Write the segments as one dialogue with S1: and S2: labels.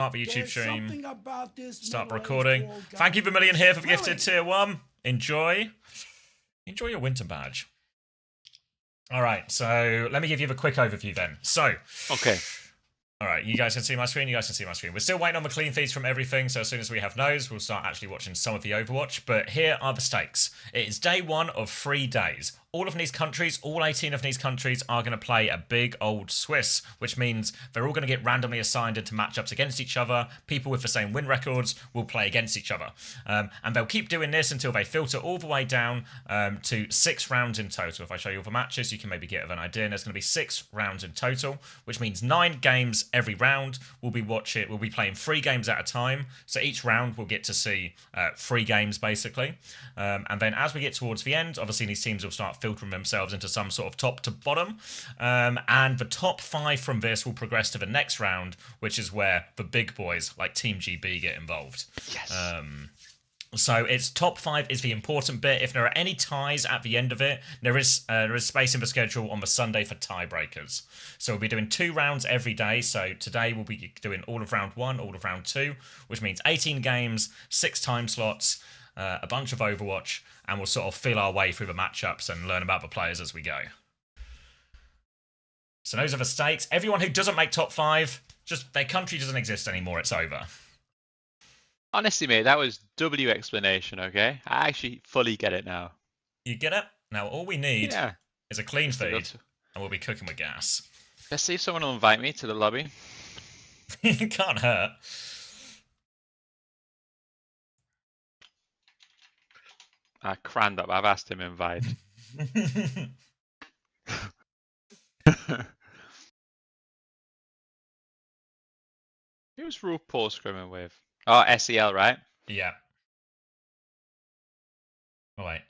S1: Start the YouTube stream.
S2: Something about this
S1: Start recording. Thank you, Vermilion, here for the gifted tier 1. Enjoy your winter badge. All right, so let me give you the quick overview then. So,
S3: okay.
S1: All right, you guys can see my screen. You guys can see my screen. We're still waiting on the clean feeds from everything, so as soon as we have those, we'll start actually watching some of the Overwatch. But here are the stakes. It is day 1 of 3 days. All of these countries, all 18 of these countries, are going to play a big old Swiss, which means they're all going to get randomly assigned into matchups against each other. People with the same win records will play against each other. And they'll keep doing this until they filter all the way down to 6 rounds in total. If I show you all the matches, you can maybe get an idea. And there's going to be 6 rounds in total, which means 9 games every round. We'll be playing 3 games at a time. So each round we'll get to see 3 games, basically. And then as we get towards the end, obviously these teams will start filtering themselves into some sort of top to bottom, and the top 5 from this will progress to the next round, which is where the big boys like Team GB get involved.
S3: Yes.
S1: So it's top 5 is the important bit. If there are any ties at the end of it, there is space in the schedule on the Sunday for tiebreakers. So we'll be doing 2 rounds every day. So today we'll be doing all of round 1, all of round 2, which means 18 games, 6 time slots, a bunch of Overwatch, and we'll sort of feel our way through the matchups and learn about the players as we go. So those are the stakes. Everyone who doesn't make top 5, just their country doesn't exist anymore. It's over.
S3: Honestly, mate, that was W explanation, okay? I actually fully get it now.
S1: You get it? Now all we need is a clean feed, and we'll be cooking with gas.
S3: Let's see if someone will invite me to the lobby.
S1: It can't hurt.
S3: Crand up. I've asked him invite. Who's RuPaul scrimming with? Oh, SEL, right?
S1: Yeah. Oh, wait.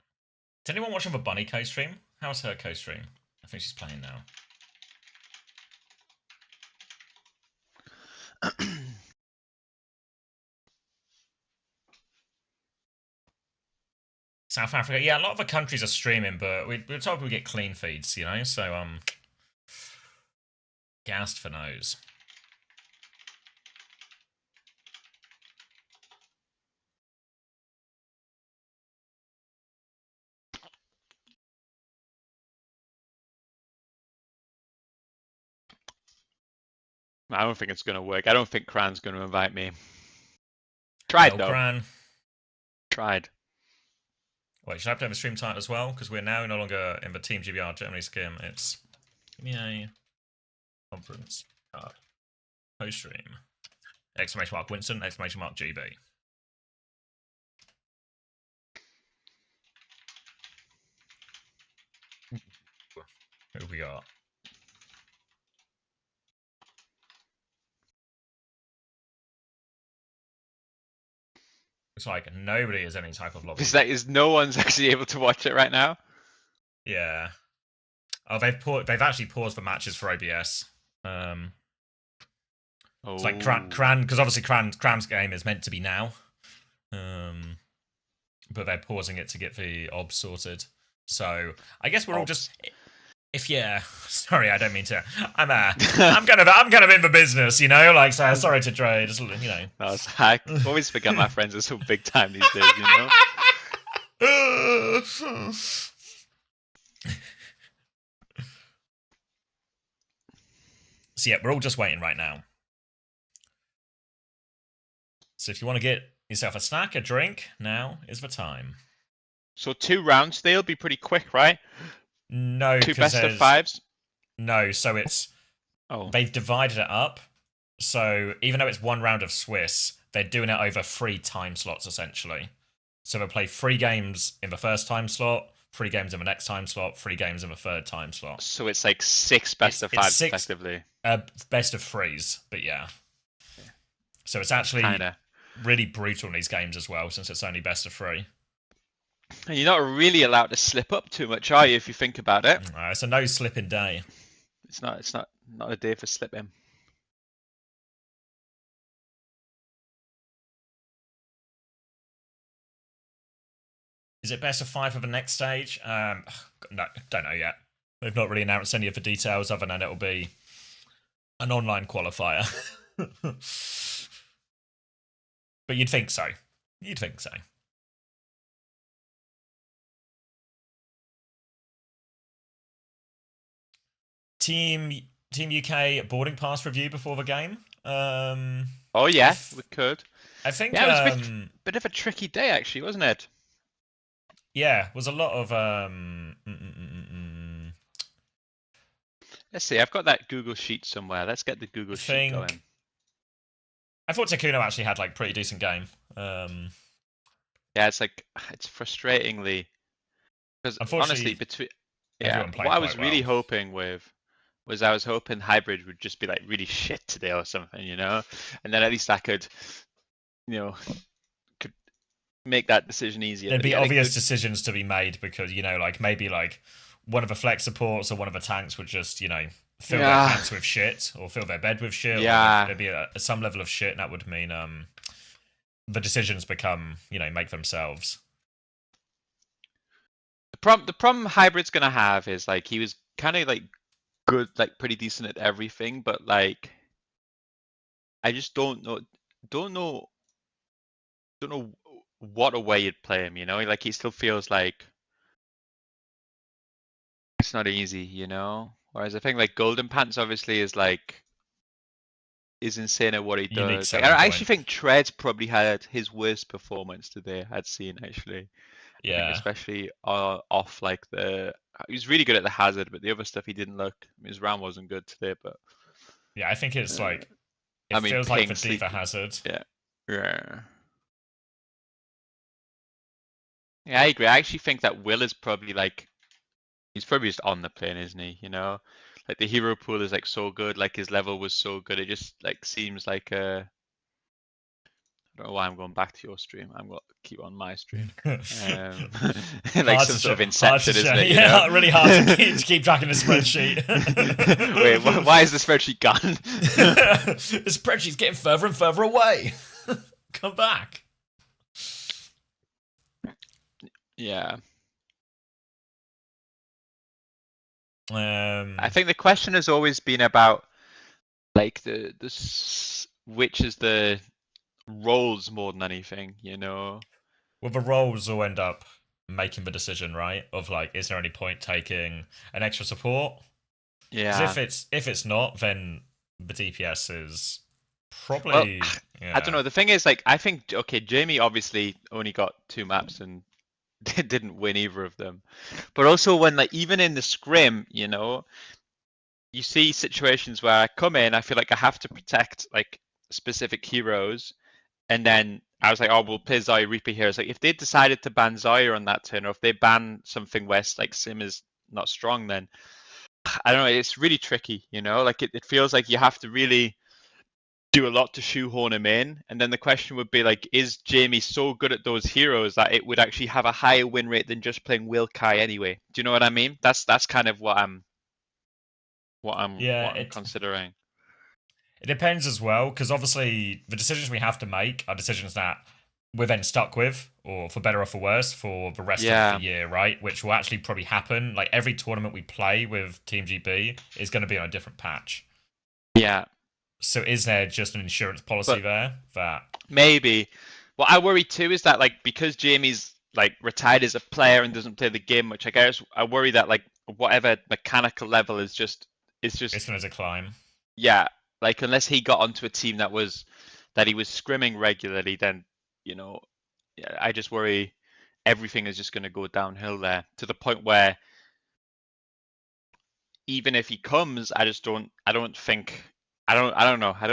S1: Is anyone watching the Bunny CoStream? How's her CoStream? I think she's playing now. South Africa, yeah, a lot of the countries are streaming, but we're told we get clean feeds, you know, so, gassed for nose.
S3: I don't think it's going to work. I don't think Cran's going to invite me. Tried, though.
S1: Cran.
S3: Tried.
S1: Wait, should I update the stream title as well? Because we're now no longer in the Team GBR Germany skim. It's EMEA conference card. CoStream. Exclamation mark Winston, exclamation mark GB. Who we got? It's like nobody is any type of lobby.
S3: Is no one's actually able to watch it right now?
S1: Yeah. Oh, they've actually paused the matches for OBS. It's like Cran, because obviously Cran's game is meant to be now. But they're pausing it to get the obs sorted. So I guess we're all just. Sorry, I don't mean to. I'm kind of in the business, you know. Like, so sorry to trade, just, you know.
S3: No, I always forget my friends are so big time these days, you know.
S1: So yeah, we're all just waiting right now. So if you want to get yourself a snack, a drink, now is the time.
S3: So 2 rounds, they'll be pretty quick, right?
S1: No,
S3: 2 best of 5s?
S1: No, so it's...
S3: Oh.
S1: They've divided it up. So even though it's 1 round of Swiss, they're doing it over 3 time slots, essentially. So they'll play 3 games in the first time slot, 3 games in the next time slot, 3 games in the third time slot.
S3: So it's like 6 best of 5s, effectively.
S1: Best of 3s, but yeah. So it's actually really brutal in these games as well, since it's only best of 3.
S3: And you're not really allowed to slip up too much, are you, if you think about it?
S1: It's a no slipping day.
S3: It's not a day for slipping.
S1: Is it best of 5 for the next stage? No, don't know yet. They've not really announced any of the details other than it'll be an online qualifier. But you'd think so. You'd think so. Team UK boarding pass review before the game.
S3: Oh yeah, we could.
S1: I think
S3: Yeah, it was bit of a tricky day actually, wasn't it?
S1: yeah, was a lot of
S3: Let's see. I've got that Google Sheet somewhere. Let's get the Google Sheet going.
S1: I thought Takuno actually had like pretty decent game.
S3: Yeah, it's frustratingly because honestly between what I was really hoping with was I was hoping hybrid would just be like really shit today or something, you know, and then at least I could, you know, could make that decision easier.
S1: There'd be obvious decisions to be made because, you know, like maybe like one of the flex supports or one of the tanks would just, you know, fill their tanks with shit or fill their bed with shit.
S3: Yeah.
S1: Or there'd be some level of shit, and that would mean the decisions become, you know, make themselves.
S3: The problem hybrid's gonna have is like he was kind of like good, like pretty decent at everything, but like I just don't know what a way you'd play him, you know? Like he still feels like it's not easy, you know? Whereas I think like Golden Pants obviously is insane at what he does. Like, I actually think Tread's probably had his worst performance today I'd seen actually.
S1: Yeah.
S3: I think especially off like he was really good at the hazard, but the other stuff he didn't look. I mean, his round wasn't good today, but
S1: yeah, I think it's like it feels like the Diva hazard.
S3: Yeah. Yeah. Yeah, I agree. I actually think that Will is probably like he's probably just on the plane, isn't he? You know, like the hero pool is like so good, like his level was so good. It just like seems like I don't know why I'm going back to your stream. I'm going to keep on my stream. Like some sort of inception, isn't it?
S1: Yeah, really hard to keep tracking the spreadsheet.
S3: Wait, why is the spreadsheet gone?
S1: The spreadsheet's getting further and further away. Come back.
S3: Yeah. I think the question has always been about like which is the roles more than anything, you know.
S1: Well, the roles will end up making the decision, right? Of like, is there any point taking an extra support?
S3: Yeah.
S1: Because if it's not, then the DPS is probably.
S3: Well, yeah. I don't know. The thing is, like, I think Jamie obviously only got 2 maps and didn't win either of them. But also when like even in the scrim, you know, you see situations where I come in, I feel like I have to protect like specific heroes, and then I was like, oh, we'll play Zarya Reaper here. It's like if they decided to ban Zarya on that turn, or if they ban something where like Sim is not strong, then I don't know. It's really tricky, you know. Like it feels like you have to really do a lot to shoehorn him in, and then the question would be like, is Jamie so good at those heroes that it would actually have a higher win rate than just playing Will Kai anyway? Do you know what I mean? That's kind of what I'm considering.
S1: It depends as well, because obviously the decisions we have to make are decisions that we're then stuck with, or for better or for worse, for the rest of the year, right? Which will actually probably happen. Like every tournament we play with Team GB is going to be on a different patch.
S3: Yeah.
S1: So is there just an insurance policy there that
S3: maybe? What I worry too is that like because Jamie's like retired as a player and doesn't play the game much, I worry that like whatever mechanical level is just it's
S1: going to decline.
S3: Yeah, like unless he got onto a team that he was scrimming regularly, then you know, I just worry everything is just going to go downhill there to the point where even if he comes, I don't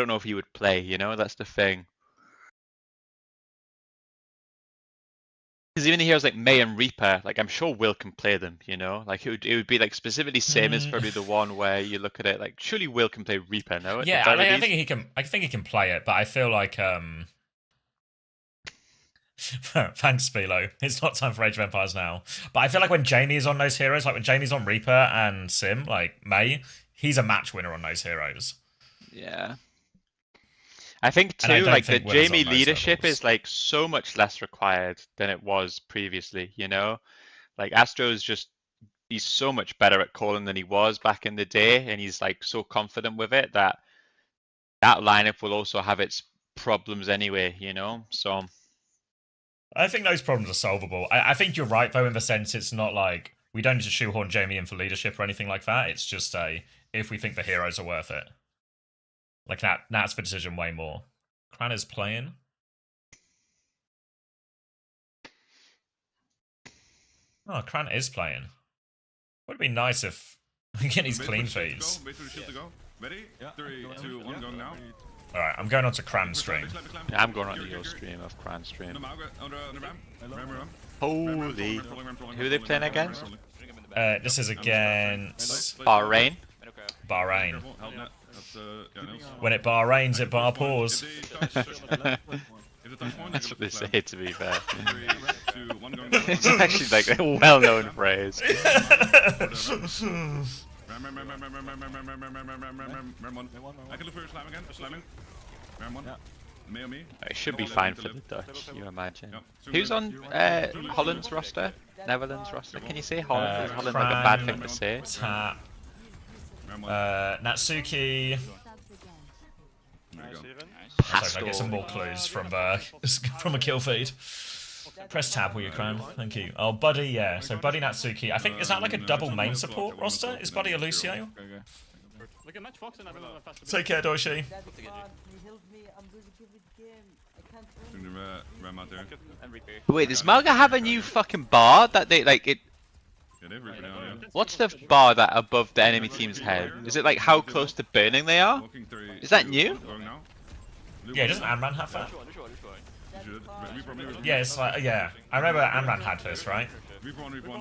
S3: know if he would play, you know, that's the thing. Because even the heroes like May and Reaper, like I'm sure Will can play them, you know? Like it would be like specifically Sim is probably the one where you look at it like surely Will can play Reaper, no?
S1: Yeah, I think he can play it, but I feel like thanks, Philo. It's not time for Age of Empires now. But I feel like when Jamie is on those heroes, like when Jamie's on Reaper and Sim, like May, he's a match winner on those heroes.
S3: Yeah. I think too, like the Jamie leadership is like so much less required than it was previously, you know? Like Astro's he's so much better at calling than he was back in the day, and he's like so confident with it that lineup will also have its problems anyway, you know. So
S1: I think those problems are solvable. I think you're right though, in the sense it's not like we don't need to shoehorn Jamie in for leadership or anything like that. It's just if we think the heroes are worth it. Like that's the decision way more. Cran is playing. Oh, Cran is playing. Would be nice if we get these clean feeds.
S2: Wait for the shield to go. Ready? Yeah. 3, 2, 1, going now.
S1: Alright, I'm going on to Cran stream.
S3: yeah, I'm going on to your stream of Cran stream. Holy! Who are they playing against?
S1: This is against
S3: Bahrain.
S1: Bahrain. When it bar rains, it bar pours.
S3: That's what they say, to be fair. It's actually like a well-known phrase. It should be fine for the Dutch, you imagine. Who's on Holland's roster? Netherlands roster? Can you say Holland? Is Holland like a bad thing to say?
S1: Tap. Natsuki. I get some more clues from a kill feed. Press tab, will you, Cran? Thank you. Oh, Buddy, yeah. So Buddy Natsuki. I think, is that like a double main support roster? Is Buddy a Lucio? Take care, Doishi.
S3: Wait, does Malga have a new fucking bar that they like it? What's the bar that above the enemy team's head? Is it like how close to burning they are? Is that new?
S1: Yeah, doesn't Amran have that? Yeah, it's like, yeah. I remember Amran had this, right?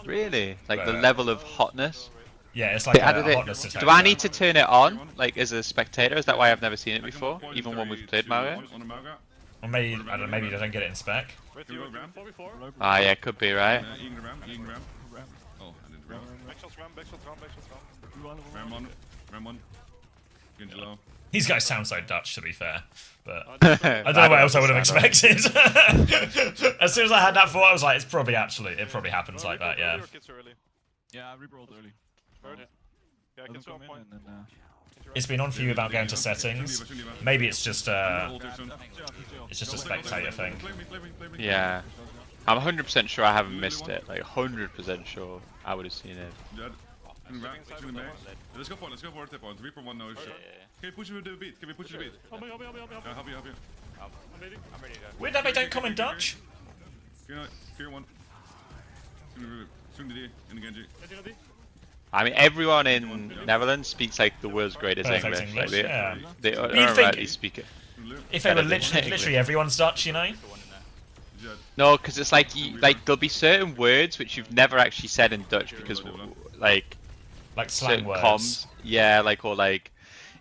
S3: Really? Like the level of hotness?
S1: Yeah, it's like a hotness detector.
S3: Do I need to turn it on, like as a spectator? Is that why I've never seen it before? Even when we've played Mario?
S1: Or maybe, I don't know, maybe you don't get it in spec.
S3: Ah, yeah, could be, right?
S1: These guys sound so Dutch, to be fair. But I don't know what else I would have expected. As soon as I had that thought, I was like, it probably happens like that, yeah.
S4: Yeah, I re-rolled early.
S1: It's been on for you about going to settings. Maybe it's just a spectator thing.
S3: Yeah. I'm 100% sure I haven't missed it. Like 100% sure I would have seen it.
S2: Let's go for it, tip on. 3 for 1 no shit. Can you push me to the beat? Can we push you to the beat? Help you.
S5: I'm ready.
S1: Weird that they don't come in Dutch.
S2: Clear one.
S3: I mean, everyone in Netherlands speaks like the world's greatest
S1: Perfect
S3: English.
S1: English,
S3: Like,
S1: yeah.
S3: they
S1: you
S3: don't
S1: think-
S3: rightly speak it.
S1: If they were
S3: Better than
S1: literally everyone's Dutch, you know?
S3: No, because it's like there'll be certain words which you've never actually said in Dutch because like
S1: Slang
S3: certain
S1: words.
S3: comms, yeah,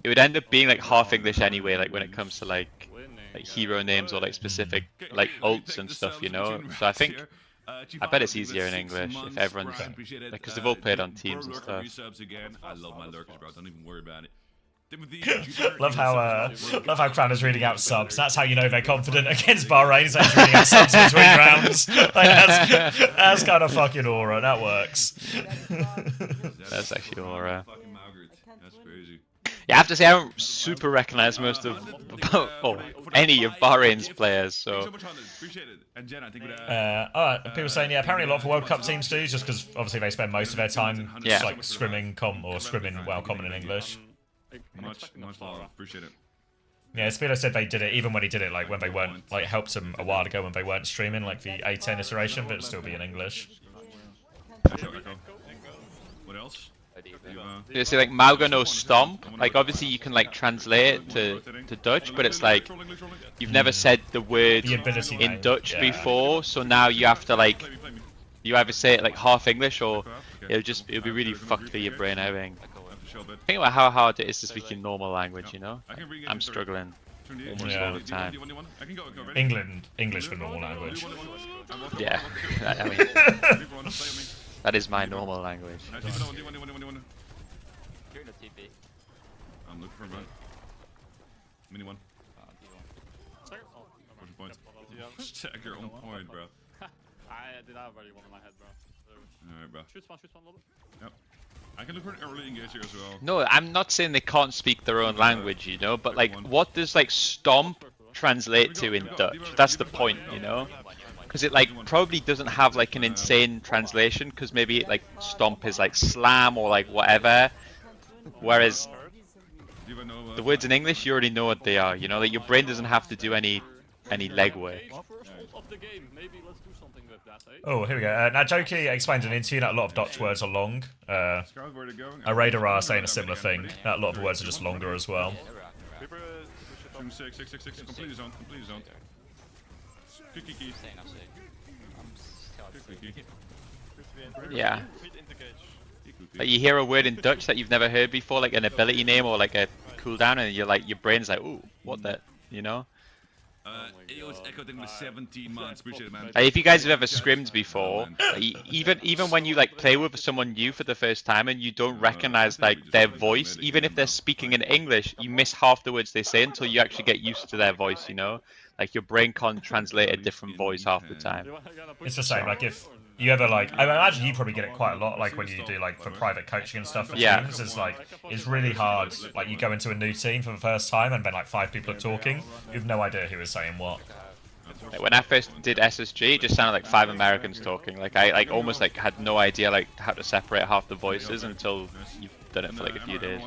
S3: it would end up being like half English anyway. Like when it comes to like hero names or like specific like ults and stuff, you know. So I think I bet it's easier in English if everyone's because they've all played on teams and stuff.
S2: I love my lurkers, bro. Don't even worry about it.
S1: love how Cran is reading out subs. That's how you know they're confident against Bahrain. He's like reading out subs between rounds. Like that's kind of fucking aura. That works.
S3: That's actually aura.
S2: That's crazy.
S3: Yeah, I have to say I don't super recognize most of any of Bahrain's players. So
S1: people saying apparently a lot of World Cup teams do, just because obviously they spend most of their time just like scrimming well common in English.
S2: Much love. Appreciate it.
S1: Yeah, Spilo said they did it even when he did it, like when they weren't, like helped him a while ago when they weren't streaming, like the A10 iteration, but it'd still be in English.
S2: What else?
S3: you see, like Mauga no stomp. Like obviously you can like translate it to Dutch, but it's like you've never said the word in Dutch before, so now you have to like you either say it like half English or it'll be really fucked for your brain, I think. Think about how hard it is to speak in normal language, you know? I'm struggling almost all the time.
S1: English for normal language.
S3: Yeah, I mean, that is my normal language.
S2: I'm looking for a mini one. Check your own point, bro.
S5: I did have already one in my head, bro.
S2: Alright, bro.
S5: Shoot one a little bit.
S2: Yep. I can look for an early engage here as well.
S3: No, I'm not saying they can't speak their own language, you know, but like, what does like stomp translate to in Dutch. That's the point, you know? Because it like probably doesn't have like an insane translation, because maybe like stomp is like slam or like whatever, whereas the words in English you already know what they are, you know, like your brain doesn't have to do any legwork.
S5: First ult of the game. Maybe let's do something with that, eh?
S1: Oh, here we go. Now, Joki explained in an interview that a lot of Dutch words are long. A Raider are saying a similar thing. That a lot of the words are just longer as well.
S2: Six. Complete zone. Kiki.
S3: Yeah. Like you hear a word in Dutch that you've never heard before, like an ability name or like a cooldown, and you're like, your brain's like, ooh, what the, you know?
S2: EO's echoed in with 17 months. Appreciate it, man.
S3: Like, if you guys have ever scrimmed before, like, even when you like play with someone new for the first time and you don't recognize like their voice, even if they're speaking in English, you miss half the words they say until you actually get used to their voice, you know? Like your brain can't translate a different voice half the time.
S1: It's the same. Like if you ever like, I imagine you probably get it quite a lot. Like when you do like for private coaching and stuff for teams, it's like it's really hard. Like you go into a new team for the first time and then like 5 people are talking. You have no idea who is saying what.
S3: Like, when I first did SSG, it just sounded like 5 Americans talking. Like I like almost like had no idea like how to separate half the voices until you've done it for like a few days.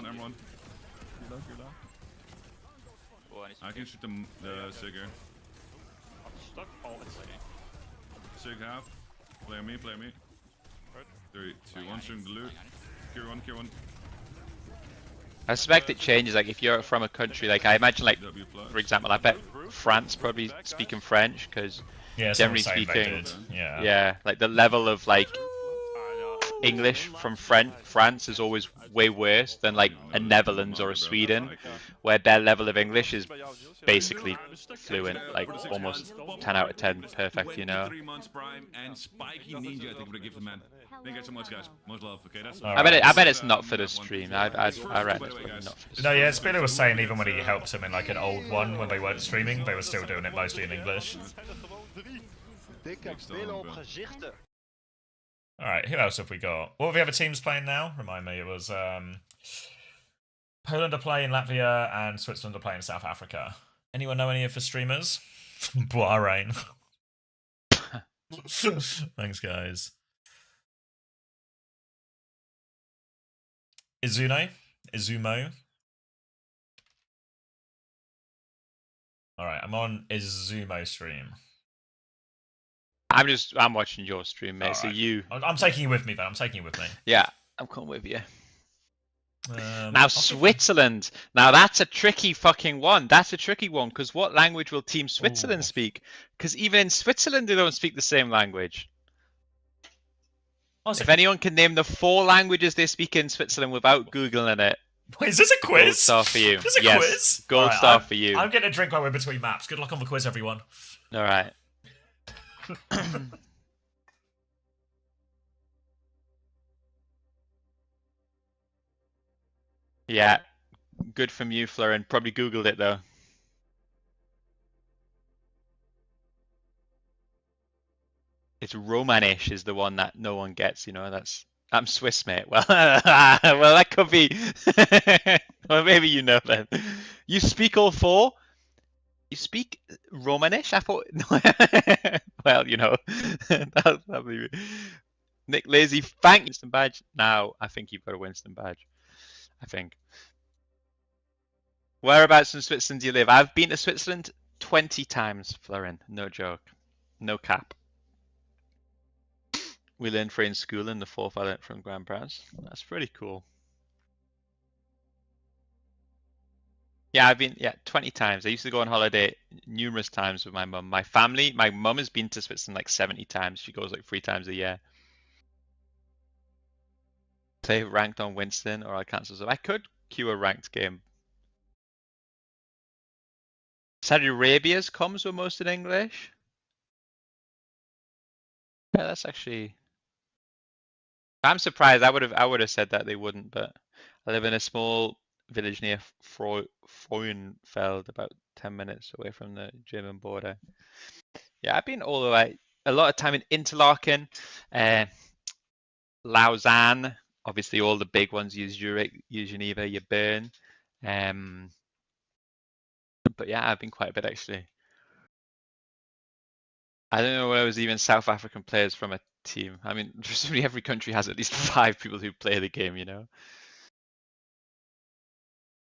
S2: I can shoot the Sigger.
S5: Stuck. Oh, it's
S2: Sig half. Play me. 3, 2, 1. Shooting the loot. Cure one.
S3: I suspect it changes. Like if you're from a country, like I imagine, like
S2: W plus.
S3: for example, I bet France probably speaking French because
S1: Yeah,
S3: generally
S1: saying they
S3: speaking,
S1: did. Yeah.
S3: yeah, like the level of like English from France is always way worse than like a Netherlands or a Sweden, where their level of English is basically fluent, like almost 10 out of 10 perfect, you know.
S2: 3 months prime and spiky ninja. I think would give the man. Thank you so much, guys. Much love. Okay, that's.
S3: I bet it's not for the stream. I reckon it's probably not for the
S1: No,
S3: stream.
S1: yeah, Spiller was saying even when he helped him in like an old one when they weren't streaming, they were still doing it mostly in English. Alright, who else have we got? What have the other teams playing now? Remind me, it was Poland are playing Latvia and Switzerland are playing South Africa. Anyone know any of the streamers? Bahrain. Thanks, guys. Izumo. Alright, I'm on Izumo stream.
S3: I'm watching your stream, mate. So
S1: Alright.
S3: you.
S1: I'm taking you with me, then. I'm taking you with me.
S3: Yeah, I'm coming with you.
S1: Now
S3: Now Switzerland. Now that's a tricky fucking one. That's a tricky one because what language will Team Switzerland speak? Because even in Switzerland they don't speak the same language. If anyone can name the 4 languages they speak in Switzerland without googling it,
S1: wait, is this a quiz?
S3: gold star for you.
S1: Is this a
S3: Yes,
S1: quiz?
S3: gold
S1: Alright,
S3: star for you.
S1: I'm getting a drink while we're between maps. Good luck on the quiz, everyone.
S3: All right. Yeah, good from you, Florin. Probably googled it though. It's Romanish is the one that no one gets, you know. I'm Swiss, mate. Well, well, that could be. Well, maybe you know then. You speak all 4? You speak Romanish? I thought. Well, you know, that'll be. Nick Lazy, thank Winston badge. Now I think you've got a Winston badge. I think. Whereabouts in Switzerland do you live? I've been to Switzerland 20 times, Florin. No joke. No cap. We learned free in school, and the 4th I learned from Grand Prix. That's pretty cool. Yeah, I've been 20 times. I used to go on holiday numerous times with my mum. My family, my mum has been to Switzerland like 70 times. She goes like 3 times a year. Play ranked on Winston, or I cancel. So I could queue a ranked game. Saudi Arabia's comms were most in English. Yeah, that's actually. I'm surprised. I would have said that they wouldn't, but I live in a small village near Frauenfeld, about 10 minutes away from the German border. Yeah, I've been all the way. A lot of time in Interlaken, Lausanne. Obviously, all the big ones use Zurich, use Geneva, you Bern. But yeah, I've been quite a bit actually. I don't know whether there was even South African players from a team. I mean, presumably every country has at least 5 people who play the game, you know?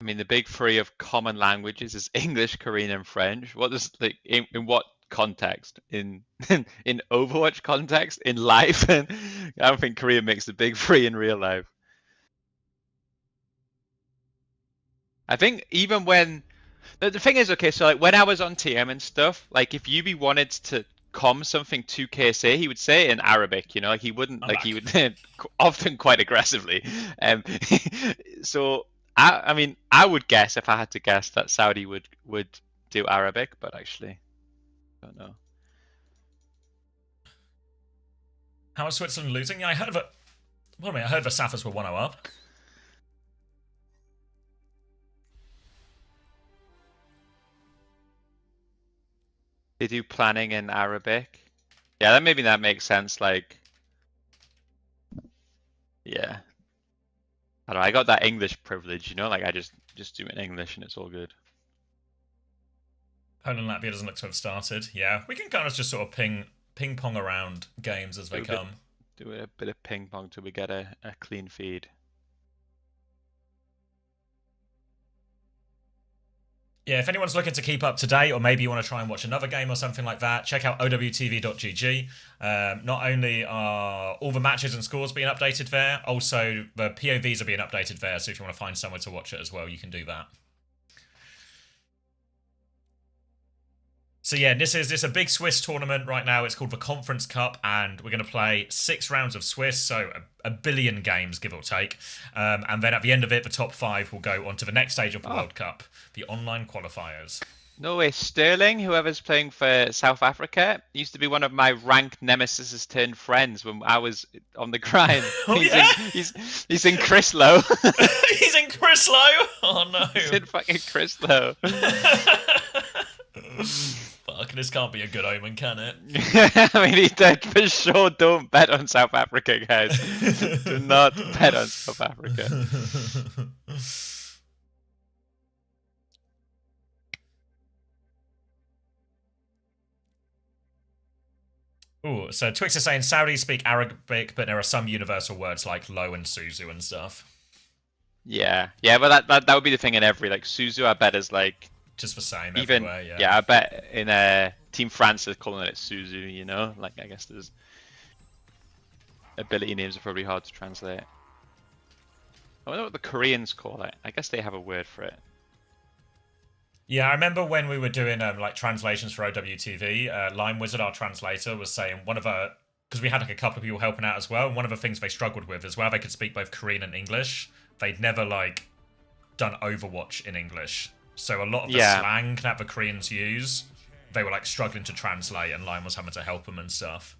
S3: I mean, the big three of common languages is English, Korean, and French. What does like in what context? In in Overwatch context? In life? I don't think Korean makes the big three in real life. I think even when the thing is, okay, so like when I was on TM and stuff, like if Yubi wanted to something to KSA, he would say it in Arabic, you know, like he wouldn't, like he would often quite aggressively. Um, so I mean, I would guess if I had to guess that Saudi would do Arabic, but actually, I don't know.
S1: How is Switzerland losing? Yeah, I heard of it. Well, I mean, I heard the Saffers were 1-0 up.
S3: They do planning in Arabic. Yeah, that maybe that makes sense. Like, yeah, I don't know. I got that English privilege, you know, like I just do it in English and it's all good.
S1: Poland Latvia doesn't look to have started. Yeah, we can kind of just sort of ping pong around games as they come.
S3: Do a bit of ping pong till we get a clean feed.
S1: Yeah, if anyone's looking to keep up to date, or maybe you want to try and watch another game or something like that, check out owtv.gg. Not only are all the matches and scores being updated there, also the POVs are being updated there, so if you want to find somewhere to watch it as well, you can do that. So yeah, this is a big Swiss tournament right now. It's called the Conference Cup, and we're going to play 6 rounds of Swiss, so a billion games, give or take. And then at the end of it, the top 5 will go on to the next stage of the World Cup, the online qualifiers.
S3: No way, Sterling, whoever's playing for South Africa, used to be one of my ranked nemesis turned friends when I was on the grind. He's in Chryslow.
S1: He's in Chryslow? Oh no.
S3: He's in fucking Chryslow.
S1: Fuck, this can't be a good omen, can it?
S3: I mean, he did for sure. Don't bet on South Africa, guys. Do not bet on South Africa.
S1: Ooh, so Twix is saying Saudis speak Arabic, but there are some universal words like low and Suzu and stuff.
S3: Yeah, but that would be the thing in every, like, Suzu, I bet, is like
S1: just the same
S3: even
S1: everywhere, yeah.
S3: I bet in Team France they're calling it Suzu, you know, like I guess there's ability names are probably hard to translate. I wonder what the Koreans call it. I guess they have a word for it.
S1: Yeah, I remember when we were doing like translations for OWTV, Lime Wizard, our translator, was saying one of our, because we had like a couple of people helping out as well, and one of the things they struggled with is where they could speak both Korean and English, they'd never like done Overwatch in English. So a lot of the slang that the Koreans use, they were like struggling to translate, and Lion was having to help them and stuff.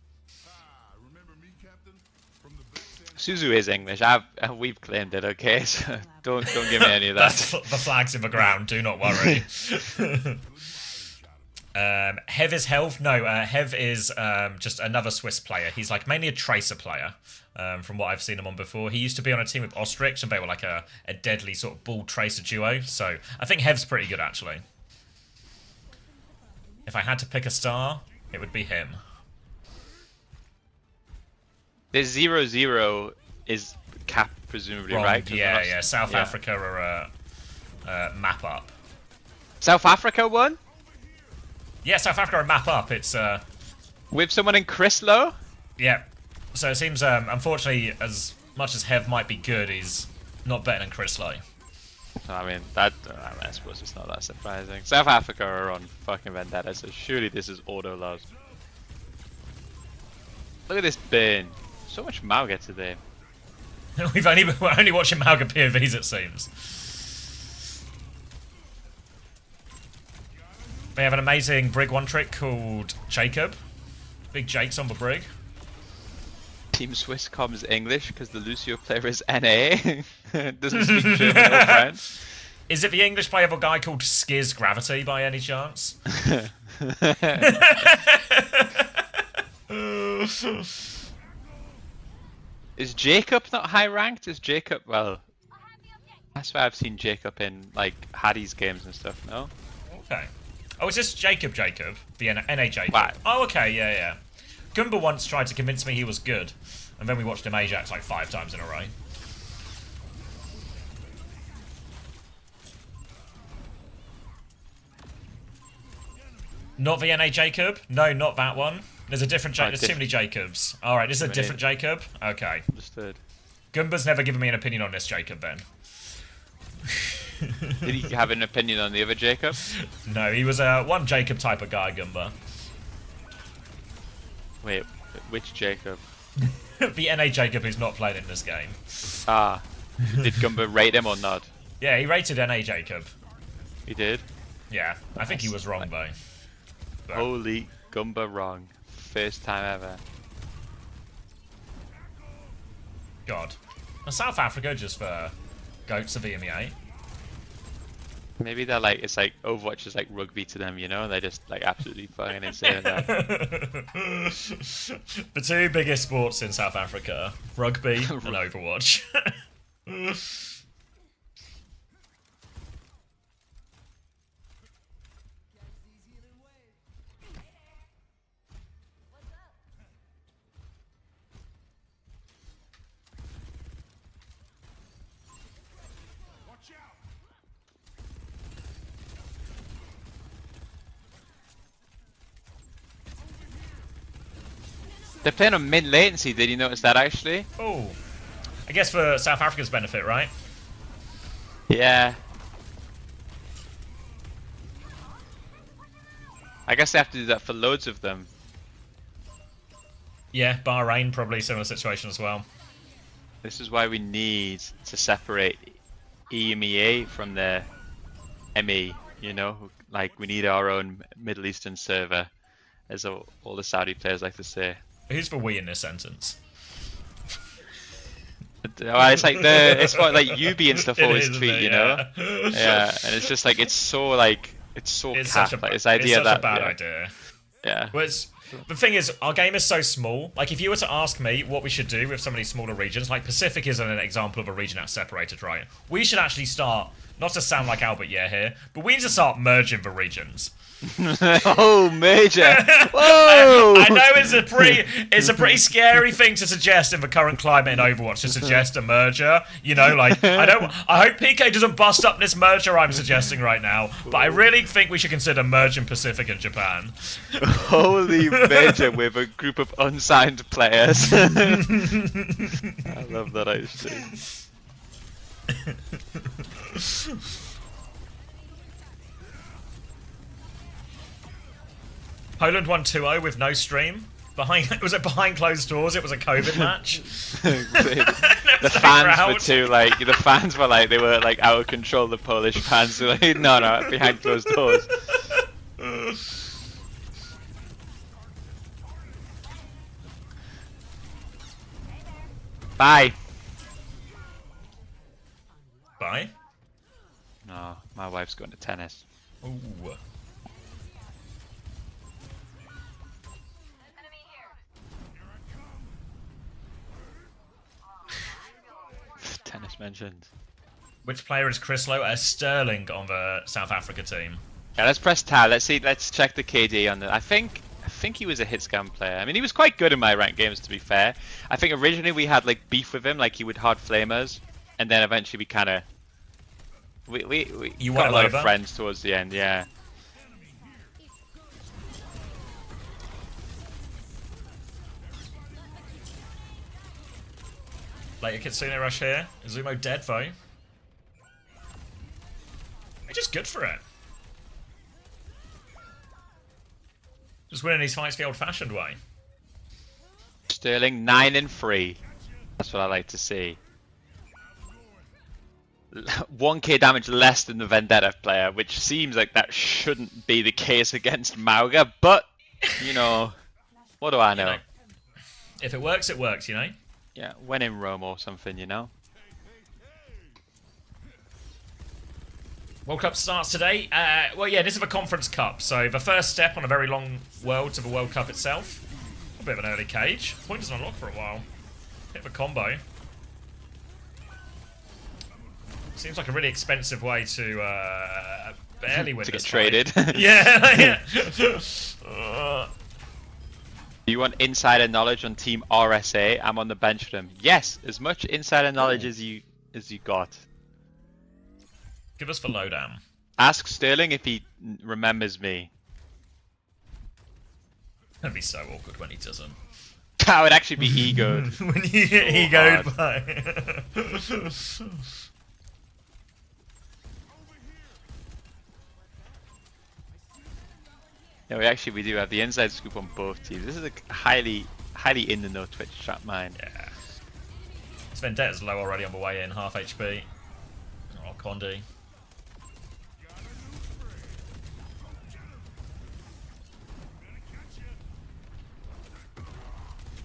S3: Suzu is English. We've claimed it, okay? So don't give me any of that.
S1: The flag's in the ground. Do not worry. Hev is Health. No, Hev is just another Swiss player. He's like mainly a Tracer player. From what I've seen him on before. He used to be on a team with Ostrich, and they were like a deadly sort of ball tracer duo. So I think Hev's pretty good, actually. If I had to pick a star, it would be him.
S3: There's 0-0 is cap, presumably,
S1: Wrong.
S3: right?
S1: Yeah. South Africa are map up.
S3: South Africa won?
S1: Yeah, South Africa are map up. It's
S3: with someone in Chryslow?
S1: Yeah. So it seems, unfortunately, as much as Hev might be good, he's not better than Chryslow.
S3: I mean, I suppose it's not that surprising. South Africa are on fucking Vendetta, so surely this is auto loss. Look at this burn. So much Mauga today.
S1: We're only watching Mauga POVs, it seems. They have an amazing Brig one trick called Jacob. Big Jake's on the Brig.
S3: Team Swiss comms English because the Lucio player is NA. Doesn't speak German or French.
S1: Is it the English player of a guy called Skiz Gravity by any chance?
S3: Is Jacob not high ranked? Is Jacob, well, that's why I've seen Jacob in like Hattie's games and stuff, no?
S1: Okay. Oh, is this Jacob? The NA Jacob?
S3: Wow.
S1: Oh, okay, yeah. Gumba once tried to convince me he was good, and then we watched him Ajax like 5 times in a row. Not the NA Jacob? No, not that one. There's a different Jacob. There's too many Jacobs. Alright, this is a different Jacob? Okay.
S3: Understood.
S1: Gumba's never given me an opinion on this Jacob then.
S3: Did he have an opinion on the other Jacob?
S1: No, he was a one Jacob type of guy, Gumba.
S3: Wait, which Jacob?
S1: The NA Jacob who's not playing in this game.
S3: Ah, did Gumba rate him or not?
S1: Yeah, he rated NA Jacob.
S3: He did?
S1: Yeah, I think he was wrong though. But
S3: Holy Gumba wrong. First time ever.
S1: God. Are South Africa just for goats of the EMEA?
S3: Maybe they're like, it's like Overwatch is like rugby to them, you know? They're just like absolutely fucking insane.
S1: The 2 biggest sports in South Africa, rugby and Overwatch.
S3: They're playing on mid latency, did you notice that actually?
S1: Oh, I guess for South Africa's benefit, right?
S3: Yeah. I guess they have to do that for loads of them.
S1: Yeah, Bahrain probably similar situation as well.
S3: This is why we need to separate EMEA from the ME, you know? Like, we need our own Middle Eastern server, as all the Saudi players like to say.
S1: Who's the we in this sentence?
S3: Well, it's like it's what like Yubi and stuff
S1: It
S3: always
S1: is,
S3: tweet,
S1: isn't it?
S3: you know?
S1: Yeah.
S3: Yeah, and it's just like it's so
S1: It's
S3: cap,
S1: such a,
S3: like, this
S1: it's
S3: idea
S1: such
S3: that
S1: a bad
S3: yeah,
S1: idea.
S3: yeah.
S1: Well, the thing is, our game is so small. Like, if you were to ask me what we should do with some of these smaller regions, like Pacific isn't an example of a region that's separated, right? We should actually start, not to sound like Albert Year here, but we need to start merging the regions.
S3: Oh, major! Whoa!
S1: I know it's a pretty scary thing to suggest in the current climate in Overwatch to suggest a merger. You know, like I hope PK doesn't bust up this merger I'm suggesting right now, but I really think we should consider merging Pacific and Japan.
S3: Holy major with a group of unsigned players. I love that actually.
S1: Poland won 2-0 with no stream. Was it behind closed doors? It was a COVID match.
S3: The fans were too like the fans were like they were like out of control. The Polish fans were like no behind closed doors. Bye.
S1: Bye.
S3: No, my wife's going to tennis.
S1: Ooh.
S3: Tennis mentioned.
S1: Which player is Chris Lowe? Sterling on the South Africa team.
S3: Yeah, let's press tab. Let's see. Let's check the KD on the. I think he was a hit scan player. I mean, he was quite good in my ranked games, to be fair. I think originally we had like beef with him, like he would hard flame us, and then eventually we kind of we got a lot of friends towards the end. Yeah.
S1: Later Kitsune rush here. Izumo dead though. We're just good for it. Just winning these fights the old-fashioned way.
S3: Sterling 9-3. That's what I like to see. 1k damage less than the Vendetta player, which seems like that shouldn't be the case against Mauga, but you know, what do I know?
S1: You know, if it works, it works, you know?
S3: Yeah, when in Rome or something, you know?
S1: World Cup starts today. Well, yeah, this is a Conference Cup, so the first step on a very long world to the World Cup itself. A bit of an early cage. Point doesn't unlock for a while. Bit of a combo. Seems like a really expensive way to barely win
S3: to
S1: this
S3: get
S1: fight.
S3: traded.
S1: Yeah.
S3: Do you want insider knowledge on Team RSA? I'm on the bench for them. Yes, as much insider knowledge
S1: Ooh.
S3: as you got.
S1: Give us the lowdown.
S3: Ask Sterling if he remembers me.
S1: That'd be so awkward when he doesn't.
S3: That would actually be egoed.
S1: When you get
S3: So
S1: egoed
S3: hard.
S1: by.
S3: Yeah, we do have the inside scoop on both teams. This is a highly in the know Twitch chat mine.
S1: Yeah. This Vendetta's low already on the way in, half HP. Oh, Condi.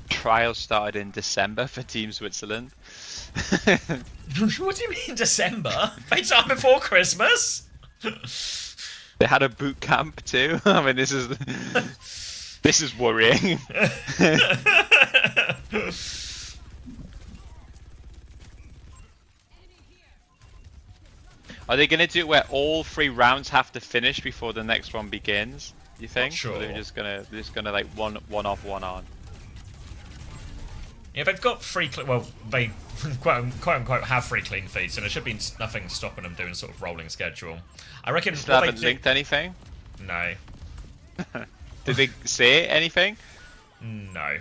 S3: Trials started in December for Team Switzerland.
S1: What do you mean December? They time before Christmas?
S3: They had a boot camp too. I mean, this is worrying. Are they going to do it where all 3 rounds have to finish before the next one begins? You think?
S1: sure.
S3: Or they're just gonna like one off, one on.
S1: Yeah, they've got free. Well, they quote unquote have free clean feeds, so there should be nothing stopping them doing sort of rolling schedule. I reckon.
S3: Still
S1: what
S3: haven't
S1: they
S3: linked anything.
S1: No.
S3: Did they say anything?
S1: No.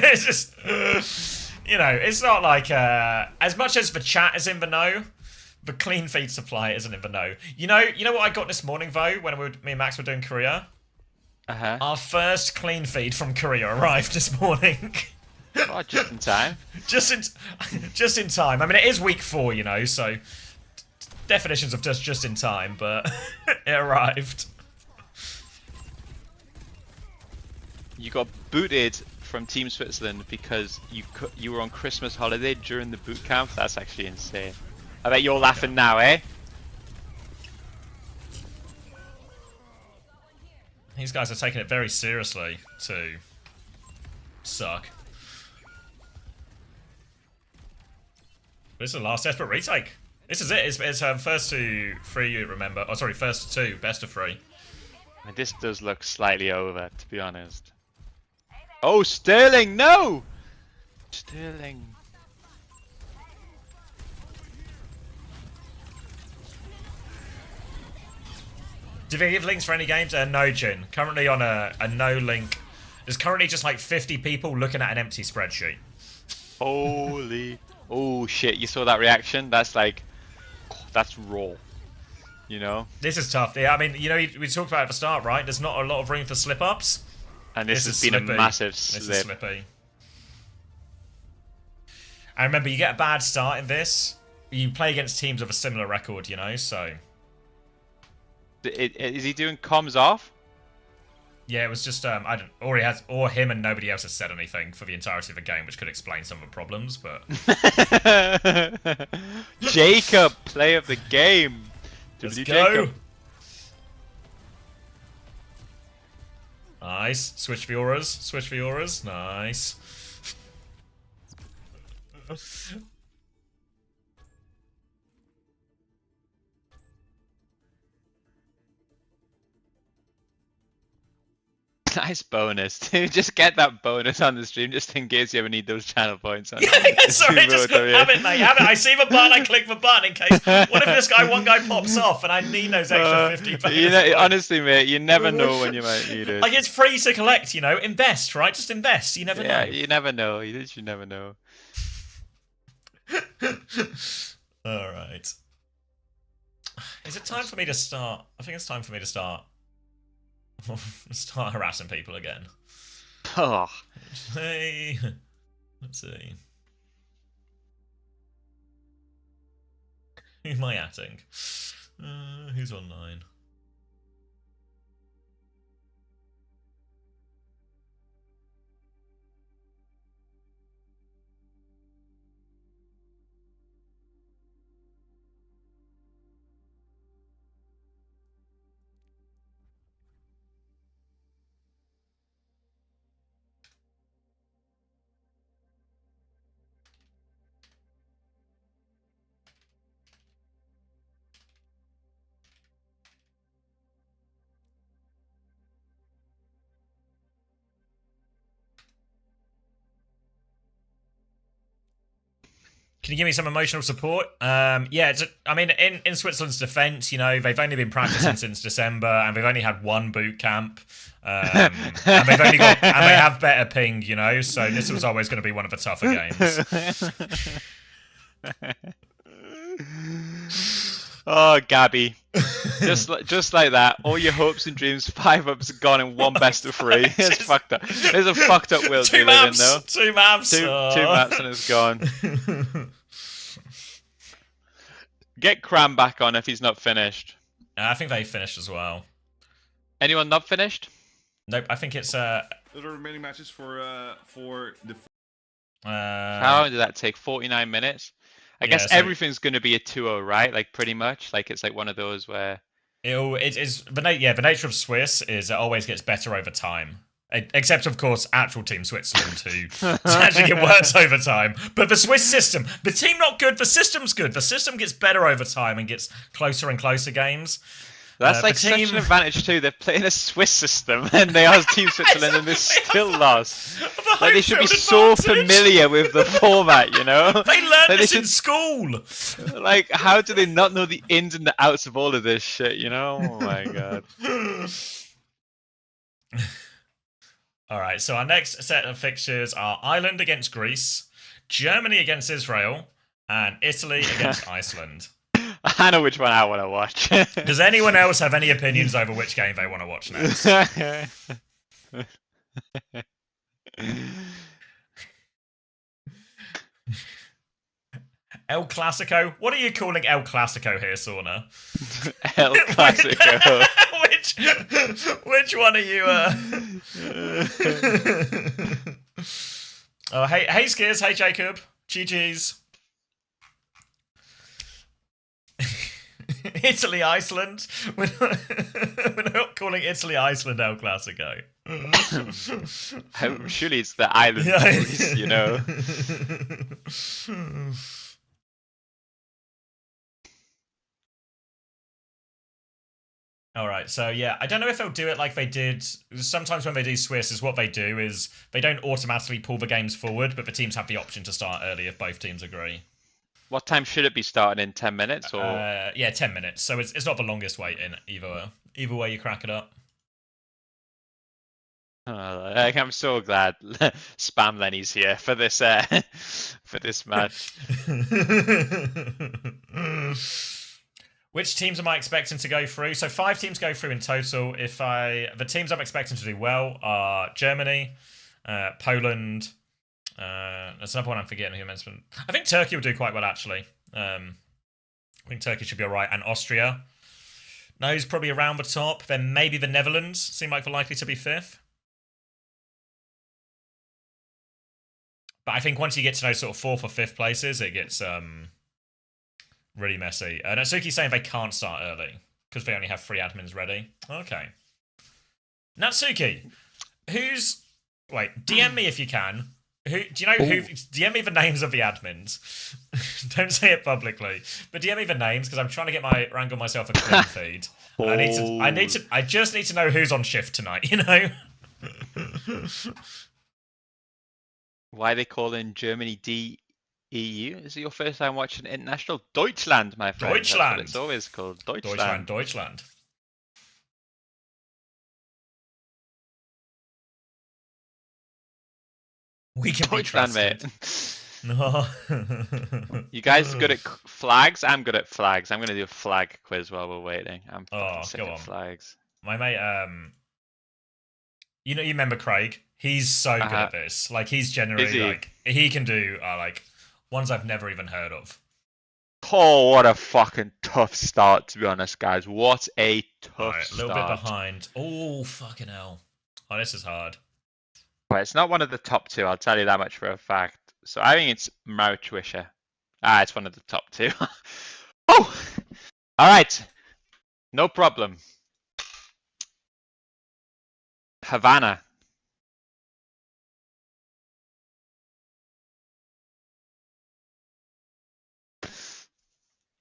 S1: It's just, it's not like as much as the chat is in the know, the clean feed supply isn't in the know. You know what I got this morning though when me and Max were doing Korea. Our first clean feed from Korea arrived this morning.
S3: Oh, just in time.
S1: just in time. I mean, it is week 4, so definitions of just in time, but it arrived.
S3: You got booted from Team Switzerland because you were on Christmas holiday during the boot camp. That's actually insane. I bet you're laughing now, eh?
S1: These guys are taking it very seriously to suck. This is the last desperate retake. This is it. It's first to 3, you remember. Oh, sorry, first to 2, best of 3.
S3: I mean, this does look slightly over, to be honest. Oh, Sterling, no! Sterling.
S1: Do they give links for any games? No, Jin. Currently on a no link. There's currently just like 50 people looking at an empty spreadsheet.
S3: Holy. Oh, shit. You saw that reaction? That's like... That's raw. You know?
S1: This is tough. Yeah, I mean, we talked about it at the start, right? There's not a lot of room for slip-ups.
S3: And this has been
S1: slippy.
S3: a massive
S1: This is
S3: slip.
S1: slippy. And remember, you get a bad start in this. You play against teams of a similar record, so...
S3: Is he doing comms off?
S1: Yeah, it was just I don't, or him and nobody else has said anything for the entirety of the game, which could explain some of the problems. But
S3: Jacob, play of the game.
S1: let's
S3: W
S1: go.
S3: Jacob.
S1: Nice. Switch the auras. Switch the auras. Nice.
S3: Nice bonus. Just get that bonus on the stream just in case you ever need those channel points. On
S1: Sorry, just have it, mate. Have it. I see the button, I click the button in case. What if this one guy pops off and I need those extra 50 bonus
S3: honestly, mate, you never know when you might need it.
S1: Like, it's free to collect, Invest, right? Just invest. You never know.
S3: Yeah, you never know. You literally never know.
S1: Alright. Is it time for me to start? I think it's time for me to start harassing people again.
S3: Oh.
S1: Hey, let's see. Who am I atting? Who's online? Can you give me some emotional support? Yeah, I mean, in Switzerland's defence, you know, they've only been practicing since December, and they've only had one boot camp, and they've only got, and they have better ping, you know. So this was always going to be one of the tougher games.
S3: Oh, Gabby. Just like that, all your hopes and dreams, 5 ups gone in one best of 3. It's fucked up. It's a fucked up world we live in, though.
S1: 2 maps.
S3: Two maps and it's gone. Get Cram back on if he's not finished.
S1: I think they finished as well.
S3: Anyone not finished?
S1: Nope. I think it's
S2: Those are remaining matches for the.
S3: How long did that take? 49 minutes. I guess
S1: so
S3: everything's going to be a 2-0, right? Like pretty much. Like it's like one of those where.
S1: The nature of Swiss is it always gets better over time. Except, of course, actual Team Switzerland, who actually get worse over time. But the Swiss system, the team not good, the system's good. The system gets better over time and gets closer and closer games.
S3: That's like such an advantage too. They're playing a Swiss system and they are Team Switzerland and they're still lost. Like they should be so familiar with the format, you know?
S1: They learned this in school.
S3: Like, how do they not know the ins and the outs of all of this shit, you know? Oh my god.
S1: Alright, so our next set of fixtures are Ireland against Greece, Germany against Israel, and Italy against Iceland.
S3: I know which one I want to watch.
S1: Does anyone else have any opinions over which game they want to watch next? El Clasico? What are you calling El Clasico here, Sauna?
S3: El Clasico.
S1: which one are you? Oh, hey Skiz, hey Jacob, GG's. Italy, Iceland. We're not calling Italy, Iceland El Clasico.
S3: Surely it's the island, boys, you know.
S1: All right, so yeah, I don't know if they'll do it like they did. Sometimes when they do Swiss, is what they do is they don't automatically pull the games forward, but the teams have the option to start early if both teams agree.
S3: What time should it be starting in? 10 minutes or?
S1: Yeah, 10 minutes. So it's not the longest wait in either way you crack it up.
S3: I'm so glad Spam Lenny's here for this for this match.
S1: Which teams am I expecting to go through? So 5 teams go through in total. The teams I'm expecting to do well are Germany, Poland. There's another one I'm forgetting who mentioned. I think Turkey will do quite well actually. I think Turkey should be alright, and Austria. No, who's probably around the top. Then maybe the Netherlands seem like they're likely to be 5th. But I think once you get to those sort of 4th or 5th places, it gets really messy. Natsuki's saying they can't start early because they only have 3 admins ready. Okay. Natsuki, DM me if you can. Do you know who? DM me the names of the admins. Don't say it publicly, but DM me the names because I'm trying to wrangle myself a clean feed. I just need to know who's on shift tonight. You know.
S3: Why are they calling Germany DEU? Is it your first time watching international? Deutschland, my friend.
S1: Deutschland.
S3: That's what it's always called.
S1: Deutschland. We can
S3: Deutschland,
S1: be trusted.
S3: mate.
S1: No.
S3: You guys are good at flags? I'm good at flags. I'm going to do a flag quiz while we're waiting. I'm fucking sick
S1: go
S3: of
S1: on.
S3: flags.
S1: My mate, you remember Craig? He's so good at this. Like, he's generally, like, he can do, like, ones I've never even heard of.
S3: Oh, what a fucking tough start, to be honest, guys. What a tough
S1: start. A little bit behind. Oh, fucking hell. Oh, this is hard.
S3: But it's not one of the top 2, I'll tell you that much for a fact. So I think it's Mauritius. It's one of the top 2. Oh! Alright. No problem. Havana.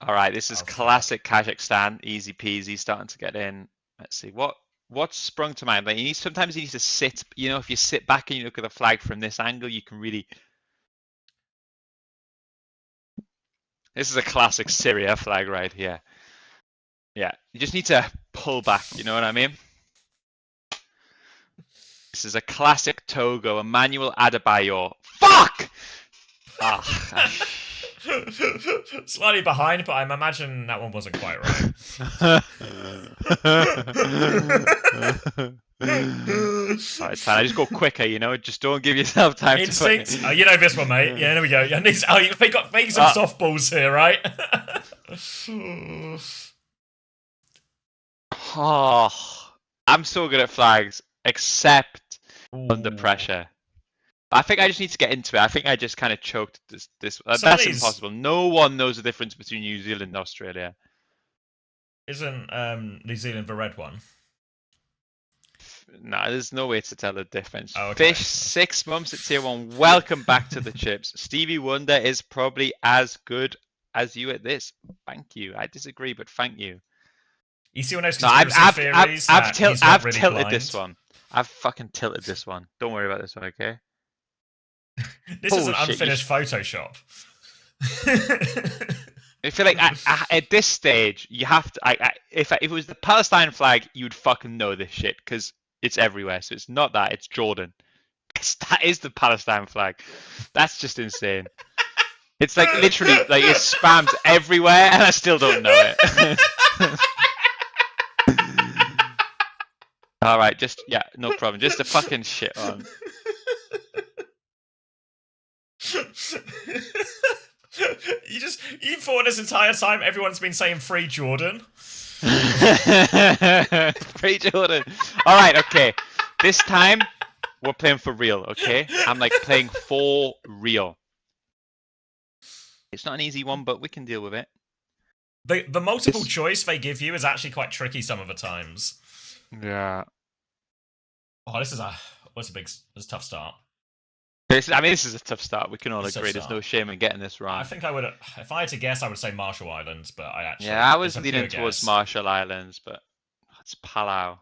S3: Alright, this is classic Kazakhstan. Easy peasy, starting to get in. Let's see, what's sprung to mind? Like sometimes you need to sit, you know, if you sit back and you look at the flag from this angle, you can really This is a classic Syria flag right here. Yeah, you just need to pull back, you know what I mean? This is a classic Togo, Emmanuel Adebayor. Fuck! Ah,
S1: Slightly behind, but I'm imagining that one wasn't quite right.
S3: Alright, it's fine. I just go quicker, you know? Just don't give yourself time
S1: Instinct.
S3: to
S1: Oh, you know this one, mate. Yeah, there we go. Oh, they got making some softballs here, right?
S3: Oh, I'm so good at flags, except under
S1: Ooh.
S3: pressure. I think I just need to get into it. I think I just kind of choked this.
S1: Some of
S3: That's
S1: these-
S3: impossible. No one knows the difference between New Zealand and Australia.
S1: Isn't New Zealand the red one?
S3: No, there's no way to tell the difference.
S1: Oh, okay.
S3: Fish, 6 months at tier 1. Welcome back to the chips. Stevie Wonder is probably as good as you at this. Thank you. I disagree, but thank you.
S1: You see one of those
S3: No,
S1: conspiracy theories?
S3: I've
S1: really
S3: tilted
S1: blind?
S3: this one. I've fucking tilted this one. Don't worry about this one, okay?
S1: This is an
S3: Bullshit, you
S1: unfinished Photoshop.
S3: I feel like at this stage, you have to. If it was the Palestine flag, you'd fucking know this shit because it's everywhere. So it's not that. It's Jordan. That is the Palestine flag. That's just insane. It's like literally like it spams everywhere, and I still don't know it. All right, just yeah, no problem. Just a fucking shit on.
S1: You thought this entire time everyone's been saying free Jordan.
S3: Free Jordan. All right, okay. This time we're playing for real, okay? I'm like playing for real. It's not an easy one, but we can deal with it.
S1: The multiple choice they give you is actually quite tricky some of the times.
S3: Yeah.
S1: Oh, this is a tough start.
S3: This is a tough start. We can all
S1: It's a
S3: agree.
S1: tough
S3: There's no shame in getting this
S1: I
S3: wrong.
S1: think I would, if I had to guess, I would say Marshall Islands, but I actually
S3: Yeah, I was
S1: it's a
S3: leaning
S1: pure
S3: towards
S1: guess.
S3: Marshall Islands, but it's Palau.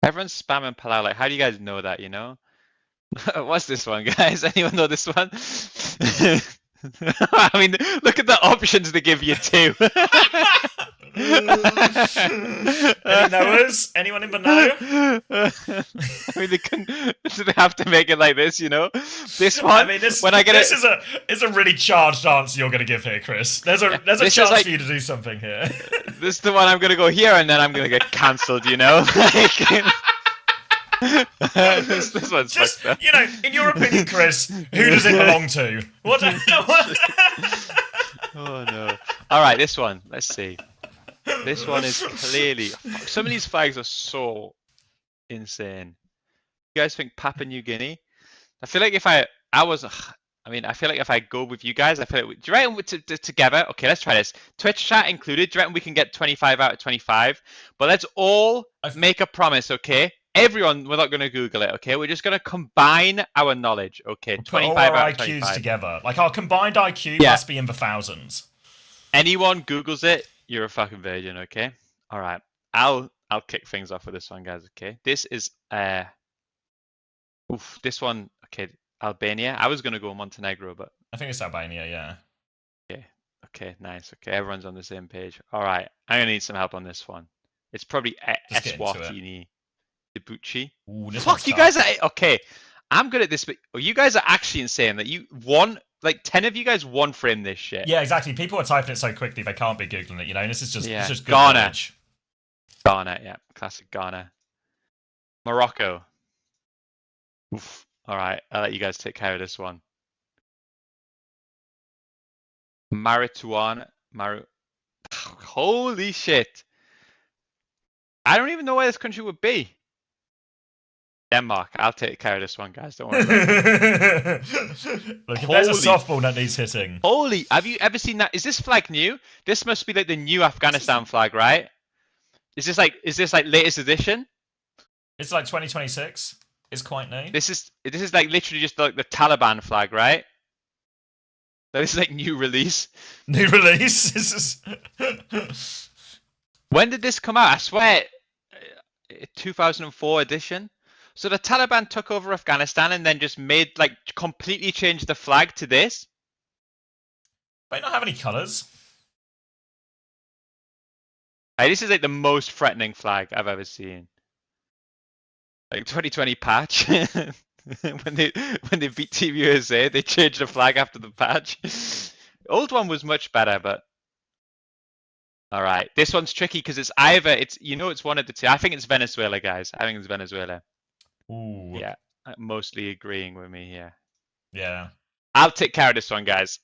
S3: Everyone's spamming Palau. Like, how do you guys know that? You know? What's this one, guys? Anyone know this one? I mean, look at the options they give you too.
S1: Any knowers? Anyone in the know?
S3: I mean, they have to make it like this, you know. This one,
S1: I mean,
S3: when I get
S1: this
S3: it,
S1: is a really charged answer you're going to give here, Chris. There's a
S3: this is
S1: chance
S3: like-
S1: for you to do something here.
S3: this is the one I'm gonna go here, and then I'm gonna get cancelled, you know. this one's
S1: Just
S3: fucked up.
S1: you know, in your opinion, Chris, who does it belong to? What?
S3: Oh no! All right, this one. Let's see. This one is clearly. Some of these flags are so insane. You guys think Papua New Guinea? I feel like if I feel like if I go with you guys, I feel like. Do you reckon together? Okay, let's try this. Twitch chat included. Do you reckon we can get 25 out of 25? But let's all make a promise, okay? Everyone, we're not going to Google it, okay? We're just going to combine our knowledge, okay?
S1: Put
S3: 25
S1: all our
S3: out of
S1: IQs
S3: 25.
S1: together. Like our combined IQ
S3: Yeah.
S1: must be in the thousands.
S3: Anyone Googles it, you're a fucking virgin, okay? All right, I'll kick things off with this one, guys. Okay, this is this one. Okay, Albania. I was gonna go Montenegro, but
S1: I think it's Albania, yeah.
S3: okay, nice. Okay, everyone's on the same page. All right, I'm gonna need some help on this one. It's probably
S1: Just get into it.
S3: Eswatini, Djibouti.
S1: Ooh, this
S3: Fuck,
S1: one's
S3: you
S1: tough.
S3: guys are okay. I'm good at this, but you guys are actually insane. That you won. Like 10 of you guys one frame this shit.
S1: Yeah, exactly. People are typing it so quickly they can't be googling it. You know, and this is just
S3: Yeah.
S1: it's just good
S3: Ghana.
S1: knowledge.
S3: Ghana, yeah, classic Ghana. Morocco. Oof. All right, I'll let you guys take care of this one. Marituan, Holy shit! I don't even know where this country would be. Denmark. I'll take care of this one, guys. Don't worry about it.
S1: Look, if there's a
S3: Holy-
S1: softball that needs hitting.
S3: Holy, have you ever seen that? Is this flag new? This must be like the new Afghanistan flag, right? Is this like latest edition?
S1: It's like 2026. It's quite new.
S3: This is like literally just like the Taliban flag, right? This is like new release.
S1: New release. This is.
S3: When did this come out? I swear, 2004 edition. So the Taliban took over Afghanistan and then just made like completely changed the flag to this.
S1: Might not have any colours.
S3: Like, this is like the most threatening flag I've ever seen. Like 2020 patch. when they beat Team USA, they changed the flag after the patch. Old one was much better, but all right. This one's tricky because it's either it's one of the two. I think it's Venezuela, guys. I think it's Venezuela.
S1: Ooh.
S3: Yeah, mostly agreeing with me here.
S1: Yeah.
S3: I'll take care of this one, guys.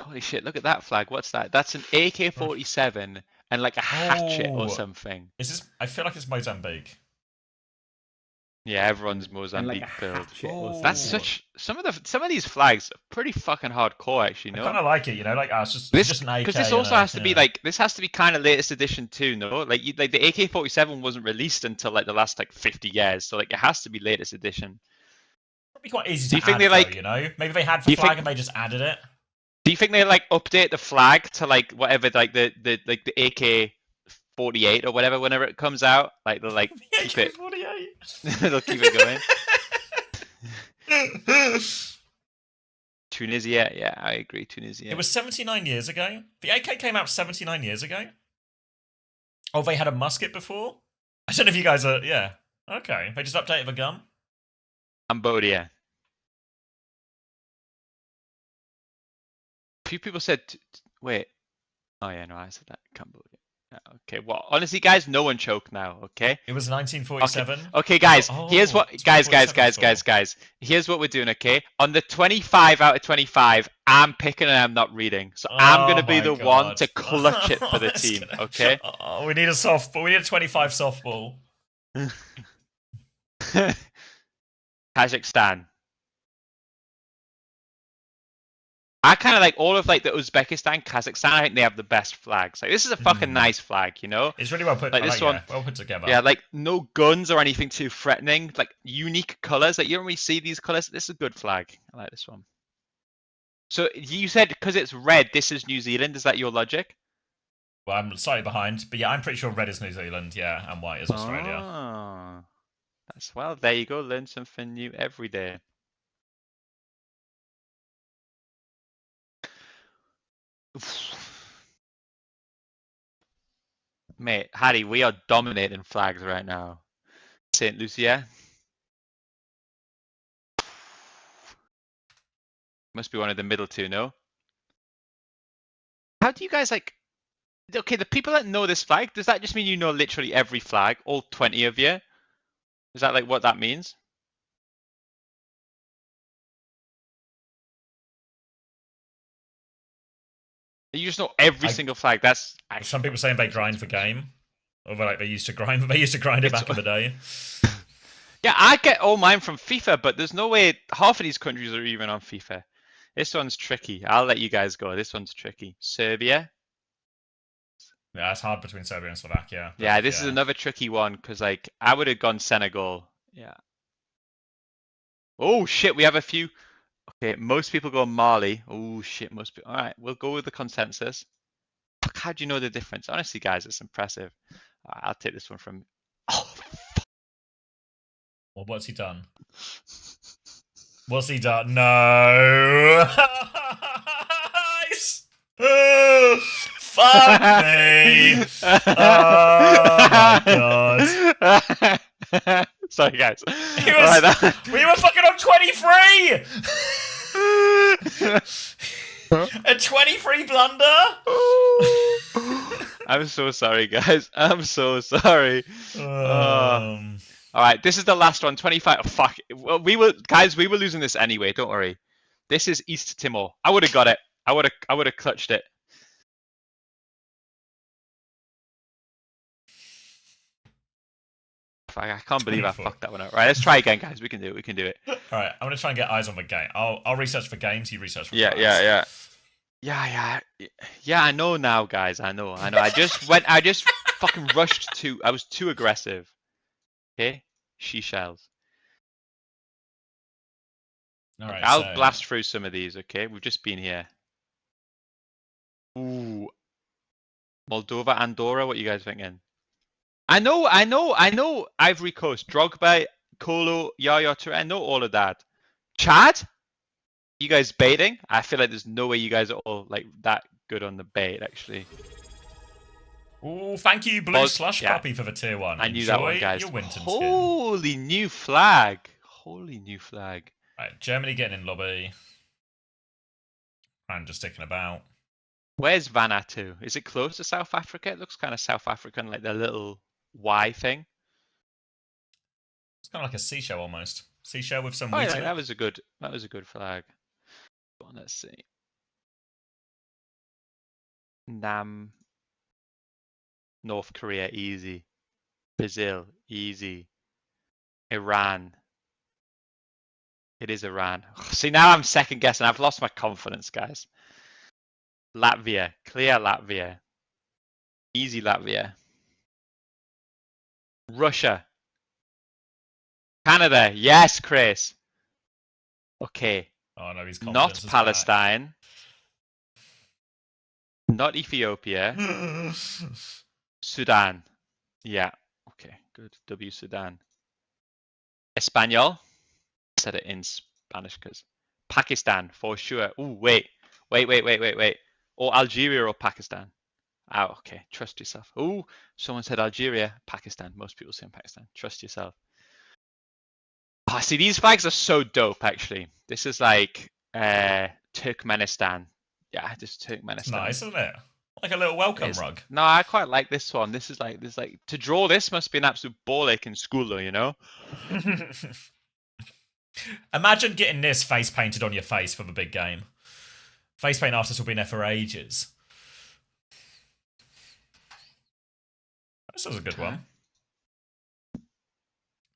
S3: Holy shit! Look at that flag. What's that? That's an AK-47 and like a hatchet or
S1: Oh.
S3: something.
S1: Is this? I feel like it's Mozambique.
S3: Yeah, everyone's
S6: And
S3: Mozambique
S6: like a
S3: build.
S6: hatchet or
S1: Oh.
S3: That's
S6: something.
S3: such some of these flags are pretty fucking hardcore, actually.
S1: I
S3: No,
S1: kind of like it, you know, like it's just
S3: this
S1: just an AK.
S3: because this
S1: and
S3: also
S1: a-
S3: has to be
S1: yeah.
S3: like this has to be kind of latest edition too. No, like the AK-47 wasn't released until like the last like 50 years, so like it has to be latest edition.
S1: It'd be quite easy
S3: Do
S1: to
S3: you think
S1: add,
S3: they,
S1: though,
S3: like-
S1: you know? Maybe they had
S3: Do
S1: the
S3: you
S1: flag
S3: think-
S1: and they just added it.
S3: Do you think they like update the flag to like whatever like the AK-48 or whatever whenever it comes out? Like they'll like keep it.
S1: AK-48.
S3: They'll keep it going. Tunisia, yeah, I agree. Tunisia.
S1: It was 79 years ago. The AK came out 79 years ago. Oh, they had a musket before? I don't know if you guys are... Yeah. Okay. They just updated the gun?
S3: Cambodia. A few people said, wait. Oh yeah, no, I said that. Cambodia. Yeah, okay, well, honestly, guys, no one choked now, okay?
S1: It was 1947.
S3: Okay, guys,
S1: Oh,
S3: here's what,
S1: it's
S3: guys,
S1: 1947
S3: guys. Here's what we're doing, okay? On the 25 out of 25, I'm picking and I'm not reading. So I'm going to be
S1: my
S3: the one
S1: God.
S3: to clutch it for the
S1: It's
S3: team,
S1: gonna-
S3: okay?
S1: Oh, we need a softball. We need a 25 softball.
S3: Kazakhstan. I kind of like all of like the Uzbekistan, Kazakhstan. I think they have the best flags. Like this is a fucking nice flag, you know?
S1: It's really well put.
S3: Like
S1: I
S3: this
S1: like
S3: one-
S1: it. Well put together.
S3: Yeah, like no guns or anything too threatening. Like unique colors. Like you don't really see these colors. This is a good flag. I like this one. So you said because it's red, this is New Zealand. Is that your logic?
S1: Well, I'm slightly behind, but yeah, I'm pretty sure red is New Zealand, yeah, and white is Australia.
S3: Oh, that's well. There you go. Learn something new every day. Mate, Harry, we are dominating flags right now. St. Lucia. Must be one of the middle two, no? How do you guys like... Okay, the people that know this flag, does that just mean you know literally every flag? All 20 of you? Is that like what that means? You just know every single flag. That's
S1: Some people saying they grind for game, or they used to grind. They used to grind it back in the day.
S3: Yeah, I get all mine from FIFA, but there's no way half of these countries are even on FIFA. This one's tricky. I'll let you guys go. This one's tricky. Serbia.
S1: Yeah, it's hard between Serbia and Slovakia.
S3: Yeah, this is another tricky one because like I would have gone Senegal. Yeah. Oh shit, we have a few. Okay, most people go Mali. Oh shit, most people. All right, we'll go with the consensus. Fuck, how do you know the difference? Honestly, guys, it's impressive. All right, I'll take this one from. Oh,
S1: Well, what's he done? What's he done? No. Fuck me. Oh my god.
S3: Sorry, guys.
S1: He was, we were fucking on 23. A 23 blunder.
S3: I'm so sorry, guys. I'm so sorry. All right, this is the last one. 25. Oh, fuck. Well, we were losing this anyway. Don't worry. This is East Timor. I would have got it. I would have clutched it. Fuck, I can't believe I
S1: 24.
S3: fucked that one up. Right, let's try again, guys. We can do it. We can do it.
S1: All right, I'm gonna try and get eyes on the game. I'll research for games. You research for flags.
S3: Yeah. I know now, guys. I know. I just fucking rushed to. I was too aggressive. Okay, she shells.
S1: All right,
S3: I'll
S1: so-
S3: blast through some of these. Okay, we've just been here. Ooh, Moldova, Andorra. What are you guys thinking? I know. Ivory Coast, Drogba, Kolo, Yaya Toure. I know all of that. Chad? You guys baiting? I feel like there's no way you guys are all like that good on the bait, actually.
S1: Oh, thank you, Blue
S3: Pause.
S1: Slush
S3: Yeah.
S1: Puppy, for the tier 1.
S3: I knew that one,
S1: Enjoy
S3: guys.
S1: your Winton skin.
S3: Holy new flag. Holy new flag.
S1: Right, Germany getting in lobby. I'm just sticking about.
S3: Where's Vanuatu? Is it close to South Africa? It looks kind of South African, like the little Y thing.
S1: It's kind of like a seashell almost. Seashell with some
S3: Oh,
S1: wheat
S3: yeah,
S1: in it.
S3: that was a good flag. Go on, let's see. North Korea, easy. Brazil, easy. Iran. It is Iran. See, now I'm second guessing. I've lost my confidence, guys. Latvia, clear Latvia. Easy Latvia. Russia. Canada, yes, Chris. Okay.
S1: Oh no, he's
S3: Not Palestine. Not Ethiopia. Sudan. Yeah. Okay, good. W Sudan. Espanol. I said it in Spanish because Pakistan for sure. Oh, wait. Or Algeria or Pakistan. Oh, okay. Trust yourself. Oh, someone said Algeria, Pakistan. Most people say Pakistan. Trust yourself. Oh, see, these flags are so dope, actually. This is like Turkmenistan. Yeah, just Turkmenistan.
S1: It's nice, isn't it? Like a little welcome rug.
S3: No, I quite like this one. This is like to draw this must be an absolute ball ache in school, though, you know?
S1: Imagine getting this face painted on your face for the big game. Face paint artists will be in there for ages. This was a good one.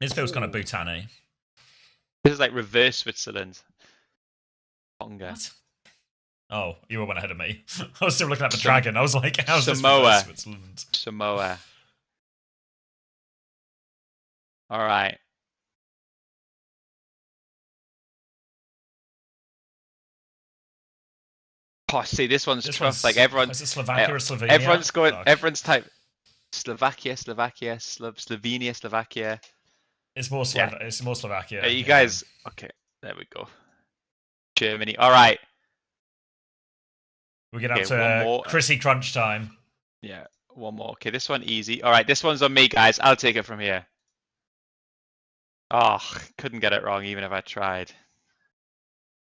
S1: This feels kind of Bhutan-y.
S3: This is like reverse Switzerland. Tonga.
S1: What? Oh, you all went ahead of me. I was still looking at the dragon. I was like, how's
S3: Samoa.
S1: this Switzerland?
S3: Samoa. All right. Oh, see, this one's tough. Like everyone,
S1: is it Slovakia or Slovenia?
S3: everyone's going.
S1: Fuck.
S3: Everyone's type Slovakia, Slovenia, Slovakia.
S1: It's more It's more Slovakia.
S3: You guys, okay, there we go. Germany. All right.
S1: We get up to Chrissy crunch time.
S3: Yeah, one more. Okay, this one easy. All right, this one's on me, guys. I'll take it from here. Oh, couldn't get it wrong even if I tried.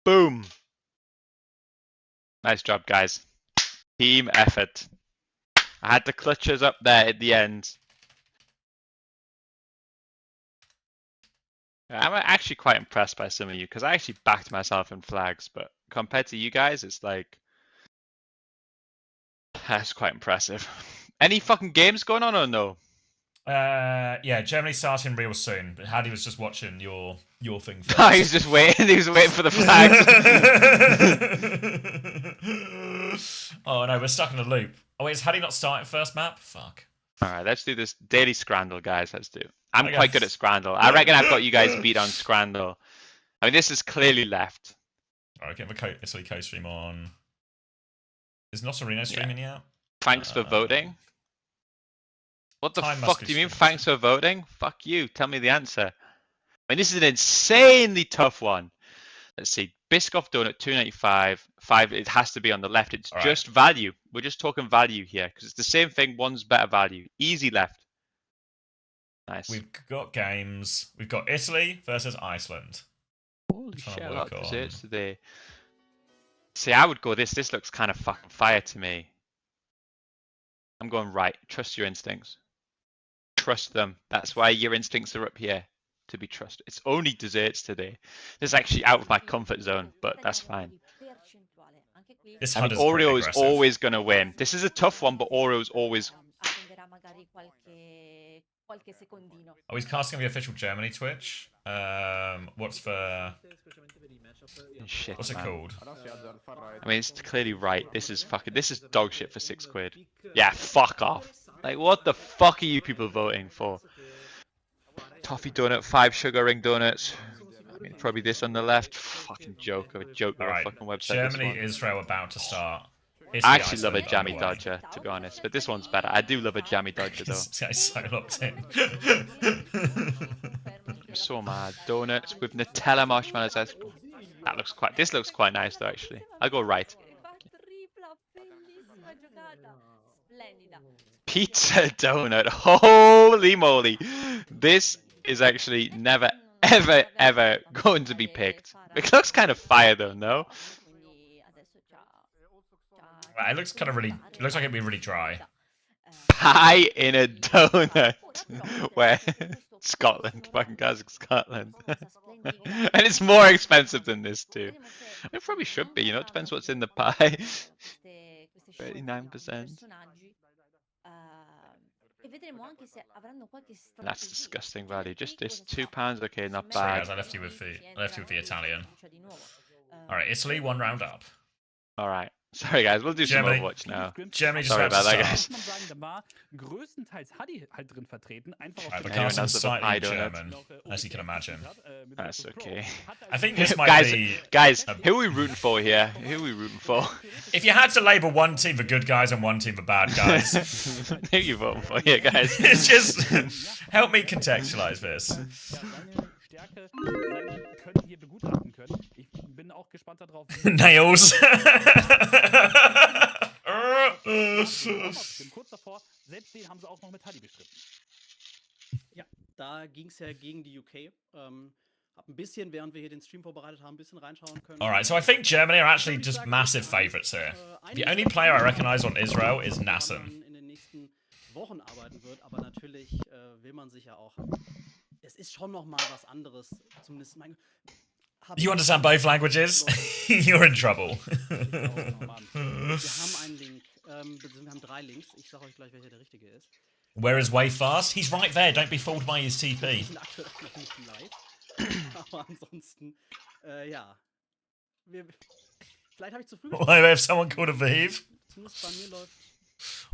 S3: Boom. Nice job, guys. Team effort. I had the clutches up there at the end. I'm actually quite impressed by some of you because I actually backed myself in flags, but compared to you guys, it's like that's quite impressive. Any fucking games going on or no?
S1: Yeah, Germany's starting real soon. But Haddy was just watching your thing first.
S3: He was just waiting. He was waiting for the flags.
S1: Oh no, we're stuck in a loop. Oh wait, is Haddy not starting first map? Fuck.
S3: All right, let's do this daily Scrandle, guys. Let's do. I'm quite good at Scrandle. I reckon I've got you guys beat on Scrandle. I mean, this is clearly left.
S1: All right, get the Italy CoStream on. Is Nocerino streaming yet?
S3: Thanks for voting. What the fuck do you mean,
S1: streaming.
S3: thanks for voting? Fuck you. Tell me the answer. I mean, this is an insanely tough one. Let's see. Biscoff Donut, 295. 5, it has to be on the left. It's just value. We're just talking value here because it's the same thing. One's better value. Easy left. Nice.
S1: We've got games. We've got Italy versus Iceland.
S3: Holy shit, a lot of desserts today. See, I would go this. This looks kind of fucking fire to me. I'm going right. Trust your instincts. Trust them. That's why your instincts are up here. To be trusted. It's only desserts today. This is actually out of my comfort zone, but that's fine.
S1: This
S3: I mean, Oreo is always going to win. This is a tough one, but Oreo is always...
S1: Oh, he's casting the official Germany Twitch. What's the...
S3: Shit,
S1: What's it called?
S3: I mean, it's clearly right. This is dog shit for £6. Yeah, fuck off. Like, what the fuck are you people voting for? Toffee donut, 5 sugar ring donuts. I mean, probably this on the left. Fucking joke of a joke of a fucking website.
S1: Germany, Israel about to start.
S3: I actually love a jammy dodger, to be honest, but this one's better. I do love a jammy dodger, though.
S1: This guy's so locked in.
S3: I'm so mad. Donuts with Nutella marshmallows. This looks quite nice, though, actually. I'll go right. Pizza donut. Holy moly. This is actually never, ever going to be picked. It looks kind of fire though, no?
S1: Right, it looks kind of really. It looks like it'd be really dry.
S3: Pie in a donut. Where? Scotland. Fucking classic Scotland. And it's more expensive than this too. It probably should be, you know, it depends what's in the pie. 39%. That's disgusting value. Just this £2, okay, not
S1: Sorry
S3: bad.
S1: guys, I left you with the Italian. Alright, Italy 1 round up.
S3: Alright. Sorry guys, we'll do
S1: Germany.
S3: some Overwatch now.
S1: Germany just
S3: Sorry
S1: about to
S3: about that,
S1: start.
S3: guys.
S6: Muss man sagen, da war größtenteils Hadi halt drin vertreten. Einfach
S1: Right, the
S3: Anyone
S1: cast
S3: else
S1: is
S3: with a pie
S1: slightly
S3: donut?
S1: German, as you can imagine.
S3: That's okay.
S1: I think this might
S3: Guys,
S1: be.
S3: guys, who are we rooting for here? Who are we rooting for?
S1: If you had to label one team for good guys and one team for bad guys,
S3: Who are you voting for here, guys?
S1: it's just help me contextualize this.
S6: Stärke sein Können hier begutachten können. Ich bin auch gespannt darauf.
S1: Nails.
S6: Kurz davor, selbst den haben sie auch noch mit Hadi bestritten.
S7: Ja, da ging es ja gegen die UK. Hab ein bisschen, während wir hier den Stream vorbereitet haben, ein bisschen reinschauen können.
S1: Alright, so I think Germany are actually just massive favourites here. The only player I recognise on Israel is Nassim.
S7: In den nächsten Wochen arbeiten wird, aber natürlich will man sich ja auch. Es ist schon noch mal was anderes, zumindest mein.
S1: You understand both languages? You're in trouble.
S7: Wir haben einen Link, wir haben 3 Links. Ich sage euch gleich, welcher der richtige ist.
S1: Where is way fast? He's right there. Don't be fooled by his
S7: Die
S1: TP.
S7: sind aktuell noch nicht live. Aber ansonsten, ja. Vielleicht habe ich zu früh
S1: Why have someone called a Vive?
S7: Zumindest bei mir läuft.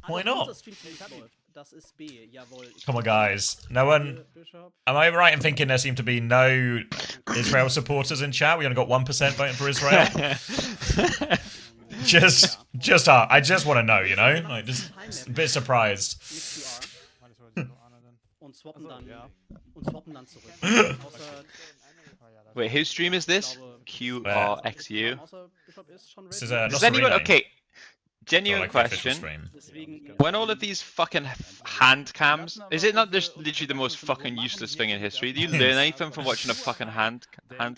S1: Why not?
S7: Unser Stream läuft. Das ist B, jawohl.
S1: Come on, guys. No one. Am I right in thinking there seem to be no Israel supporters in chat? We only got 1% voting for Israel. I just want to know, you know, like just a bit surprised.
S7: Und swappen dann zurück. Außer,
S3: Wait, whose stream is this? QRXU.
S7: außer Bishop ist schon
S1: This is
S7: ready.
S3: Does anyone?
S1: Nosferino.
S3: Okay, genuine
S1: Like the official
S3: question.
S1: stream.
S7: Deswegen,
S3: When all of these fucking hand cams, is it not just literally the most fucking useless thing in history? Do you learn anything from watching a fucking hand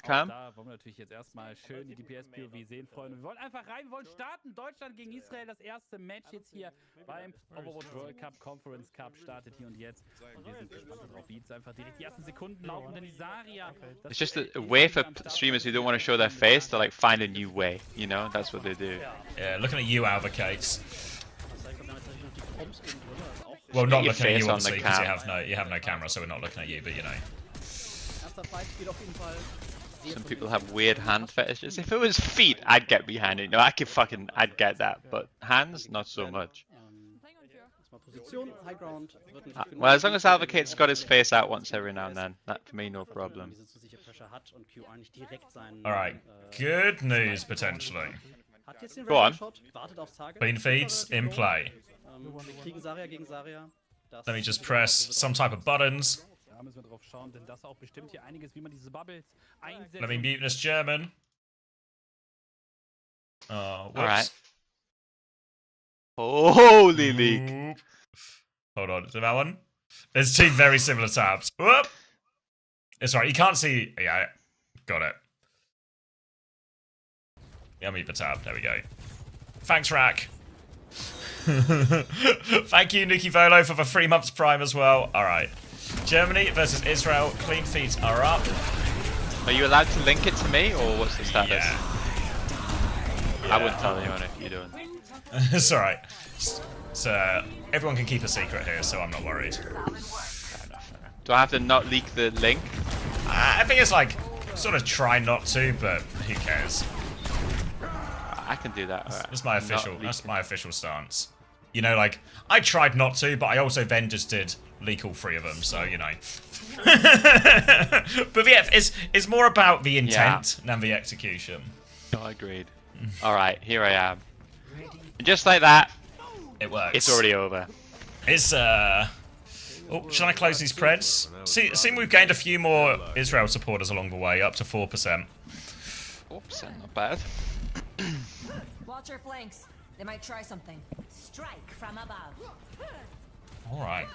S3: cam?
S6: Da wollen wir natürlich jetzt erstmal schön die DPS-POV sehen, Freunde. Wir wollen einfach rein, wir wollen starten. Deutschland gegen Israel, das erste Match jetzt hier beim Overwatch World Cup, Conference Cup startet hier und jetzt. Und wir sind gespannt darauf, wie jetzt einfach direkt die ersten Sekunden laufen, denn die Saria.
S3: It's just a way for streamers who don't want to show their face to like find a new way, you know? That's what they do.
S1: Yeah, looking at you advocates.
S7: ich glaube, wir haben jetzt natürlich noch die Prompts oben drüber. Das ist auch
S1: Well, not
S3: your
S1: looking at
S3: face
S1: you
S3: on the
S1: obviously because
S3: cam.
S1: you have no camera, so we're not looking at you. But you know,
S7: erster Fight geht auf jeden Fall. Sehr
S3: Some
S7: von
S3: people
S7: links.
S3: have weird hand fetishes. If it was feet, I'd get behind it. No, I'd get that. But hands, not so much.
S7: Erstmal Position, High Ground. Wird nicht genug
S3: Well, as long as
S7: gespielt.
S3: Advocate's got his face out once every now and then, that for me no problem.
S7: Wieso zu sicher Pressure hat und QR nicht direkt seinen.
S1: all right, good news potentially.
S7: Hat jetzt den
S3: Go on.
S7: Shot, wartet aufs Target.
S1: Clean feeds in play.
S7: Wir kriegen Saria gegen Saria. Das
S1: Let me just press some type of buttons.
S6: Da müssen wir drauf schauen, denn das auch bestimmt hier einiges, wie man diese Bubbles einsetzt.
S1: Let me mute this German. Oh, whoops.
S3: Alright. Holy league.
S1: Oop. Hold on, is it that one? There's 2 very similar tabs. Whoop! It's alright, you can't see. Yeah, got it. Yeah, mute the tab. There we go. Thanks, Rack. Thank you, Nuki Volo, for the 3 months Prime as well. Alright. Germany versus Israel. Clean feeds are up.
S3: Are you allowed to link it to me, or what's the status?
S1: Yeah.
S3: I wouldn't tell anyone if you don't.
S1: It's alright. So, everyone can keep a secret here, so I'm not worried.
S3: Fair enough, fair enough. Do I have to not leak the link?
S1: I think it's like, sort of try not to, but who cares?
S3: I can do that. Alright.
S1: That's my
S3: Not
S1: official.
S3: leak
S1: That's my official stance. You know, like I tried not to, but I also then just did leak all 3 of them. So you know. But yeah, it's more about the intent than the execution.
S3: No, agreed. Alright, here I am. And just like that,
S1: It works.
S3: it's already over.
S1: It's Oh, should I close these preds? See, we've gained a few more Israel supporters along the way, up to 4%.
S3: Oops, not bad.
S8: Watch your flanks. They might try something. Strike from above.
S1: All right.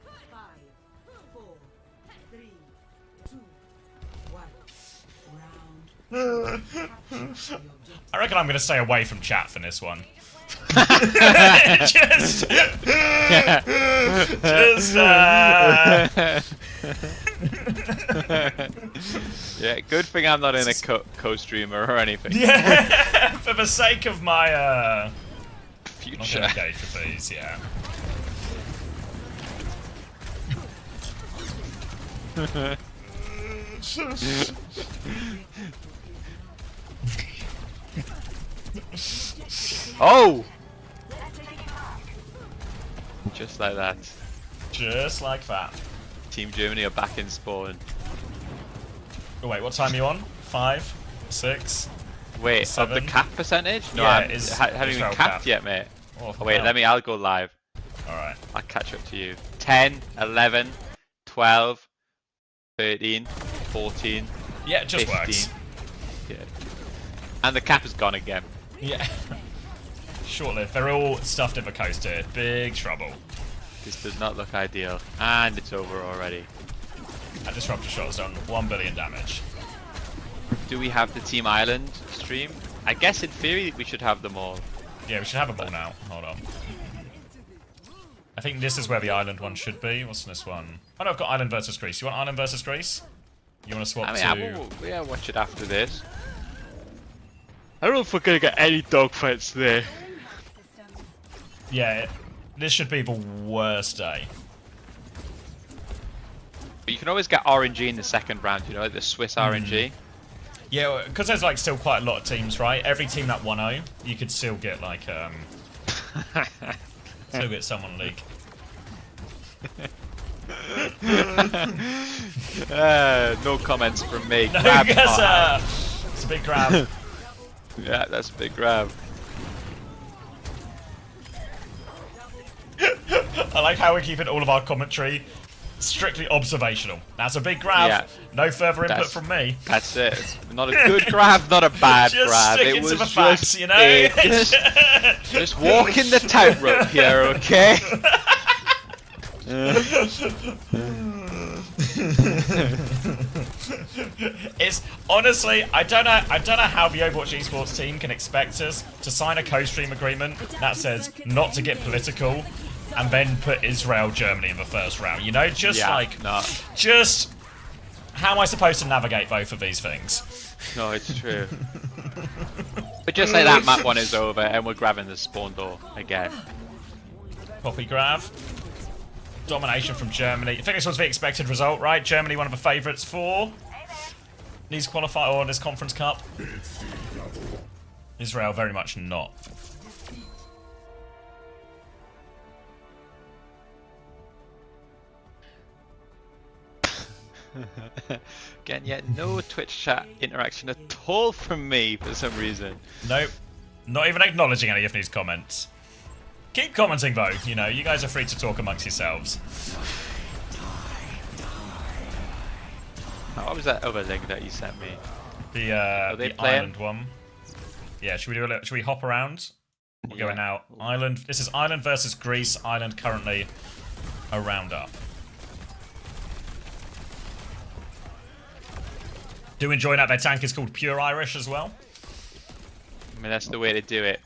S8: 5, 4, 3, 2, 1. Round.
S1: I reckon I'm going to stay away from chat for this one. just,
S3: Yeah, good thing I'm not in a co-streamer or anything.
S1: yeah, for the sake of my I'm
S3: Future.
S1: not gonna engage with these, yeah.
S3: Oh! Just like that.
S1: Just like that.
S3: Team Germany are back in spawn.
S1: Oh wait, what time are you on? 5, 6.
S3: Wait, of
S1: 7?
S3: the cap percentage? No,
S1: Yeah,
S3: I
S1: it's-
S3: haven't
S1: it's
S3: even
S1: well
S3: capped
S1: capped.
S3: yet, mate.
S1: Oh,
S3: Oh, wait, I'll go live.
S1: All right.
S3: I'll catch up to you. 10, 11, 12, 13, 14,
S1: Yeah, it just
S3: 15.
S1: works.
S3: Yeah. And the cap is gone again.
S1: Yeah. Short-lived. They're all stuffed in the coast here. Big trouble.
S3: This does not look ideal. And it's over already.
S1: That disruptor shot's done 1 billion damage.
S3: Do we have the Team Island stream? I guess in theory we should have them all.
S1: Yeah, we should have them all now. Hold on. I think this is where the island one should be. What's this one? Oh no, I've got Island versus Greece. You want Island versus Greece? You want to swap
S3: I mean,
S1: to...
S3: yeah, watch it after this. I don't know if we're gonna get any dogfights today.
S1: Yeah, this should be the worst day.
S3: But you can always get RNG in the second round, you know, like the Swiss RNG.
S1: Yeah, because there's like still quite a lot of teams, right? Every team that 1-0, you could still get like still get someone league.
S3: No comments from me.
S1: No,
S3: Grab
S1: yes,
S3: hard.
S1: it's a big grab.
S3: Yeah, that's a big grab.
S1: I like how we're keeping all of our commentary strictly observational. That's a big grab.
S3: Yeah.
S1: No further input
S3: That's-
S1: from me.
S3: That's it. Not a good grab, not a bad
S1: Just
S3: grab.
S1: sticking
S3: It was
S1: to the
S3: just
S1: facts, you know.
S3: just walking the tightrope here, okay?
S1: It's honestly, I don't know how the Overwatch esports team can expect us to sign a CoStream agreement that says not to get political, and then put Israel, Germany in the first round. You know, just
S3: Yeah,
S1: like,
S3: no.
S1: just how am I supposed to navigate both of these things?
S3: No, it's true. But just like that, map 1 is over, and we're grabbing the spawn door again.
S1: Poppy grab. Domination from Germany. I think this was the expected result, right? Germany, one of the favourites for these qualifier or this Conference Cup. Israel, very much not.
S3: Again, yet no Twitch chat interaction at all from me for some reason.
S1: Nope. Not even acknowledging any of these comments. Keep commenting though, you know, you guys are free to talk amongst yourselves.
S3: What was that other link that you sent me?
S1: The
S3: playing?
S1: island one. Yeah, should we do should we hop around? We're
S3: Yeah.
S1: going out. Island. This is Island versus Greece. Island currently a round up. Do enjoy that their tank is called Pure Irish as well.
S3: I mean, that's the way to do it.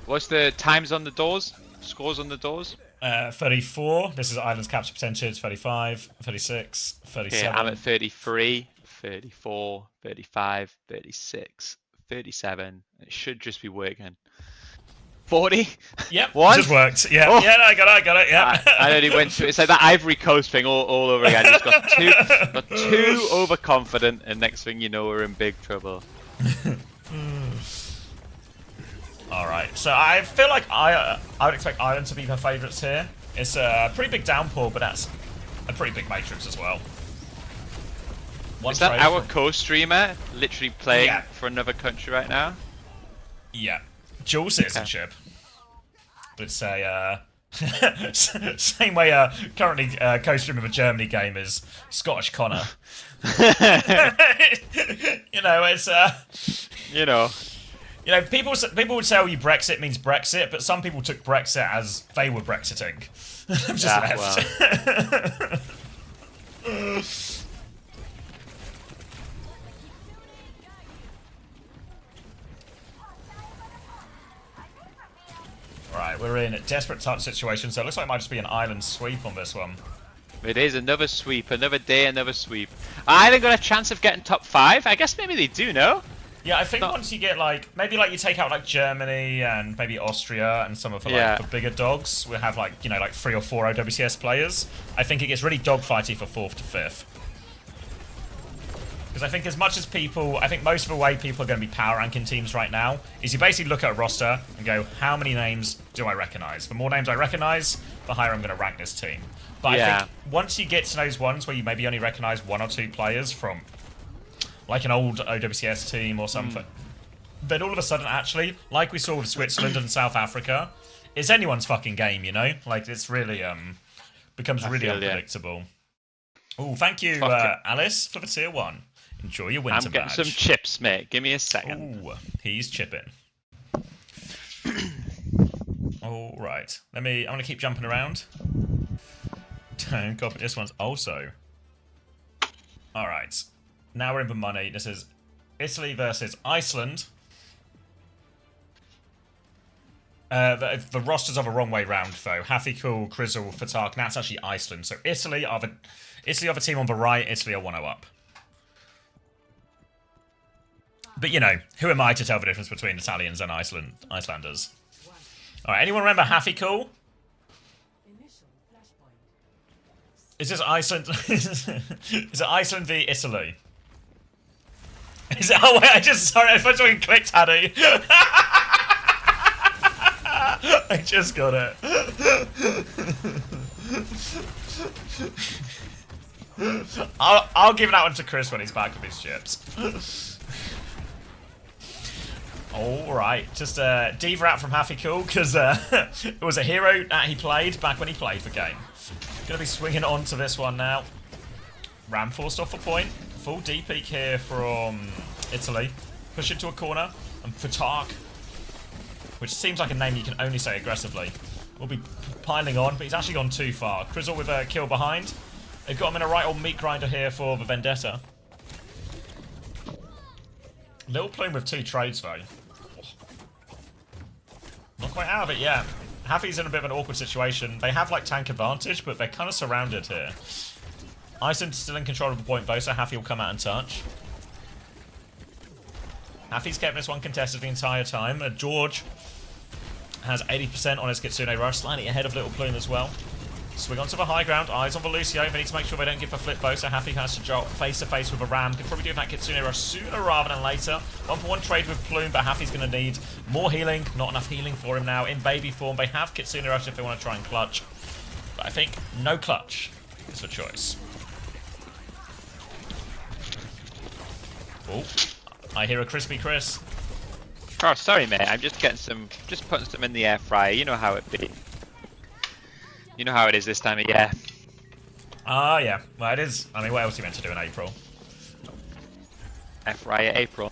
S3: What's the times on the doors? Scores on the doors?
S1: 34. This is Island's capture percentage. 35, 36, 37.
S3: Okay, I'm at 33, 34, 35, 36, 37. It should just be working. 40?
S1: Yep,
S3: One?
S1: just worked. Yeah,
S3: Oh.
S1: yeah, no, I got it, yeah.
S3: I only went to, it's like that Ivory Coast thing all over again. Just got too overconfident, and next thing you know, we're in big trouble.
S1: Alright, so I feel like I would expect Ireland to be her favourites here. It's a pretty big downpour, but that's a pretty big matrix as well. One
S3: Is that
S1: trade
S3: our
S1: from-
S3: co-streamer literally playing
S1: Yeah.
S3: for another country right now?
S1: Yeah. Dual citizenship. It's a, same way currently co-streaming of a Germany game is Scottish Connor. You know, it's
S3: You know.
S1: you know, people would tell you Brexit means Brexit, but some people took Brexit as they were Brexiting. Just left. Right, we're in a desperate touch situation, so it looks like it might just be an island sweep on this one.
S3: It is another sweep, another day, another sweep. Ireland got a chance of getting top 5? I guess maybe they do, no?
S1: Yeah, I think once you get like, maybe like you take out like Germany and maybe Austria and some of the like the bigger dogs, we'll have like, you know, like 3 or 4 OWCS players. I think it gets really dogfighty for 4th to 5th. Because I think as much as people, I think most of the way people are going to be power ranking teams right now is you basically look at a roster and go, how many names do I recognize? The more names I recognize, the higher I'm going to rank this team. But I think once you get to those ones where you maybe only recognize 1 or 2 players from like an old OWCS team or something, then all of a sudden actually, like we saw with Switzerland and South Africa, it's anyone's fucking game, you know? Like it's really, becomes really unpredictable. Oh, thank you, Alice, for the tier 1. Enjoy your winter
S3: I'm getting some chips, mate. Give me a second.
S1: Ooh, he's chipping. All right. I'm gonna keep jumping around. God, but this one's also. All right. Now we're in the money. This is Italy versus Iceland. The rosters are the wrong way round, though. Hafikul, Krizzle, Fatak. That's actually Iceland. So Italy are the team on the right. Italy are 1-0 up. But you know, who am I to tell the difference between Italians and Icelanders? All right. Anyone remember Hafikul? Is this Iceland? Is it Iceland v Italy? Is it? Oh wait, I first fucking clicked, Haddy. I just got it. I'll give that one to Chris when he's back with his chips. Alright, just diva out from Hafikul because it was a hero that he played back when he played the game. Gonna be swinging on to this one now. Ram forced off a point. Full D peek here from Italy. Push it to a corner. And Fatak, which seems like a name you can only say aggressively, will be piling on, but he's actually gone too far. Krizzle with a kill behind. They've got him in a right old meat grinder here for the Vendetta. Little Plume with 2 trades though. Not quite out of it yet. Hafi's in a bit of an awkward situation. They have like tank advantage, but they're kind of surrounded here. Iceland's still in control of the point though, so Hafi will come out and touch. Hafi's kept this one contested the entire time. George has 80% on his Kitsune Rush, slightly ahead of Little Plume as well. Swing onto the high ground, eyes on the Lucio. They need to make sure they don't give the flip bow, so Hafi has to drop face to face with a Ram. Could probably do that Kitsune Rush sooner rather than later. 1-for-1 trade with Plume, but Hafi's going to need more healing. Not enough healing for him now in baby form. They have Kitsune Rush if they want to try and clutch. But I think no clutch is the choice. Oh, I hear a crispy Chris.
S3: Oh, sorry, mate. I'm just getting just putting some in the air fryer. You know how it be. You know how it is this time of year.
S1: Ah, yeah. Well, it is. I mean, what else are you meant to do in April?
S3: Air fryer April.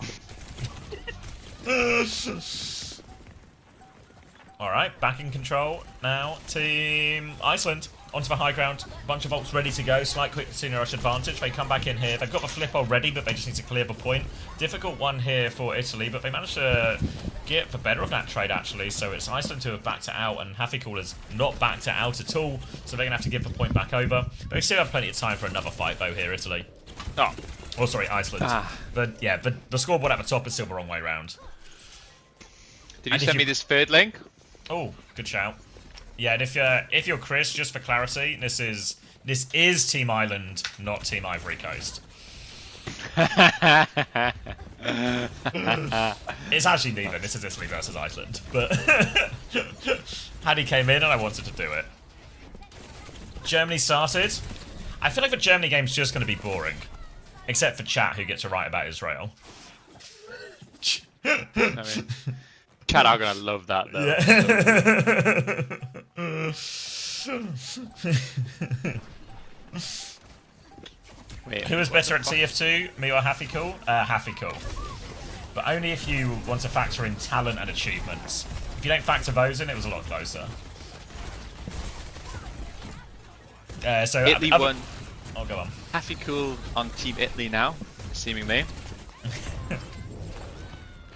S1: Alright, back in control now. Team Iceland onto the high ground. Bunch of ults ready to go. Slight quick senior rush advantage. They come back in here. They've got the flip already, but they just need to clear the point. Difficult one here for Italy, but they managed to get the better of that trade, actually. So it's Iceland who have backed it out, and Hafikul has not backed it out at all. So they're going to have to give the point back over. But we still have plenty of time for another fight, though, here, Italy. Oh, sorry, Iceland. But yeah, the scoreboard at the top is still the wrong way round.
S3: Did you send me this third link?
S1: Oh, good shout. Yeah, and if you're Chris, just for clarity, this is Team Island, not Team Ivory Coast. It's actually neither. This is Italy versus Iceland, but Paddy came in and I wanted to do it. Germany started. I feel like the Germany game's just going to be boring, except for chat who gets to write about Israel.
S3: I mean, chat are gonna love that though.
S1: Yeah. Who has better at TF2, me or Happy-Cool? Happy-Cool. But only if you want to factor in talent and achievements. If you don't factor those in, it was a lot closer. So
S3: Italy won.
S1: Oh, go on.
S3: Happy-Cool on Team Italy now, seemingly.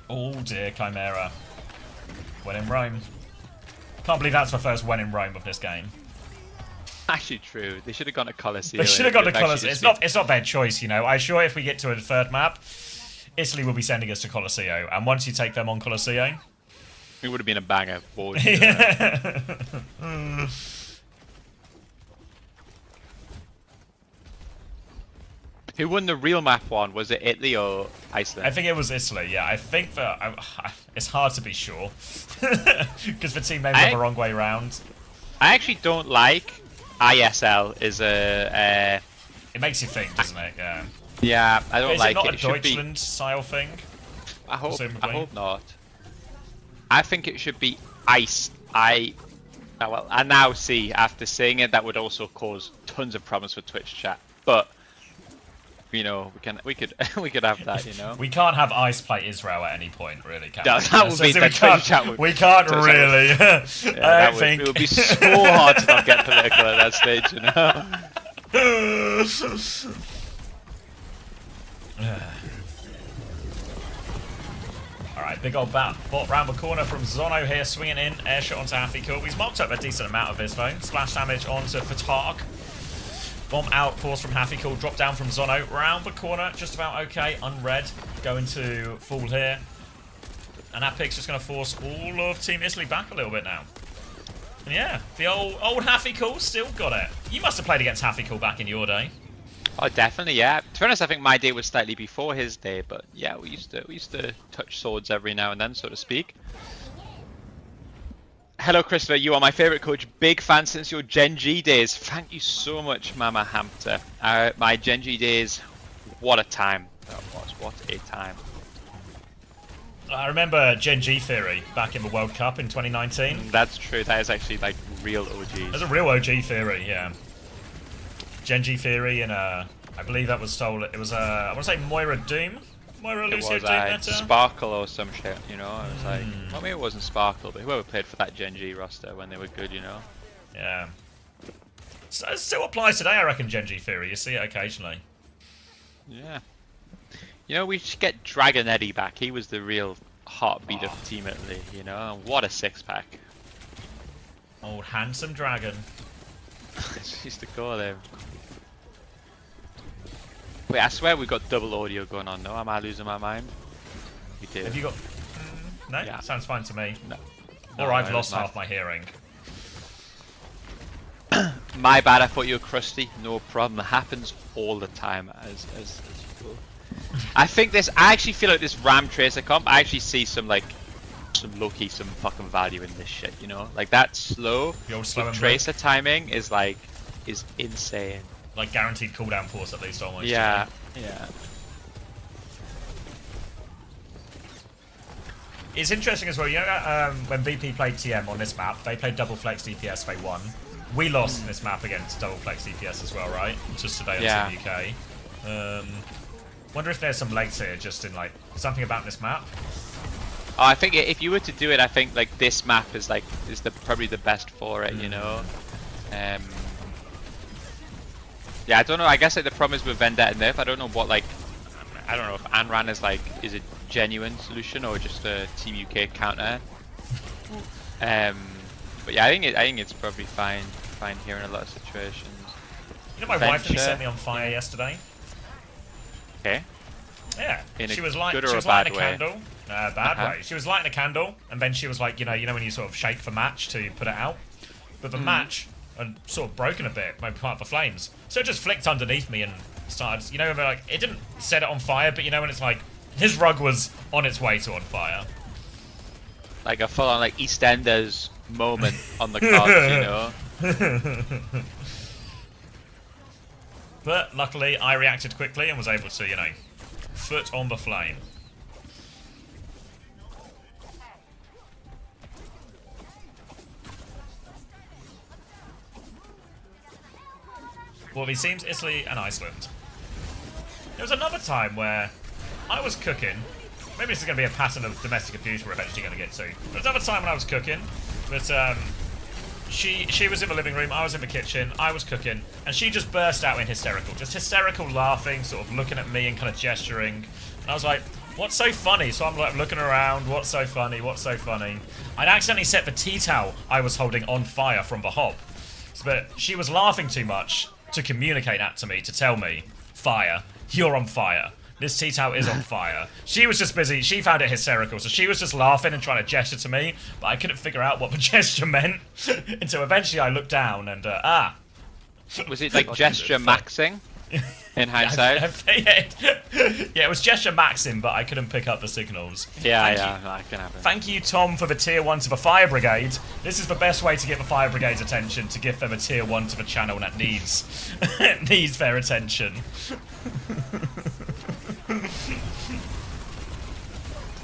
S1: Oh dear, Chimera. When in Rome. Can't believe that's the first when in Rome of this game.
S3: Actually true. They should have gone to Coliseum.
S1: They should have gone to
S3: Colosseum.
S1: Colosseum. It's not their choice, you know. I'm sure if we get to a third map, Italy will be sending us to Colosseo. And once you take them on Colosseo...
S3: It would have been a banger. Board, Who won the real map one? Was it Italy or Iceland?
S1: I think it was Italy, yeah. I think that... it's hard to be sure. Because the team names are the wrong way round.
S3: I actually don't like ISL is a...
S1: It makes you think, doesn't it? Yeah.
S3: Yeah, I don't like
S1: it. Is it not
S3: it.
S1: a Deutschland style thing?
S3: I hope not. I think it should be ice. I now see after seeing it that would also cause tons of problems for Twitch chat. But you know, we could have that. You know,
S1: we can't have ice play Israel at any point, really. Can
S3: no,
S1: we?
S3: That would be
S1: Twitch chat. We can't really. I think
S3: it would be so hard to not get political at that stage. You know.
S1: Alright, big old bot round the corner from Zono here, swinging in, air shot onto Happy-Cool. He's marked up a decent amount of this though. Splash damage onto Fatark. Bomb out, force from Happy-Cool, drop down from Zono. Round the corner, just about okay, unread. Going to fall here. And that pick's just going to force all of Team Italy back a little bit now. And yeah, the old Happy-Cool still got it. You must have played against Happy-Cool back in your day.
S3: Oh, definitely, yeah. To be honest, I think my day was slightly before his day, but yeah, we used to touch swords every now and then, so to speak. Hello, Christopher. You are my favorite coach. Big fan since your Gen G days. Thank you so much, Mama Hampter. My Gen G days, what a time that was. What a time.
S1: I remember Gen G Theory back in the World Cup in 2019.
S3: That's true. That is actually like real OGs.
S1: There's a real OG Theory, yeah. Gen G Theory and I believe that was stolen. It was I want to say Moira Doom. Moira Lucio Doom meta?
S3: Sparkle or some shit, you know? I was like, well, maybe it wasn't Sparkle, but whoever played for that Gen G roster when they were good, you know?
S1: Yeah. So it still applies today, I reckon, Gen G Theory. You see it occasionally.
S3: Yeah. You know, we should get Dragon Eddie back. He was the real heartbeat of Team Italy, you know? And what a six-pack.
S1: Old handsome dragon.
S3: Just used to call him. Wait, I swear we got double audio going on, no? Am I losing my mind? We did.
S1: Have you got... no?
S3: Yeah.
S1: Sounds fine to me.
S3: No.
S1: Or I've lost half my hearing.
S3: My bad, I thought you were crusty. No problem. It happens all the time as you go. I think this... I actually feel like this Ram Tracer comp, I actually see some, like... some low-key, some fucking value in this shit, you know? Like, that slow...
S1: The old slow and
S3: Tracer timing is, like... is insane.
S1: Like guaranteed cooldown force at least almost.
S3: Yeah, yeah.
S1: It's interesting as well, you know, when VP played TM on this map, they played double flex DPS, they won. We lost this map against double flex DPS as well, right? Just today on Team UK. Wonder if there's some legs here, just in like, something about this map.
S3: Oh, I think if you were to do it, I think like this map is like, probably the best for it, you know? Yeah, I don't know. I guess like the problem is with Vendetta nerf. I don't know what like. I don't know if Anran is like a genuine solution or just a Team UK counter. But yeah, I think it's probably fine here in a lot of situations.
S1: You know, my wife really set me on fire yesterday.
S3: Okay.
S1: Yeah.
S3: She
S1: was lighting a candle. Bad way. She was lighting a candle, and then she was like, you know when you sort of shake for match to put it out, but the match. And sort of broken a bit by part of the flames. So it just flicked underneath me and started, you know, like, it didn't set it on fire, but you know when it's like, his rug was on its way to on fire.
S3: Like a full-on, like, EastEnders moment on the cards, you know?
S1: But luckily, I reacted quickly and was able to, you know, foot on the flame. Well, it seems Italy and Iceland. There was another time where I was cooking. Maybe this is going to be a pattern of domestic abuse we're eventually going to get to. There was another time when I was cooking, but she was in the living room, I was in the kitchen, I was cooking, and she just burst out in hysterical laughing, sort of looking at me and kind of gesturing. And I was like, what's so funny? So I'm like looking around, what's so funny, what's so funny? I'd accidentally set the tea towel I was holding on fire from the hob. But she was laughing too much to communicate that to me, to tell me, fire, you're on fire. This tea towel is on fire. She was just busy. She found it hysterical. So she was just laughing and trying to gesture to me. But I couldn't figure out what the gesture meant. Until eventually I looked down and,
S3: Was it like gesture maxing? In hindsight?
S1: Yeah, it was gesture maxing, but I couldn't pick up the signals.
S3: Yeah, that can happen.
S1: Thank you, Tom, for the tier 1 to the fire brigade. This is the best way to get the fire brigade's attention, to give them a tier 1 to the channel that needs needs their attention.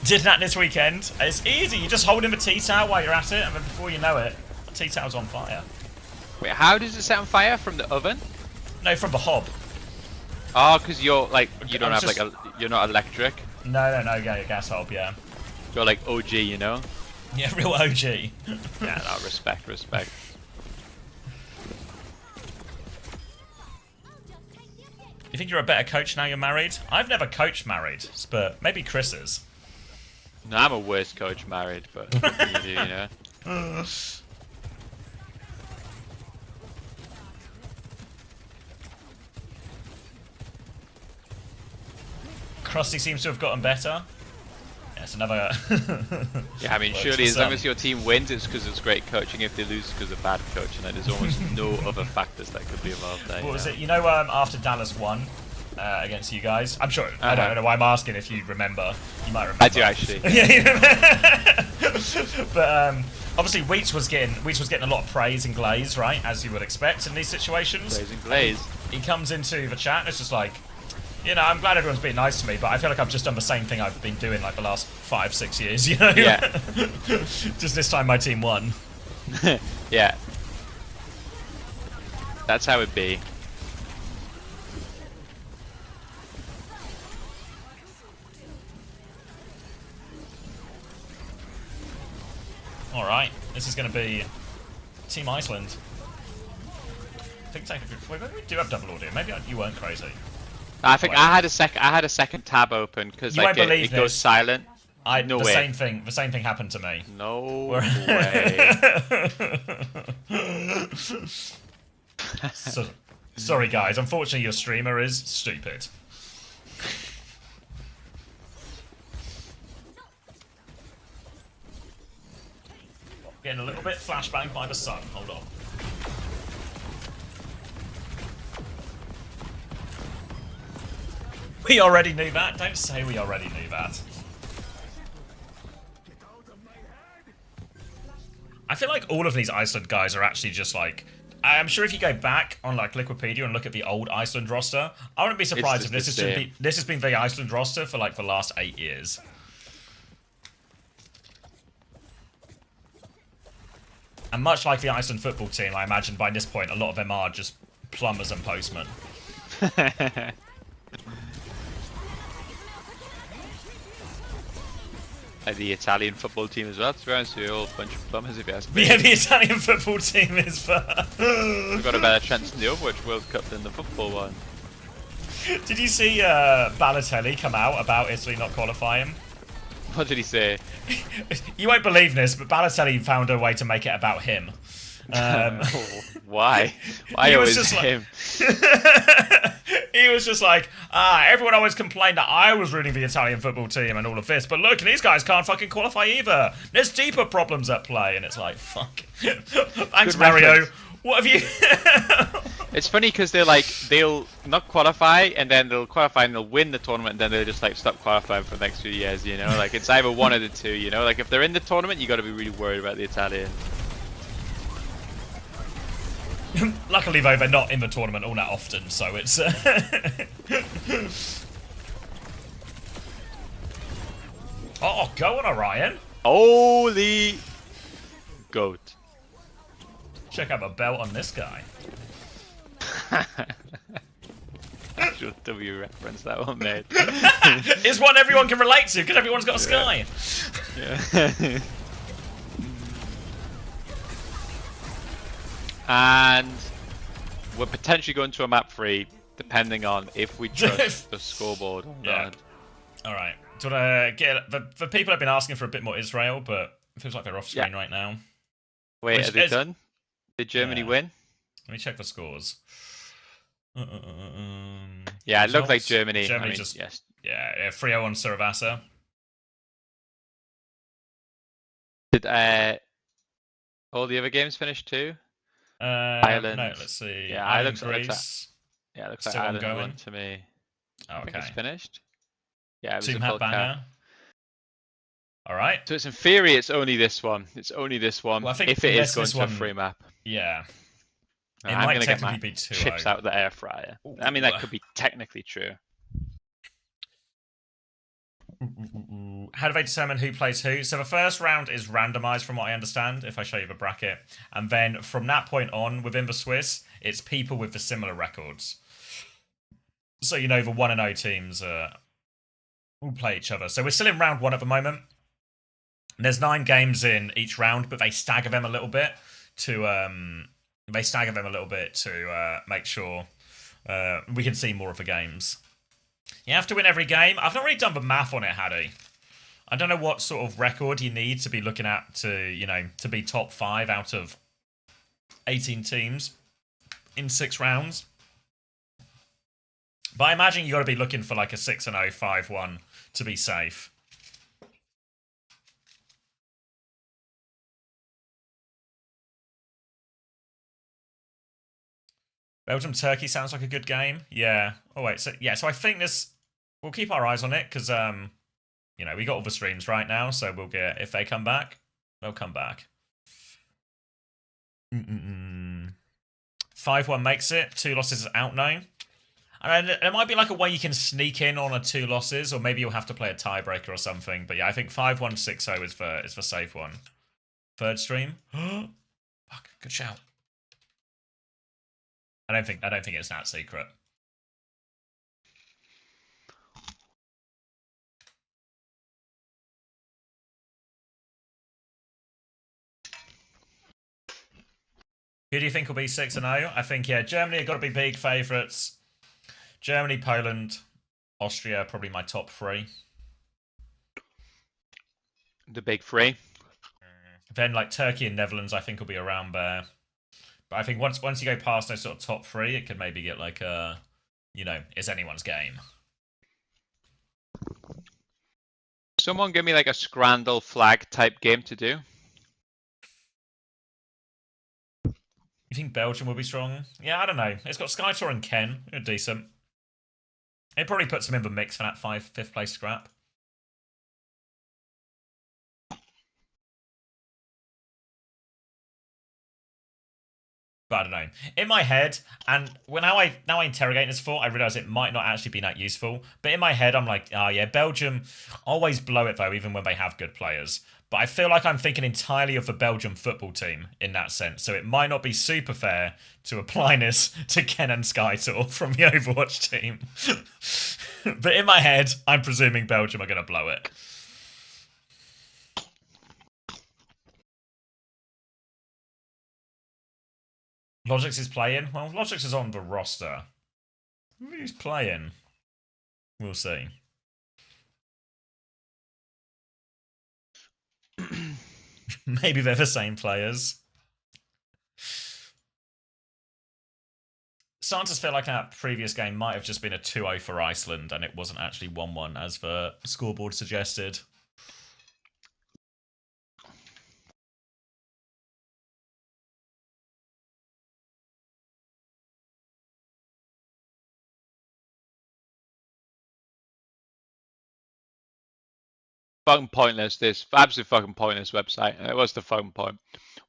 S1: Did that this weekend. It's easy. You just hold in the tea towel while you're at it, and then before you know it, the tea towel's on fire.
S3: Wait, how does it set on fire? From the oven?
S1: No, from the hob.
S3: Oh, because you're like, you don't
S1: I was
S3: have like you're not electric.
S1: No, yeah, gas hob, yeah.
S3: You're like OG, you know?
S1: Yeah, real OG.
S3: Yeah, no, respect.
S1: You think you're a better coach now you're married? I've never coached married, but maybe Chris is.
S3: No, I'm a worse coach married, but what can you do, you know?
S1: Krusty seems to have gotten better. Yeah, it's another...
S3: Yeah, I mean, surely as long as your team wins, it's because it's great coaching. If they lose, it's because of bad coaching. And there's almost no other factors that could be involved there.
S1: What was it? You know, after Dallas won against you guys, I'm sure. I don't know why I'm asking if you remember. You might remember.
S3: I do actually.
S1: But obviously, Wheats was getting a lot of praise and glaze, right? As you would expect in these situations.
S3: Praise and glaze.
S1: He comes into the chat and it's just like, you know, I'm glad everyone's being nice to me, but I feel like I've just done the same thing I've been doing like the last 5-6 years, you know?
S3: Yeah.
S1: Just this time my team won.
S3: Yeah. That's how it be.
S1: Alright, this is going to be Team Iceland. I think technically, wait, maybe we do have double audio. Maybe you weren't crazy.
S3: I think I had a second tab open because
S1: You
S3: like
S1: won't
S3: it
S1: believe
S3: goes
S1: this.
S3: silent.
S1: The
S3: way.
S1: same thing happened to me.
S3: No way.
S1: Sorry guys, unfortunately your streamer is stupid. Getting a little bit flashbang by the sun. Hold on. We already knew that. Don't say we already knew that. I feel like all of these Iceland guys are actually just like... I'm sure if you go back on like Liquipedia and look at the old Iceland roster, I wouldn't be surprised if this has been the Iceland roster for like the last 8 years. And much like the Iceland football team, I imagine by this point a lot of them are just plumbers and postmen.
S3: Like the Italian football team as well, to be honest, we're all a bunch of plumbers if you ask me.
S1: Yeah, the Italian football team is for...
S3: We've got a better chance in the Overwatch World Cup than the football one.
S1: Did you see Balotelli come out about Italy not qualifying?
S3: What did he say?
S1: You won't believe this, but Balotelli found a way to make it about him.
S3: Why? Why always him?
S1: He was just like, everyone always complained that I was ruining the Italian football team and all of this, but look, these guys can't fucking qualify either. There's deeper problems at play, and it's like, fuck. Thanks,
S3: Good
S1: Mario.
S3: reference.
S1: What have you...
S3: It's funny because they'll not qualify, and then they'll qualify and they'll win the tournament, and then they'll just like stop qualifying for the next few years, you know? Like, it's either one of the two, you know? Like, if they're in the tournament, you got to be really worried about the Italians.
S1: Luckily, though, they're not in the tournament all that often, so it's... Oh, go on, Orion.
S3: Holy goat.
S1: Check out the belt on this guy.
S3: actual W reference that one made.
S1: It's one everyone can relate to because everyone's got a sky.
S3: Yeah. And we're potentially going to a map 3, depending on if we trust the scoreboard or
S1: Yeah.
S3: not.
S1: All right. Do you want to get the people have been asking for a bit more Israel, but it feels like they're off screen right now.
S3: Wait,
S1: Which
S3: are they
S1: is-
S3: done? Did Germany
S1: Yeah.
S3: win?
S1: Let me check the scores.
S3: Yeah, it looked like
S1: Results.
S3: Germany.
S1: Germany
S3: I mean,
S1: just
S3: yes.
S1: yeah 3-0 on Saravasa.
S3: Did all the other games finish too? Ireland.
S1: No, let's see.
S3: Yeah,
S1: Ireland,
S3: Ireland-
S1: Greece.
S3: Yeah, it looks like
S1: Still
S3: Ireland
S1: ongoing?
S3: won to me.
S1: Oh,
S3: I think it's
S1: okay.
S3: finished. Yeah, it was
S1: Team
S3: a
S1: Hat
S3: full cap.
S1: banger. All right.
S3: So it's in theory, it's only this one. It's only this one.
S1: Well, I think
S3: if it
S1: unless
S3: is going
S1: this
S3: to a
S1: one-
S3: free map.
S1: Yeah. It
S3: I'm
S1: might
S3: gonna get my
S1: technically be 2-0.
S3: chips out of the air fryer. I mean, that could be technically true.
S1: How do they determine who plays who? So the first round is randomized from what I understand, if I show you the bracket. And then from that point on, within the Swiss, it's people with the similar records. So, you know, the 1-0 teams will play each other. So we're still in round 1 at the moment. There's 9 games in each round, but they stagger them a little bit to make sure we can see more of the games. You have to win every game. I've not really done the math on it, Haddy. I don't know what sort of record you need to be looking at to be top 5 out of 18 teams in 6 rounds. But I imagine you got to be looking for like a 6-0, 5-1 to be safe. Belgium-Turkey sounds like a good game. Yeah. Oh, wait. So I think this... We'll keep our eyes on it because, we got all the streams right now, so we'll get... If they come back, they'll come back. 5-1 makes it. 2 losses is out now. And there might be like a way you can sneak in on a 2 losses, or maybe you'll have to play a tiebreaker or something. But yeah, I think 5-1, 6-0 is the safe one. Third stream. Fuck, good shout. I don't think it's that secret. Who do you think will be 6-0? I think, yeah, Germany have got to be big favourites. Germany, Poland, Austria, probably my top 3.
S3: The big 3.
S1: Then, like, Turkey and Netherlands, I think will be around there. But I think once you go past those sort of top 3, it could maybe get like a, it's anyone's game.
S3: Someone give me like a Scrandle flag type game to do.
S1: You think Belgium will be strong? Yeah, I don't know. It's got Skytor and Ken. They're decent. It probably puts them in the mix for that 5th place scrap. But I don't know. In my head, and now I interrogate this thought, I realise it might not actually be that useful. But in my head, I'm like, oh yeah, Belgium always blow it though, even when they have good players. But I feel like I'm thinking entirely of the Belgium football team in that sense. So it might not be super fair to apply this to Ken and Skytor from the Overwatch team. But in my head, I'm presuming Belgium are going to blow it. Logix is playing? Well, Logix is on the roster. Who's playing? We'll see. Maybe they're the same players. Starting to feel like that previous game might have just been a 2-0 for Iceland and it wasn't actually 1-1 as the scoreboard suggested.
S3: Fucking pointless. This absolute fucking pointless website. What's the fucking point?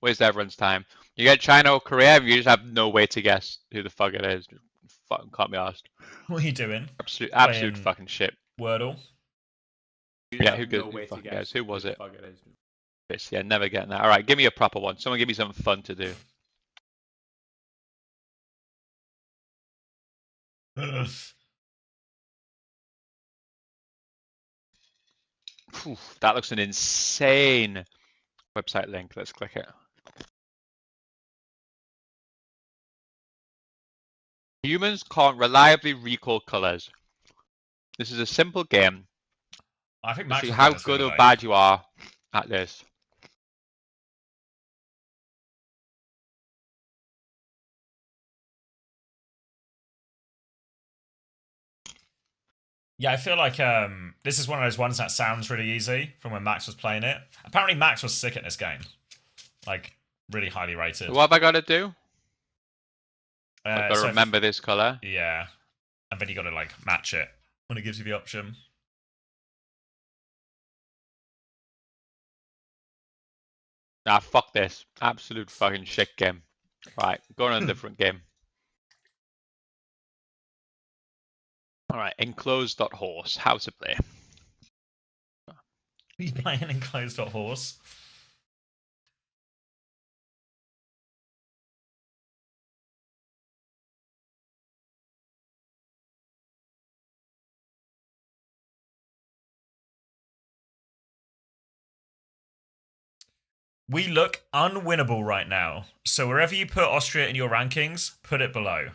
S3: Waste everyone's time. You get China or Korea, you just have no way to guess who the fuck it is. Fucking can't be asked.
S1: What are you doing?
S3: Absolute
S1: Playing
S3: fucking shit.
S1: Wordle?
S3: Yeah, who fucking guess? Who was it? This, yeah, never getting that. All right, give me a proper one. Someone give me something fun to do. Phew, that looks an insane website link. Let's click it. Humans can't reliably recall colors. This is a simple game.
S1: I think
S3: To
S1: Max
S3: see
S1: was
S3: how
S1: better
S3: good
S1: too,
S3: or
S1: though.
S3: bad you are at this.
S1: Yeah, I feel like this is one of those ones that sounds really easy from when Max was playing it. Apparently, Max was sick at this game, like really highly rated.
S3: What have I got to do? I've got to
S1: So
S3: remember this color.
S1: yeah, and then you got to like match it when it gives you the option.
S3: Nah, fuck this. Absolute fucking shit game. Right, go on a different game. Alright, enclosed.horse. How to play.
S1: Are you playing enclosed.horse? We look unwinnable right now. So wherever you put Austria in your rankings, put it below.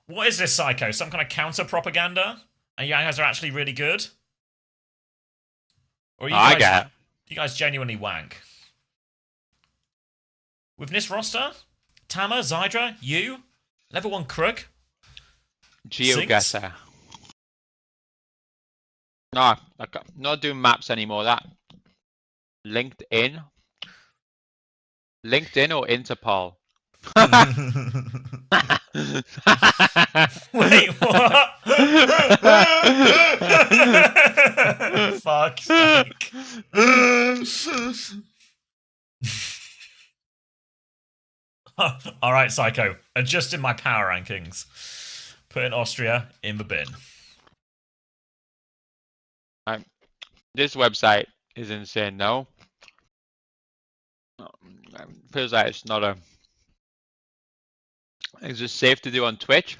S1: What is this, Psycho? Some kind of counter propaganda? And you guys are actually really good? Or are you guys genuinely wank? With this roster? Tama, Zydra, you, level 1 Crook,
S3: GeoGuessr. No, I'm not doing maps anymore. That LinkedIn or Interpol.
S1: Wait, what? Fuck's sake. Alright, Psycho. Adjusting my power rankings. Putting Austria in the bin.
S3: This website is insane, no? Feels like it's not a... Is it safe to do on Twitch?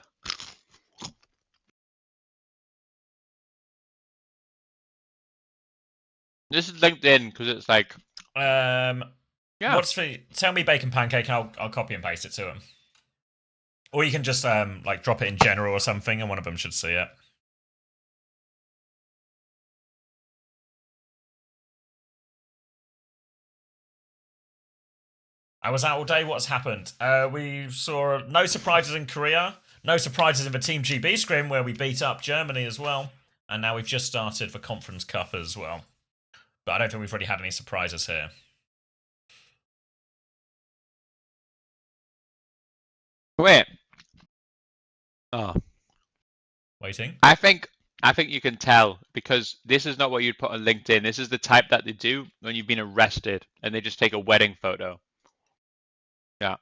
S3: This is LinkedIn because it's like...
S1: Yeah.
S3: Yeah.
S1: Tell me Bacon Pancake and I'll copy and paste it to him. Or you can just like drop it in general or something and one of them should see it. I was out all day. What's happened? We saw no surprises in Korea. No surprises in the Team GB scrim where we beat up Germany as well. And now we've just started the Conference Cup as well. But I don't think we've really had any surprises here.
S3: Wait. Oh.
S1: Waiting.
S3: I think you can tell because this is not what you'd put on LinkedIn. This is the type that they do when you've been arrested and they just take a wedding photo. Yeah.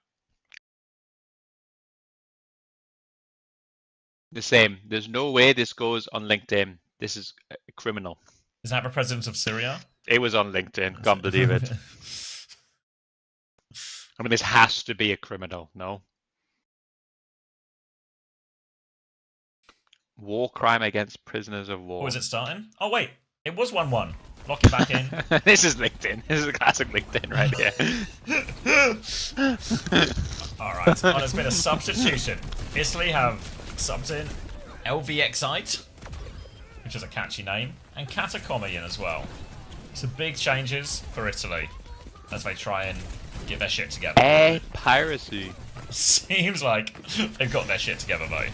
S3: The same. There's no way this goes on LinkedIn. This is criminal.
S1: Is that the president of Syria?
S3: It was on LinkedIn. Can't believe it. I mean, this has to be a criminal, no? War crime against prisoners of war.
S1: Or is it starting? Oh, wait. It was 1-1. Lock it back in.
S3: This is LinkedIn. This is a classic LinkedIn right here.
S1: Alright. Well, there's been a substitution. Italy have subbed in LVXite, which is a catchy name, and Catacommy in as well. So big changes for Italy as they try and get their shit together.
S3: Hey, piracy.
S1: Seems like they've got their shit together though.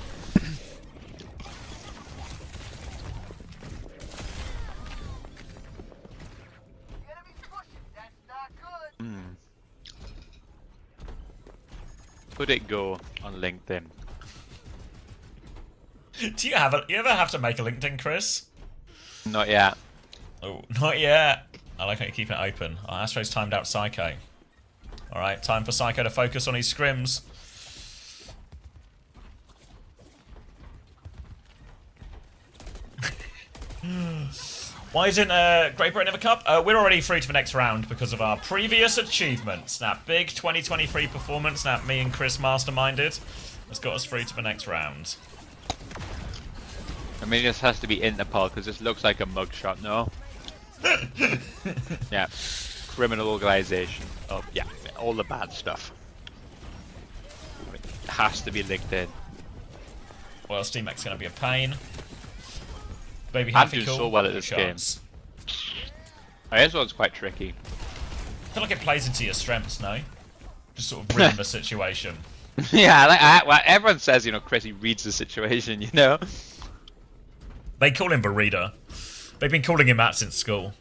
S3: Could it go on LinkedIn?
S1: Do you ever have to make a LinkedIn, Chris?
S3: Not yet.
S1: Oh, not yet. I like how you keep it open. Oh, Astro's timed out Psycho. Alright, time for Psycho to focus on his scrims. Why isn't Great Britain in the cup? We're already through to the next round because of our previous achievements. That big 2023 performance that me and Chris masterminded has got us through to the next round.
S3: I mean, this has to be Interpol because this looks like a mugshot, no? Yeah. Criminal organization. Oh, yeah. All the bad stuff. It has to be linked in.
S1: Well, Steam Deck's gonna be a pain. Baby
S3: I'm
S1: Happy
S3: doing
S1: Cool.
S3: so well at
S1: no
S3: this game.
S1: chance.
S3: Oh, this one's quite tricky.
S1: I feel like it plays into your strengths, no? Just sort of reading the situation.
S3: Yeah, well, everyone says, you know, Chrissy reads the situation, you know?
S1: They call him Burrito. They've been calling him that since school.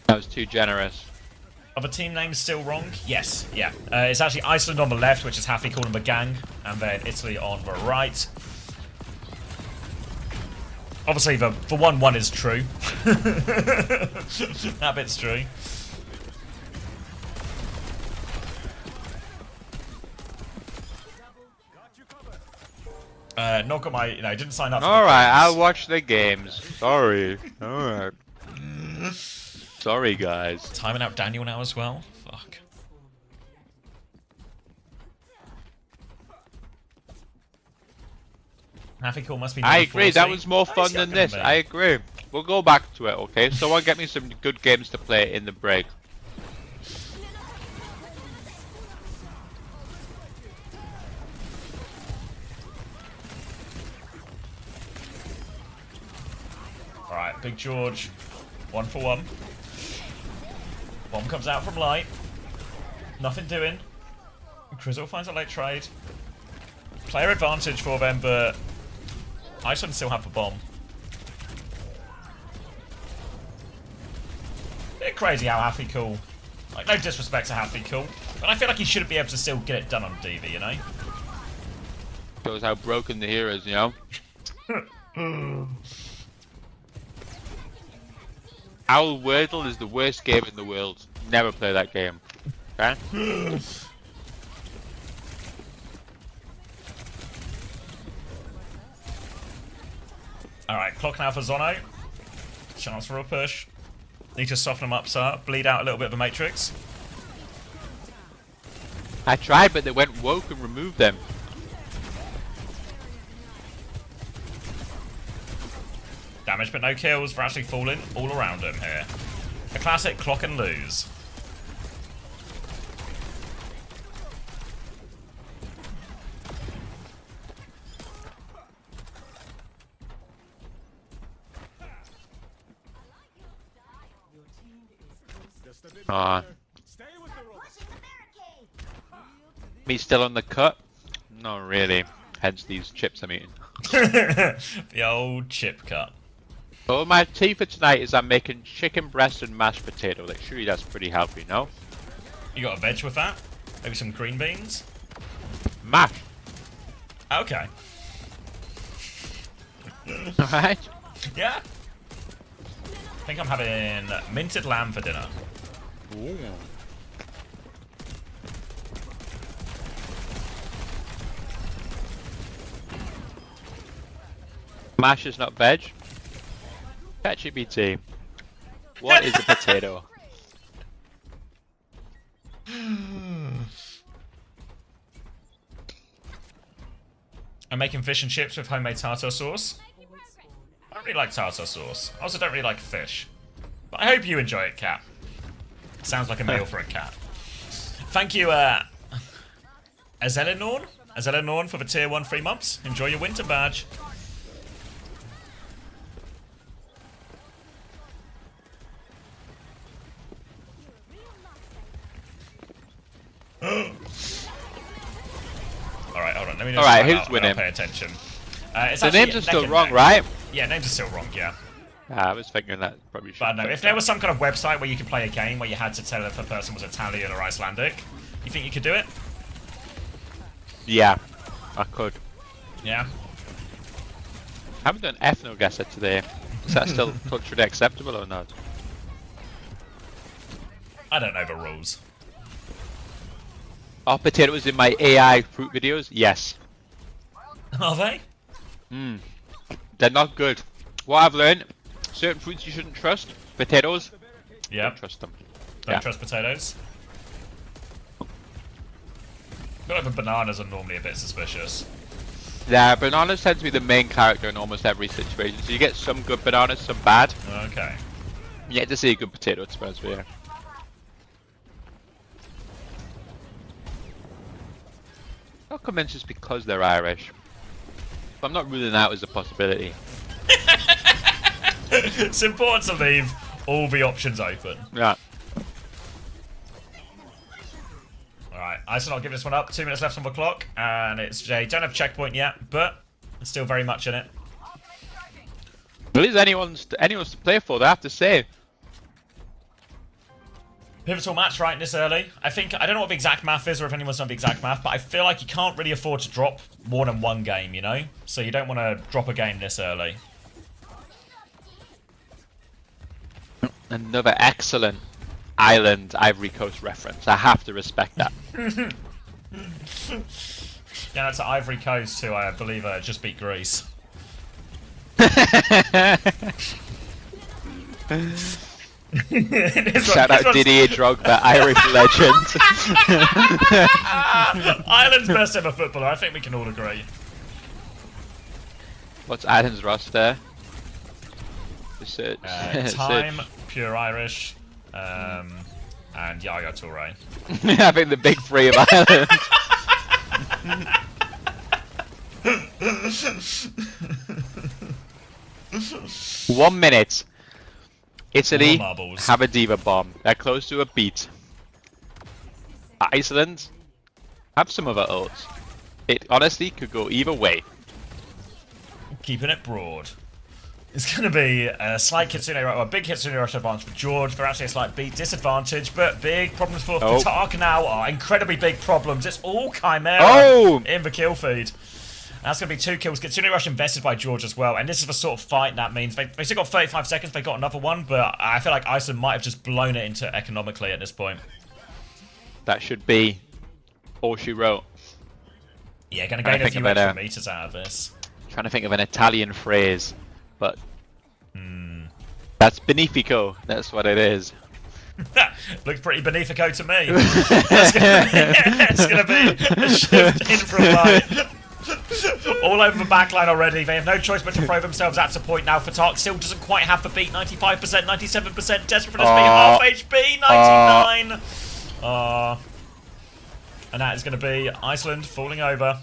S3: That was too generous.
S1: Are the team names still wrong? Yes, yeah. It's actually Iceland on the left, which is Happy calling them a gang, and then Italy on the right. Obviously, the 1-1 is true. That bit's true. Not got my, didn't sign up for
S3: Alright,
S1: the
S3: I'll
S1: quiz.
S3: watch the games. Sorry. Alright. Sorry, guys.
S1: Timing out Daniel now as well? Fuck. Happy Cool must be
S3: I
S1: nearly
S3: agree,
S1: 40.
S3: that was more
S1: Oh,
S3: fun
S1: he's
S3: than
S1: younger
S3: this.
S1: me.
S3: I agree. We'll go back to it, okay? Someone get me some good games to play in the break.
S1: Alright, Big George. 1 for 1. Bomb comes out from light. Nothing doing. Crizzle finds a late trade. Player advantage for them, but Iceland still have the bomb. Bit crazy how Happy Cool. Like, no disrespect to Happy Cool, but I feel like he shouldn't be able to still get it done on DV, you know?
S3: Shows how broken the hero is, you know? Owl Wordle is the worst game in the world. Never play that game. Okay?
S1: Alright, clock now for Zono. Chance for a push. Need to soften him up, sir. Bleed out a little bit of the Matrix.
S3: I tried, but they went woke and removed them.
S1: Damage but no kills for actually falling all around him here. A classic clock and lose.
S3: Me still on the cut? Not really. Hence these chips I'm eating.
S1: The old chip cut.
S3: So my tea for tonight is I'm making chicken breast and mashed potato. Like, surely that's pretty healthy, no?
S1: You got a veg with that? Maybe some green beans?
S3: Mash.
S1: Okay.
S3: Alright.
S1: Yeah. I think I'm having minted lamb for dinner.
S3: Ooh. Mash is not veg. ChatGPT. What is a potato?
S1: I'm making fish and chips with homemade tartar sauce. I don't really like tartar sauce. I also don't really like fish. But I hope you enjoy it, cat. Sounds like a meal for a cat. Thank you, Azelenorn for the tier 1 3 months. Enjoy your winter badge. Alright, hold on. Let me just
S3: Alright,
S1: time
S3: who's
S1: out and
S3: winning?
S1: I'll pay attention. It's
S3: The
S1: actually
S3: names are
S1: neck
S3: still
S1: and
S3: wrong,
S1: neck.
S3: right?
S1: Yeah, names are still wrong, yeah.
S3: I was thinking that probably should.
S1: But no, if there was some kind of website where you could play a game where you had to tell if a person was Italian or Icelandic, you think you could do it?
S3: Yeah, I could.
S1: Yeah?
S3: I haven't done ethno guesser today. Is that still culturally acceptable or not?
S1: I don't know the rules.
S3: Are potatoes in my AI fruit videos? Yes.
S1: Are they?
S3: They're not good. What I've learned, certain fruits you shouldn't trust. Potatoes,
S1: Yep.
S3: don't trust them.
S1: Don't
S3: Yeah.
S1: trust potatoes. I feel like the bananas are normally a bit suspicious.
S3: Yeah, bananas tend to be the main character in almost every situation. So you get some good bananas, some bad.
S1: Okay.
S3: You get to see a good potato, to be honest with you. Not convinced it's because they're Irish. But I'm not ruling out as a possibility.
S1: It's important to leave all the options open.
S3: Yeah.
S1: Alright, Iceland, I'll give this one up. 2 minutes left on the clock, and it's Jay. Don't have checkpoint yet, but it's still very much in it.
S3: At least anyone's to play for, they have to say.
S1: Pivotal match right this early. I don't know what the exact math is or if anyone's done the exact math, but I feel like you can't really afford to drop more than one game, you know? So you don't want to drop a game this early.
S3: Another excellent Island Ivory Coast reference. I have to respect that.
S1: Yeah, that's Ivory Coast who I believe just beat Greece.
S3: Shout out Didier Drogba, Irish legend.
S1: Ireland's best ever footballer, I think we can all agree.
S3: What's Ireland's roster? Search.
S1: Time, Pure Irish, and Yaya Toure.
S3: I think the big three of Ireland. 1 minute. Italy
S1: marbles.
S3: have a diva bomb. They're close to a beat. Iceland have some of our ults. It honestly could go either way.
S1: Keeping it broad. It's going to be a slight Kitsune Rush, a big Kitsune Rush advantage for George. They're actually a slight beat disadvantage, but big problems for Fatak now are incredibly big problems. It's all Chimera in the kill feed. That's going to be 2 kills. Kitsune Rush invested by George as well, and this is the sort of fight that means. They still got 35 seconds, they got another one, but I feel like Iceland might have just blown it into economically at this point.
S3: That should be all she wrote.
S1: Yeah, going to gain a few extra meters out of this.
S3: Trying to think of an Italian phrase, but that's Benefico. That's what it is.
S1: Looks pretty Benefico to me. It's going to be a shift in from light. All over the backline already. They have no choice but to throw themselves at a point now. Fatak still doesn't quite have the beat. 95%, 97%. Desperate for this beat. Half HP, 99. And that is going to be Iceland falling over.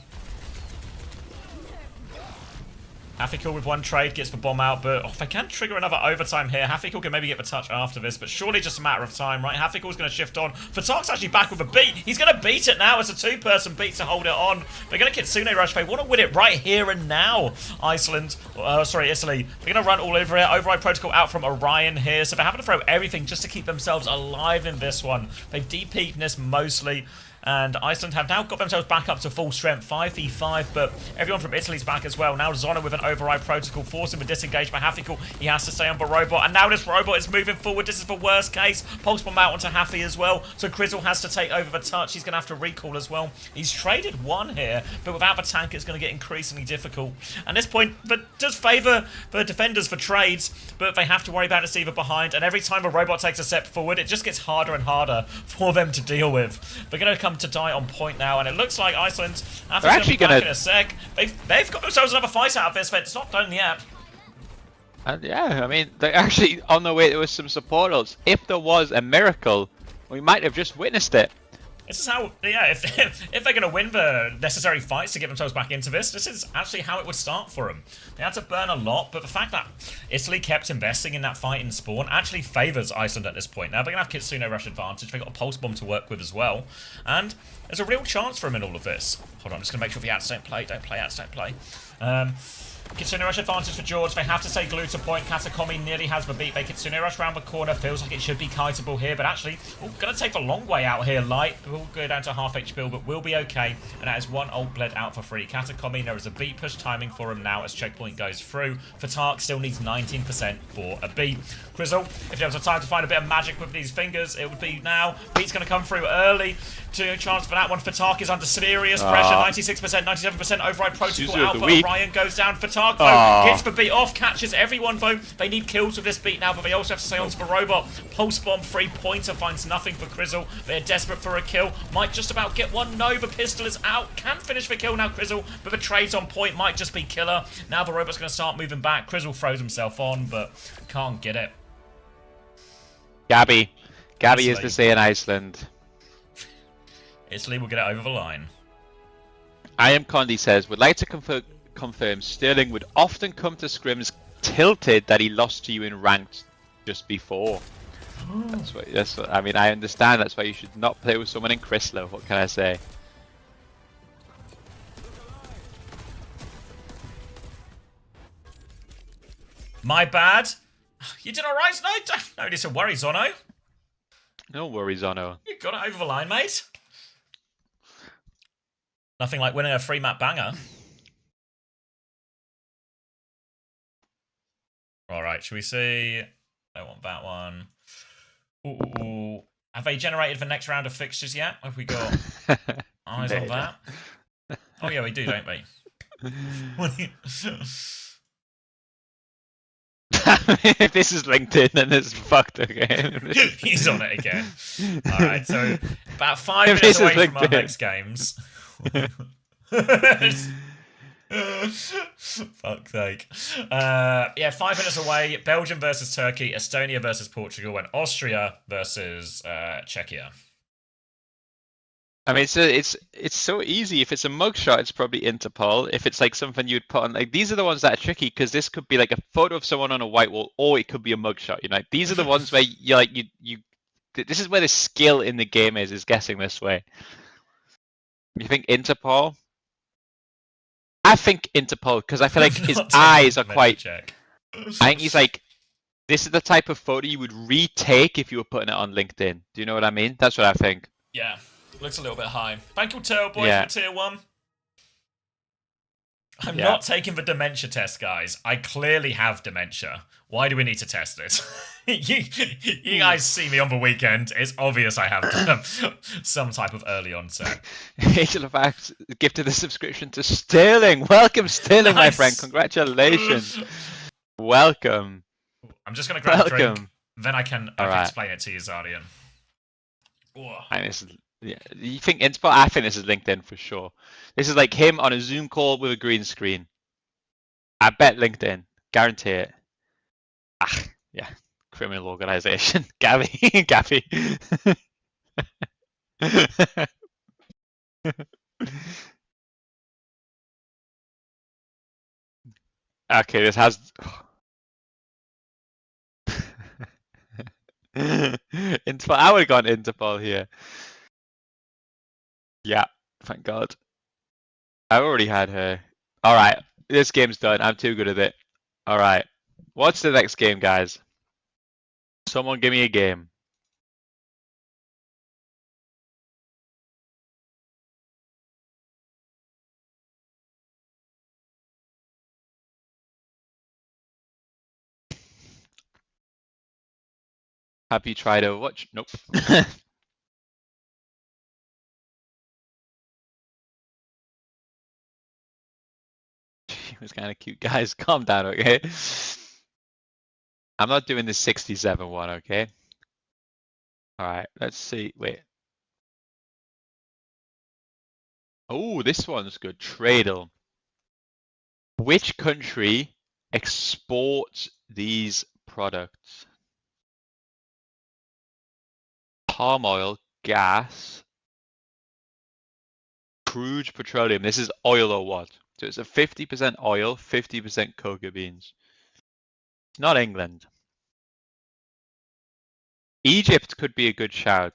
S1: Hafiko with 1 trade gets the bomb out, but if they can trigger another overtime here, Hafiko can maybe get the touch after this, but surely just a matter of time, right? Hafiko's going to shift on. Fatak's actually back with a beat. He's going to beat it now. It's a 2-person beat to hold it on. They're going to Kitsune Rush. They want to win it right here and now. Italy. They're going to run all over it. Override Protocol out from Orion here, so they're having to throw everything just to keep themselves alive in this one. They've DP'd this mostly. And Iceland have now got themselves back up to full strength, 5v5, but everyone from Italy's back as well. Now Zona with an override protocol, forcing with disengage by Hafiko. He has to stay on the robot, and now this robot is moving forward. This is the worst case. Pulse bomb out onto Haffy as well, so Crizzle has to take over the touch. He's going to have to recall as well. He's traded 1 here, but without the tank, it's going to get increasingly difficult. And this point, but does favour the defenders for trades, but they have to worry about Deceiver behind, and every time a robot takes a step forward, it just gets harder and harder for them to deal with. They're going to come to die on point now, and it looks like Iceland after actually going to in a sec. They've got themselves another fight out of this, but it's not done yet.
S3: And yeah, I mean, they're actually on their way to some support ults. If there was a miracle, we might have just witnessed it.
S1: This is how, yeah, if they're going to win the necessary fights to get themselves back into this is actually how it would start for them. They had to burn a lot, but the fact that Italy kept investing in that fight in spawn actually favours Iceland at this point. Now, they're going to have Kitsune Rush advantage. They've got a Pulse Bomb to work with as well. And there's a real chance for them in all of this. Hold on, I'm just going to make sure the ads don't play. Don't play, ads don't play. Kitsune Rush advantage for George. They have to say glue to point. Katakomi nearly has the beat. They Kitsune Rush round the corner. Feels like it should be kiteable here, but actually, going to take the long way out here. Light will go down to half HP, but will be okay. And that is 1 ult bled out for free. Katakomi, there is a beat push timing for him now as checkpoint goes through. Fatak still needs 19% for a beat. Crizzle, if there was a time to find a bit of magic with these fingers, it would be now. Beat's going to come through early. To chance for that one. Fatak is under serious pressure. 96%, 97% override protocol out, but Orion goes down. Fatak Tark, though,
S3: Aw.
S1: gets the beat off, catches everyone, though. They need kills with this beat now, but they also have to stay onto the robot. Pulse Bomb, 3-pointer, finds nothing for Crizzle. They're desperate for a kill. Might just about get one. No, the pistol is out. Can't finish the kill now, Crizzle, but the trade's on point. Might just be killer. Now the robot's going to start moving back. Crizzle throws himself on, but can't get it.
S3: Gabby. Gabby is
S1: Iceland.
S3: to say in Iceland.
S1: Italy will get it over the line.
S3: I am Condi says, would like to confirm Sterling would often come to scrims tilted that he lost to you in ranked just before. That's what I mean. I understand. That's why you should not play with someone in Chrysler. What can I say?
S1: My bad. You did all right, no need to worry, Zono.
S3: No worries, Ono.
S1: You got it over the line, mate. Nothing like winning a free map banger. Alright, should we see? I want that one. Ooh. Have they generated the next round of fixtures yet? Have we got eyes on that? Oh yeah, we do, don't we?
S3: If this is LinkedIn, then it's fucked again.
S1: He's on it again. Alright, so about 5 minutes away from our next games. Fuck's sake. Yeah, 5 minutes away. Belgium versus Turkey, Estonia versus Portugal, and Austria versus Czechia.
S3: I mean, it's so easy. If it's a mugshot, it's probably Interpol. If it's like something you'd put on, like these are the ones that are tricky because this could be like a photo of someone on a white wall, or it could be a mugshot. You know, like, these are the ones where you like you. This is where the skill in the game is guessing this way. You think Interpol? I think Interpol because I feel like his eyes are quite. I think he's like. This is the type of photo you would retake if you were putting it on LinkedIn. Do you know what I mean? That's what I think.
S1: Yeah. Looks a little bit high. Thank you, Tailboy, for tier 1. I'm not taking the dementia test, guys. I clearly have dementia. Why do we need to test it? you guys see me on the weekend. It's obvious I have some type of early onset.
S3: Angel of Acts gifted the subscription to Sterling. Welcome, Sterling, my friend. Congratulations. Welcome.
S1: I'm just going to grab a drink. Then I can explain it to you, Zardian.
S3: And this is, yeah, you think Interpol? I think this is LinkedIn for sure. This is like him on a Zoom call with a green screen. I bet LinkedIn. Guarantee it. Ah, yeah. Criminal organization. Gabby. Gabby. Okay, this has... Interpol. I would have gone Interpol here. Yeah, thank God. I already had her. Alright, this game's done. I'm too good at it. Alright. What's the next game, guys? Someone give me a game. Have you tried Overwatch? Nope. She was kind of cute, guys. Calm down, okay? I'm not doing the 67 one, okay? Alright, let's see. Wait. Oh, this one's good. Tradle. Which country exports these products? Palm oil, gas, crude petroleum. This is oil or what? So it's a 50% oil, 50% cocoa beans. It's not England. Egypt could be a good shout.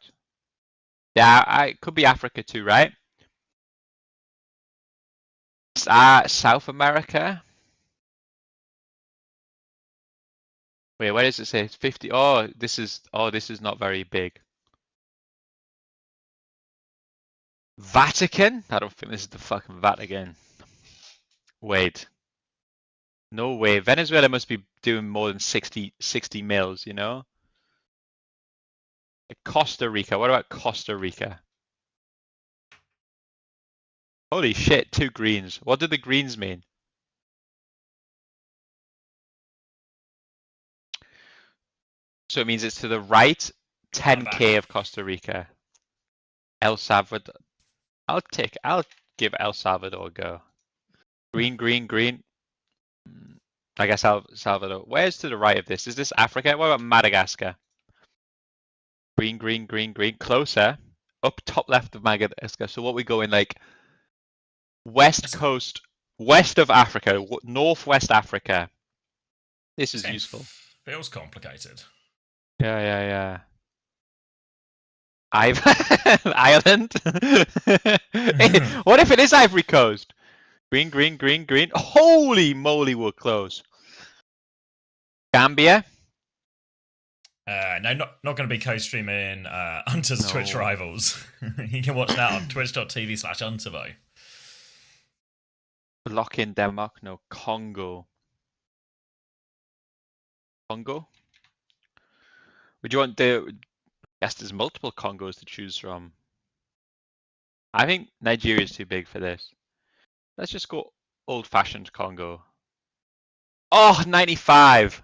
S3: Yeah, it could be Africa too, right? South America. Wait, where does it say? It's 50. Oh, this is not very big. Vatican? I don't think this is the fucking Vatican. Wait. No way. Venezuela must be doing more than 60 mils, you know? Costa Rica. What about Costa Rica? Holy shit, 2 greens. What do the greens mean? So it means it's to the right, 10k of Costa Rica. El Salvador. I'll give El Salvador a go. Green, green, green. I guess El Salvador. Where's to the right of this? Is this Africa? What about Madagascar? Green, green, green, green. Closer. Up top left of Madagascar. So what we go in like west coast, west of Africa, northwest Africa. This is useful.
S1: Feels complicated.
S3: Yeah. Ireland? What if it is Ivory Coast? Green, green, green, green. Holy moly, we're close. Gambia?
S1: No, not going to be co-streaming Hunter's Twitch rivals. You can watch that on twitch.tv/Huntervo.
S3: Lock in Denmark? No. Congo. Congo? Would you want the... Yes, there's multiple Congos to choose from. I think Nigeria is too big for this. Let's just go old-fashioned Congo. Oh, 95!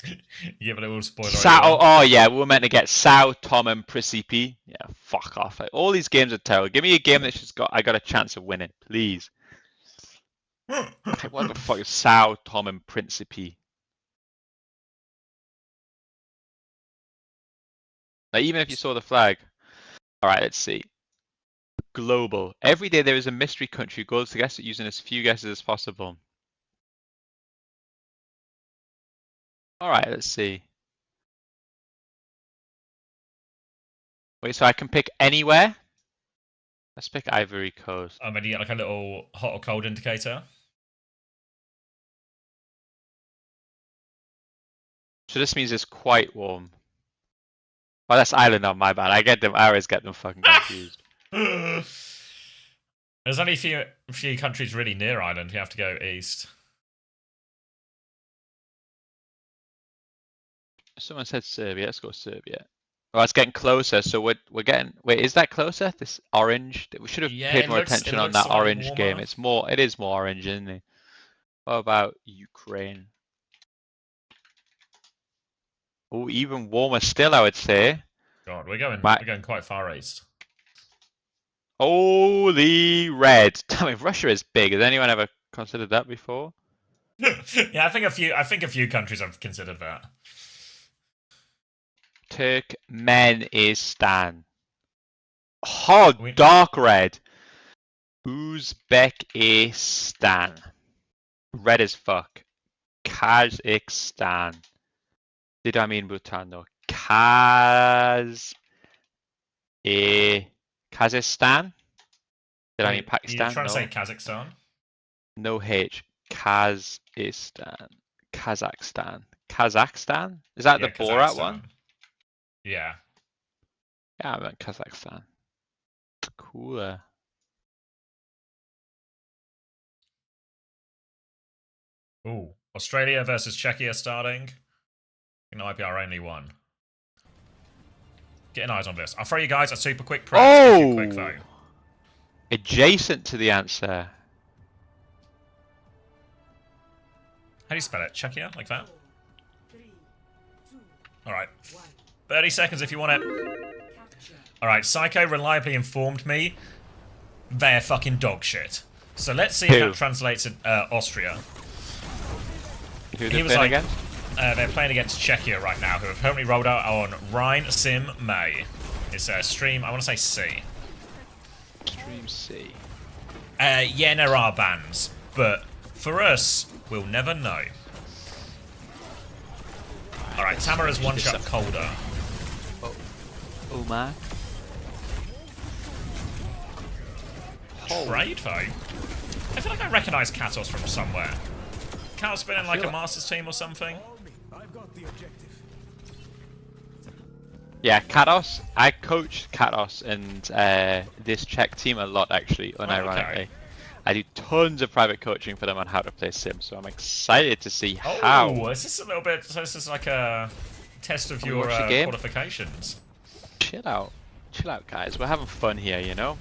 S1: You give it a little spoiler.
S3: Oh yeah, we were meant to get Sao, Tom, and Principe. Yeah, fuck off. All these games are terrible. Give me a game that's just I got a chance of winning, please. What the fuck is Sao, Tom, and Principe? Like, even if you saw the flag. Alright, let's see. Global. Every day there is a mystery country who goes to guess it using as few guesses as possible. Alright, let's see. Wait, so I can pick anywhere? Let's pick Ivory Coast.
S1: I'm going to get like a little hot or cold indicator.
S3: So this means it's quite warm. Oh, that's Ireland on my bad. I always get them fucking confused.
S1: There's only a few countries really near Ireland. You have to go east.
S3: Someone said Serbia. Let's go Serbia. Oh, it's getting closer. So we're getting. Wait, is that closer? This orange. We should have paid more attention on that orange game. It is more orange, isn't it? What about Ukraine? Oh, even warmer still, I would say.
S1: God, we're going quite far east.
S3: Holy red! Damn it, Russia is big. Has anyone ever considered that before?
S1: Yeah, I think a few countries have considered that.
S3: Turkmenistan. Oh, dark red. Uzbekistan. Red as fuck. Kazakhstan. Did I mean Bhutan? No. Kazakhstan? Did I mean Pakistan?
S1: You're trying to say Kazakhstan?
S3: No H. Kazakhstan. Kazakhstan? Is that the Borat one?
S1: Yeah.
S3: Yeah, I meant Kazakhstan. Cooler.
S1: Ooh. Australia versus Czechia starting. I think that might be our only one. Getting eyes on this. I'll throw you guys a super quick press.
S3: Oh!
S1: Quick vote.
S3: Adjacent to the answer.
S1: How do you spell it? Czechia? Like that? Alright. 30 seconds if you want it. Alright, Psycho reliably informed me they're fucking dog shit. So let's see if that translates to Austria.
S3: Who are they playing against?
S1: They're playing against Czechia right now, who have apparently rolled out on Rhine Sim May. It's a stream, I want to say C.
S3: Stream C.
S1: Yeah, there are bans, but for us, we'll never know. Alright, Tamara's one shot colder.
S3: Oh man.
S1: Trade though? I feel like I recognise Katos from somewhere. Katos been in like a Masters team or something?
S3: Yeah, Katos. I coached Katos and this Czech team a lot actually, unironically.
S1: Okay.
S3: I do tons of private coaching for them on how to play Sim, so I'm excited to see how.
S1: Oh, is this a little bit, so this is like a test of your qualifications?
S3: Chill out guys, we're having fun here, you know?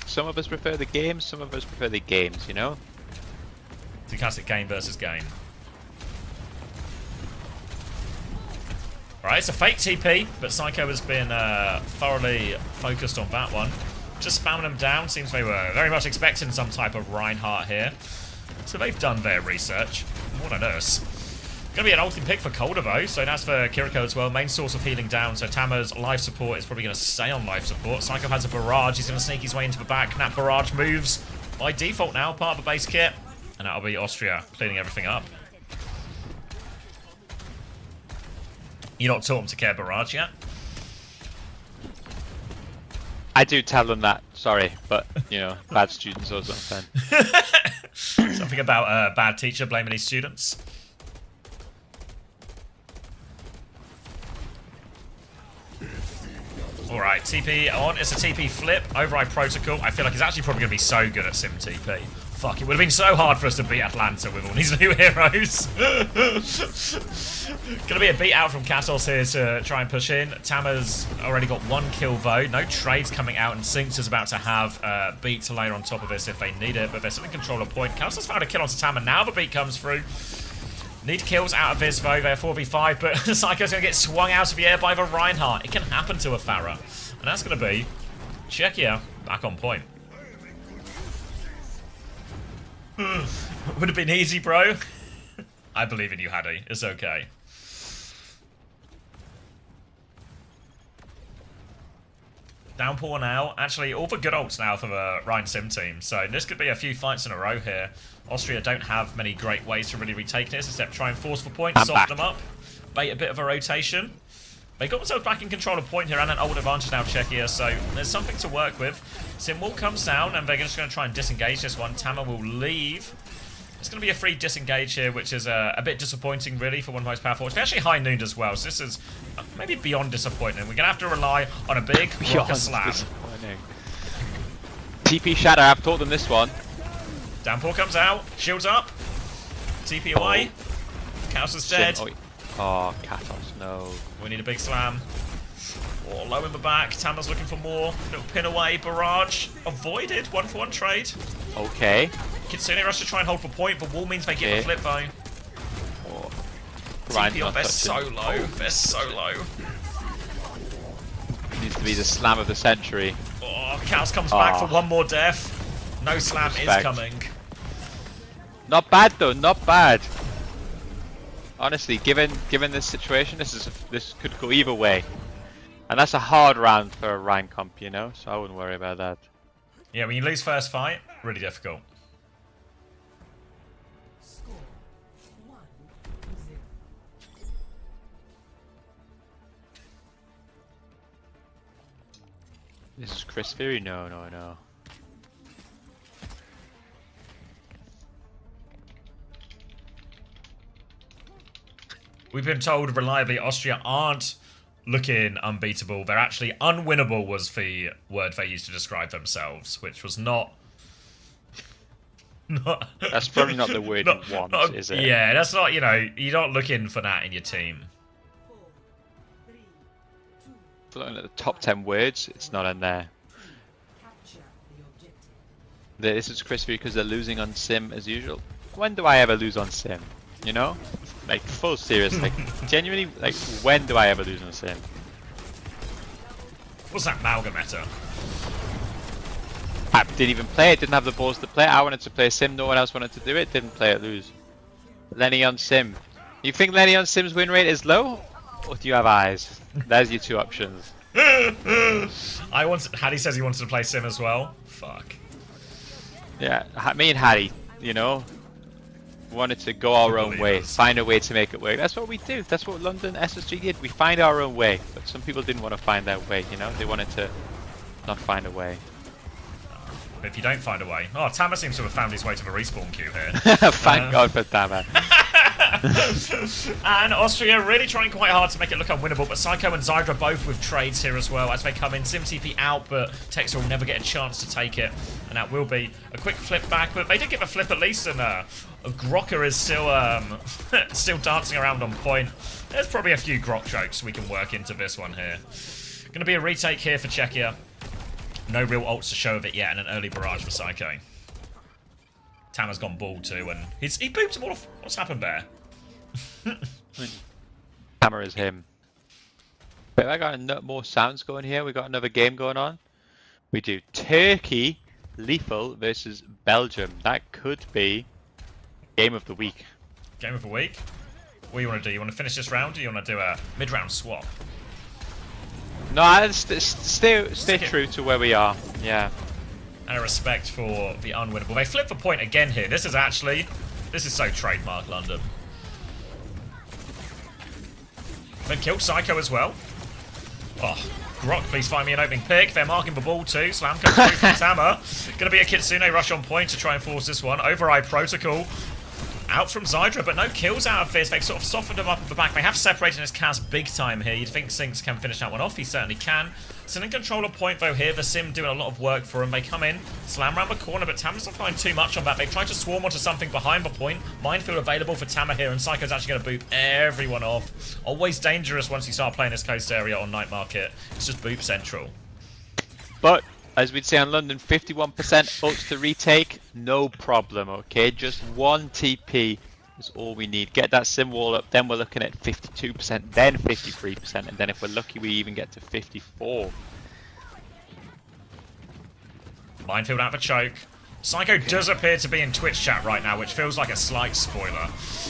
S3: Some of us prefer the games, some of us prefer the games, you know?
S1: It's a classic game versus game. Right, it's a fake TP, but Psycho has been thoroughly focused on that one. Just spamming them down. Seems they were very much expecting some type of Reinhardt here. So they've done their research. More than us. Going to be an ultimate pick for Calder though, so that's for Kiriko as well. Main source of healing down, so Tama's life support is probably going to stay on life support. Psycho has a barrage, he's going to sneak his way into the back. And that barrage moves by default now, part of the base kit. And that'll be Austria cleaning everything up. You're not taught them to care barrage yet?
S3: I do tell them that, sorry, but, you know, bad students or something.
S1: Something about a bad teacher blaming his students. Alright, TP on. It's a TP flip. Override protocol. I feel like he's actually probably going to be so good at Sim TP. Fuck, it would have been so hard for us to beat Atlanta with all these new heroes. Gonna be a beat out from Katos here to try and push in. Tama's already got 1 kill though. No trades coming out, and Sinks is about to have beat to layer on top of this if they need it, but they're still in control of point. Katos found a kill onto Tama. Now the beat comes through. Need kills out of this though, they're 4v5, but Psycho's going to get swung out of the air by the Reinhardt. It can happen to a Pharah. And that's going to be Czechia back on point. Would have been easy, bro. I believe in you, Haddy. It's okay. Downpour now. Actually, all the good ults now for the Ryan Sim team. So this could be a few fights in a row here. Austria don't have many great ways to really retake this, except try and force for point, soften them up, bait a bit of a rotation. They got themselves back in control of point here and an old advantage now, Czechia, so there's something to work with. Simwall comes down, and they're just going to try and disengage this one. Tama will leave. It's going to be a free disengage here, which is a bit disappointing, really, for one of the most powerful. It's actually high nooned as well, so this is maybe beyond disappointing. We're going to have to rely on a big rocket slam.
S3: TP Shadow, I've taught them this one.
S1: Downpour comes out, shields up, TP away. Kaos is dead.
S3: Oh, Katos, no.
S1: We need a big slam. Oh, low in the back. Tama's looking for more. Little pin away. Barrage. Avoided. 1-for-1 trade.
S3: Okay.
S1: Kitsune rush to try and hold for point, but wall means they get the flip though.
S3: Oh.
S1: TP on, they're so low. They're so low.
S3: Needs to be the slam of the century.
S1: Oh, Kaos comes back for one more death. No slam is coming.
S3: Not bad though, not bad. Honestly, given this situation, this could go either way. And that's a hard round for a Rhine comp, you know, so I wouldn't worry about that.
S1: Yeah, when you lose first fight, really difficult.
S3: This is Chris Fury? No, no, no.
S1: We've been told reliably Austria aren't looking unbeatable. They're actually unwinnable was the word they used to describe themselves, which was not...
S3: That's probably not the word you want, is it?
S1: Yeah, that's not, you know, you're not looking for that in your team.
S3: Looking at the top 10 words, it's not in there. This is Chris Fury because they're losing on Sim as usual. When do I ever lose on Sim? You know? Like, full serious, like, genuinely, like, when do I ever lose on Sim?
S1: What's that Malgameta?
S3: I didn't even play it, didn't have the balls to play it. I wanted to play Sim, no one else wanted to do it, didn't play it, lose. Lenny on Sim. You think Lenny on Sim's win rate is low? Or do you have eyes? There's your two options.
S1: Hattie says he wanted to play Sim as well. Fuck.
S3: Yeah, me and Harry, you know, wanted to go our own way, find a way to make it work. That's what we do. That's what London SSG did. We find our own way. But some people didn't want to find their way, you know? They wanted to not find a way.
S1: If you don't find a way. Oh, Tama seems to have found his way to the respawn queue here.
S3: Thank God for Tama.
S1: And Austria really trying quite hard to make it look unwinnable, but Psycho and Zydra both with trades here as well as they come in. Sim TP out, but Texter will never get a chance to take it, and that will be a quick flip back, but they did give a flip at least, and Grocker is still still dancing around on point. There's probably a few Grok jokes we can work into this one here. Gonna be a retake here for Czechia. No real ults to show of it yet, and an early barrage for Psycho. Tama's gone bald too, and he booped him all off. What's happened there?
S3: Tama is him. But I got more sounds going here. We got another game going on. We do Turkey, Lethal versus Belgium. That could be game of the week.
S1: Game of the week. What do you want to do? You want to finish this round, or you want to do a mid-round swap?
S3: No, I stay true to where we are. Yeah.
S1: And a respect for the unwinnable. They flip the point again here. This is so trademark London. Then killed Psycho as well. Oh, Grok, please find me an opening pick. They're marking the ball too. Slam comes through from Tama. Gonna be a Kitsune rush on point to try and force this one. Override Protocol. Out from Zydra, but no kills out of this. They've sort of softened him up at the back. They have separated his cast big time here. You'd think Sinks can finish that one off. He certainly can. Still in control of point though here. The Sim doing a lot of work for him. They come in, slam around the corner, but Tama's not flying too much on that. They've tried to swarm onto something behind the point. Minefield available for Tama here, and Psycho's actually going to boop everyone off. Always dangerous once you start playing this coast area on Night Market. It's just boop central.
S3: But as we'd say on London, 51% ults to retake, no problem, okay? Just one TP is all we need. Get that sim wall up, then we're looking at 52%, then 53%, and then if we're lucky we even get to 54.
S1: Minefield out of a choke. Psycho does appear to be in Twitch chat right now, which feels like a slight spoiler.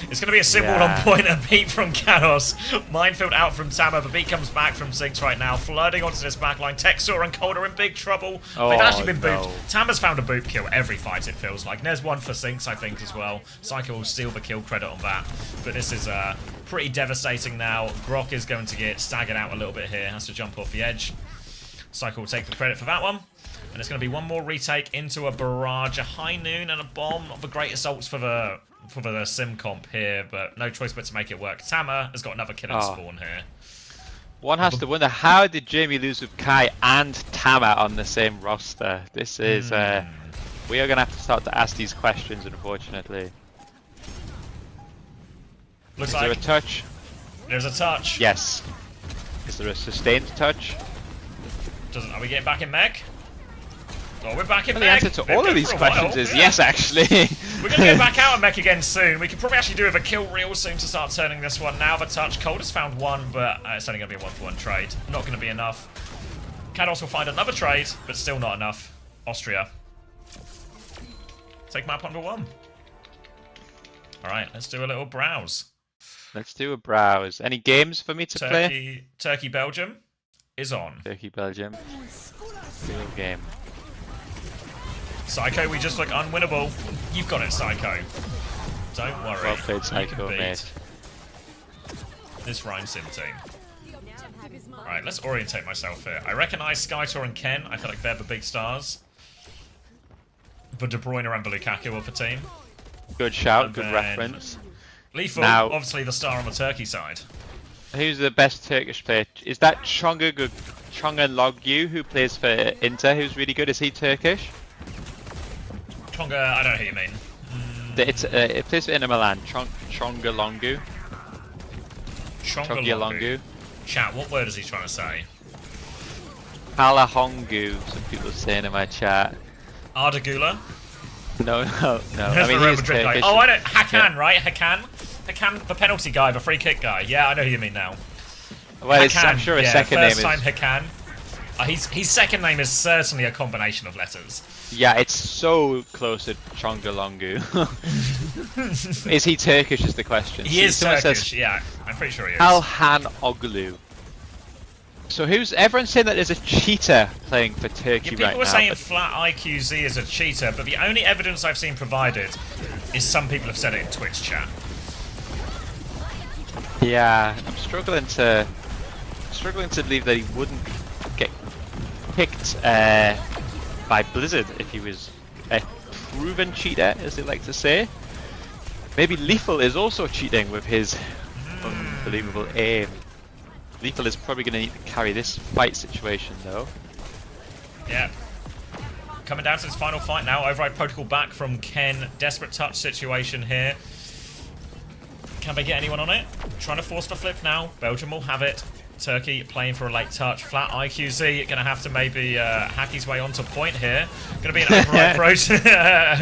S1: It's going to be a sim wall on point, a beat from Kanos. Minefield out from Tama, but beat comes back from Sinks right now, flooding onto this backline. Texor and Cold are in big trouble. They've actually been booped. Tama's found a boop kill every fight, it feels like. And there's one for Sinks, I think, as well. Psycho will steal the kill credit on that. But this is pretty devastating now. Grok is going to get staggered out a little bit here, has to jump off the edge. Psycho will take the credit for that one. And it's going to be one more retake into a barrage, a high noon, and a bomb. Not the greatest ults for the sim comp here, but no choice but to make it work. Tama has got another kill and spawn here.
S3: One has to wonder, how did Jamie lose with Kai and Tama on the same roster? This is, we are going to have to start to ask these questions, unfortunately.
S1: Looks
S3: Is
S1: like
S3: there a touch?
S1: There's a touch.
S3: Yes. Is there a sustained touch?
S1: Are we getting back in mech? Oh, we're back in
S3: Well,
S1: mech.
S3: the answer to all of these questions is yes, actually.
S1: We're going to get back out of mech again soon. We could probably actually do with a kill reel soon to start turning this one. Now the touch. Cold has found one, but it's only going to be a 1-for-1 trade. Not going to be enough. Kados will find another trade, but still not enough. Austria. Take map number 1. Alright, let's do a little browse.
S3: Let's do a browse. Any games for me to play?
S1: Turkey, Belgium is on.
S3: Turkey, Belgium. Real game.
S1: Psycho, we just look unwinnable. You've got it, Psycho. Don't worry.
S3: Well played, Psycho,
S1: You can
S3: mate.
S1: beat this Rhyme Sim team. Alright, let's orientate myself here. I recognise Skytor and Ken. I feel like they're the big stars. The De Bruyne and the Lukaku of the team.
S3: Good shout,
S1: And
S3: good
S1: then
S3: reference.
S1: Lethal,
S3: Now-
S1: obviously the star on the Turkey side.
S3: Who's the best Turkish player? Is that Chonga Logyu, who plays for Inter, who's really good? Is he Turkish?
S1: Tonga, I don't know who you mean.
S3: It plays for Inter Milan. Chonga Longu.
S1: Chongalongu. Chat, what word is he trying to say?
S3: Kalahongu, some people are saying in my chat.
S1: Ardagula?
S3: No.
S1: There's
S3: I mean,
S1: the Real
S3: he's
S1: Madrid guy.
S3: Turkish.
S1: Oh, I know. Hakan, right? Hakan, the penalty guy, the free kick guy. Yeah, I know who you mean now.
S3: Well,
S1: Hakan,
S3: I'm sure his second name
S1: first
S3: is...
S1: time Hakan. His second name is certainly a combination of letters.
S3: Yeah, it's so close to Chonga Longu. Is he Turkish is the question.
S1: He is
S3: Someone
S1: Turkish,
S3: says
S1: yeah. I'm pretty sure he is.
S3: Alhan Oglu. So everyone's saying that there's a cheater playing for Turkey
S1: People
S3: right
S1: were
S3: now.
S1: saying
S3: but-
S1: Flat IQZ is a cheater, but the only evidence I've seen provided is some people have said it in Twitch chat.
S3: Yeah, I'm struggling to believe that he wouldn't get picked by Blizzard if he was a proven cheater, as they like to say. Maybe Lethal is also cheating with his unbelievable aim. Lethal is probably going to need to carry this fight situation, though.
S1: Yeah. Coming down to this final fight now. Override Protocol back from Ken. Desperate touch situation here. Can they get anyone on it? Trying to force the flip now. Belgium will have it. Turkey playing for a late touch. Flat IQZ going to have to maybe hack his way onto point here. Going to be an override approach.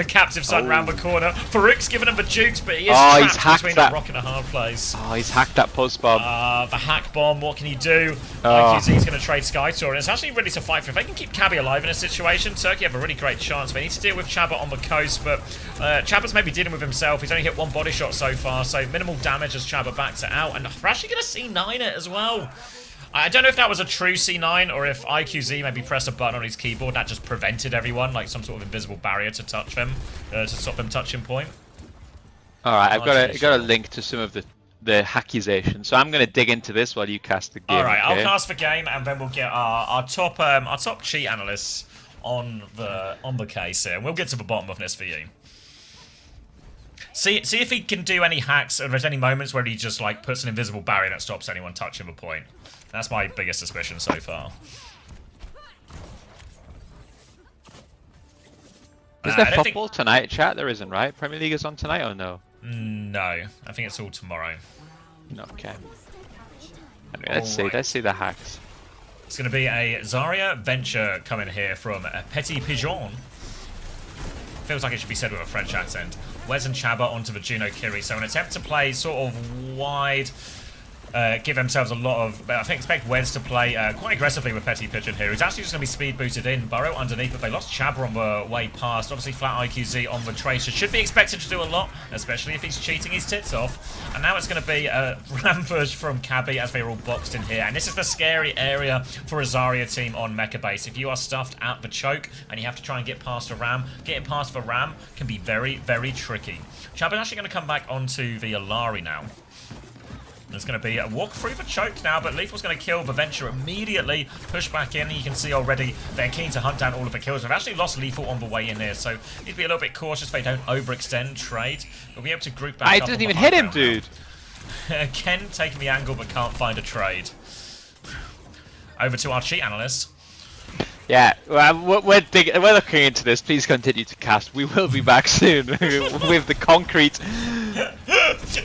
S1: Captive Sun round the corner. Farouk's giving him the jukes, but he is trapped between a rock and a hard place.
S3: Oh, he's hacked that pulse bomb.
S1: The hack bomb, what can he do? IQZ's going to trade Skytor, and it's actually ready to fight for. If they can keep Cabby alive in a situation, Turkey have a really great chance. They need to deal with Chabba on the coast, but Chabba's maybe dealing with himself. He's only hit one body shot so far, so minimal damage as Chabba backs it out, and we're actually going to C9 it as well. I don't know if that was a true C9 or if IQZ maybe pressed a button on his keyboard that just prevented everyone, like some sort of invisible barrier to touch him, to stop them touching point.
S3: Alright, I've got a link to some of the hackization, so I'm going to dig into this while you cast the game.
S1: Alright,
S3: okay?
S1: I'll cast the game and then we'll get our top cheat analysts on the case here, and we'll get to the bottom of this for you. See if he can do any hacks, or if there's any moments where he just like puts an invisible barrier that stops anyone touching the point. That's my biggest suspicion so far.
S3: Is there football tonight, chat? There isn't, right? Premier League is on tonight or no?
S1: No, I think it's all tomorrow.
S3: Okay. Anyway, let's see the hacks.
S1: It's going to be a Zarya venture coming here from a Petit Pigeon. Feels like it should be said with a French accent. Wes and Chabba onto the Juno Kiri. So an attempt to play sort of wide, give themselves a lot of... I think expect Wes to play quite aggressively with Petit Pigeon here. He's actually just going to be speed booted in. Burrow underneath, but they lost Chabba on the way past. Obviously Flat IQZ on the Tracer. Should be expected to do a lot, especially if he's cheating his tits off. And now it's going to be a rampage from Cabby as they're all boxed in here. And this is the scary area for a Zarya team on Mecha Base. If you are stuffed at the choke and you have to try and get past a ram, getting past the ram can be very, very tricky. Chabba's actually going to come back onto the Alari now. There's going to be a walk through the choke now, but Lethal's going to kill the Venture immediately, push back in. You can see already they're keen to hunt down all of the kills. They've actually lost Lethal on the way in here, so need to be a little bit cautious they don't overextend trade. We'll be able to group back up.
S3: I didn't even hit him, dude.
S1: Ken taking the angle but can't find a trade. Over to our cheat analyst.
S3: Yeah, well, we're looking into this. Please continue to cast. We will be back soon with the concrete.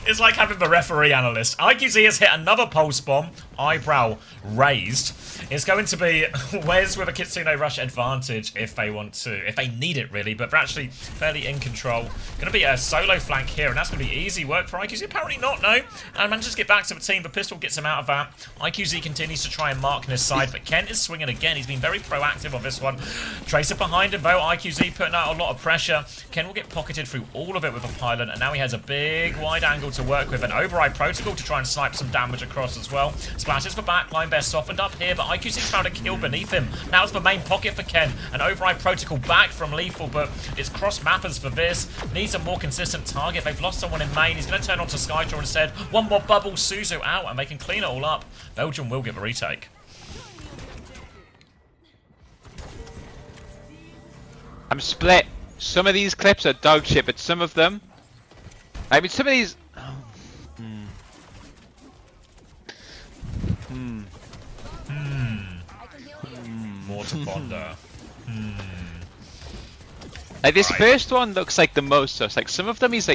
S1: It's like having the referee analyst. IQZ has hit another pulse bomb, eyebrow raised. It's going to be Wes with a Kitsune Rush advantage if they want to, if they need it really, but they're actually fairly in control. Going to be a solo flank here, and that's going to be easy work for IQZ. Apparently not, no. And manages to get back to the team. The pistol gets him out of that. IQZ continues to try and mark on his side, but Ken is swinging again. He's been very proactive on this one. Tracer behind him though. IQZ putting out a lot of pressure. Ken will get pocketed through all of it with a pylon, and now he has a big wide angle to work with. An override protocol to try and snipe some damage across as well. Splashes for backline. They're softened up here, but IQZ's found a kill beneath him. Now it's the main pocket for Ken. An override protocol back from Lethal, but it's cross mappers for this. Needs a more consistent target. They've lost someone in main. He's going to turn on to Skytor instead. One more bubble. Suzu out, and they can clean it all up. Belgium will get the retake.
S3: I'm split. Some of these clips are dog shit, but some of them... I mean, some of these...
S1: More to ponder.
S3: Like this first one looks like the most sus. Like some of them he's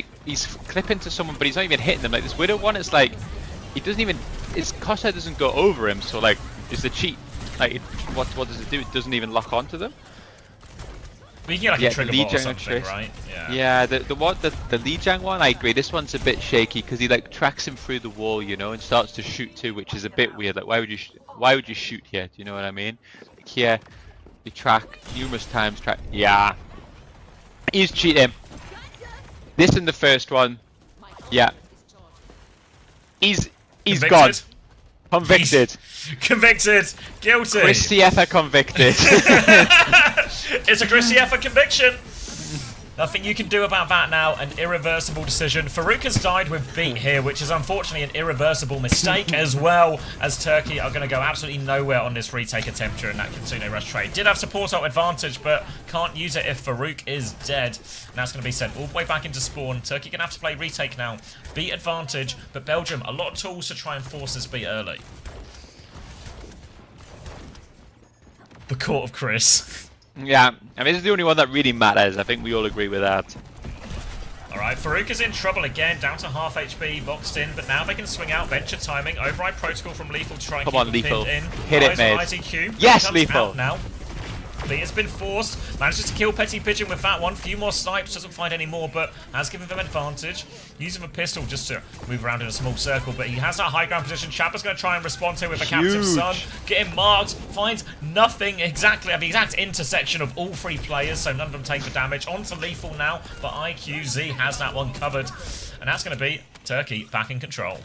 S3: clipping to someone, but he's not even hitting them. Like this Widow one, it's like he doesn't even, his crosshair doesn't go over him. So like, is the cheat? Like, what does it do? It doesn't even lock onto them.
S1: But you can get like a trigger bot or something, right?
S3: Yeah. The Lijiang one, I agree. This one's a bit shaky because he like tracks him through the wall, you know, and starts to shoot too, which is a bit weird. Like, why would you shoot here? Do you know what I mean? Like here, you track numerous times. Yeah. He's cheating. This in the first one. Yeah. He's gone. Convicted.
S1: Convicted. Guilty.
S3: Christietha convicted.
S1: It's a Christietha conviction. Nothing you can do about that now. An irreversible decision. Farouk has died with beat here, which is unfortunately an irreversible mistake as well, as Turkey are going to go absolutely nowhere on this retake attempt during that Kitsune Rush trade. Did have support out advantage, but can't use it if Farouk is dead. And that's going to be sent all the way back into spawn. Turkey going to have to play retake now. Beat advantage, but Belgium, a lot of tools to try and force this beat early. The Court of Chris.
S3: Yeah, I mean, this is the only one that really matters. I think we all agree with that.
S1: Alright, Alright, Farouk is in trouble again, down to half HP, boxed in, but now they can swing out, venture timing, override protocol from Lethal to try and
S3: Come
S1: keep
S3: on,
S1: him
S3: Lethal.
S1: pinned in.
S3: Hit it,
S1: Eyes on
S3: mate.
S1: ITQ.
S3: Yes,
S1: Comes
S3: Lethal.
S1: out now. Lee has been forced, manages to kill Petty Pigeon with that one. Few more snipes, doesn't find any more, but has given them advantage. Using the pistol just to move around in a small circle, but he has that high ground position. Chapper's going to try and respond to it with a captive sun. Getting marked, finds nothing exactly at the exact intersection of all three players, so none of them take the damage. On to Lethal now, but IQZ has that one covered. And that's going to be Turkey back in control.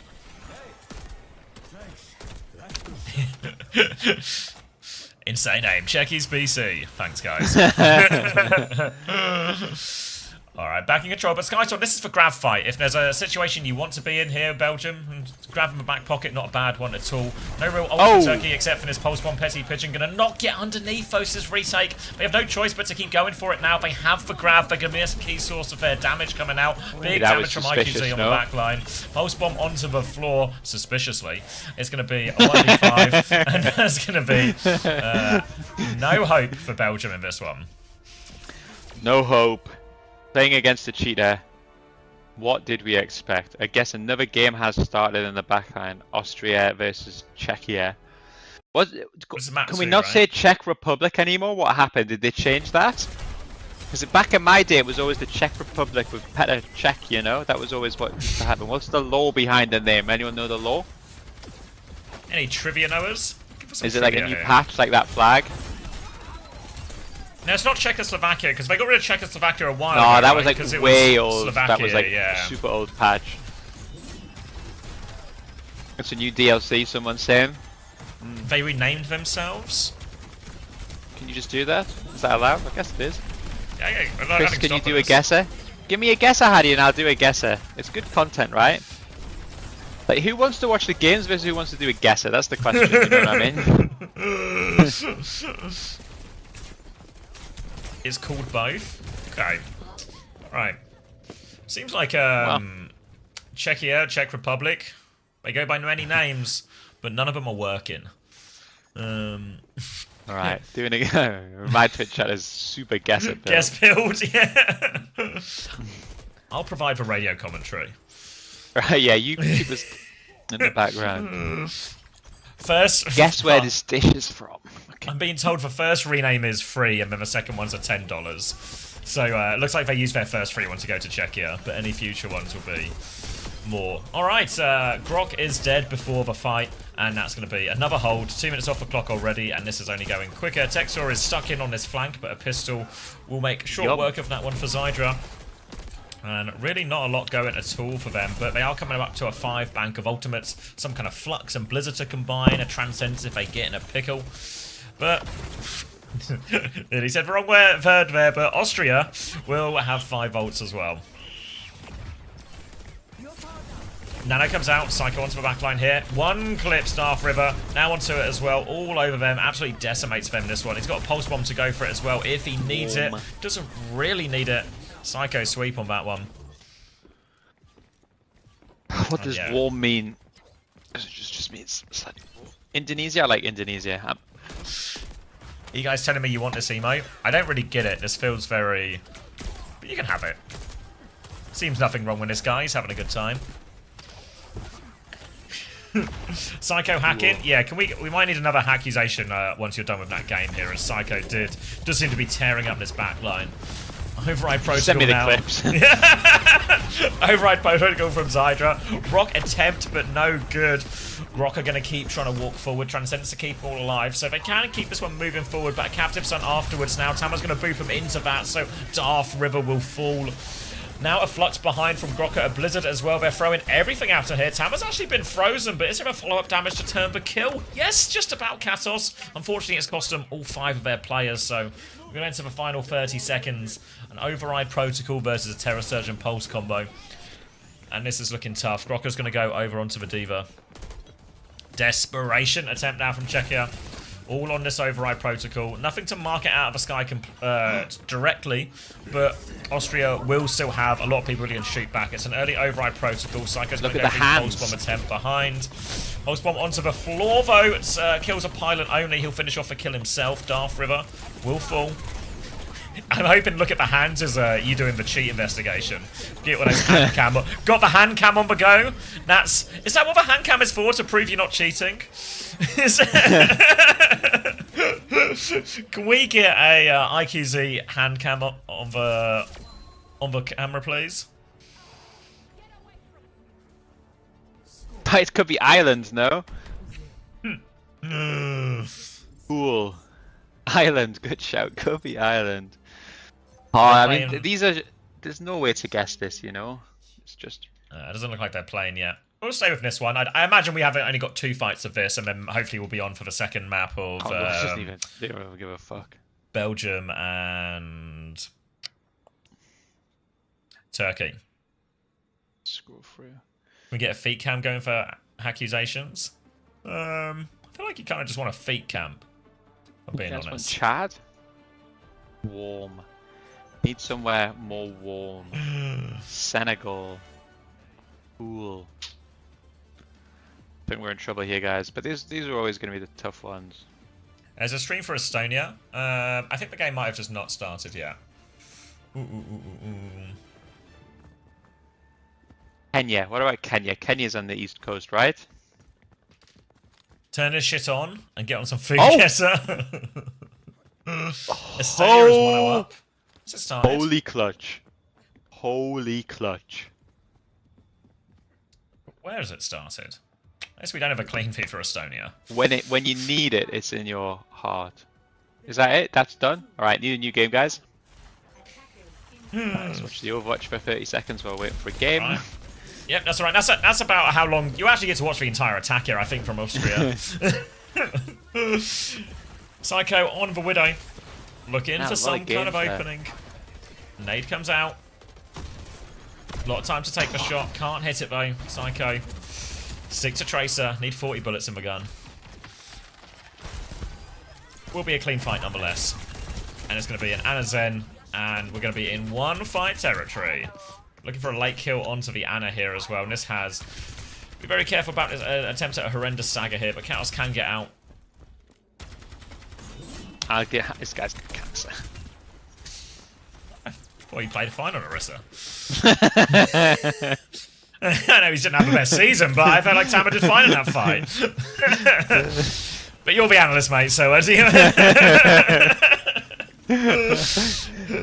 S1: Insane aim. Checkies BC. Thanks, guys. Alright, back in control. But Skytorn, this is for grab fight. If there's a situation you want to be in here, Belgium, and grab him a back pocket, not a bad one at all. No real ult for Turkey except for this pulse bomb. Petty Pigeon gonna not get underneath Fos's retake. They have no choice but to keep going for it now. They have the grab. They're gonna be a key source of their damage coming out. Big damage from IQZ on the back line. Pulse bomb onto the floor, suspiciously. It's gonna be a 1v5, and there's gonna be no hope for Belgium in this one.
S3: No hope. Playing against a cheater, what did we expect? I guess another game has started in the backline. Austria versus Czechia. Can we not say Czech Republic anymore? What happened? Did they change that? Because back in my day, it was always the Czech Republic with Petr Czech, you know? That was always what used to happen. What's the law behind the name? Anyone know the law?
S1: Any trivia knowers?
S3: Is it like a new patch, like that flag?
S1: No, it's not Czechoslovakia, because they got rid of Czechoslovakia a while ago.
S3: No, that was
S1: right?
S3: like way old.
S1: Slovakia,
S3: That was like super old patch. It's a new DLC, someone's saying.
S1: They renamed themselves?
S3: Can you just do that? Is that allowed? I guess it is.
S1: Yeah.
S3: Chris, can you do a guesser? Give me a guesser, Hardy, and I'll do a guesser. It's good content, right? Like, who wants to watch the games versus who wants to do a guesser? That's the question, you know what I mean?
S1: It's called both? Okay. Right. Seems like Czechia, Czech Republic. They go by many names, but none of them are working.
S3: Alright, doing it. My Twitch chat is super guesser build.
S1: Guess build, yeah. I'll provide for radio commentary.
S3: Right, yeah, you keep us in the background.
S1: First,
S3: guess where this dish is from. Okay.
S1: I'm being told the first rename is free, and then the second one's are $10. So it looks like they use their first free one to go to Czechia, but any future ones will be more. All right, Grok is dead before the fight, and that's going to be another hold. 2 minutes off the clock already, and this is only going quicker. Texor is stuck in on this flank, but a pistol will make short work of that one for Zydra. And really not a lot going at all for them, but they are coming up to a 5 bank of ultimates, some kind of Flux and Blizzard to combine, a Transcendence if they get in a pickle. But, he said the wrong word there, but Austria will have 5 volts as well. Nano comes out, Psycho onto the backline here. One clip, Staff River, now onto it as well, all over them, absolutely decimates them this one. He's got a Pulse Bomb to go for it as well if he needs it. Doesn't really need it. Psycho sweep on that one.
S3: What does warm mean? It just means slightly warm. Indonesia? I like Indonesia. Are
S1: you guys telling me you want this emote? I don't really get it. This feels very... But you can have it. Seems nothing wrong with this guy. He's having a good time. Psycho hacking? Yeah, can we might need another accusation once you're done with that game here, as Psycho does seem to be tearing up this back line. Override protocol
S3: Send me the
S1: now.
S3: clips.
S1: Override protocol from Zydra. Rock attempt, but no good. Rock are going to keep trying to walk forward. Transcendence to keep all alive. So they can keep this one moving forward, but a Captive Sun afterwards now. Tama's going to boot him into that, so Darth River will fall. Now a Flux behind from Grokka, a Blizzard as well. They're throwing everything out of here. Tama's actually been frozen, but is there a follow-up damage to turn the kill? Yes, just about Katos. Unfortunately, it's cost them all 5 of their players, so we're going to enter the final 30 seconds. An Override Protocol versus a Terror Surge and Pulse combo. And this is looking tough. Grokka's going to go over onto the Diva. Desperation attempt now from Czechia. All on this Override Protocol. Nothing to mark it out of the sky directly, but Austria will still have a lot of people who can shoot back. It's an early Override Protocol. Psycho's going to go for the Pulse Bomb attempt behind. Pulse Bomb onto the floor, though. It kills a pilot only. He'll finish off the kill himself. Darth River will fall. I'm hoping look at the hands as you doing the cheat investigation. Get one of those hand cam. Got the hand cam on the go. Is that what the hand cam is for? To prove you're not cheating? Can we get a IQZ hand cam on the camera, please?
S3: It could be Ireland, no? Cool. Ireland, good shout. Could be Ireland. Oh, I mean, there's no way to guess this, you know? It's just...
S1: it doesn't look like they're playing yet. We'll stay with this one. I imagine we have only got 2 fights of this, and then hopefully we'll be on for the second map of
S3: they don't even give a fuck.
S1: Belgium and Turkey.
S3: Scroll through.
S1: We get a feet cam going for accusations. I feel like you kind of just want a feet camp. I'm being honest.
S3: Chad? Warm. Need somewhere more warm. Senegal. Cool. I think we're in trouble here, guys. But these are always going to be the tough ones.
S1: There's a stream for Estonia. I think the game might have just not started yet.
S3: Kenya. What about Kenya? Kenya's on the east coast, right?
S1: Turn this shit on and get on some food,
S3: Oh!
S1: yes, sir. Estonia is 1-0 up. What's it started?
S3: Holy clutch. Holy clutch.
S1: Where has it started? I guess we don't have a clean feed for Estonia.
S3: When you need it, it's in your heart. Is that it? That's done? Alright, need a new game, guys. Let's watch the Overwatch for 30 seconds while waiting for a game.
S1: Right. Yep, that's alright. That's about how long... You actually get to watch the entire attack here, I think, from Austria. Psycho on the Widow. Looking for some kind of opening. Nade comes out. A lot of time to take the shot. Can't hit it, though. Psycho. Stick to Tracer. Need 40 bullets in the gun. Will be a clean fight, nonetheless. And it's going to be an Ana Zen. And we're going to be in 1 fight territory. Looking for a late kill onto the Ana here as well. And this has... Be very careful about this attempt at a horrendous stagger here, but Chaos can get out.
S3: I'll get... This guy's got cancer.
S1: Well, he played fine on Orisa. I know he didn't have the best season, but I felt like Tama did fine in that fight. But you're the analyst, mate, so...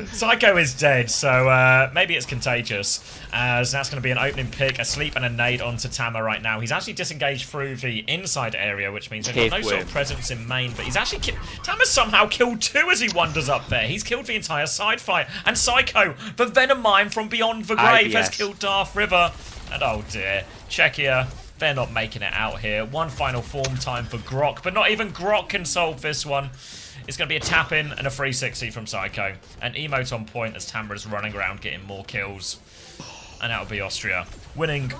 S1: Psycho is dead, so maybe it's contagious, as that's going to be an opening pick, a sleep and a nade onto Tama right now. He's actually disengaged through the inside area, which means there's no sort of presence in main, but he's actually... Tama's somehow killed 2 as he wanders up there. He's killed the entire side fight, and Psycho, the Venom Mine from beyond the grave, has killed Darth River. And oh dear, Czechia, they're not making it out here. 1 final form time for Grok, but not even Grok can solve this one. It's going to be a tap-in and a 360 from Psycho. An emote on point as Tamara's running around getting more kills. And that will be Austria winning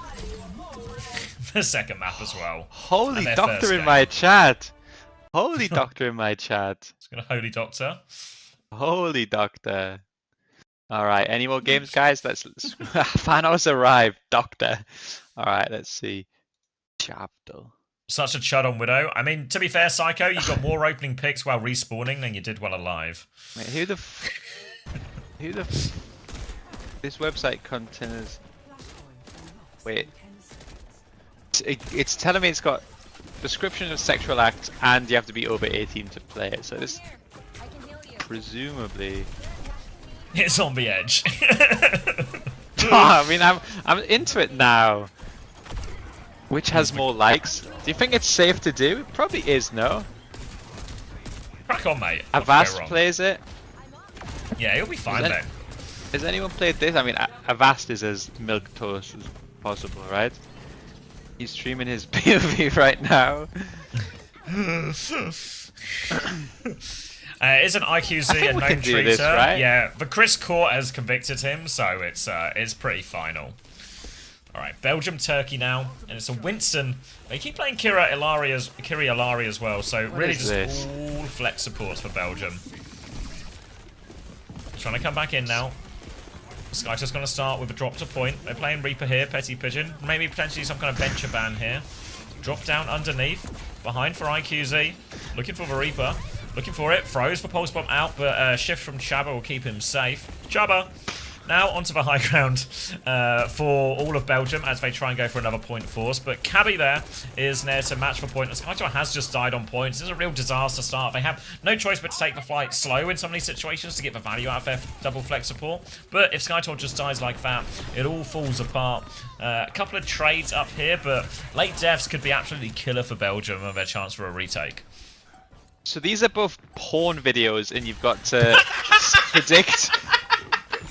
S1: the second map as well.
S3: Holy doctor in my chat. Holy doctor in my chat.
S1: It's going to holy doctor.
S3: Holy doctor. Alright, any more games, guys? Let's Thanos arrived. Doctor. Alright, let's see. Chapter.
S1: Such a chud on Widow. I mean, to be fair, Psycho, you got more opening picks while respawning than you did while alive.
S3: Wait, who the this website contains... Wait. It's telling me it's got description of sexual acts and you have to be over 18 to play it. So this... Presumably...
S1: It's on the edge.
S3: Oh, I mean, I'm into it now. Which has more likes? Do you think it's safe to do? It probably is, no?
S1: Crack on, mate.
S3: Avast plays it.
S1: Yeah, he'll be fine, then.
S3: Has anyone played this? I mean, Avast is as milquetoast as possible, right? He's streaming his POV right now.
S1: Is an IQZ a known treater?
S3: This, right?
S1: Yeah, the Chris Court has convicted him, so it's pretty final. Alright, Belgium, Turkey now, and it's a Winston. They keep playing Kiri Ilari as well, so really just all flex supports for Belgium. Trying to come back in now. Skyter's going to start with a drop to point. They're playing Reaper here, Petty Pigeon. Maybe potentially some kind of bencher ban here. Drop down underneath. Behind for IQZ. Looking for the Reaper. Looking for it. Throws for Pulse Bomb out, but shift from Chabba will keep him safe. Chabba! Now onto the high ground for all of Belgium as they try and go for another point force. But Cabby there is near to match for point. Skytor has just died on points. This is a real disaster start. They have no choice but to take the fight slow in some of these situations to get the value out of their double flex support. But if Skytor just dies like that, it all falls apart. A couple of trades up here, but late deaths could be absolutely killer for Belgium and their chance for a retake.
S3: So these are both porn videos, and you've got to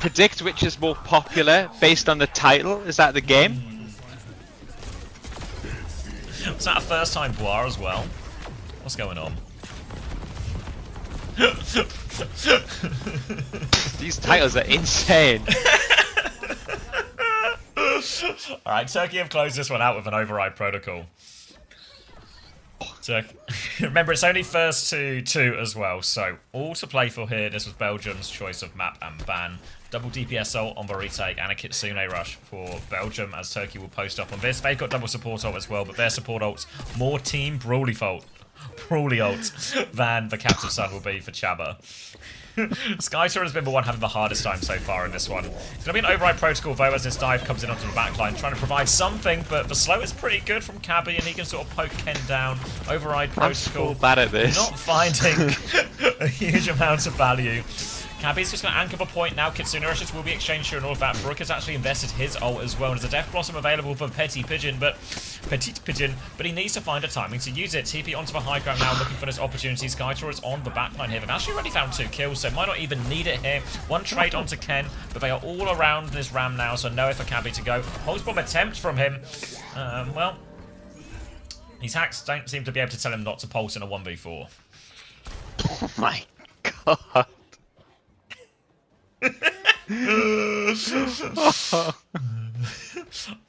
S3: predict which is more popular based on the title. Is that the game?
S1: Was that a first time Bois as well? What's going on?
S3: These titles are insane.
S1: Alright, Turkey have closed this one out with an override protocol. So, remember, it's only first to 2 as well, so all to play for here. This was Belgium's choice of map and ban. Double DPS ult on the retake and a Kitsune rush for Belgium as Turkey will post up on this. They've got double support ult as well, but their support ult's more team brawly ult than the Captive Sun will be for Chabba. Skytor has been the one having the hardest time so far in this one. It's going to be an override protocol though as this dive comes in onto the backline, trying to provide something, but the slow is pretty good from Cabby and he can sort of poke Ken down. Override protocol.
S3: I'm so bad at this.
S1: Not finding a huge amount of value. Cabby's just going to anchor the point now. Kitsune rushes will be exchanged here and all of that. Brook has actually invested his ult as well. And there's a Death Blossom available for Petite Pigeon, but he needs to find a timing to use it. TP onto the high ground now, looking for this opportunity. Skytor is on the backline here. They've actually already found 2 kills, so might not even need it here. One trade onto Ken, but they are all around this ram now, so nowhere for Cabby to go. Pulse Bomb attempt from him. Well, his hacks don't seem to be able to tell him not to pulse in a 1v4.
S3: Oh my god.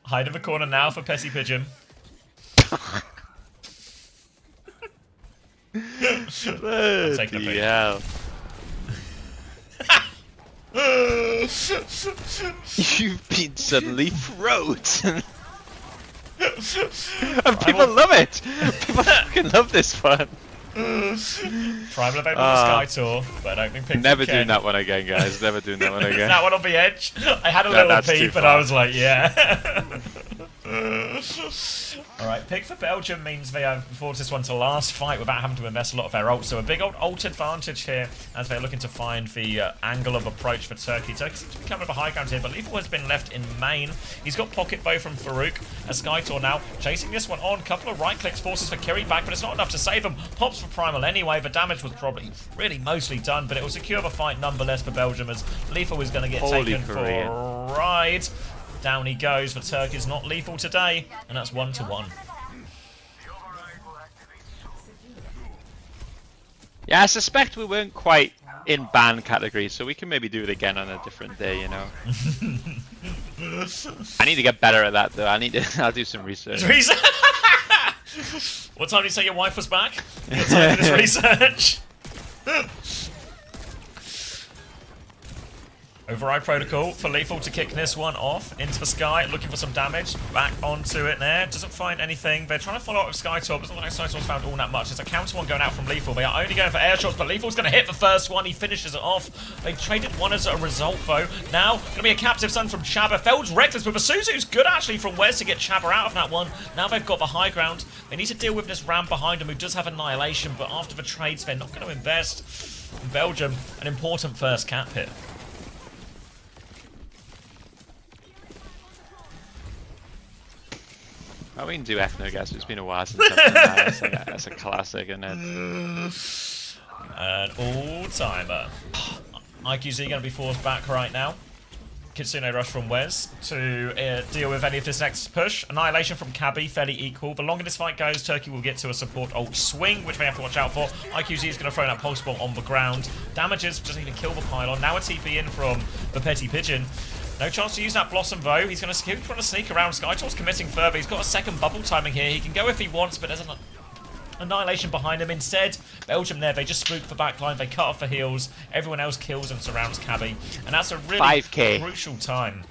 S1: Hide in the corner now for Pessy Pigeon. I'm taking a peek.
S3: Yeah. You've been suddenly frozen. And people love it. People fucking love this one.
S1: Primal event on the Skytor, but I don't think Pixie
S3: Never
S1: can.
S3: doing that one again, guys. Never doing that one again.
S1: That one on the edge. I had a little peep, but I was like, yeah. Alright, pick for Belgium means they have forced this one to last fight without having to invest a lot of their ult. So a big old ult advantage here as they're looking to find the angle of approach for Turkey. Turkey seems to be coming up a high ground here, but Lethal has been left in main. He's got pocket bow from Farouk. As Skytor now chasing this one on. Couple of right clicks forces for Kiri back, but it's not enough to save him. Pops for Primal anyway. The damage was probably really mostly done, but it will secure the fight nonetheless for Belgium as Lethal is going to get taken for a ride. Down he goes, but Turkey's not lethal today, and that's 1-1.
S3: Yeah, I suspect we weren't quite in ban category, so we can maybe do it again on a different day, you know. I need to get better at that, though. I'll do some research.
S1: What time did you say your wife was back? You got time for this research? Override protocol for Lethal to kick this one off into the sky, looking for some damage. Back onto it there. Doesn't find anything. They're trying to follow up with Skytor. Doesn't look like Skytor's found all that much. There's a counter one going out from Lethal. They are only going for air shots, but Lethal's going to hit the first one. He finishes it off. They traded one as a result, though. Now, going to be a Captive Sun from Chabba. Feld's reckless, but Suzu's good, actually, from Wes to get Chabba out of that one. Now they've got the high ground. They need to deal with this ram behind him, who does have Annihilation, but after the trades, they're not going to invest. In Belgium, an important first cap hit.
S3: I mean, do Ethno guess. It's been a while since I've done that. That's a classic, isn't it?
S1: An all-timer. IQZ going to be forced back right now. Kitsune rush from Wes to deal with any of this next push. Annihilation from Cabby, fairly equal. The longer this fight goes, Turkey will get to a support ult swing, which they have to watch out for. IQZ is going to throw that pulse bomb on the ground. Damages, just need to kill the pylon. Now a TP in from the Petty Pigeon. No chance to use that Blossom though. He's going to sneak around. Skytor's committing further. He's got a second bubble timing here. He can go if he wants, but there's an Annihilation behind him. Instead, Belgium there, they just spook the backline. They cut off the heals. Everyone else kills and surrounds Cabby. And that's a really
S3: 5K.
S1: crucial time.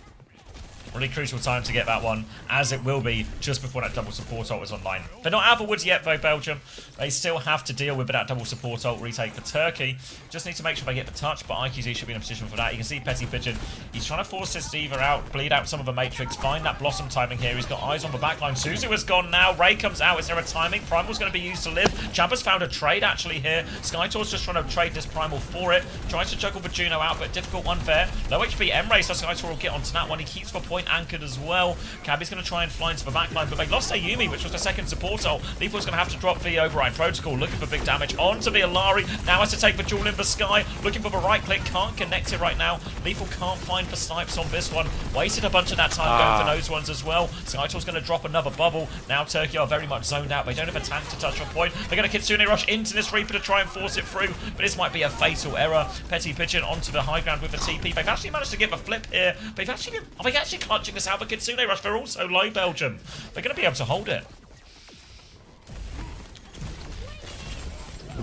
S1: Really crucial time to get that one, as it will be just before that double support ult is online. They're not out of the woods yet, though, Belgium. They still have to deal with that double support ult retake for Turkey. Just need to make sure they get the touch, but IQZ should be in a position for that. You can see Petty Pigeon. He's trying to force this Diva out, bleed out some of the Matrix, find that Blossom timing here. He's got eyes on the backline. Suzu has gone now. Ray comes out. Is there a timing? Primal's going to be used to live. Champa's found a trade, actually, here. Skytor's just trying to trade this Primal for it. Tries to juggle the Juno out, but difficult one there. Low HP M-Ray, so Skytor will get onto that one. He keeps the point anchored as well. Cabby's going to try and fly into the backline, but they lost Ayumi, which was the second support ult. Lethal's going to have to drop the Override Protocol, looking for big damage onto the Alari. Now has to take the duel in the sky, looking for the right click, can't connect it right now. Lethal can't find the snipes on this one. Wasted a bunch of that time going for those ones as well. Skytor's going to drop another bubble. Now Turkey are very much zoned out. They don't have a tank to touch a point. They're going to Kitsune rush into this Reaper to try and force it through, but this might be a fatal error. Petty Pigeon onto the high ground with the TP. They've actually managed to get the flip here. Are they actually clutching this out? The Kitsune rush, they're also low, Belgium. They're going to be able to hold it.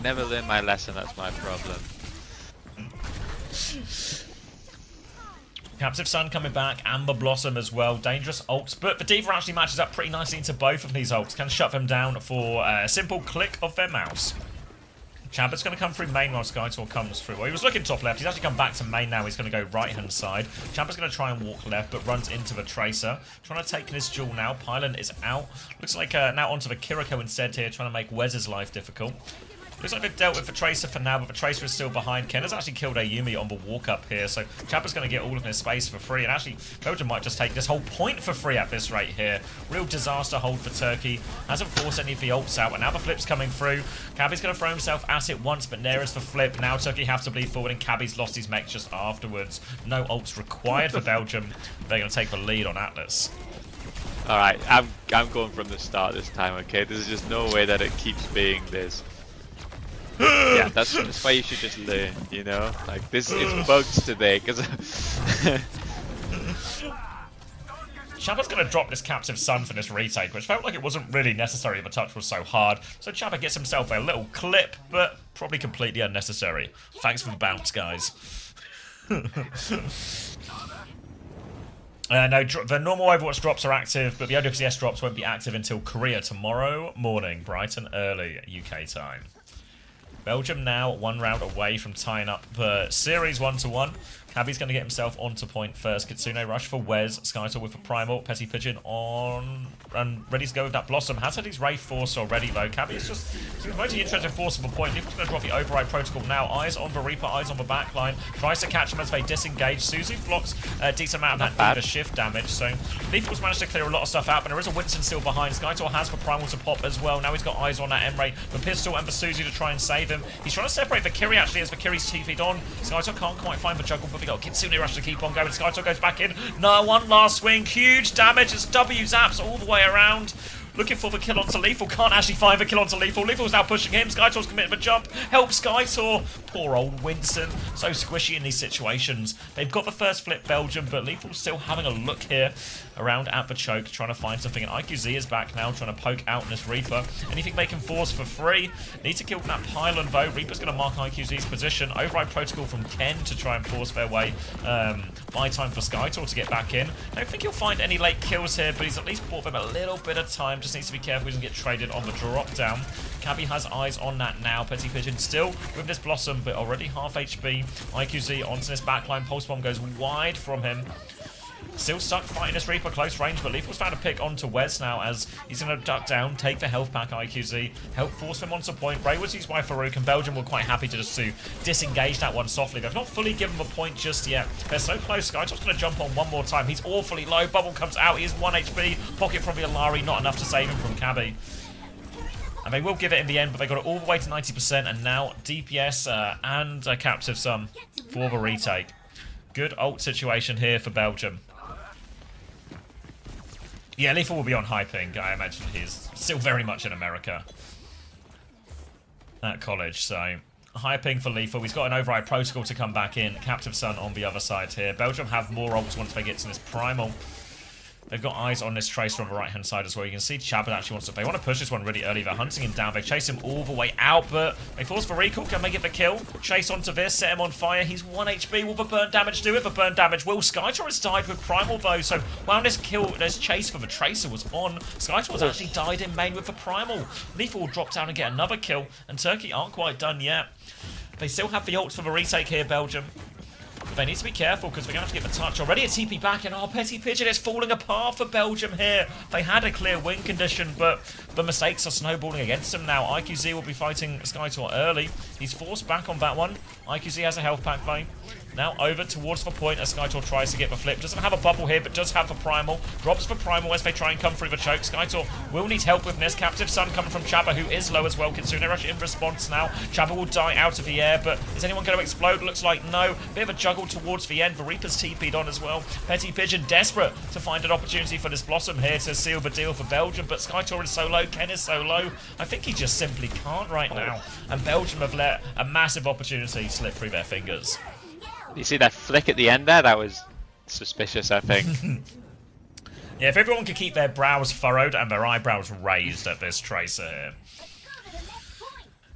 S3: Never learned my lesson, that's my problem.
S1: Captive Sun coming back, Amber Blossom as well. Dangerous ults, but the Diva actually matches up pretty nicely into both of these ults. Can shut them down for a simple click of their mouse. Champa's going to come through main while Skytor comes through. Well, he was looking top left. He's actually come back to main now. He's going to go right-hand side. Champa's going to try and walk left, but runs into the Tracer. Trying to take this duel now. Pylon is out. Looks like now onto the Kiriko instead here, trying to make Wez's life difficult. Looks like they've dealt with the Tracer for now, but the Tracer is still behind. Ken has actually killed Ayumi on the walk up here, so Champa's going to get all of his space for free. And actually, Belgium might just take this whole point for free at this rate here. Real disaster hold for Turkey. Hasn't forced any of the ults out, and now the flip's coming through. Cabby's going to throw himself at it once, but there is the flip. Now Turkey have to bleed forward, and Cabby's lost his mech just afterwards. No ults required for Belgium. They're going to take the lead on Atlas.
S3: Alright, I'm going from the start this time, okay? There's just no way that it keeps being this. Yeah, that's why you should just learn, you know? Like, this is bugs today, because...
S1: Champa's going to drop this Captive Sun for this retake, which felt like it wasn't really necessary. The touch was so hard. So Champa gets himself a little clip, but probably completely unnecessary. Thanks for the bounce, guys. No, the normal Overwatch drops are active, but the OWCS drops won't be active until Korea tomorrow morning, bright and early UK time. Belgium now 1 round away from tying up the series 1-1. Cabby's going to get himself onto point first. Kitsune rush for Wez. Skytor with a Primal. Petty Pigeon on and ready to go with that Blossom. Has had his Ray Force already though. Cabby is just mostly interested in forcible point. He's going to drop the Override Protocol now. Eyes on the Reaper, eyes on the backline. Tries to catch him as they disengage. Suzu blocks a decent amount of that Diva shift damage. So Lethal's managed to clear a lot of stuff out, but there is a Winston still behind. Skytor has the Primal to pop as well. Now he's got eyes on that M-Ray, the pistol and the Suzu to try and save him. He's trying to separate the Kiri actually as the Kiri's TP'd on. Skytor can't quite find the juggle, but we got Kitsune rush to keep on going. Skytor goes back in. No, one last swing. Huge damage as W zaps all the way around. Looking for the kill onto Lethal. Can't actually find the kill onto Lethal. Lethal's now pushing him. Skytor's committed the jump. Help Skytor. Poor old Winston. So squishy in these situations. They've got the first flip, Belgium, but Lethal's still having a look here around at the choke, trying to find something. And IQZ is back now, trying to poke out in this Reaper. Anything they can force for free. Need to kill that Pylon, though. Reaper's going to mark IQZ's position. Override Protocol from Ken to try and force their way. Buy time for Skytor to get back in. I don't think he'll find any late kills here, but he's at least bought them a little bit of time. Just needs to be careful he doesn't get traded on the drop down. Cabby has eyes on that now. Petty Pigeon still with this Blossom, but already half HP. IQZ onto this backline. Pulse Bomb goes wide from him. Still stuck fighting this Reaper close range, but Lethal's found a pick onto Wez now as he's going to duck down, take the health pack IQZ, help force him onto point. Ray was used by Farouk, and Belgium were quite happy to just to disengage that one softly. They've not fully given him a point just yet. They're so close. Skytor's going to jump on one more time. He's awfully low. Bubble comes out. He is 1 HP. Pocket from the Alari, not enough to save him from Cabby. And they will give it in the end, but they got it all the way to 90%, and now DPS and a Captive Sun for the retake. Good ult situation here for Belgium. Yeah, Lethal will be on high ping. I imagine he's still very much in America at college, so high ping for Lethal. He's got an Override Protocol to come back in. Captive Sun on the other side here. Belgium have more ults once they get to this Primal. They've got eyes on this Tracer on the right-hand side as well. You can see Chabad actually wants to... They want to push this one really early. They're hunting him down. They chase him all the way out, but they force the recall. Can they get the kill? Chase onto this, set him on fire. He's 1 HP. Will the burn damage do it? The burn damage will. Skytor has died with Primal, though. So while this chase for the Tracer was on, Skytor has actually died in main with the Primal. Lethal will drop down and get another kill, and Turkey aren't quite done yet. They still have the ults for the retake here, Belgium. But they need to be careful because they're going to have to get the touch. Already a TP back, and Petty Pigeon is falling apart for Belgium here. They had a clear win condition, but the mistakes are snowballing against them now. IQZ will be fighting Skytor early. He's forced back on that one. IQZ has a health pack though. Now over towards the point as Skytor tries to get the flip. Doesn't have a bubble here, but does have the Primal. Drops the Primal as they try and come through the choke. Skytor will need help with this. Captive Sun coming from Chabba, who is low as well. Kitsune Rush in response now. Chabba will die out of the air, but is anyone going to explode? Looks like no. Bit of a juggle towards the end. The Reaper's TP'd on as well. Petty Pigeon desperate to find an opportunity for this Blossom here to seal the deal for Belgium, but Skytor is so low. Ken is so low. I think he just simply can't right now. And Belgium have let a massive opportunity slip through their fingers.
S3: You see that flick at the end there? That was suspicious, I think.
S1: Yeah, if everyone could keep their brows furrowed and their eyebrows raised at this Tracer here.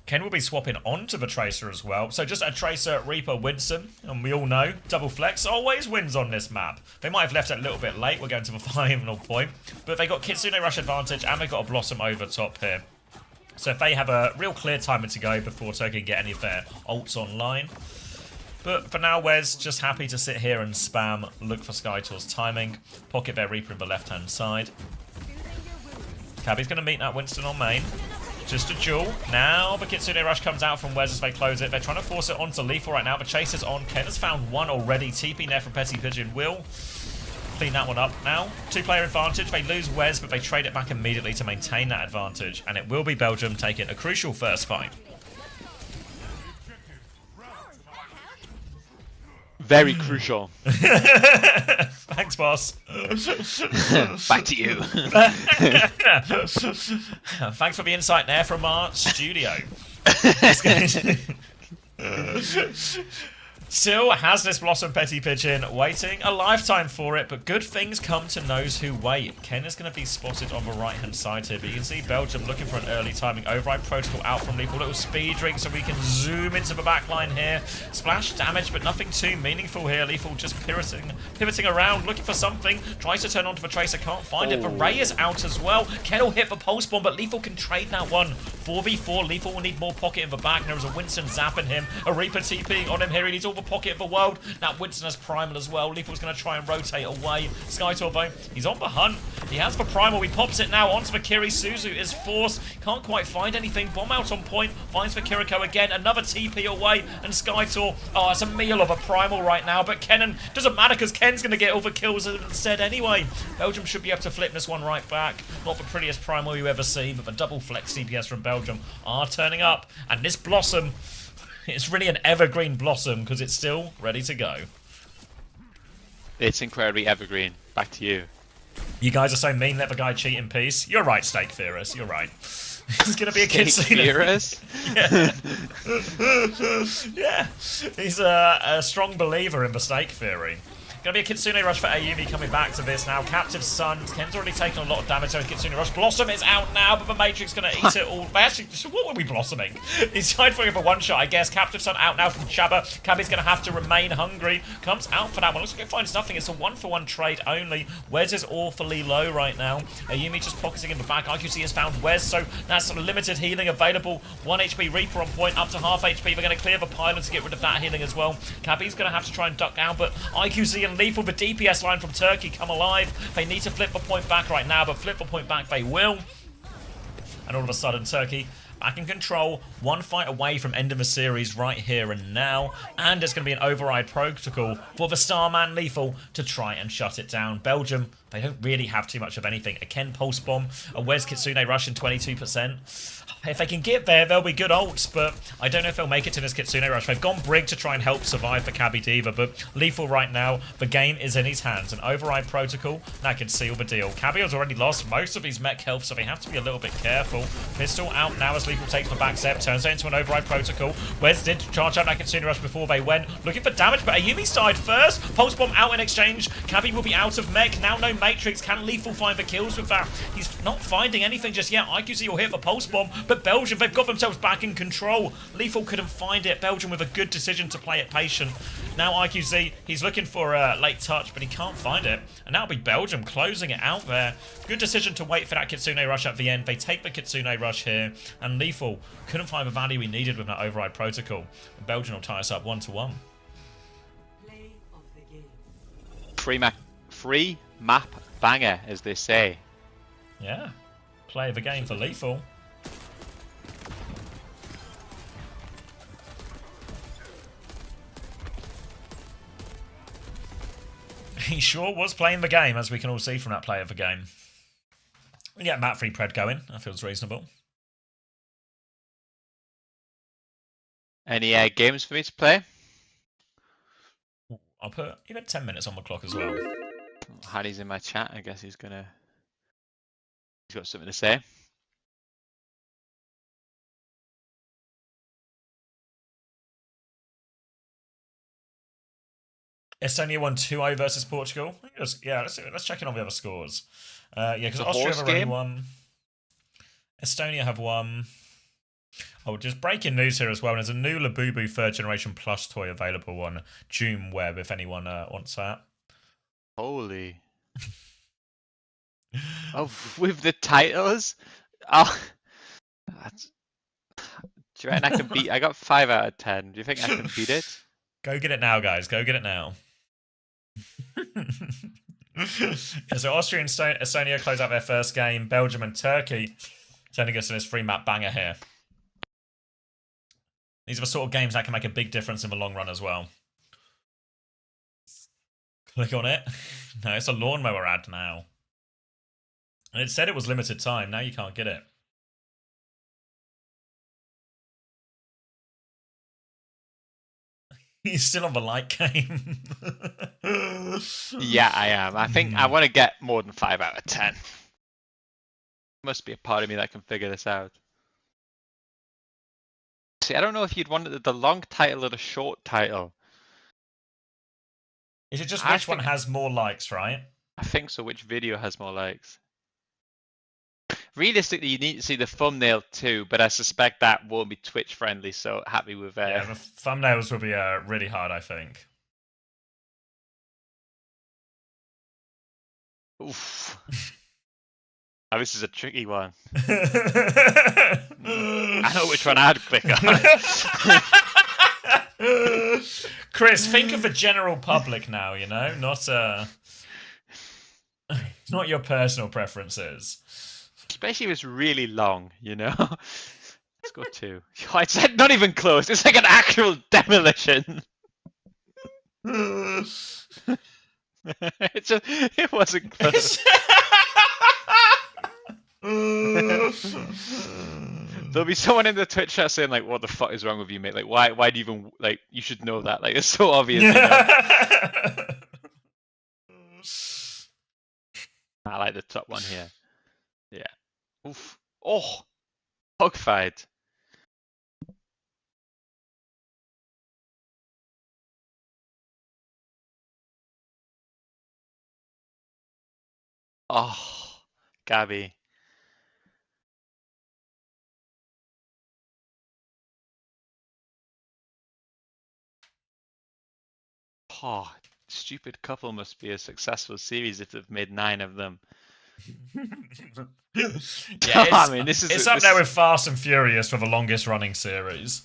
S1: Ken will be swapping onto the Tracer as well. So just a Tracer, Reaper, Winston. And we all know, double flex always wins on this map. They might have left it a little bit late. We're going to the final point. But they got Kitsune Rush advantage and they got a Blossom over top here. So if they have a real clear timer to go before Turkey can get any of their ults online. But for now, Wes just happy to sit here and spam, look for Skytor's timing, pocket their Reaper in the left-hand side. Cabby's going to meet that Winston on main. Just a duel. Now the Kitsune Rush comes out from Wes as they close it. They're trying to force it onto Lethal right now. The chase is on. Ken has found one already. TP there from Petty Pigeon will clean that one up now. Two-player advantage. They lose Wes, but they trade it back immediately to maintain that advantage. And it will be Belgium taking a crucial first fight.
S3: Very crucial.
S1: Thanks, boss.
S3: Back to you.
S1: Thanks for the insight there from our studio. Still has this Blossom Petty Pigeon, waiting a lifetime for it, but good things come to those who wait. Ken is going to be spotted on the right-hand side here, but you can see Belgium looking for an early timing. Override Protocol out from Lethal. Little speed drink so we can zoom into the backline here. Splash damage, but nothing too meaningful here. Lethal just pivoting around, looking for something. Tries to turn onto the Tracer, can't find it. The Ray is out as well. Ken will hit the Pulse Bomb, but Lethal can trade that one. 4v4, Lethal will need more pocket in the back. There is a Winston zapping him. A Reaper TPing on him here. He needs all the pocket of the world. Now Winston has Primal as well. Lethal's going to try and rotate away. Skytor though, he's on the hunt. He has the Primal. He pops it now onto the Kiri. Suzu is forced. Can't quite find anything. Bomb out on point. Finds the Kiriko again. Another TP away. And Skytor, oh, it's a meal of a Primal right now. But Kenan, doesn't matter because Ken's going to get all the kills instead anyway. Belgium should be able to flip this one right back. Not the prettiest Primal you ever see, but the double flex DPS from Belgium are turning up. And this Blossom, it's really an evergreen Blossom because it's still ready to go.
S3: It's incredibly evergreen. Back to you.
S1: You guys are so mean, let the guy cheat in peace. You're right, Steak Theorist, you're right. He's going to be a Kitsune.
S3: Theorist?
S1: Yeah. Yeah. He's a strong believer in the Steak Theory. Going to be a Kitsune Rush for Ayumi coming back to this now. Captive Sun. Ken's already taken a lot of damage on Kitsune Rush. Blossom is out now, but the Matrix going to eat it all. Actually, what were we blossoming? He's trying for a one-shot, I guess. Captive Sun out now from Chabba. Cabby's going to have to remain hungry. Comes out for that one. Looks like it finds nothing. It's a one-for-one trade only. Wes is awfully low right now. Ayumi just pocketing in the back. IQC has found Wes, so that's sort of limited healing available. 1 HP Reaper on point, up to half HP. They're going to clear the pylon to get rid of that healing as well. Cabby's going to have to try and duck down, but IQC and Lethal, the DPS line from Turkey, come alive. They need to flip the point back right now, but flip the point back they will. And all of a sudden, Turkey back in control, one fight away from ending the series right here and now. And it's going to be an override protocol for the Starman Lethal to try and shut it down. Belgium, they don't really have too much of anything. A Ken Pulse Bomb, a Wes Kitsune Rush in 22%. If they can get there, they'll be good ults, but I don't know if they'll make it to this Kitsune Rush. They've gone Brig to try and help survive the Cabby Diva, but Lethal right now, the game is in his hands. An override protocol, that can seal the deal. Cabby has already lost most of his mech health, so they have to be a little bit careful. Pistol out now as Lethal takes the back step, turns it into an override protocol. Wes did charge out that Kitsune Rush before they went. Looking for damage, but Ayumi's died first. Pulse Bomb out in exchange. Cabby will be out of mech. Now no Matrix. Can Lethal find the kills with that? He's not finding anything just yet. IQC will hit the Pulse Bomb, but Belgium, they've got themselves back in control. Lethal couldn't find it. Belgium with a good decision to play it patient. Now IQC, he's looking for a late touch, but he can't find it. And that'll be Belgium closing it out there. Good decision to wait for that Kitsune Rush at the end. They take the Kitsune Rush here, and Lethal couldn't find the value he needed with that override protocol. And Belgium will tie us up 1-1.
S8: Play of the game.
S3: Free map banger, as they say.
S1: Yeah. Play of the game for Lethal. He sure was playing the game, as we can all see from that play of the game. We get map free pred going. That feels reasonable.
S3: Any games for me to play?
S1: I'll put even 10 minutes on the clock as well.
S3: Harry's in my chat. I guess he's got something to say.
S1: Estonia won 2-0 versus Portugal. Yeah, let's check in on the other scores. Yeah, because Austria have already won. Estonia have won. Oh, just breaking news here as well. There's a new Labubu 3rd generation plush toy available on June Web if anyone wants that.
S3: Holy. Oh, with the titles? Oh, do you reckon I can beat? I got 5 out of 10. Do you think I can beat it?
S1: Go get it now, guys. Go get it now. Yeah, so Austria and Estonia close out their first game. Belgium and Turkey sending us in this free map banger here. These are the sort of games that can make a big difference in the long run as well. Click on it. No, it's a lawnmower ad now. And it said it was limited time. Now you can't get it. He's still on the light game.
S3: Yeah, I am. I think I want to get more than 5 out of 10. Must be a part of me that can figure this out. See, I don't know if you'd want the long title or the short title.
S1: Is it just which one has more likes, right?
S3: I think so. Which video has more likes? Realistically, you need to see the thumbnail too, but I suspect that won't be Twitch friendly, so happy with that.
S1: Yeah, the thumbnails will be really hard, I think.
S3: Oof. Oh, this is a tricky one. I know which one I'd click on.
S1: Chris, think of the general public now, you know? Not your personal preferences.
S3: Especially if it's really long, you know? Let's go 2. Oh, it's not even close. It's like an actual demolition. It wasn't close. There'll be someone in the Twitch chat saying like, "What the fuck is wrong with you, mate? Like, why do you even like? You should know that. Like, it's so obvious." You know? I like the top one here. Yeah. Oof. Oh, hog fight. Oh, Gabby. Oh, stupid couple must be a successful series if they've made 9 of them.
S1: Yeah,
S3: I mean,
S1: it's up there with Fast and Furious for the longest running series.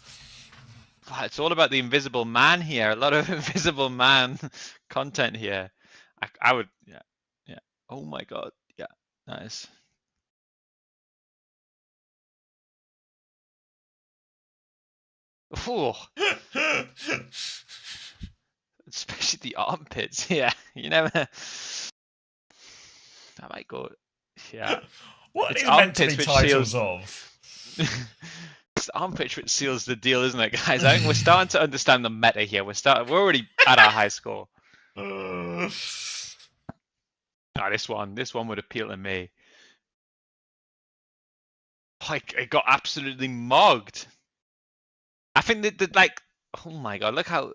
S3: It's all about the Invisible Man here. A lot of Invisible Man content here. I would, yeah. Oh my god, yeah, nice. Oh. Especially the armpits, yeah. You never. I might go. Yeah.
S1: What
S3: it's
S1: are these meant to be
S3: which
S1: titles
S3: seals...
S1: of?
S3: It's armpit which seals the deal, isn't it, guys? I think we're starting to understand the meta here. We're already at our high score. This one would appeal to me. Like, it got absolutely mogged. I think that like, oh my god, look how.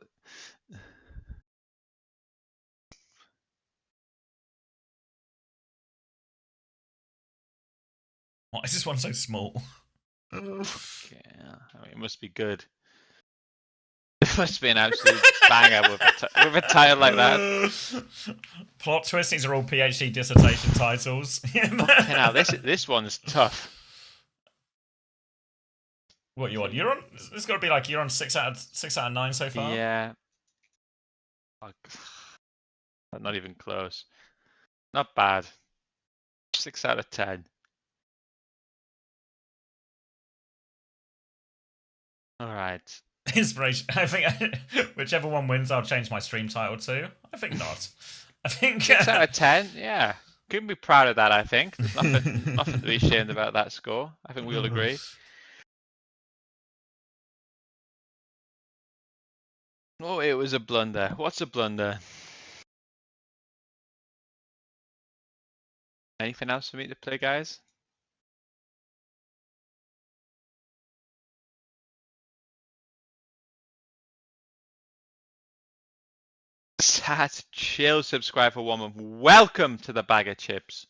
S1: Why is this one so small?
S3: Yeah, I mean, it must be good. It must be an absolute banger with a title like that.
S1: Plot twist, these are all PhD dissertation titles.
S3: Fucking hell, this one's tough.
S1: What you on? You're on. It's got to be like you're on 6 out of 9 so far.
S3: Yeah. Fuck. Not even close. Not bad. 6 out of 10. All right.
S1: Inspiration. I think whichever one wins, I'll change my stream title to. I think not. I think
S3: 6 out of 10. Yeah. Couldn't be proud of that. I think there's nothing to be ashamed about that score. I think we all agree. Oh, it was a blunder. What's a blunder? Anything else for me to play, guys? Sat chill, subscribe for 1 month. Welcome to the bag of chips.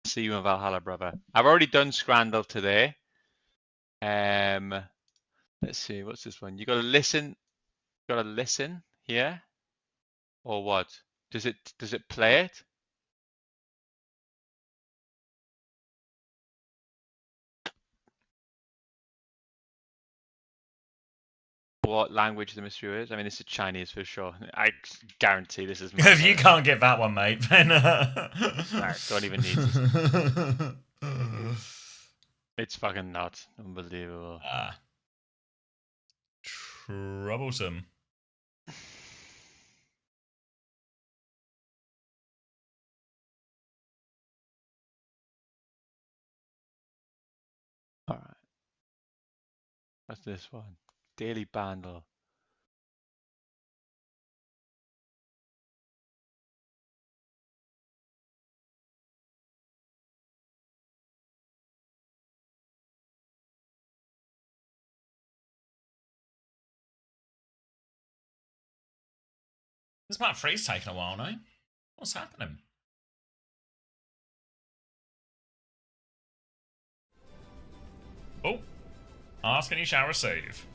S3: See you in Valhalla, brother. I've already done Scrandal today. Let's see, what's this one? You gotta listen. Gotta listen here, or what? Does it play it? What language the mystery is? I mean, this is Chinese for sure. I guarantee this is.
S1: If you can't get that one, mate, then
S3: Nah, don't even need to. It's fucking not unbelievable.
S1: Troublesome.
S3: All right. What's this one? Daily bundle.
S1: This map 3's taking a while now. What's happening? Oh. Ask and you shall receive.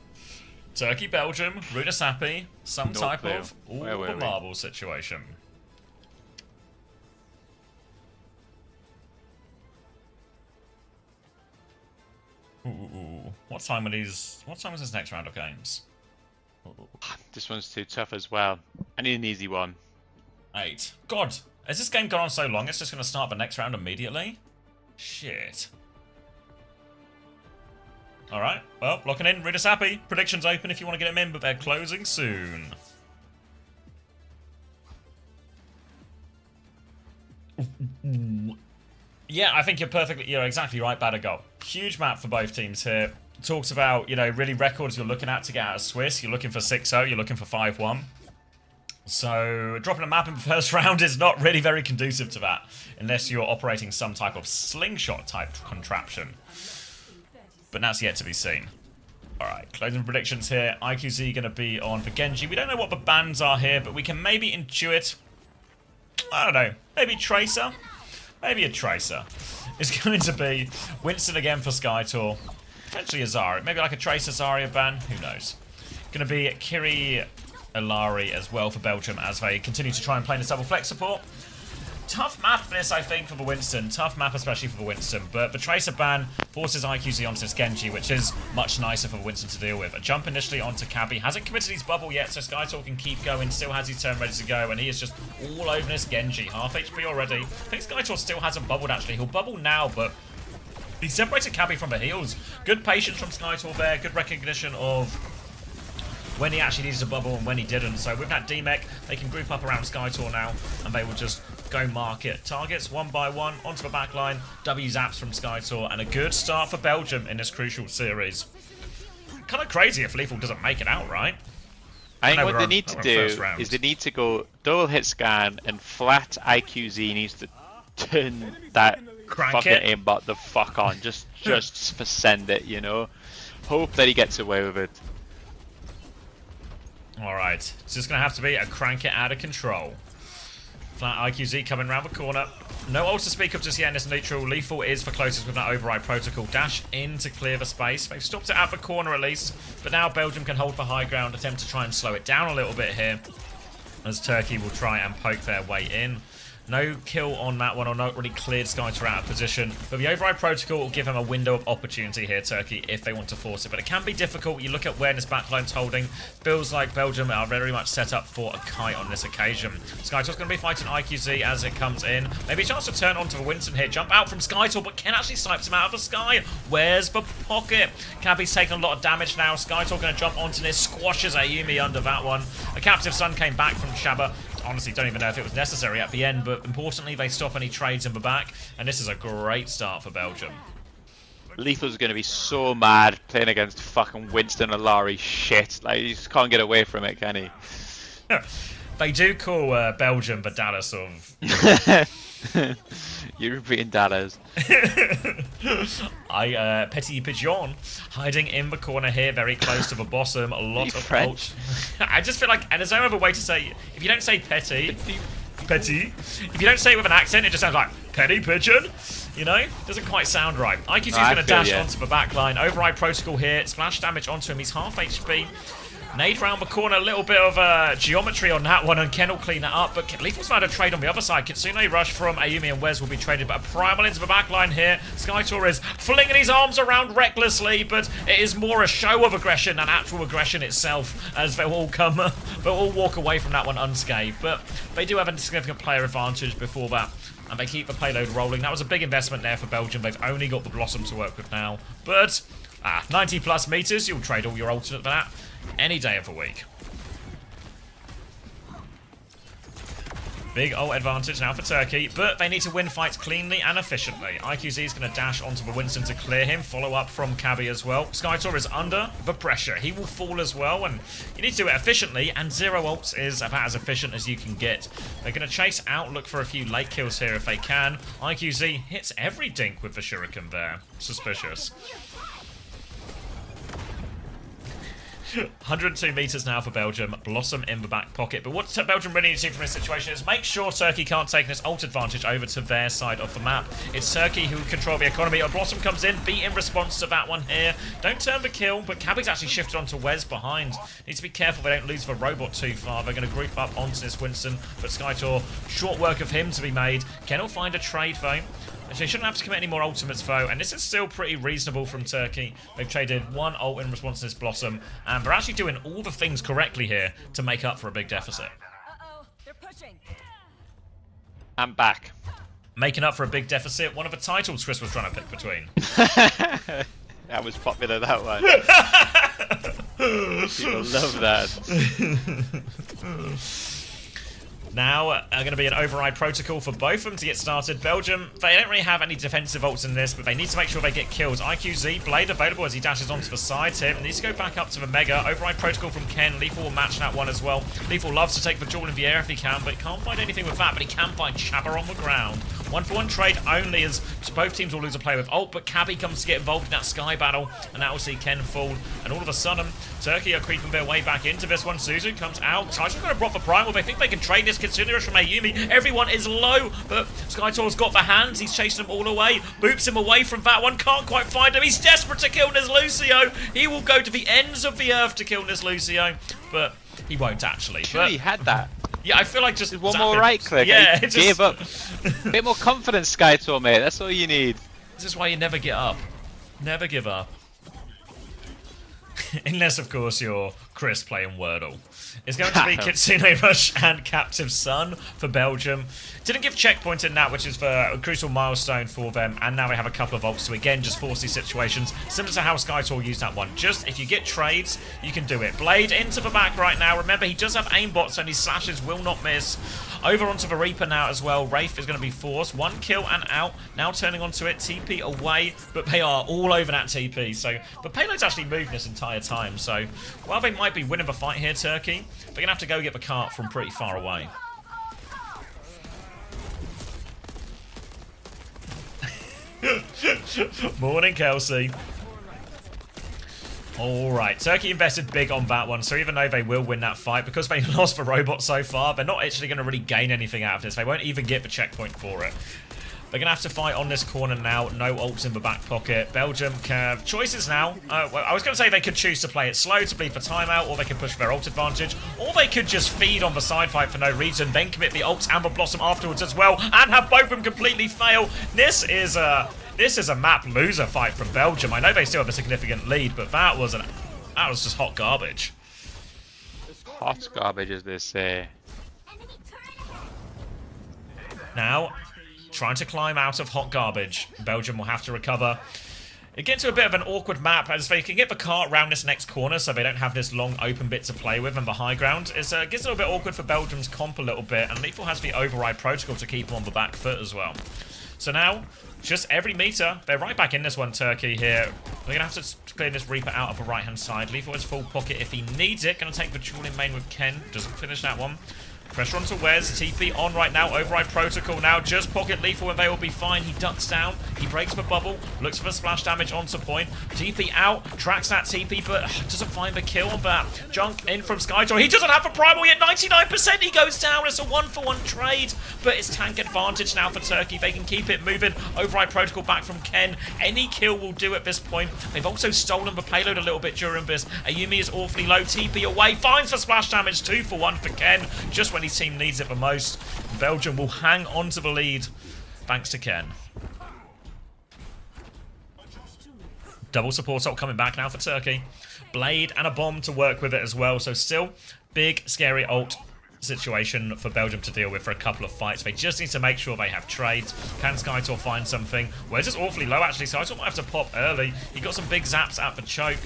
S1: Turkey, Belgium, Ruda Sappy, some
S3: No
S1: type
S3: clue.
S1: of
S3: Where
S1: all
S3: were
S1: the
S3: we?
S1: marble situation. Ooh. What time is this next round of games?
S3: This one's too tough as well. I need an easy one.
S1: 8. God, has this game gone on so long it's just going to start the next round immediately? Shit. Alright, well, locking in, Ruda Sappy. Predictions open if you want to get them in, but they're closing soon. Yeah, I think you're exactly right, bad a goal. Huge map for both teams here. Talks about, really records you're looking at to get out of Swiss. You're looking for 6-0, you're looking for 5-1. So dropping a map in the first round is not really very conducive to that, unless you're operating some type of slingshot type contraption. But that's yet to be seen. Alright, closing predictions here. IQZ going to be on for Genji. We don't know what the bans are here, but we can maybe intuit. I don't know. Maybe Tracer? Maybe a Tracer. It's going to be Winston again for Skytor. Potentially a Zarya. Maybe like a Tracer Zarya ban. Who knows? Going to be Kiri Ilari as well for Belgium as they continue to try and play this double flex support. Tough map this, I think, for the Winston. Tough map, especially for the Winston. But the Tracer ban forces IQZ onto this Genji, which is much nicer for Winston to deal with. A jump initially onto Cabby. Hasn't committed his bubble yet, so Skytor can keep going. Still has his turn ready to go, and he is just all over this Genji. Half HP already. I think Skytor still hasn't bubbled, actually. He'll bubble now, but he separated Cabby from the heals. Good patience from Skytor there. Good recognition of when he actually needed to bubble and when he didn't. So with that D-Mech, they can group up around Skytor now, and they will just go market targets one by one onto the back line. W zaps from Skytor, and a good start for Belgium in this crucial series. Kind of crazy if Lethal doesn't make it out, right?
S3: I think what they need to do is they need to go double hit scan, and flat IQZ needs to turn that
S1: Crank
S3: fucking
S1: it.
S3: aimbot the fuck on. Just send it, you know. Hope that he gets away with it.
S1: Alright, it's just going to have to be a crank it out of control. Flat IQZ coming round the corner. No ult to speak of just yet in this neutral. Lethal is for closest with that override protocol. Dash in to clear the space. They've stopped it at the corner at least. But now Belgium can hold the high ground, attempt to try and slow it down a little bit here. As Turkey will try and poke their way in. No kill on that one, or not really cleared Skytor out of position. But the override protocol will give them a window of opportunity here, Turkey, if they want to force it. But it can be difficult. You look at where this backline's holding. Feels like Belgium are very much set up for a kite on this occasion. Skytor's going to be fighting IQZ as it comes in. Maybe a chance to turn onto the Winston here. Jump out from Skytor, but Ken actually snipes him out of the sky. Where's the pocket? Cabby's taking a lot of damage now. Skytor going to jump onto this. Squashes Ayumi under that one. A captive son came back from Shabba. Honestly, don't even know if it was necessary at the end, but importantly, they stop any trades in the back, and this is a great start for Belgium.
S3: Lethal's going to be so mad playing against fucking Winston and Larry shit. Like, he just can't get away from it, can he?
S1: They do call Belgium the Dallas of...
S3: European Dallas.
S1: Petit Pigeon hiding in the corner here, very close to the bottom. A lot of
S3: French.
S1: I just feel like, and there's no other way to say, if you don't say Petit, if you don't say it with an accent, it just sounds like Petty Pigeon. You know, doesn't quite sound right. IQZ is going to dash onto the back line. Override protocol here. Splash damage onto him. He's half HP. Nade round the corner, a little bit of geometry on that one, and Ken will clean that up. But Lethal's found a trade on the other side. Kitsune rush from Ayumi and Wes will be traded, but a primal into the back line here. Skytor is flinging his arms around recklessly, but it is more a show of aggression than actual aggression itself, as they'll all walk away from that one unscathed. But they do have a significant player advantage before that, and they keep the payload rolling. That was a big investment there for Belgium. They've only got the Blossom to work with now. But 90 plus meters, you'll trade all your ultimate for that any day of the week. Big ult advantage now for Turkey, but they need to win fights cleanly and efficiently. IQZ is going to dash onto the Winston to clear him. Follow up from Cabby as well. Skytor is under the pressure. He will fall as well, and you need to do it efficiently, and 0 ults is about as efficient as you can get. They're going to chase out, look for a few late kills here if they can. IQZ hits every dink with the shuriken there. Suspicious. 102 meters now for Belgium. Blossom in the back pocket. But what Belgium really need to do from this situation is make sure Turkey can't take this ult advantage over to their side of the map. It's Turkey who control the economy. A Blossom comes in, beat in response to that one here. Don't turn the kill, but Cabby's actually shifted onto Wes behind. Need to be careful they don't lose the robot too far. They're going to group up onto this Winston, but Skytor, short work of him to be made. Ken will find a trade though. They shouldn't have to commit any more ultimates though, and this is still pretty reasonable from Turkey. They've traded 1 ult in response to this Blossom, and they're actually doing all the things correctly here to make up for a big deficit.
S8: Uh-oh, they're pushing.
S3: I'm back.
S1: Making up for a big deficit, one of the titles Chris was trying to pick between.
S3: That was popular, that one. People love that.
S1: Now, are going to be an override protocol for both of them to get started. Belgium, they don't really have any defensive ults in this, but they need to make sure they get kills. IQZ, Blade available as he dashes onto the sides here. Needs to go back up to the Mega. Override protocol from Ken. Lethal will match that one as well. Lethal loves to take the duel in the air if he can, but he can't find anything with that, but he can find Shabba on the ground. 1-for-1 trade only, as both teams will lose a player with ult, but Cabby comes to get involved in that Sky battle, and that will see Ken fall. And all of a sudden, Turkey are creeping their way back into this one. Suzu comes out. Titan's going to drop the Primal. They think they can trade this Kitsune from Ayumi. Everyone is low, but Skytor's got the hands. He's chasing them all away. Boops him away from that one. Can't quite find him. He's desperate to kill Lucio. He will go to the ends of the earth to kill Lucio, but he won't actually.
S3: Sure, he had that.
S1: Yeah, I feel like just
S3: one more right click.
S1: Yeah,
S3: it gave up. A bit more confidence, Skytor, mate. That's all you need.
S1: This is why you never get up. Never give up. Unless, of course, you're Chris playing Wordle. It's going to be Kitsune Rush and Captive Son for Belgium. Didn't give checkpoint in that, which is for a crucial milestone for them, and now they have a couple of ults to again just force these situations. Similar to how Skytor used that one. Just, if you get trades, you can do it. Blade into the back right now. Remember, he does have aimbots, and his slashes will not miss. Over onto the Reaper now as well. Wraith is going to be forced. 1 kill and out. Now turning onto it. TP away, but they are all over that TP. So the payload's actually moving this entire time. So while they might be winning the fight here, Turkey, they're going to have to go get the cart from pretty far away. Morning, Kelsey. Alright, Turkey invested big on that one, so even though they will win that fight, because they lost the robot so far, they're not actually going to really gain anything out of this. They won't even get the checkpoint for it. They're going to have to fight on this corner now. No ults in the back pocket. Belgium can have choices now. Well, I was going to say they could choose to play it slow to bleed for timeout, or they could push for their ult advantage, or they could just feed on the side fight for no reason, then commit the ults and the Blossom afterwards as well, and have both of them completely fail. This is a map loser fight from Belgium. I know they still have a significant lead, but that was just hot garbage.
S3: Hot garbage, as they say.
S1: Now, trying to climb out of hot garbage. Belgium will have to recover. It gets to a bit of an awkward map as they can get the cart around this next corner so they don't have this long open bit to play with, and the high ground gets a little bit awkward for Belgium's comp a little bit, and Lethal has the override protocol to keep them on the back foot as well. So now, just every meter, they're right back in this one, Turkey here. They're going to have to clear this Reaper out of the right-hand side. Lethal has full pocket if he needs it. Going to take the duel in main with Ken. Doesn't finish that one. Pressure onto Wes. TP on right now. Override protocol now. Just pocket Lethal and they will be fine. He ducks down. He breaks the bubble. Looks for the splash damage onto point. TP out. Tracks that TP but doesn't find the kill on that. Junk in from Skytor. He doesn't have a primal yet. 99%. He goes down. It's a 1-for-1 trade. But it's tank advantage now for Turkey. They can keep it moving. Override protocol back from Ken. Any kill will do at this point. They've also stolen the payload a little bit during this. Ayumi is awfully low. TP away. Finds the splash damage. 2-for-1 for Ken. Just when his team needs it the most. Belgium will hang on to the lead thanks to Ken. Double support ult coming back now for Turkey. Blade and a bomb to work with it as well. So still big scary ult situation for Belgium to deal with for a couple of fights. They just need to make sure they have trades. Can Skytor find something? Well, it's just awfully low actually. Skytor might have to pop early. He got some big zaps at the choke.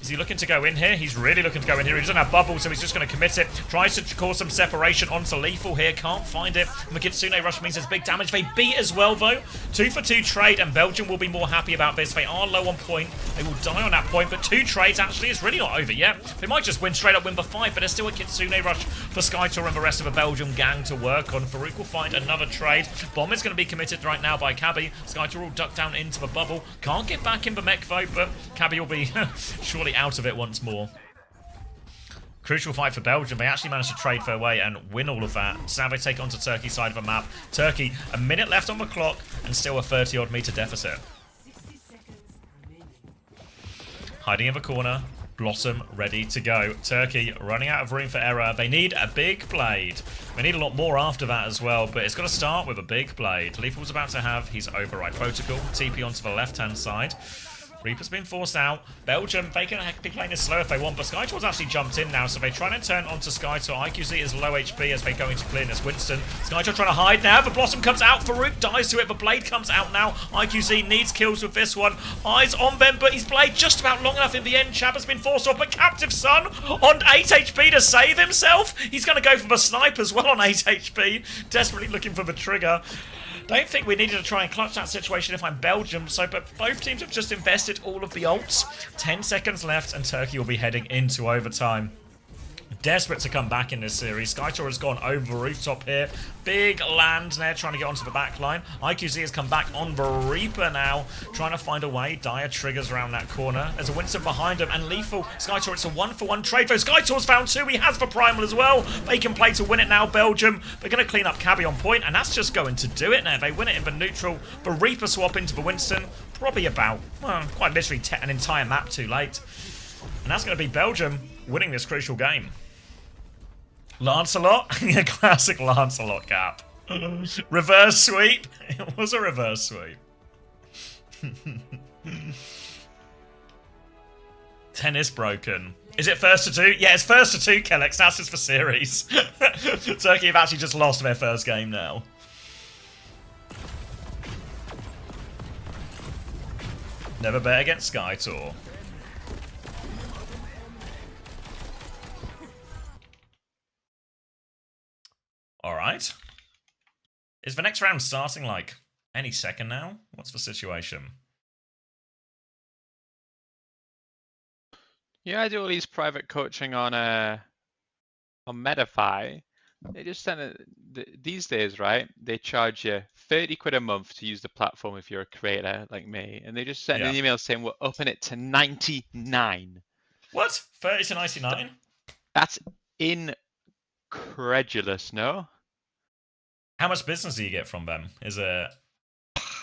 S1: Is he looking to go in here? He's really looking to go in here. He doesn't have bubble, so he's just going to commit it. Tries to cause some separation onto Lethal here. Can't find it. Kitsune Rush means there's big damage. They beat as well, though. 2-for-2 trade, and Belgium will be more happy about this. They are low on point. They will die on that point, but 2 trades, actually, it's really not over yet. They might just straight up win the fight, but there's still a Kitsune Rush for Skytor and the rest of the Belgium gang to work on. Farouk will find another trade. Bomb is going to be committed right now by Cabby. Skytor will duck down into the bubble. Can't get back in the mech, though, but Cabby will be surely out of it once more. Crucial fight for Belgium. They actually managed to trade their way and win all of that. So now they take on to Turkey's side of the map. Turkey, a minute left on the clock and still a 30-odd meter deficit. Hiding in the corner. Blossom ready to go. Turkey running out of room for error. They need a big blade. They need a lot more after that as well, but it's got to start with a big blade. Lethal's about to have his override protocol. TP onto the left-hand side. Reaper's been forced out. Belgium, they can be playing this slow if they want, but Skytor's actually jumped in now, so they try and turn onto Skytor. IQZ is low HP as they go into clearness. Winston, Skytor trying to hide now. The Blossom comes out. Farouk dies to it. The Blade comes out now. IQZ needs kills with this one. Eyes on them, but his Blade just about long enough in the end. Chab has been forced off, but Captive Son on 8 HP to save himself. He's going to go for the snipe as well on 8 HP. Desperately looking for the trigger. Don't think we needed to try and clutch that situation if I'm Belgium, but both teams have just invested all of the ults. 10 seconds left and Turkey will be heading into overtime. Desperate to come back in this series. Skytor has gone over the rooftop here. Big land there, trying to get onto the back line. IQZ has come back on the Reaper now, trying to find a way. Dire triggers around that corner. There's a Winston behind him, and Lethal. Skytor, it's a 1-for-1 trade. Though Skytor's found 2. He has the primal as well. They can play to win it now, Belgium. They're going to clean up Cabby on point, and that's just going to do it now. They win it in the neutral. The Reaper swap into the Winston. Probably about, well, quite literally an entire map too late. And that's going to be Belgium winning this crucial game. Lancelot? Classic Lancelot cap. Reverse sweep? It was a reverse sweep. 10 is broken. Is it first to 2? Yeah, it's first to 2, Kellex. That's just for series. Turkey have actually just lost their first game now. Never bet against Skytor. Alright. Is the next round starting like any second now? What's the situation?
S3: Yeah, I do all these private coaching on Metafy. They just sent these days, right? They charge you 30 quid a month to use the platform if you're a creator like me, and they just send an
S1: Yeah.
S3: email saying we're upping it to 99.
S1: What? 30 to 99?
S3: That's incredulous, no?
S1: How much business do you get from them? Is it?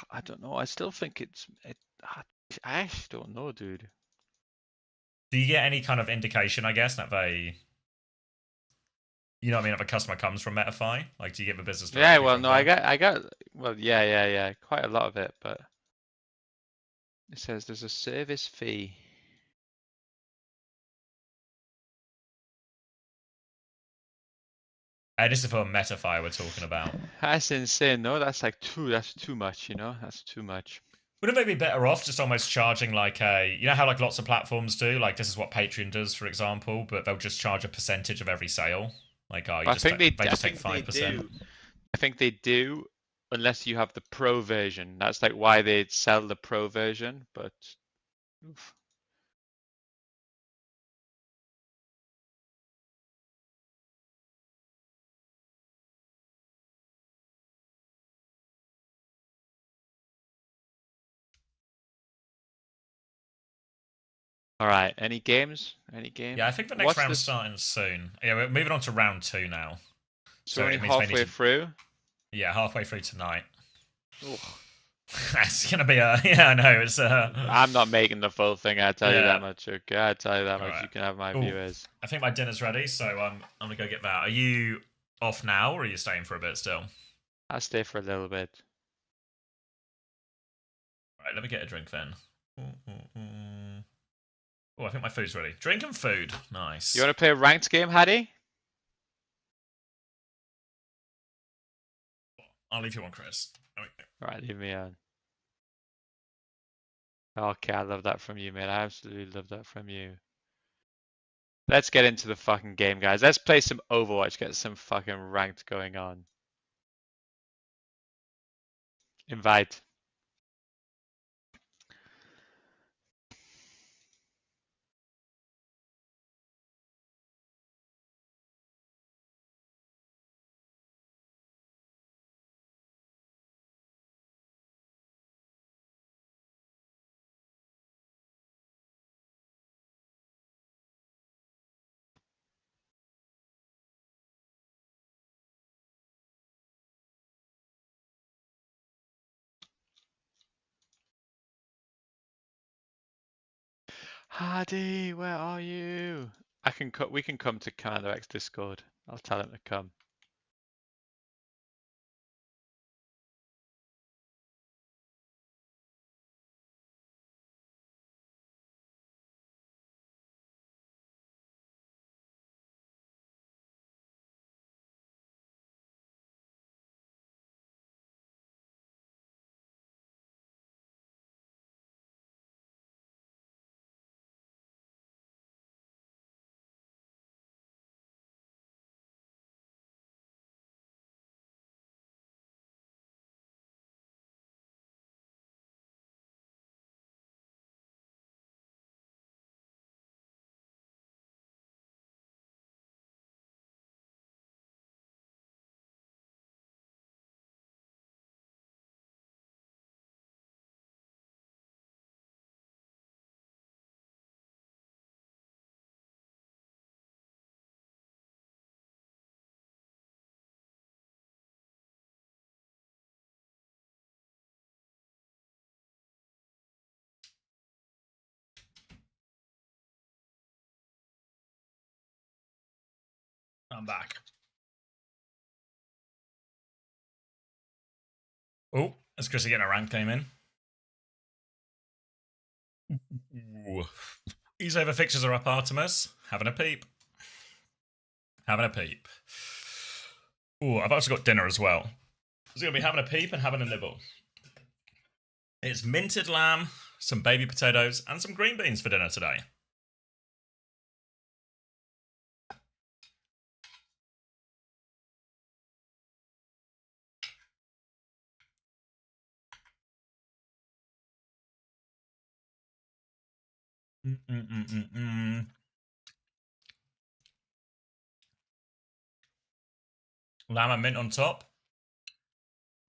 S3: I don't know. I still think I actually don't know, dude.
S1: Do you get any kind of indication, I guess, that they, you know what I mean, if a customer comes from Metafy? Like, do you get the business
S3: Yeah,
S1: directly
S3: well,
S1: from
S3: no,
S1: them?
S3: I got, well, yeah, quite a lot of it, but it says there's a service fee.
S1: This is for Metafy we're talking about.
S3: That's insane, no? That's too much, you know? That's too much.
S1: Wouldn't they be better off just almost charging like a, you know how like lots of platforms do? Like, this is what Patreon does, for example, but they'll just charge a percentage of every sale. Like, oh, you
S3: I
S1: just
S3: think
S1: they
S3: I
S1: just take
S3: think they
S1: 5%.
S3: do. I think they do, unless you have the pro version. That's like why they sell the pro version, but oof. All right, any games? Any games?
S1: Yeah, I think the next
S3: What's
S1: round's
S3: this?
S1: starting soon. Yeah, we're moving on to round 2 now.
S3: So
S1: So
S3: we're only
S1: it means they need
S3: halfway
S1: to,
S3: through.
S1: yeah, halfway through tonight.
S3: Ugh.
S1: That's gonna be a, yeah, I know, it's
S3: I'm not making the full thing. I tell you
S1: Yeah.
S3: that much. Okay, I tell you that much.
S1: Alright.
S3: You can have my
S1: Ooh.
S3: viewers.
S1: I think my dinner's ready, so I'm gonna go get that. Are you off now, or are you staying for a bit still?
S3: I'll stay for a little bit.
S1: Alright, let me get a drink then. Oh, I think my food's ready. Drink and food. Nice.
S3: You want to play a ranked game, Hattie?
S1: I'll leave you one, Chris. There we go.
S3: Right, leave me on. Okay, I love that from you, mate. I absolutely love that from you. Let's get into the fucking game, guys. Let's play some Overwatch, get some fucking ranked going on. Invite. Hardy, where are you? We can come to Commander X Discord. I'll tell him to come.
S1: I'm back. Oh, is Chrissy getting a rank game in? Ooh. These over fixtures are up, Artemis. Having a peep. Having a peep. Ooh, I've also got dinner as well. So going to be having a peep and having a nibble. It's minted lamb, some baby potatoes, and some green beans for dinner today. Llama mint on top.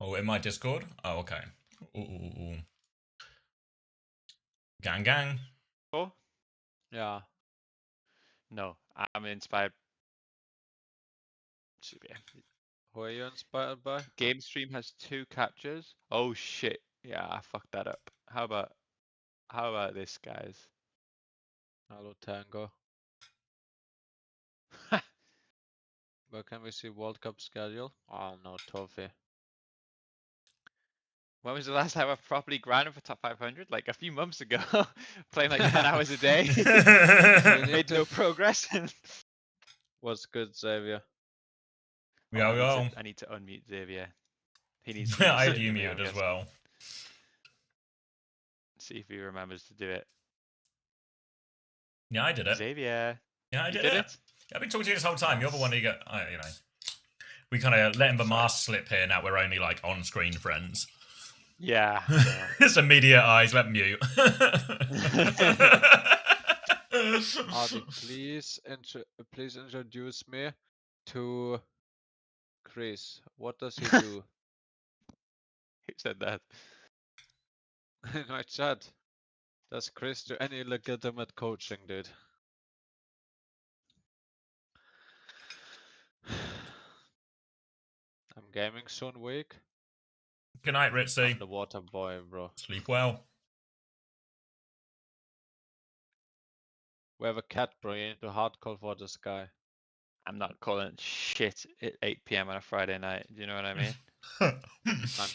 S1: Oh, in my Discord. Oh, okay. Ooh. Gang gang.
S3: Oh
S9: Yeah.
S3: no, I'm inspired. Yeah.
S9: Who are you inspired by?
S3: Game stream has 2 captures. Oh shit. Yeah, I fucked that up. How about this, guys?
S9: Hello Tango. Where can we see World Cup schedule? Oh no, Toffee.
S3: When was the last time I properly grinded for top 500? Like a few months ago, playing like 10 hours a day. Made no progress.
S9: What's good, Xavier?
S1: I
S3: need to unmute Xavier. He needs to be
S1: I had
S3: sitting
S1: you
S3: with me, I'm
S1: muted as
S3: guessing.
S1: well.
S3: See if he remembers to do it.
S1: Yeah, I did it.
S3: Xavier.
S1: Yeah, I
S3: You
S1: did
S3: did
S1: it.
S3: it?
S1: I've been talking to you this whole time. You're the
S3: Nice.
S1: one who get, you know. We kind of letting the
S3: Sorry.
S1: mask slip here. Now we're only like on-screen friends.
S3: Yeah, I know.
S1: It's immediate eyes. Let mute.
S9: Artie, please introduce me to Chris. What does he do?
S3: Who said that?
S9: In my chat. Does Chris do any legitimate coaching, dude? I'm gaming soon week.
S1: Good night,
S9: I'm
S1: Ritzy.
S9: the water boy, bro.
S1: Sleep well.
S9: We have a cat, bro. You need to hardcore for this guy.
S3: I'm not calling shit at 8 PM on a Friday night. Do you know what I mean?
S9: 9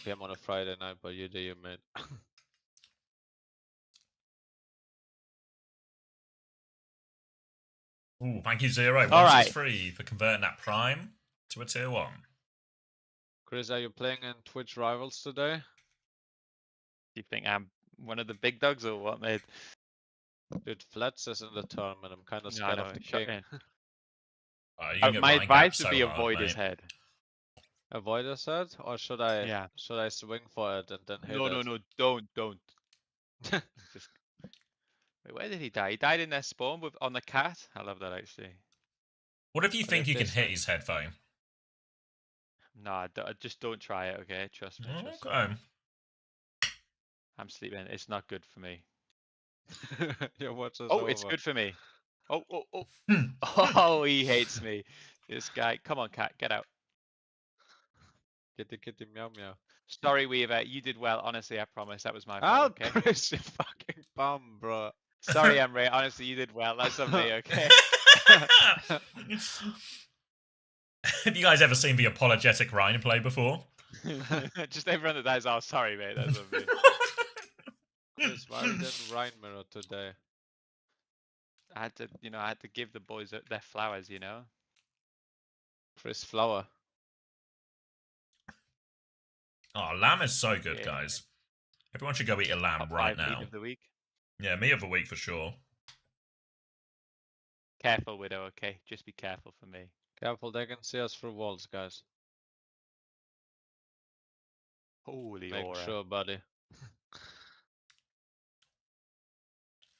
S9: PM on a Friday night, but you do you, mate.
S1: Ooh, thank you, Zero.
S3: All
S1: 163 for converting that Prime to a tier 1.
S9: Chris, are you playing in Twitch Rivals today?
S3: Do you think I'm one of the big dogs or what, mate?
S9: Dude, Flats is in the tournament. I'm kind of
S3: No, I
S9: scared
S3: know.
S9: of the
S3: Shut
S9: king.
S3: in.
S1: You can get
S3: My
S1: Ryan
S3: advice
S1: Gap
S3: would
S1: so
S3: be
S1: hard,
S3: avoid
S1: mate.
S3: his head.
S9: Avoid a set, or should I swing for it and then hit it?
S3: No, don't. Just wait, where did he die? He died in their spawn with on the cat. I love that actually.
S1: What if you
S9: What
S1: think
S9: if
S1: you
S9: they
S1: can hit
S9: swing?
S1: his head, though?
S3: No, just don't try it, okay? Trust me.
S1: Okay.
S3: I'm sleeping. It's not good for me.
S9: Your watch is
S3: Oh,
S9: over.
S3: it's good for me. Oh.
S1: Hmm.
S3: Oh, he hates me. This guy. Come on, cat, get out.
S9: Kitty meow meow.
S3: Sorry, Weaver. You did well. Honestly, I promise that was my
S9: Oh,
S3: fault. Okay.
S9: Chris, you fucking bum, bro.
S3: Sorry, Emre. Honestly, you did well. That's on me. Okay.
S1: Have you guys ever seen the apologetic Ryan play before?
S3: Just everyone that dies. Oh, sorry, mate. That's on me.
S9: Chris, why we didn't Rhine mirror today?
S3: I had to give the boys their flowers.
S9: Chris Flower.
S1: Oh, lamb is so good,
S3: Yeah.
S1: guys. Everyone should go eat a lamb
S3: Top
S1: right
S3: 5 meat
S1: now.
S3: of the week.
S1: Yeah, me of the week for sure.
S3: Careful, Widow. Okay, just be careful for me.
S9: Careful, they can see us through walls, guys.
S3: Holy
S9: Make
S3: aura.
S9: sure, buddy.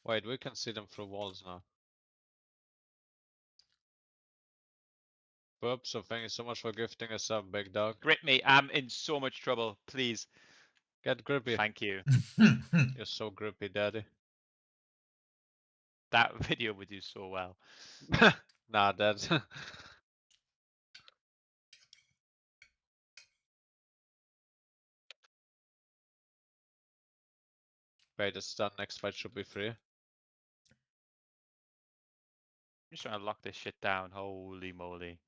S9: Wait, we can see them through walls now. Burp, so thank you so much for gifting us up, big dog.
S3: Grip me. I'm in so much trouble. Please.
S9: Get grippy.
S3: Thank you.
S9: You're so grippy, daddy.
S3: That video would do so well.
S9: Nah, that's... Wait, it's done. Next fight should be free.
S3: I'm just trying to lock this shit down. Holy moly.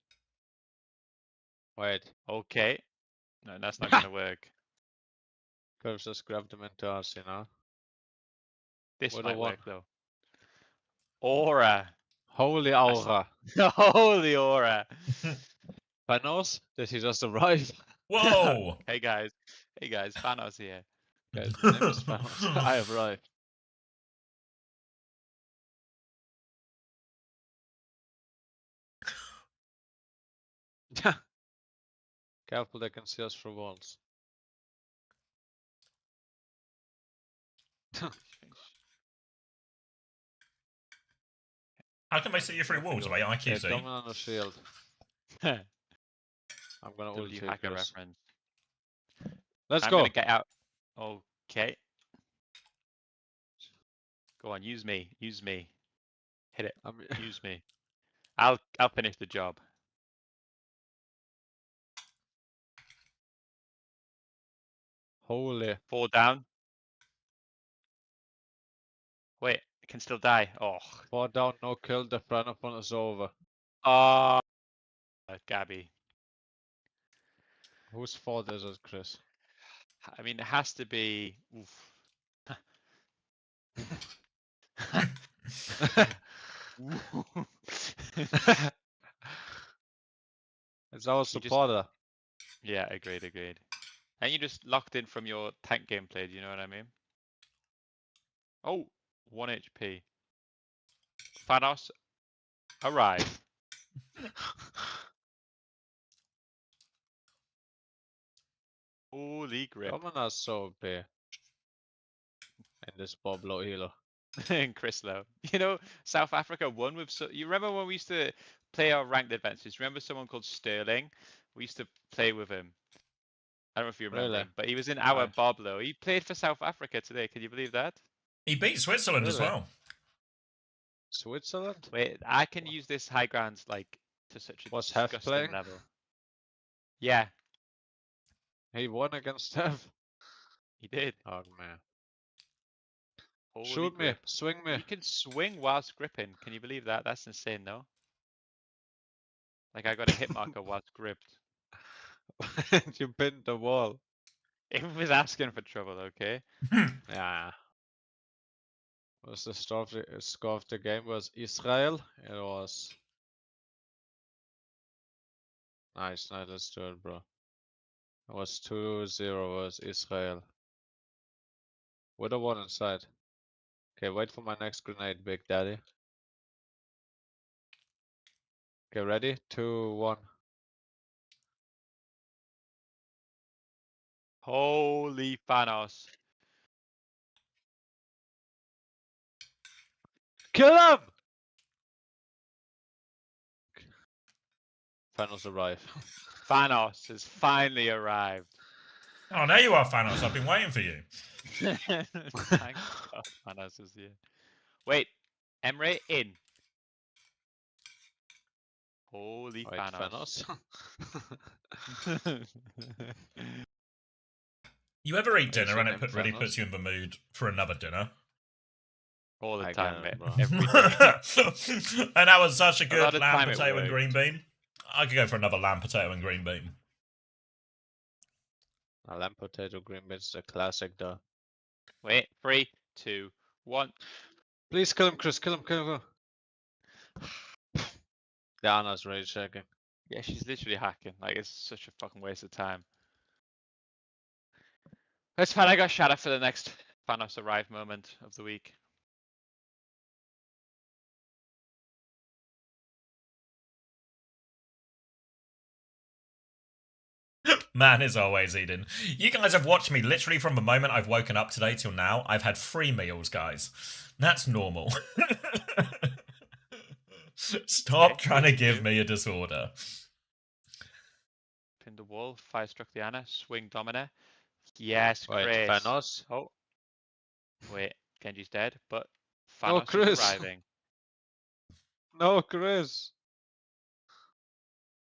S9: Wait,
S3: Okay. No, that's not gonna work.
S9: Curves just grabbed them into us, you know?
S3: This
S9: What a
S3: might
S9: one.
S3: work though. Aura.
S9: Holy aura.
S3: Holy aura.
S9: Panos, did he just arrive?
S1: Whoa!
S3: Hey guys, Thanos here.
S9: Guys, my name is Panos. I have arrived. Careful, they can see us through walls.
S1: How can they see you through walls? Wait,
S9: Yeah,
S1: IQC.
S9: Dominant on the shield. I'm gonna
S3: W
S9: ulti,
S3: hacker
S9: Chris.
S3: reference.
S9: Let's
S3: I'm
S9: go.
S3: gonna get out. Okay. Go on, use me. Use me. Hit it.
S9: I'm...
S3: Use me. I'll finish the job.
S9: Holy.
S3: 4 down. Wait, I can still die. Oh.
S9: 4 down, no kill. The front is over.
S3: Oh. Gabby.
S9: Whose fault is it, Chris?
S3: I mean, it has to be. Oof.
S9: It's our
S3: You just-
S9: supporter.
S3: Yeah, agreed. And you just locked in from your tank gameplay, do you know what I mean? Oh, 1 HP. Thanos, arrive. Holy grip.
S9: Domina's so OP. And this Boblo healer.
S3: And Chris Lowe. You know, South Africa won with. You remember when we used to play our ranked adventures? Remember someone called Sterling? We used to play with him. I don't know if you remember
S9: Really?
S3: him, but he was in our
S9: Aye.
S3: Boblo. He played for South Africa today. Can you believe that?
S1: He beat Switzerland as
S9: Really?
S1: well.
S9: Switzerland?
S3: Wait, I can use this high ground like to such a
S9: Was Hef
S3: disgusting
S9: playing?
S3: level. Yeah,
S9: He won against Hef.
S3: he did.
S9: Oh man.
S3: Holy
S9: Shoot me,
S3: grip.
S9: swing me.
S3: You can swing whilst gripping. Can you believe that? That's insane, though. Like I got a hit marker whilst gripped.
S9: You pinned the wall.
S3: It was asking for trouble, okay?
S9: Yeah. Was the score of the game was Israel? It was. Nice, let's do it, bro. It was 2-0 was Israel. With a 1 inside. Okay, wait for my next grenade, Big Daddy. Okay, ready? 2, 1.
S3: Holy Thanos.
S9: Kill him! Thanos arrive.
S3: Thanos has finally arrived.
S1: Oh, there you are, Thanos. I've been waiting for you.
S3: Thank God Thanos is here. Wait, Emre in. Holy
S9: Wait,
S3: Thanos.
S1: You ever eat
S9: Is
S1: dinner
S9: your
S1: and
S9: name
S1: it really
S9: Thanos?
S1: puts you in the mood for another dinner?
S3: All the
S9: I
S3: time,
S9: get it,
S3: mate.
S9: bro.
S3: Every day.
S1: And that was such a
S3: lot
S1: good
S3: of the
S1: lamb,
S3: time it
S1: potato, and
S3: worked.
S1: green bean. I could go for another lamb, potato, and green bean.
S9: A lamb potato green beans is a classic though.
S3: Wait, 3, 2, 1.
S9: Please kill him, Chris. Kill him, kill him. Diana's rage checking.
S3: Yeah, she's literally hacking. Like, it's such a fucking waste of time. It's fine, I got Shadow for the next Thanos arrive moment of the week.
S1: Man is always eating. You guys have watched me literally from the moment I've woken up today till now. I've had 3 meals, guys. That's normal. Stop
S3: Okay,
S1: trying to
S3: good to
S1: give
S3: do.
S1: me a disorder.
S3: Pin the wall, fire struck the Anna, swing Domina. Yes,
S9: Wait,
S3: Chris.
S9: Thanos?
S3: Oh, wait, Genji's dead, but
S9: No,
S3: Thanos
S9: Chris.
S3: is arriving.
S9: No, Chris.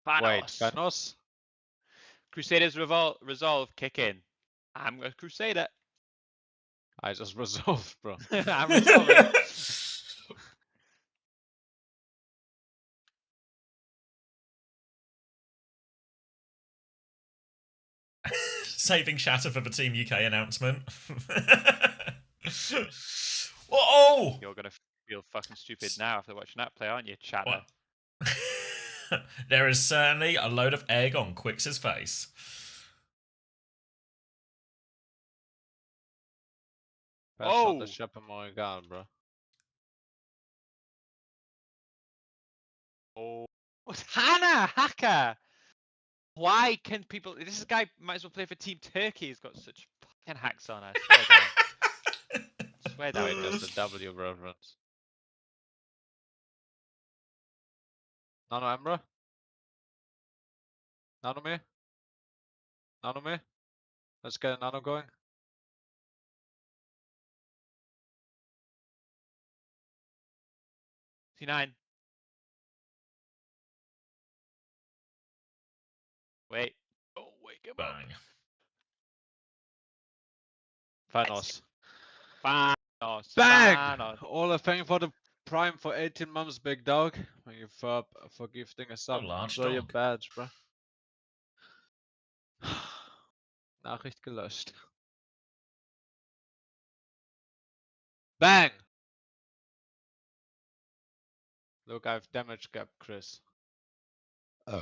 S3: Thanos.
S9: Wait, Thanos?
S3: Crusaders resolve, kick in. I'm a Crusader.
S9: I just resolved, bro.
S3: I'm resolving.
S1: Saving Shatter for the Team UK announcement. Oh!
S3: You're gonna feel fucking stupid now after watching that play, aren't you, chatter?
S1: What? There is certainly a load of egg on Quix's face.
S9: That's not the
S3: Oh!
S9: ship in my gun, bro.
S3: Oh, what's Hannah Hacker? Why can people? This guy might as well play for Team Turkey. He's got such fucking hacks on. I swear down. Swear down.
S9: Wait, there's the W reference. No, Emra? Nano me. Nano me. Let's get a nano going.
S3: C9. Wait. Oh, wake him up.
S1: Bang.
S9: Thanos.
S3: Thanos.
S9: Bang!
S3: Thanos.
S9: All thank you for the Prime for 18 months, big dog. Thank you for gifting a sub.
S1: large
S9: Enjoy your
S1: dog.
S9: badge, bro. Nachricht gelöscht. Bang! Look, I've damage gap, Chris. Is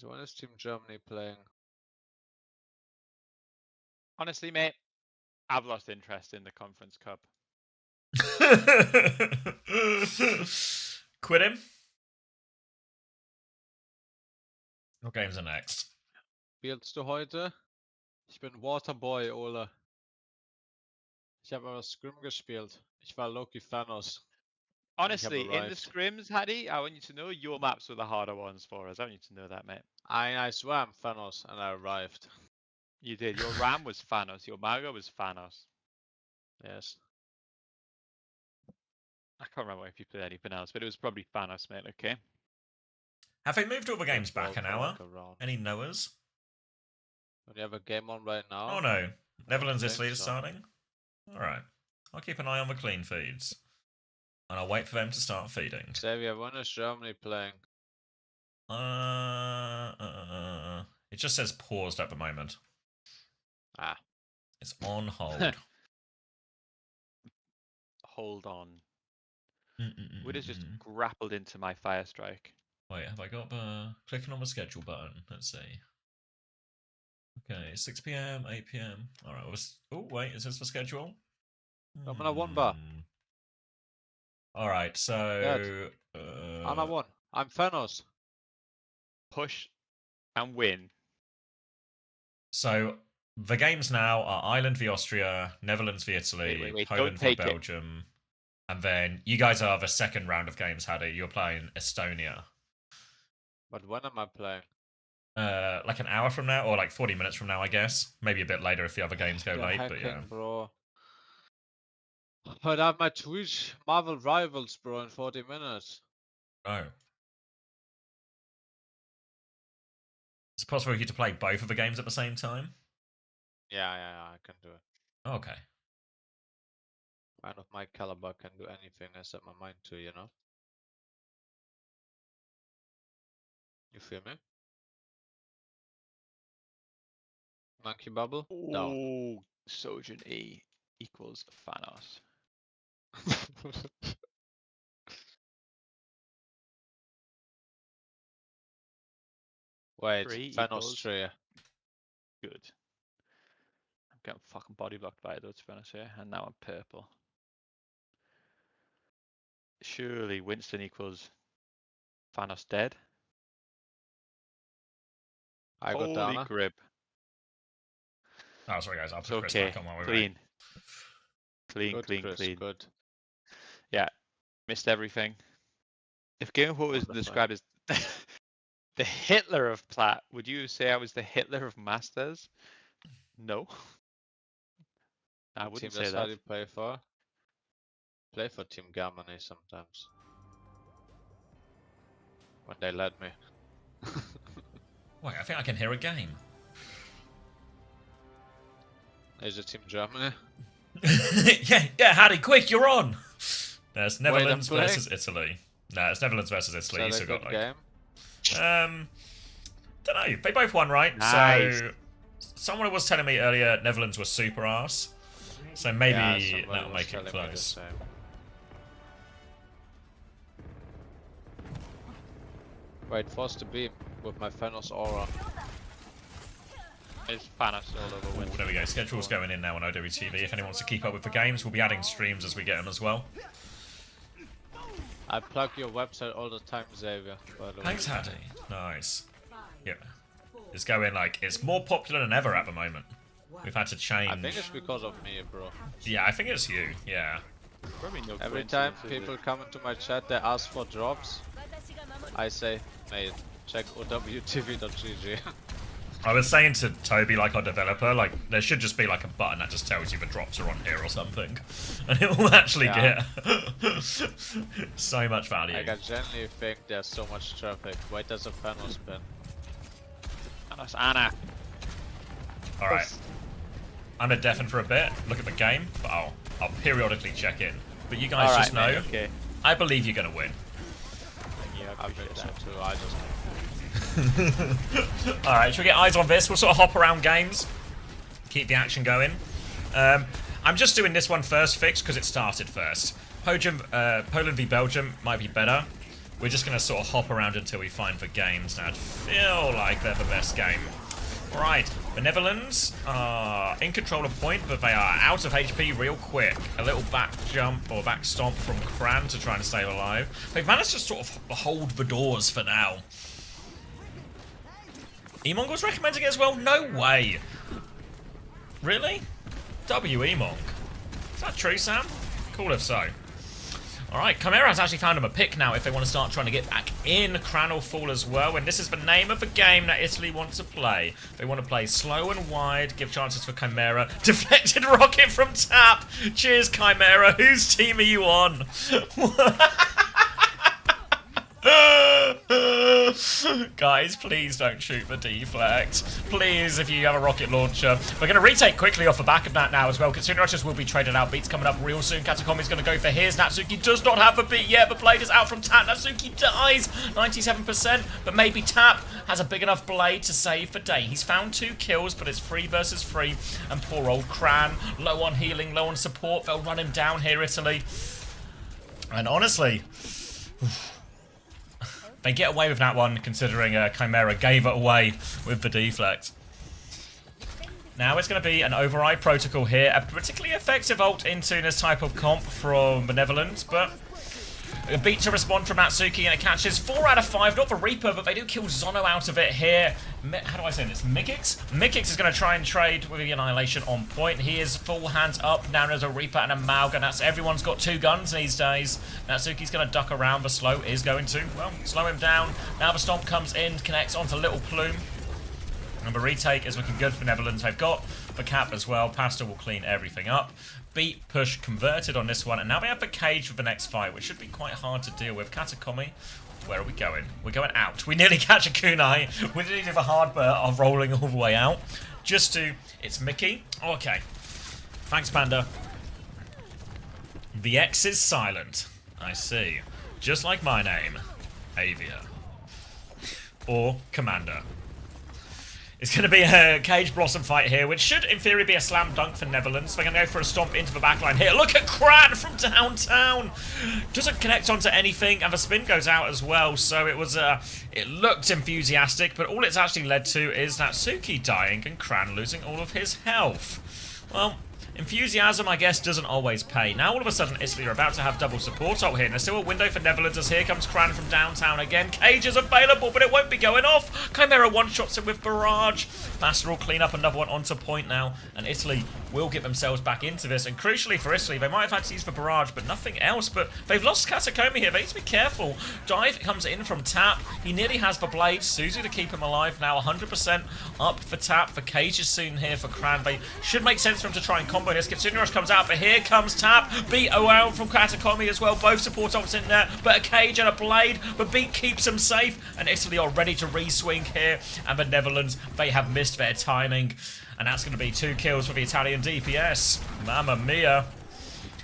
S9: when is Team Germany playing?
S3: Honestly, mate, I've lost interest in the Conference Cup.
S1: Quit him. What games are next?
S9: Spielst du heute? Ich bin Waterboy, Ole. Ich habe aber Scrim gespielt. Ich war Loki Thanos.
S3: Honestly, in the
S9: arrived.
S3: scrims, Haddy, I want you to know your maps were the harder ones for us. I want you to know that, mate.
S9: I swear I'm Thanos and I arrived.
S3: You did. Your Ram was Thanos. Your Mago was Thanos.
S9: Yes.
S3: I can't remember if you played anything else, but it was probably Thanos, mate. Okay.
S1: Have they moved all the games back an hour?
S9: Around.
S1: Any knowers?
S9: Do you have a game on right now?
S1: Oh no. Netherlands,
S9: think
S1: Italy is
S9: so.
S1: starting? Alright. I'll keep an eye on the clean feeds. And I'll wait for them to start feeding.
S9: Xavier, when is Germany playing?
S1: It just says paused at the moment.
S9: Ah.
S1: It's on hold.
S3: Hold on. Wood has just grappled into my fire strike.
S1: Wait, have I got the clicking on the schedule button? Let's see. Okay, 6 PM, 8 PM. Alright, oh wait, is this the schedule?
S9: I'm on a 1 bar.
S1: Alright, so
S9: Anna 1. I'm Thanos.
S3: Push and win.
S1: So the games now are Ireland v Austria, Netherlands v Italy,
S3: Wait,
S1: Poland
S3: don't
S1: v
S3: take it.
S1: Belgium, and then you guys are the second round of games, Haddy. You're playing Estonia.
S9: But when am I playing?
S1: Like an hour from now, or like 40 minutes from now, I guess. Maybe a bit later if the other games go
S9: You're
S1: late,
S9: hacking,
S1: but yeah.
S9: bro. But I have my Twitch Marvel Rivals, bro, in 40 minutes.
S1: Oh. Is it possible for you to play both of the games at the same time?
S9: Yeah, I can do it.
S1: Okay.
S9: Man of my caliber can do anything I set my mind to, you know? You feel me? Monkey bubble? Down.
S3: Oh, Sojourn E equals Thanos.
S9: Wait,
S3: 3
S9: Thanos
S3: equals-
S9: tree.
S3: Good. I'm getting fucking body blocked by it though, to be honest here, and now I'm purple. Surely Winston equals Thanos dead.
S9: I got
S3: Holy
S9: Dana.
S3: grip.
S1: Oh, sorry guys, I'll
S3: It's
S1: put Chris
S3: okay.
S1: back on while we wait.
S3: Clean. Clean,
S9: Good,
S3: clean,
S9: Chris,
S3: clean.
S9: good.
S3: Yeah, missed everything. If Game of War was
S9: Wonderful.
S3: described as the Hitler of Plat, would you say I was the Hitler of Masters? No. I
S9: What
S3: wouldn't
S9: team
S3: say
S9: does Hardy
S3: that.
S9: play for? Play for Team Germany sometimes. When they let me.
S1: Wait, I think I can hear a game.
S9: Is it Team Germany?
S1: yeah, Haddy, quick, you're on! There's
S9: Wait, I'm
S1: Netherlands
S9: playing?
S1: versus Italy. No, it's Netherlands versus
S9: Is
S1: Italy. You
S9: that a
S1: still
S9: good
S1: got
S9: game?
S1: don't know. They both won, right?
S3: Nice.
S1: So someone was telling me earlier Netherlands was super ass. So maybe
S9: Yeah, somebody
S1: that'll
S9: was
S1: make it
S9: telling me the
S1: close.
S9: same. Wait, force the beam with my Thanos aura.
S3: It's Thanos all over
S1: Ooh,
S3: Winston.
S1: there we go. Schedule's going in now on OWTV. If anyone wants to keep up with the games, we'll be adding streams as we get them as well.
S9: I plug your website all the time, Xavier. By the way.
S1: Thanks, Haddy. Nice. Yeah. It's going like, it's more popular than ever at the moment. We've had to change.
S9: I think it's because of me, bro.
S1: Yeah, I think it's you. Yeah.
S3: Probably no
S9: Every time
S3: coincidence, is it?
S9: people come into my chat, they ask for drops. I say, mate, check owtv.gg.
S1: I was saying to Toby, like our developer, like there should just be like a button that just tells you the drops are on here or something, and it will actually get so much value.
S9: Like, I genuinely think there's so much traffic. Wait, there's a panel spin.
S3: That's Anna.
S1: All right, I'm gonna deafen for a bit, look at the game, but I'll periodically check in. But you guys just know,
S3: Okay.
S1: I believe you're gonna win.
S3: Yeah,
S9: I think so too. I just.
S1: Alright, should we get eyes on this? We'll sort of hop around games, keep the action going. I'm just doing this one first fix because it started first. Poland v Belgium might be better. We're just going to sort of hop around until we find the games that feel like they're the best game. Right, the Netherlands are in control of point, but they are out of HP real quick. A little back jump or back stomp from Kran to try and stay alive. They've managed to sort of hold the doors for now. Emong was recommending it as well? No way. Really? W Emong. Is that true, Sam? Cool if so. Alright, Chimera has actually found him a pick now if they want to start trying to get back in. Kran will fall as well, and this is the name of the game that Italy want to play. They want to play slow and wide, give chances for Chimera. Deflected rocket from Tap. Cheers, Chimera. Whose team are you on? Guys, please don't shoot the deflect. Please, if you have a rocket launcher. We're going to retake quickly off the back of that now as well. Kitsune Rushers will be traded out. Beat's coming up real soon. Katakomi's going to go for his. Natsuki does not have a beat yet. The blade is out from Tap. Natsuki dies. 97%. But maybe Tap has a big enough blade to save the day. He's found 2 kills, but it's 3 versus 3. And poor old Kran, low on healing, low on support. They'll run him down here, Italy. And honestly... They get away with that one, considering Chimera gave it away with the deflect. Now it's going to be an override protocol here. A particularly effective ult into this type of comp from the Netherlands, but a beat to respond from Natsuki, and it catches 4 out of 5. Not for Reaper, but they do kill Zono out of it here. How do I say this? Mikix? Mikix is going to try and trade with the Annihilation on point. He is full hands up. Now there's a Reaper and a Malga. That's everyone's got 2 guns these days. Natsuki's going to duck around. The slow is going to, well, slow him down. Now the stomp comes in, connects onto Little Plume. And the retake is looking good for Netherlands. They've got the cap as well. Pasta will clean everything up. Beat, push, converted on this one. And now we have the cage for the next fight, which should be quite hard to deal with. Katakomi, where are we going? We're going out. We nearly catch a kunai. We nearly do the hard bit of rolling all the way out. Just to... It's Mickey. Okay. Thanks, Panda. The X is silent. I see. Just like my name. Avia. Or Commander. It's going to be a Cage Blossom fight here, which should, in theory, be a slam dunk for Netherlands. They're going to go for a stomp into the backline here. Look at Kran from downtown! Doesn't connect onto anything, and the spin goes out as well. So it was, it looked enthusiastic, but all it's actually led to is Natsuki dying and Kran losing all of his health. Well... Enthusiasm, I guess, doesn't always pay. Now, all of a sudden, Italy are about to have double support ult here. And there's still a window for Netherlands as here comes Kran from downtown again. Cage is available, but it won't be going off. Chimera one-shots him with Barrage. Master will clean up another one onto point now. And Italy will get themselves back into this. And crucially for Italy, they might have had to use the Barrage, but nothing else. But they've lost Katakomi here. They need to be careful. Dive comes in from Tap. He nearly has the blade. Suzu to keep him alive now. 100% up for Tap. The Cage is soon here for Kran. They should make sense for him to try and combo this. Kitsune Rush comes out, but here comes Tap. Beat around from Katakomi as well. Both support ults in there, but a Cage and a blade. But Beat keeps him safe, and Italy are ready to re-swing here. And the Netherlands, they have missed their timing. And that's going to be 2 kills for the Italian DPS. Mamma mia.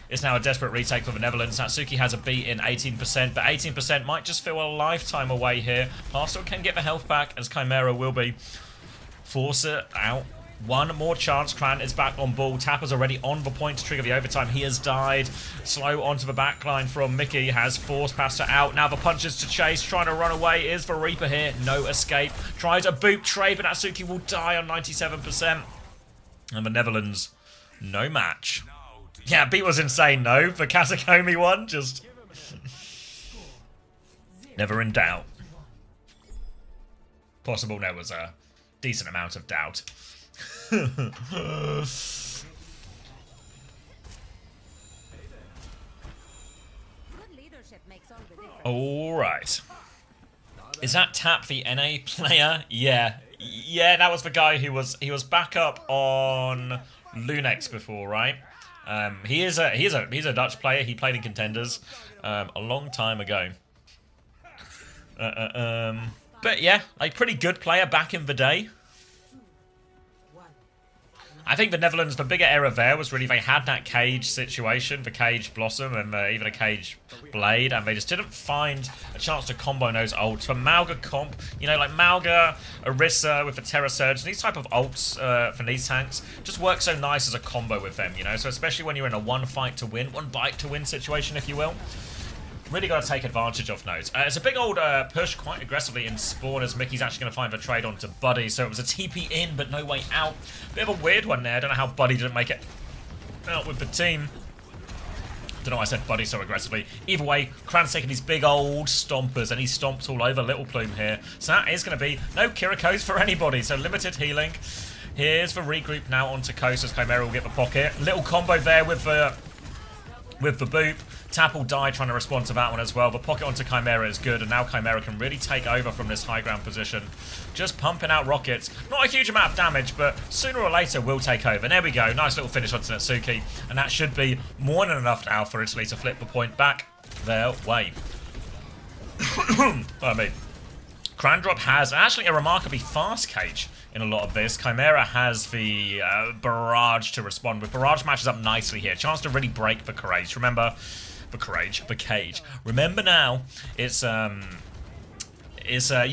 S1: It's now a desperate retake for the Netherlands. Natsuki has a beat in 18%, but 18% might just feel a lifetime away here. Parstel can get the health back, as Chimera will be. Force it out. One more chance. Kran is back on ball. Tapper's already on the point to trigger the overtime. He has died. Slow onto the backline from Mickey. Has forced Pasta out. Now the punches to chase. Trying to run away is the Reaper here. No escape. Tries a boot trade, but Natsuki will die on 97%. And the Netherlands, no match. Yeah, beat was insane, though. The Katakomi one, just... never in doubt. Possible there was a decent amount of doubt. All right. Is that Tap the NA player? Yeah. Yeah, that was the guy who was backup on Lunex before, right? He's a Dutch player. He played in Contenders a long time ago. But yeah, a pretty good player back in the day. I think the Netherlands, the bigger error there was really they had that cage situation, the cage blossom and even a cage blade, and they just didn't find a chance to combo those ults. For Mauga comp, you know, like Mauga, Orisa with the Terra Surge, these type of ults for these tanks just work so nice as a combo with them, you know, so especially when you're in a one fight to win, one bite to win situation, if you will. Really got to take advantage of those. It's a big old push quite aggressively in spawn as Mickey's actually going to find the trade onto Buddy. So it was a TP in, but no way out. Bit of a weird one there. I don't know how Buddy didn't make it out with the team. Don't know why I said Buddy so aggressively. Either way, Cran's taking these big old stompers, and he stomps all over Little Plume here. So that is going to be no Kirikos for anybody. So limited healing. Here's the regroup now onto Coast as Chimera will get the pocket. Little combo there with the boop. Tap will die trying to respond to that one as well. The pocket onto Chimera is good, and now Chimera can really take over from this high ground position. Just pumping out rockets. Not a huge amount of damage, but sooner or later will take over. And there we go. Nice little finish onto Natsuki. And that should be more than enough now for Italy to flip the point back their way. I mean, Crandrop has actually a remarkably fast cage in a lot of this. Chimera has the barrage to respond with. Barrage matches up nicely here. Chance to really break the Courage. Remember, the cage. Remember now, it's you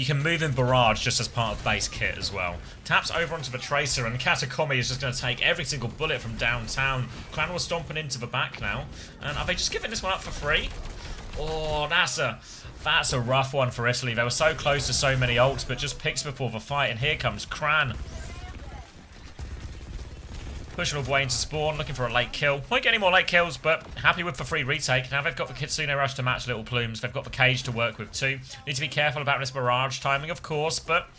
S1: can move in Barrage just as part of base kit as well. Taps over onto the Tracer, and Katakomi is just going to take every single bullet from downtown. Clan was stomping into the back now. And are they just giving this one up for free? Oh, that's a rough one for Italy. They were so close to so many ults, but just picks before the fight. And here comes Cran. Pushing all the way into spawn, looking for a late kill. Won't get any more late kills, but happy with the free retake. Now they've got the Kitsune Rush to match Little Plumes. They've got the cage to work with too. Need to be careful about this barrage timing, of course, but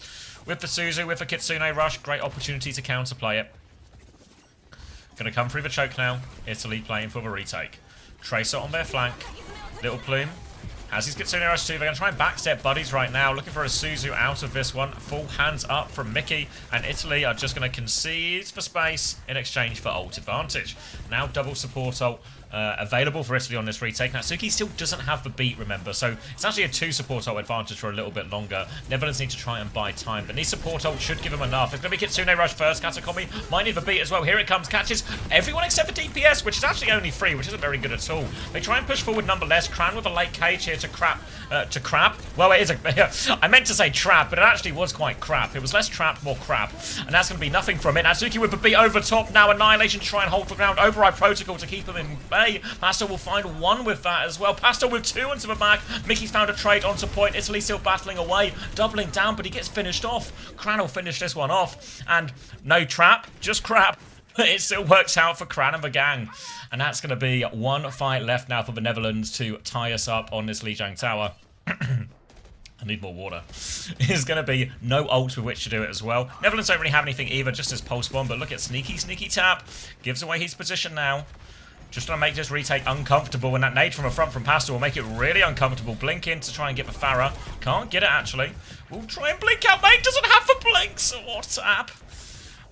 S1: with the Suzu, with the Kitsune Rush, great opportunity to counterplay it. Gonna come through the choke now. Italy playing for the retake. Tracer on their flank. Little Plume has his Kitsune Rush too. They're going to try and backstep Buddies right now. Looking for a Suzu out of this one. Full hands up from Mickey. And Italy are just going to concede for space in exchange for ult advantage. Now double support ult available for Italy on this retake. Natsuki still doesn't have the beat, remember. So it's actually a 2 support ult advantage for a little bit longer. Netherlands need to try and buy time. But these support ult should give them enough. It's going to be Kitsune Rush first. Katakomi might need the beat as well. Here it comes. Catches everyone except for DPS, which is actually only 3, which isn't very good at all. They try and push forward numberless. Cran with a late cage here to crap. Well, it is a... I meant to say trap, but it actually was quite crap. It was less trap, more crap. And that's going to be nothing from it. Natsuki with the beat over top. Now Annihilation try and hold the ground. Override Protocol to keep them in bay. Pasta will find 1 with that as well. Pasta with 2 into the back. Mickey's found a trade onto point. Italy still battling away. Doubling down, but he gets finished off. Cran will finish this one off. And no trap, just crap. It still works out for Cran and the gang. And that's going to be 1 fight left now for the Netherlands to tie us up on this Lijiang Tower. I need more water. There's going to be no ult with which to do it as well. Netherlands don't really have anything either, just his pulse bomb. But look at sneaky Tap. Gives away his position now. Just trying to make this retake uncomfortable. And that nade from the front from Pasta will make it really uncomfortable. Blink in to try and get the Farah. Can't get it, actually. We'll try and blink out. Mate doesn't have the blinks. What Tap?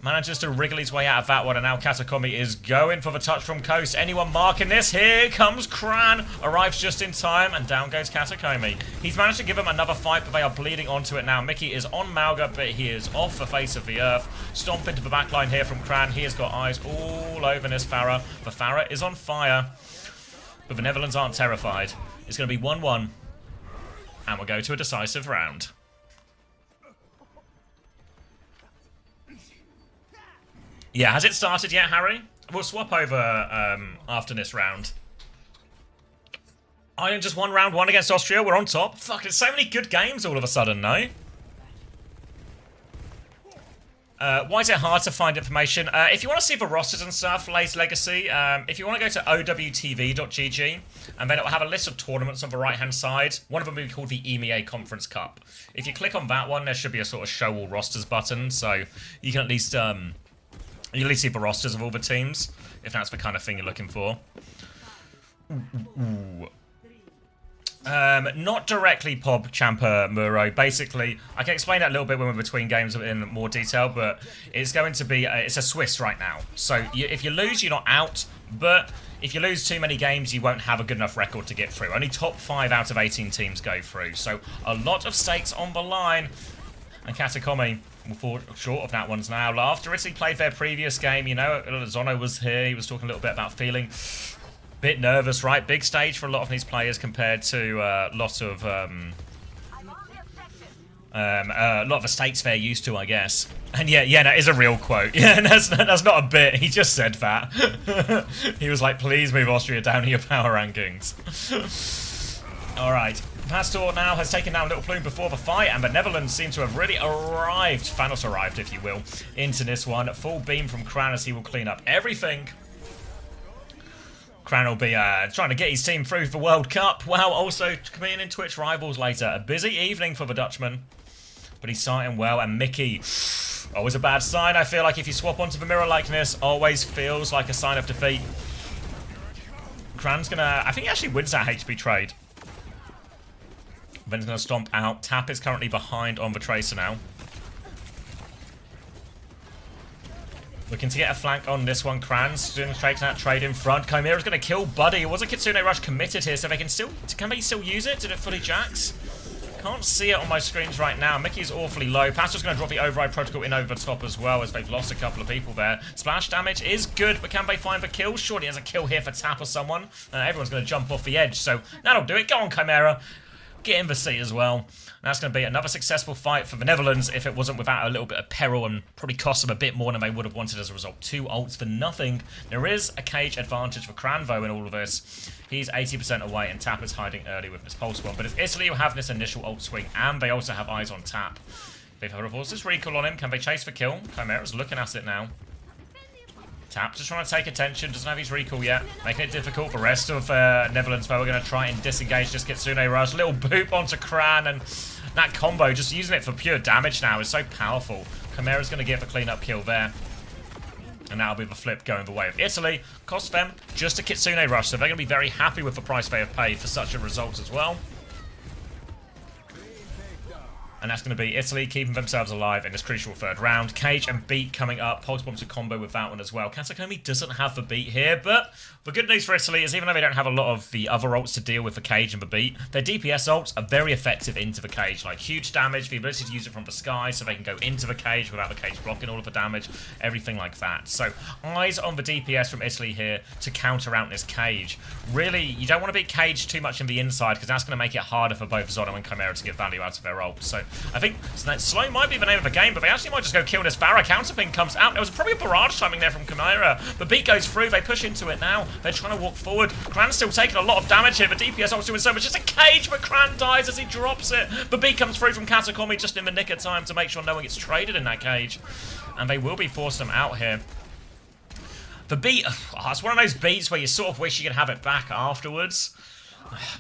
S1: Manages to wriggle his way out of that one, and now Katakomi is going for the touch from Coast. Anyone marking this? Here comes Cran. Arrives just in time, and down goes Katakomi. He's managed to give him another fight, but they are bleeding onto it now. Mickey is on Mauga, but he is off the face of the earth. Stomp into the backline here from Cran. He has got eyes all over this Farah. The Farah is on fire, but the Netherlands aren't terrified. It's going to be 1-1, and we'll go to a decisive round. Yeah, has it started yet, Harry? We'll swap over after this round. Ireland just won round 1 against Austria. We're on top. Fuck, there's so many good games all of a sudden, no? Why is it hard to find information? If you want to see the rosters and stuff, Lay's Legacy, if you want to go to owtv.gg, and then it will have a list of tournaments on the right-hand side. One of them will be called the EMEA Conference Cup. If you click on that one, there should be a sort of show all rosters button, so you can at least... you at least see the rosters of all the teams, if that's the kind of thing you're looking for. Not directly Pob Champa Muro. Basically, I can explain that a little bit when we're between games in more detail, but it's going to be, it's a Swiss right now. So if you lose, you're not out, but if you lose too many games, you won't have a good enough record to get through. Only top 5 out of 18 teams go through. So a lot of stakes on the line. And Katakomi will fall short of that ones now. After Italy played their previous game, you know, Zono was here. He was talking a little bit about feeling bit nervous, right? Big stage for a lot of these players compared to a lot of the stakes they're used to, I guess. And yeah, that is a real quote. Yeah, that's not a bit. He just said that. He was like, "Please move Austria down in your power rankings." All right. Pastor now has taken down Little Plume before the fight, and the Netherlands seem to have really arrived, Thanos arrived, if you will, into this one. Full beam from Kran as he will clean up everything. Kran will be trying to get his team through the World Cup, while also coming in Twitch Rivals later. A busy evening for the Dutchman, but he's starting well. And Mickey, always a bad sign. I feel like if you swap onto the mirror like this, always feels like a sign of defeat. Kran's gonna, I think he actually wins that HP trade. Ben's gonna stomp out. Tap is currently behind on the Tracer now. Looking to get a flank on this one. Kran's doing straight that trade in front. Chimera's going to kill Buddy. It was a Kitsune Rush committed here, so they can they still use it? Did it fully jacks? Can't see it on my screens right now. Mickey's awfully low. Pastor's going to drop the Override Protocol in over the top as well, as they've lost a couple of people there. Splash damage is good, but can they find the kill? Surely there's a kill here for Tap or someone. Everyone's going to jump off the edge, so that'll do it. Go on, Chimera. Get in the seat as well. That's going to be another successful fight for the Netherlands if it wasn't without a little bit of peril and probably cost them a bit more than they would have wanted as a result. 2 ults for nothing. There is a cage advantage for Cranvo in all of this. He's 80% away and Tap is hiding early with this Pulse Bomb. But if Italy will have this initial ult swing and they also have eyes on Tap, they've had a forces recall on him. Can they chase for kill? Chimera's looking at it now. Tap just trying to take attention, doesn't have his recall yet, making it difficult. The rest of Netherlands, though, are going to try and disengage this Kitsune Rush. Little boop onto Kran, and that combo, just using it for pure damage now, is so powerful. Chimera's going to get the clean-up kill there. And that'll be the flip going the way of Italy. Cost them just a Kitsune Rush, so they're going to be very happy with the price they have paid for such a result as well. And that's going to be Italy keeping themselves alive in this crucial third round. Cage and Beat coming up. Pulse Bomb to combo with that one as well. Katakomi doesn't have the Beat here, but the good news for Italy is even though they don't have a lot of the other ults to deal with the Cage and the Beat, their DPS ults are very effective into the Cage. Like huge damage, the ability to use it from the sky so they can go into the Cage without the Cage blocking all of the damage, everything like that. So eyes on the DPS from Italy here to counter out this Cage. Really, you don't want to be caged too much in the inside because that's going to make it harder for both Zono and Chimera to get value out of their ult. So I think slow might be the name of the game, but they actually might just go kill this Pharah. Counterping comes out. There was probably a barrage timing there from Chimera, but Beat goes through. They push into it now. They're trying to walk forward. Kran's still taking a lot of damage here, but DPS also doing so much. Just a Cage, but Kran dies as he drops it. But Beat comes through from Katakomi just in the nick of time to make sure no one gets traded in that Cage. And they will be forcing them out here. The Beat, it's one of those beats where you sort of wish you could have it back afterwards,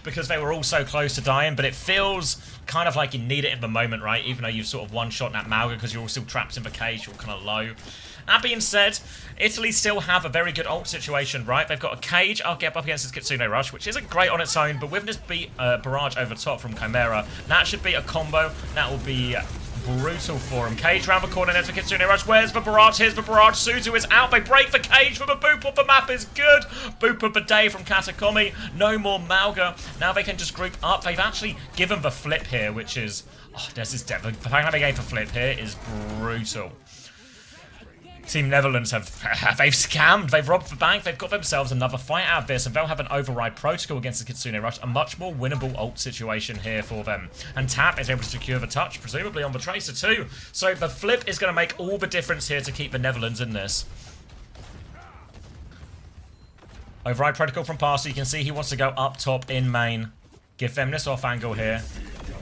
S1: because they were all so close to dying, but it feels kind of like you need it in the moment, right? Even though you've sort of one-shot that Malga because you're all still trapped in the Cage, you're kind of low. That being said, Italy still have a very good ult situation, right? They've got a Cage up against this Kitsune Rush, which isn't great on its own, but with this barrage over top from Chimera, that should be a combo. That will be brutal for him. Cage round the corner, there's the Kitsune Rush. Where's the barrage? Here's the barrage. Suzu is out. They break the Cage, but the boop of the map is good. Boop of the day from Katakomi. No more Malga. Now they can just group up. They've actually given the flip here, which is... Oh, this is deadly. The fact that they gave the flip here is brutal. Team Netherlands they've scammed, they've robbed the bank, they've got themselves another fight out of this, and they'll have an override protocol against the Kitsune Rush, a much more winnable ult situation here for them. And Tap is able to secure the touch, presumably on the Tracer too. So the flip is going to make all the difference here to keep the Netherlands in this. Override protocol from Parsley, you can see he wants to go up top in main. Give them this off angle here.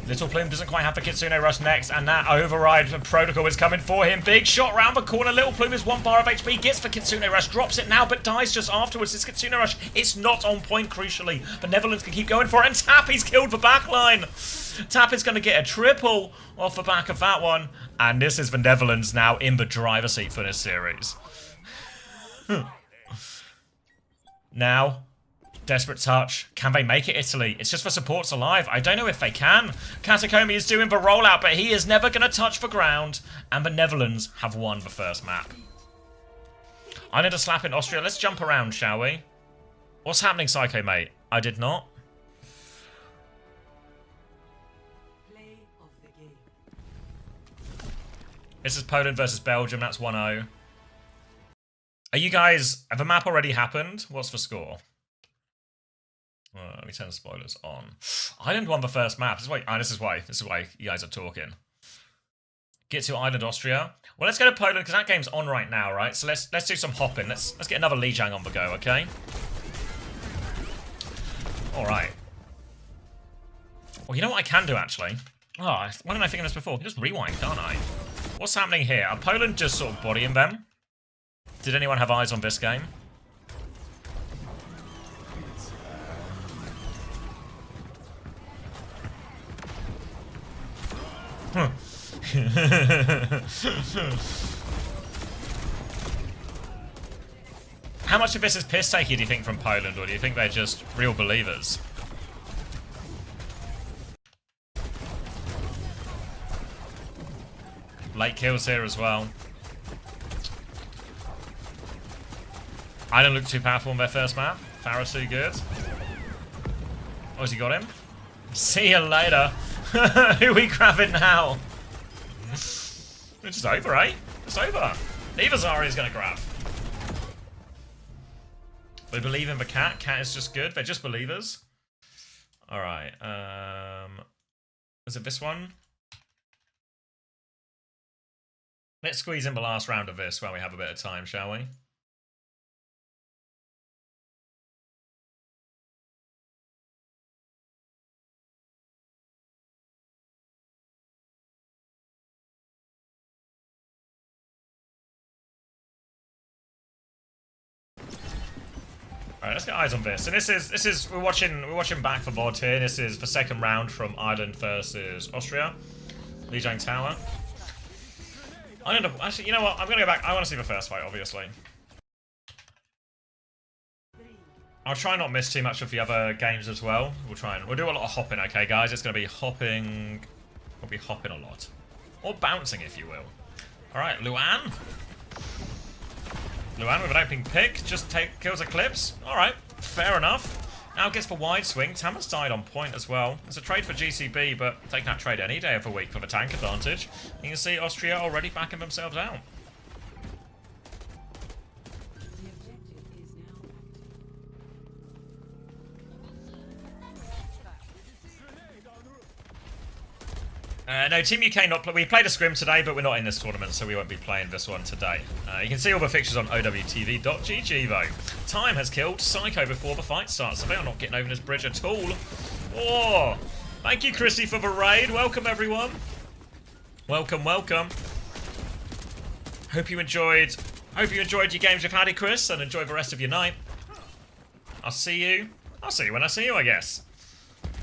S1: Little Plume doesn't quite have the Kitsune Rush next, and that Override Protocol is coming for him. Big shot round the corner. Little Plume is 1 bar of HP, gets the Kitsune Rush, drops it now, but dies just afterwards. This Kitsune Rush, it's not on point, crucially. The Netherlands can keep going for it, and Tap, he's killed the backline. Tap is going to get a triple off the back of that one, and this is the Netherlands now in the driver's seat for this series. Now, Desperate touch. Can they make it, Italy? It's just for supports alive. I don't know if they can. Katakomi is doing the rollout, but he is never going to touch the ground. And the Netherlands have won the first map. I need a slap in Austria. Let's jump around, shall we? What's happening, Psycho, mate? I did not. This is Poland versus Belgium. That's 1-0. Are you guys... Have the map already happened? What's the score? Let me turn the spoilers on. Ireland won the first map. This is why you guys are talking. Get to Ireland, Austria. Well, let's go to Poland because that game's on right now, right? So let's do some hopping. Let's get another Lijiang on the go, okay? All right. Well, you know what I can do actually? Oh, why didn't I think of this before? Just rewind, can't I? What's happening here? Are Poland just sort of bodying them? Did anyone have eyes on this game? How much of this is piss taking, do you think, from Poland, or do you think they're just real believers? Late kills here as well. Ireland looked too powerful in their first map. Pharisees good. Oh, has he got him? See you later. Who we grabbing now? It's just over, eh? It's over. Neither Zari's gonna grab. We believe in the cat. Cat is just good. They're just believers. Alright. Is it this one? Let's squeeze in the last round of this while we have a bit of time, shall we? Alright, let's get eyes on this. And this is we're watching back for VOD here. This is the second round from Ireland versus Austria. Lijiang Tower. Actually, you know what? I'm gonna go back. I want to see the first fight, obviously. I'll try not miss too much of the other games as well. We'll do a lot of hopping, okay, guys? It's gonna be hopping. We'll be hopping a lot, or bouncing, if you will. All right, Luan. Luan with an opening pick, just kills Eclipse. Alright, fair enough. Now gets the wide swing. Tamas died on point as well. It's a trade for GCB, but taking that trade any day of the week for the tank advantage. You can see Austria already backing themselves out. No, Team UK not. We played a scrim today, but we're not in this tournament, so we won't be playing this one today. You can see all the fixtures on owtv.gg though. Time has killed Psycho before the fight starts, so they are not getting over this bridge at all. Oh, thank you, Chrissy, for the raid. Welcome, everyone. Welcome, welcome. Hope you enjoyed your games with Paddy, Chris, and enjoy the rest of your night. I'll see you when I see you, I guess.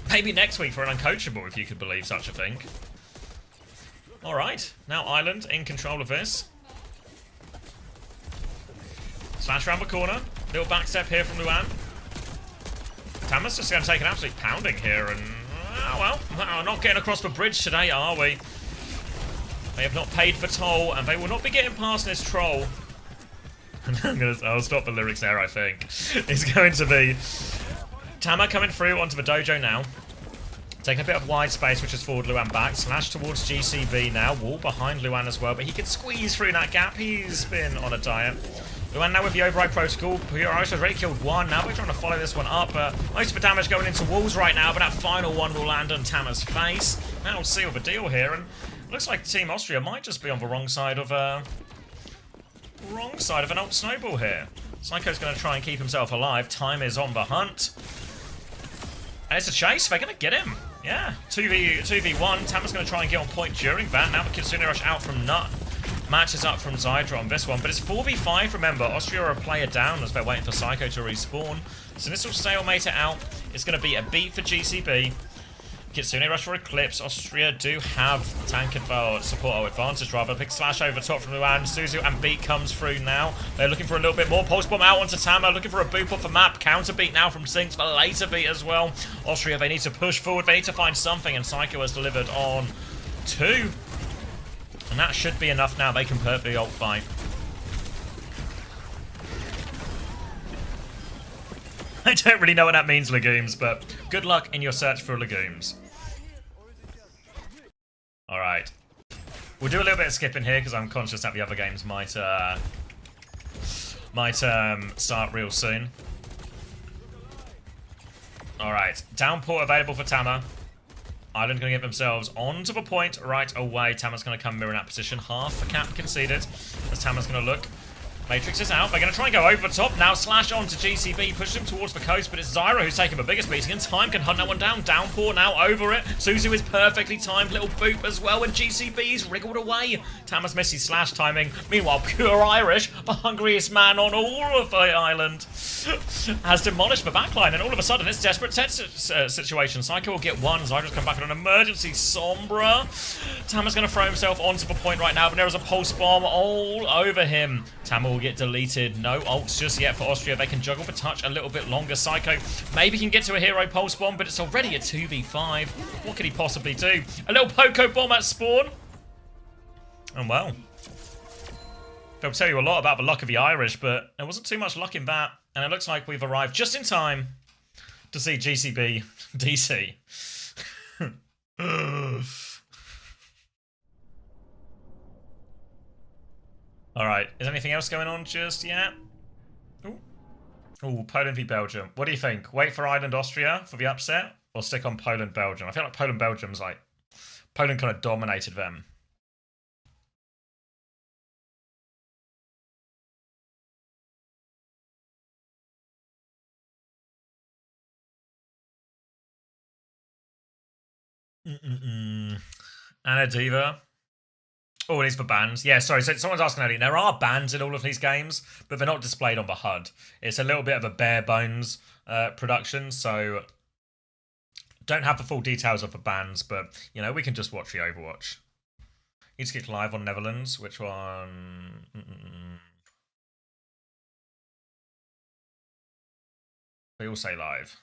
S1: Maybe next week for an uncoachable, if you could believe such a thing. Alright, now Ireland in control of this. Slash around the corner. Little backstep here from Luan. Tamas just going to take an absolute pounding here, and well, not getting across the bridge today, are we? They have not paid for toll, and they will not be getting past this troll. I'll stop the lyrics there, I think. It's going to be Tama coming through onto the dojo now. Taking a bit of wide space, which is forward Luan back. Slash towards GCB now. Wall behind Luan as well, but he can squeeze through that gap. He's been on a diet. Luan now with the override protocol. Puros has already killed one. Now we're trying to follow this one up. Most of the damage going into walls right now, but that final one will land on Tama's face. That'll seal the deal here, and looks like Team Austria might just be on the wrong side of an old snowball here. Psycho's going to try and keep himself alive. Time is on the hunt. And it's a chase. They're going to get him. Yeah. 2v1. Tama's going to try and get on point during that. Now the Kitsune Rush out from Nut. Matches up from Zydra on this one. But it's 4v5, remember. Austria are a player down as they're waiting for Psycho to respawn. So this will stalemate it out. It's going to be a beat for GCB. Kitsune rush for Eclipse. Austria do have tank support advantage rather. Big slash over top from Luan. Suzu and Beat comes through now. They're looking for a little bit more. Pulse bomb out onto Tama. Looking for a boop off the map. Counter beat now from Sinks for later beat as well. Austria, they need to push forward. They need to find something. And Psycho has delivered on 2. And that should be enough now. They can perfectly ult fight. I don't really know what that means, Legumes, but good luck in your search for Legumes. Alright. We'll do a little bit of skipping here because I'm conscious that the other games might start real soon. Alright. Downport available for Tama. Ireland going to get themselves onto the point right away. Tama's going to come mirror in that position. Half the cap conceded as Tama's going to look. Matrix is out. They're going to try and go over the top. Now slash on to GCB. Pushes him towards the coast, but it's Zyra who's taking the biggest beating. And Time can hunt that one down. Downpour now over it. Suzu is perfectly timed. Little boop as well. And GCB's wriggled away. Tama's missy slash timing. Meanwhile, Pure Irish, the hungriest man on all of the island, has demolished the backline. And all of a sudden, it's desperate situation. Psycho will get one. Zyra's come back on an emergency Sombra. Tama's going to throw himself onto the point right now, but there is a pulse bomb all over him. Tama will get deleted. No ults just yet for Austria. They can juggle for touch a little bit longer. Psycho maybe can get to a hero pulse bomb, but it's already a 2v5. What could he possibly do? A little Poco bomb at spawn. And well, they'll tell you a lot about the luck of the Irish, but there wasn't too much luck in that. And it looks like we've arrived just in time to see GCB DC. Alright, is anything else going on just yet? Ooh, Poland v Belgium. What do you think? Wait for Ireland, Austria for the upset? Or stick on Poland, Belgium? I feel like Poland, Belgium's like... Poland kind of dominated them. Anna Diva. Oh, it is for bans. Yeah, sorry. So someone's asking earlier. There are bans in all of these games, but they're not displayed on the HUD. It's a little bit of a bare bones production, so don't have the full details of the bans, but you know we can just watch the Overwatch. Need to get live on Netherlands. Which one? They all say live.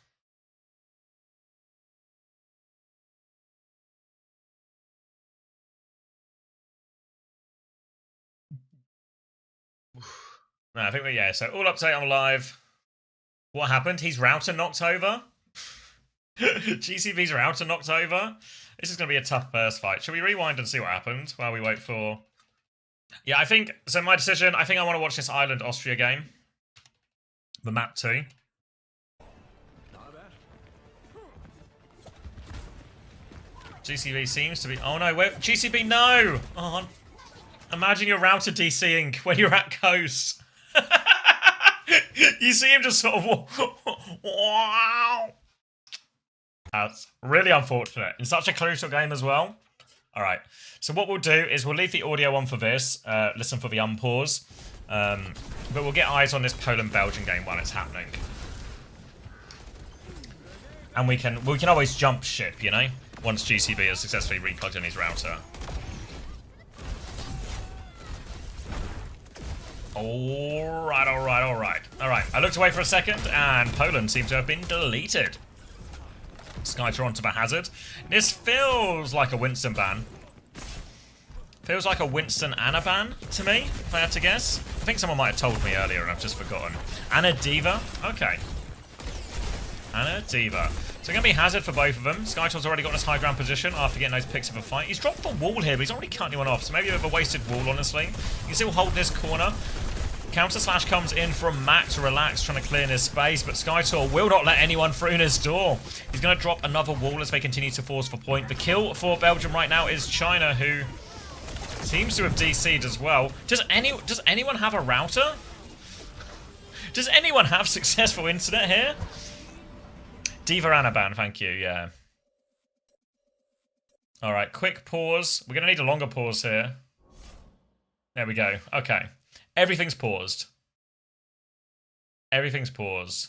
S1: No, I think that, yeah, so all update on live. What happened? He's router knocked over? GCV's router knocked over? This is going to be a tough first fight. Should we rewind and see what happened while we wait for... Yeah, I think... So my decision, I think I want to watch this Ireland-Austria game. The map 2. GCV seems to be... Oh no, where... GCV, no! Oh, imagine your router DCing when you're at coast. You see him just sort of... Wow! That's really unfortunate. In such a crucial game as well. Alright, so what we'll do is we'll leave the audio on for this. Listen for the unpause. But we'll get eyes on this Poland-Belgian game while it's happening. And we can always jump ship, you know? Once GCB has successfully replugged in his router. Alright. I looked away for a second, and Poland seems to have been deleted. Skyter onto the hazard. This feels like a Winston ban. Feels like a Winston Anna ban to me, if I had to guess. I think someone might have told me earlier and I've just forgotten. Anna Diva? Okay. Anna Diva. So going to be hazard for both of them. Skytor's already got in his high ground position after getting those picks of a fight. He's dropped the wall here, but he's already cut anyone off. So maybe a bit of a wasted wall, honestly. You can still hold this corner. Counter slash comes in from Mac to relax, trying to clear his space, but Skytor will not let anyone through in his door. He's going to drop another wall as they continue to force for point. The kill for Belgium right now is China, who seems to have DC'd as well. Does anyone have a router? Does anyone have successful internet here? Diva Anaban, thank you, yeah. Alright, quick pause. We're going to need a longer pause here. There we go. Okay. Everything's paused. Everything's paused.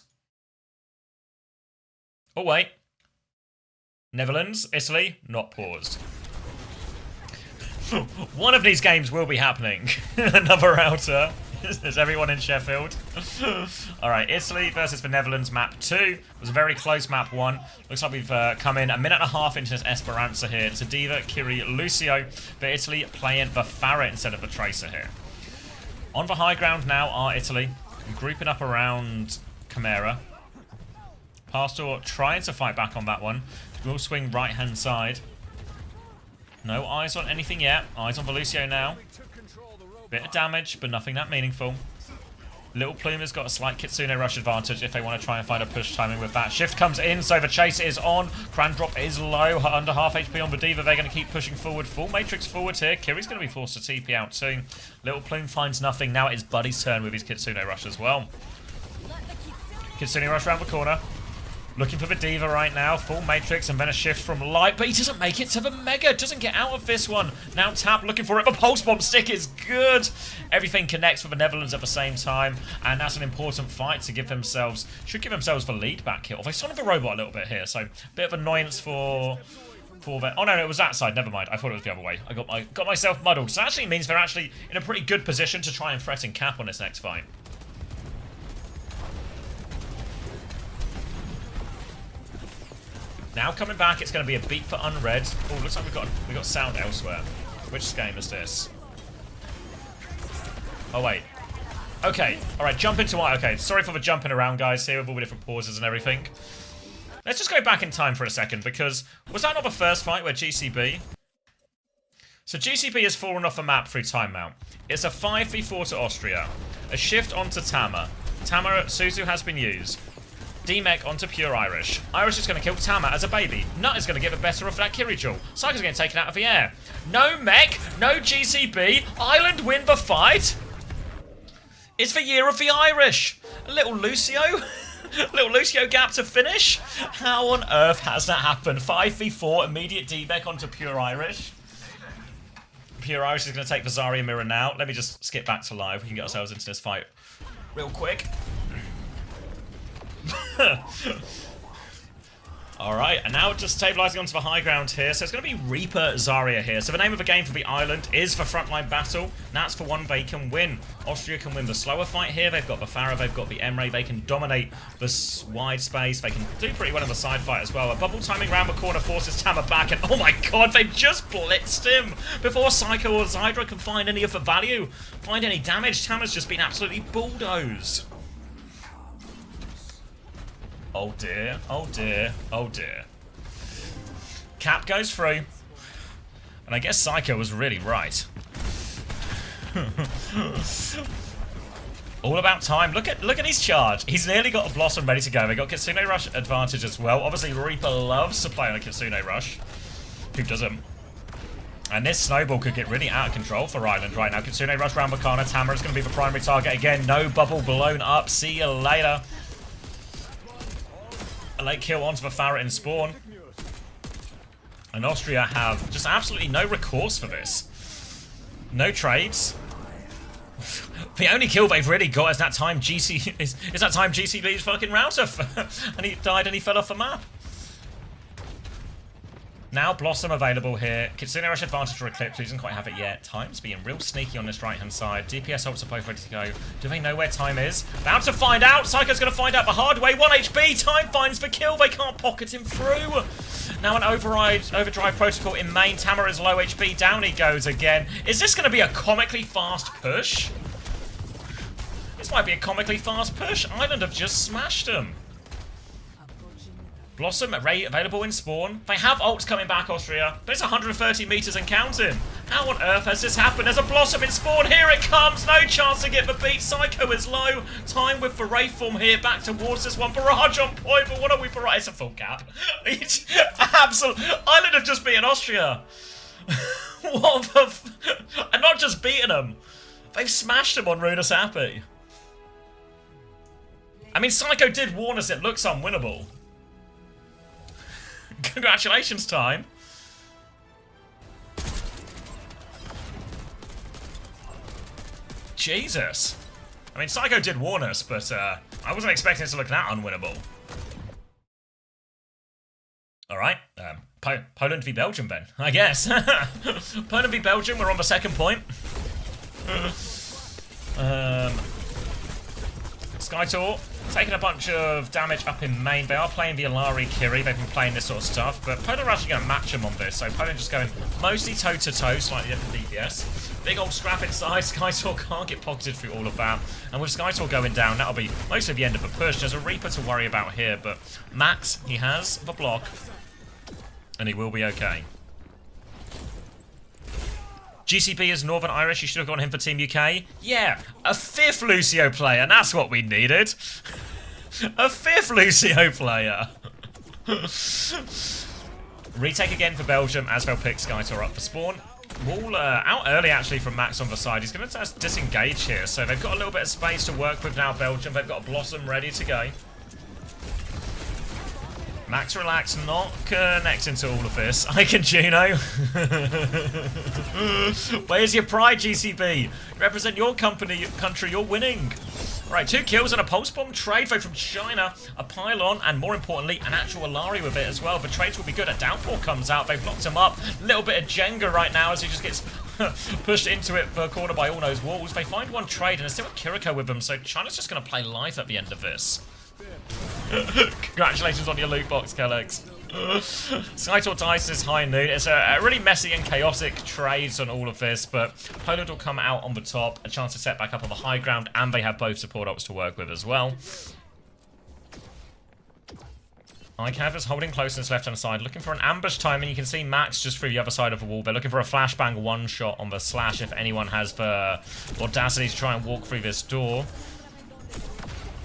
S1: Oh, wait. Netherlands, Italy, not paused. One of these games will be happening. Another router. There's everyone in Sheffield. Alright, Italy versus the Netherlands, map 2. It was a very close map 1. Looks like we've come in a minute and a half into this Esperanza here. It's a Diva, Kiri, Lucio. But Italy playing the Farah instead of the Tracer here. On the high ground now are Italy. Grouping up around Chimera. Pastor trying to fight back on that one. Will swing right hand side. No eyes on anything yet. Eyes on Lucio now. Bit of damage, but nothing that meaningful. Little Plume has got a slight Kitsune rush advantage if they want to try and find a push timing with that. Shift comes in, so the chase is on. Cran drop is low, under half HP on the Diva. They're going to keep pushing forward. Full Matrix forward here. Kiri's going to be forced to TP out too. Little Plume finds nothing. Now it is Buddy's turn with his Kitsune rush as well. Kitsune rush around the corner. Looking for the Diva right now. Full Matrix and then a shift from Light, but he doesn't make it to the Mega. Doesn't get out of this one. Now Tap looking for it. The Pulse Bomb stick is good. Everything connects for the Netherlands at the same time, and that's an important fight to give themselves. Should give themselves the lead back here. They son of a robot a little bit here, so bit of annoyance for the. Oh no, it was that side. Never mind. I thought it was the other way. I got myself muddled. So that actually means they're actually in a pretty good position to try and threaten Cap on this next fight. Now coming back, it's going to be a beat for Unread. Oh, looks like we got sound elsewhere. Which game is this? Oh wait. Okay. All right. Jump into what? Okay. Sorry for the jumping around, guys. Here with all the different pauses and everything. Let's just go back in time for a second, because was that not the first fight where GCB? So GCB has fallen off the map through timeout. It's a 5v4 to Austria. A shift onto Tama. Tama Suzu has been used. D-Mech onto Pure Irish. Irish is going to kill Tama as a baby. Nut is going to get the better of that Kirigel. Psycho's getting taken out of the air. No mech, no GCB. Ireland win the fight. It's the year of the Irish. A little Lucio. Little Lucio gap to finish. How on earth has that happened? 5v4, immediate D-Mech onto Pure Irish. Pure Irish is going to take the Zarya mirror now. Let me just skip back to live. We can get ourselves into this fight real quick. Alright, and now just stabilising onto the high ground here. So it's going to be Reaper Zarya here. So the name of the game for the island is the frontline battle. And that's for one they can win. Austria can win the slower fight here. They've got the Farah, they've got the Emre. They can dominate this wide space. They can do pretty well in the side fight as well. A bubble timing round the corner forces Tama back. And oh my god, they've just blitzed him. Before Psycho or Zydra can find any of the value, find any damage, Tama's just been absolutely bulldozed. Oh dear, oh dear, oh dear. Cap goes through. And I guess Psycho was really right. All about time. Look at his charge. He's nearly got a Blossom ready to go. They got Kitsune Rush advantage as well. Obviously Reaper loves to play on a Kitsune Rush. Who doesn't? And this snowball could get really out of control for Ireland right now. Kitsune Rush round Bakana. Tama is going to be the primary target again. No bubble blown up. See you later. A late kill onto the Farah in spawn. And Austria have just absolutely no recourse for this. No trades. The only kill they've really got is that time GCB's fucking router and he died and he fell off the map. Now Blossom available here. Kitsune Rush advantage for Eclipse, who doesn't quite have it yet. Time's being real sneaky on this right-hand side. DPS ults are both ready to go. Do they know where Time is? About to find out. Psycho's going to find out the hard way. 1 HP. Time finds the kill. They can't pocket him through. Now an overdrive protocol in main. Tama is low HP. Down he goes again. Is this going to be a comically fast push? This might be a comically fast push. Ireland have just smashed him. Blossom available in spawn. They have ults coming back, Austria, but it's 130 meters and counting. How on earth has this happened? There's a Blossom in spawn. Here it comes. No chance to get the beat. Psycho is low. Time with the Wraith form here back towards this one. Barrage on point, but what are we barrage? It's a full cap. Absolutely. Ireland have just beaten Austria. What the and not just beaten them. They've smashed them on Runus Happy. I mean, Psycho did warn us it looks unwinnable. Congratulations, Time. Jesus. I mean, Psycho did warn us, but I wasn't expecting it to look that unwinnable. Alright. right. Poland v Belgium, Ben. I guess. Poland v Belgium. We're on the second point. Skytor taking a bunch of damage up in main. They are playing the Alari Kiri. They've been playing this sort of stuff, but Poland are actually going to match them on this. So Poland just going mostly toe-to-toe, slightly different DPS. Big old scrap inside. Skytor can't get pocketed through all of that. And with Skytor going down, that'll be mostly the end of the push. There's a Reaper to worry about here, but Max, he has the block, and he will be okay. GCB is Northern Irish. You should have gone him for Team UK. Yeah, a fifth Lucio player. And that's what we needed. A fifth Lucio player. Retake again for Belgium as they'll pick Skytor up for spawn. Wall out early actually from Max on the side. He's going to disengage here. So they've got a little bit of space to work with now, Belgium. They've got a Blossom ready to go. Max relax, not connecting to all of this. I can Juno. Where's your pride, GCB? You represent your country, you're winning. Right, 2 kills and a pulse bomb trade though from China, a pylon, and more importantly, an actual Alari with it as well. The trades will be good. A downpour comes out, they've locked him up. A little bit of Jenga right now as he just gets pushed into it per corner by all those walls. They find one trade and there's still a Kiriko with them, so China's just going to play life at the end of this. Congratulations on your loot box, Kellex. Skytor dice is high noon. It's a really messy and chaotic trades on all of this, but Poland will come out on the top, a chance to set back up on the high ground, and they have both support ops to work with as well. ICAV is holding close on his left-hand side, looking for an ambush timing. You can see Max just through the other side of the wall. They're looking for a flashbang one-shot on the slash if anyone has the audacity to try and walk through this door.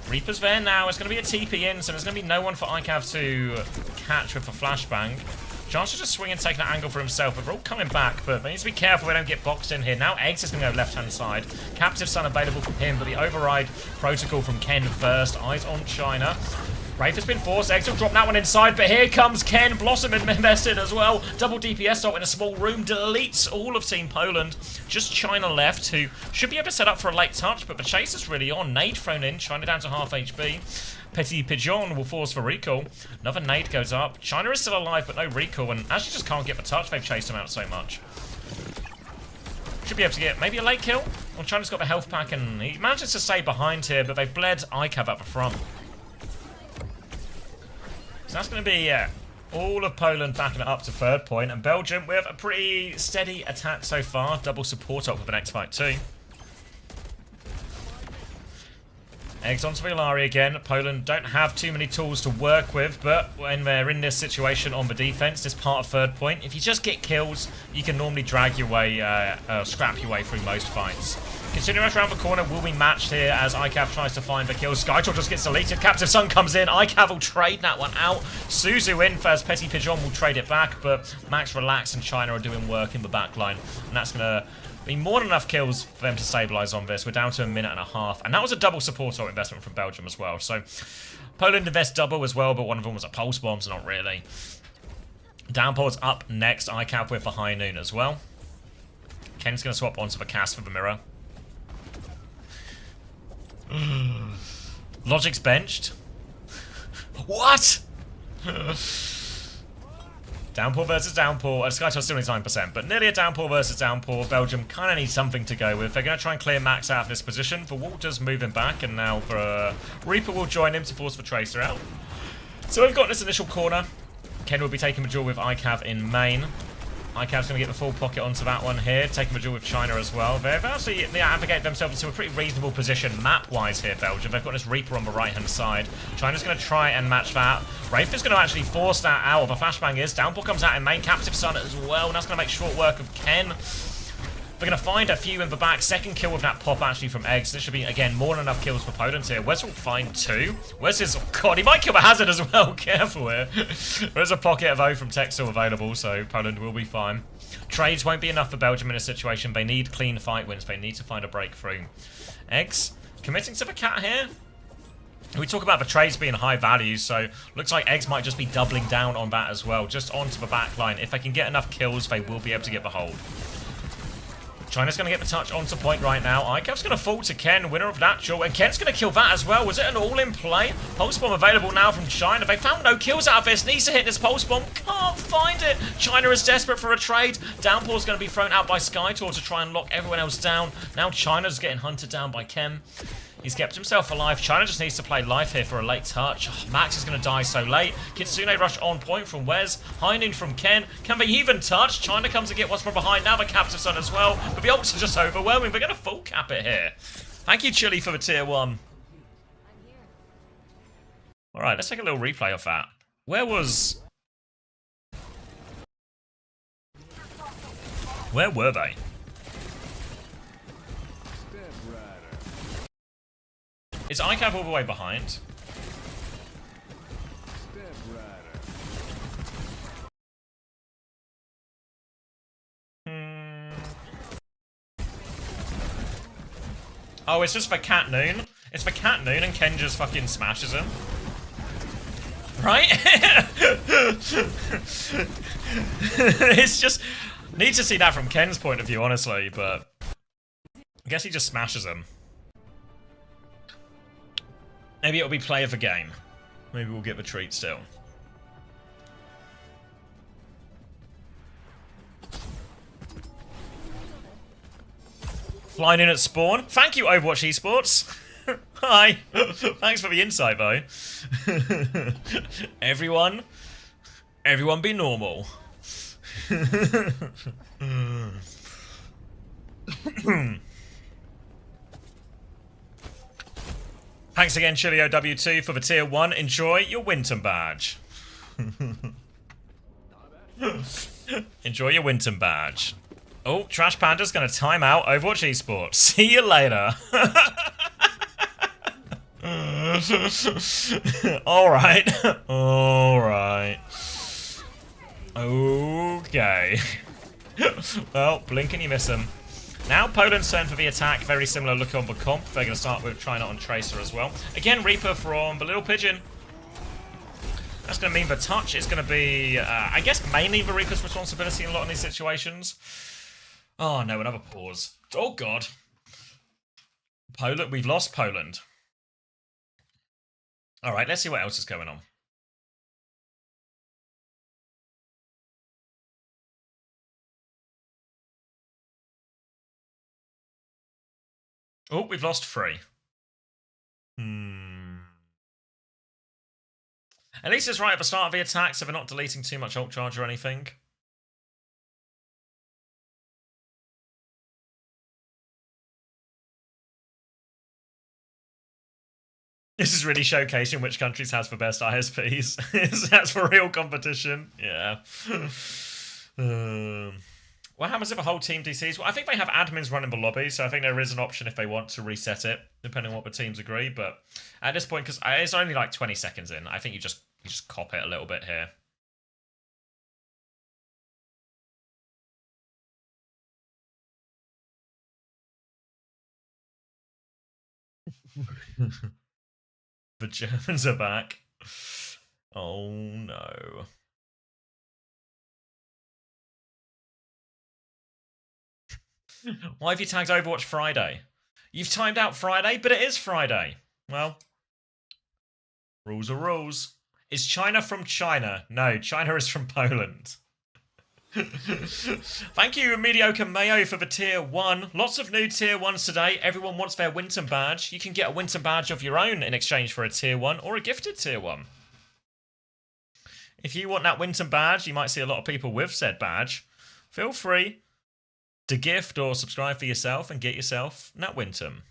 S1: Reaper's there now. It's going to be a TP in, so there's going to be no one for ICAV to catch with the flashbang. Chance to just swing and take an angle for himself, but they're all coming back, but they need to be careful they don't get boxed in here. Now Eggs is going to go left-hand side. Captive Sun available from him, but the override protocol from Ken first. Eyes on China. Wraith has been forced. Eggs will drop that one inside, but here comes Ken. Blossom invested as well. Double DPS ult in a small room. Deletes all of Team Poland. Just China left, who should be able to set up for a late touch, but the chase is really on. Nade thrown in. China down to half HP. Petit Pigeon will force for recall. Another nade goes up. China is still alive, but no recall, and actually just can't get the touch. They've chased him out so much. Should be able to get maybe a late kill. Well, China's got the health pack, and he manages to stay behind here, but they've bled ICAV up the front. So that's going to be all of Poland backing it up to third point, and Belgium with a pretty steady attack so far. Double support up for the next fight too. Eggs onto the Alari again. Poland don't have too many tools to work with, but when they're in this situation on the defense, this part of third point, if you just get kills, you can normally drag your way, scrap your way through most fights. Continuing around the corner will be matched here as ICAV tries to find the kill. Skytor just gets deleted. Captive Sun comes in. ICAV will trade that one out. Suzu in first. Petit Pigeon will trade it back, but Max Relax and China are doing work in the back line, and that's going to be more than enough kills for them to stabilize on this. We're down to a minute and a half, and that was a double support or investment from Belgium as well. So Poland invest double as well, but one of them was a pulse bomb, so not really. Downpour's up next. ICAV with the high noon as well. Ken's going to swap onto the cast for the mirror. Logic's benched. What? Downpour versus Downpour. Skytor still needs 9%, but nearly a Downpour versus Downpour. Belgium kind of needs something to go with. They're going to try and clear Max out of this position. The Wall does move him back, and now the Reaper will join him to force the Tracer out. So we've got this initial corner. Ken will be taking the duel with ICAV in main. ICAV's going to get the full pocket onto that one here, taking the duel with China as well. They've actually navigated themselves into a pretty reasonable position map-wise here, Belgium. They've got this Reaper on the right-hand side. China's going to try and match that. Wraith is going to actually force that out. The flashbang is. Downpour comes out in main. Captive Sun as well, and that's going to make short work of Ken. They're going to find a few in the back. Second kill with that pop actually from Eggs. This should be, again, more than enough kills for Poland here. Wes will find 2. Wes is... Oh God, he might kill the Hazard as well. Careful here. There's a pocket of O from Tech still available, so Poland will be fine. Trades won't be enough for Belgium in this situation. They need clean fight wins. They need to find a breakthrough. Eggs committing to the cat here. We talk about the trades being high value, so looks like Eggs might just be doubling down on that as well. Just onto the back line. If they can get enough kills, they will be able to get the hold. China's going to get the touch onto point right now. ICAV's going to fall to Ken, winner of Natural, and Ken's going to kill that as well. Was it an all-in play? Pulse Bomb available now from China. They found no kills out of this. Needs to hit this Pulse Bomb. Can't find it. China is desperate for a trade. Downpour's going to be thrown out by Skytor to try and lock everyone else down. Now China's getting hunted down by Ken. He's kept himself alive. China just needs to play life here for a late touch. Oh, Max is going to die so late. Kitsune rush on point from Wes. High noon from Ken. Can they even touch? China comes to get what's from behind. Now the captive son as well. But the ults are just overwhelming. They're going to full cap it here. Thank you, Chili, for the tier 1. Alright, let's take a little replay of that. Where were they? Is ICAV all the way behind? Oh, it's just for Cat Noon. It's for Cat Noon and Ken just fucking smashes him. Right? It's just... Need to see that from Ken's point of view, honestly, but... I guess he just smashes him. Maybe it'll be play of the game. Maybe we'll get the treat still. Flying in at spawn. Thank you, Overwatch Esports. Hi. Thanks for the insight, though. Everyone be normal. Thanks again, Chilio W2, for the tier 1. Enjoy your Winton badge. Enjoy your Winton badge. Oh, Trash Panda's going to time out Overwatch Esports. See you later. Alright. Alright. Okay. Well, blink and you miss him. Now Poland's turn for the attack. Very similar look on the comp. They're going to start with China on Tracer as well. Again, Reaper from the Little Pigeon. That's going to mean the touch is going to be, I guess, mainly the Reaper's responsibility in a lot of these situations. Oh no, another pause. Oh god. Poland, we've lost Poland. Alright, let's see what else is going on. Oh, we've lost 3. At least it's right at the start of the attack, so they're not deleting too much ult charge or anything. This is really showcasing which countries has the best ISPs. That's for real competition. Yeah. What happens if a whole team DCs? Well, I think they have admins running the lobby, so I think there is an option if they want to reset it, depending on what the teams agree. But at this point, because it's only like 20 seconds in, I think you just cop it a little bit here. The Germans are back. Oh no. Why have you tagged Overwatch Friday? You've timed out Friday, but it is Friday. Well, rules are rules. Is China from China? No, China is from Poland. Thank you, Mediocre Mayo, for the tier 1. Lots of new tier 1s today. Everyone wants their Winton badge. You can get a Winton badge of your own in exchange for a tier 1 or a gifted tier 1. If you want that Winton badge, you might see a lot of people with said badge. Feel free to gift or subscribe for yourself and get yourself that Winton.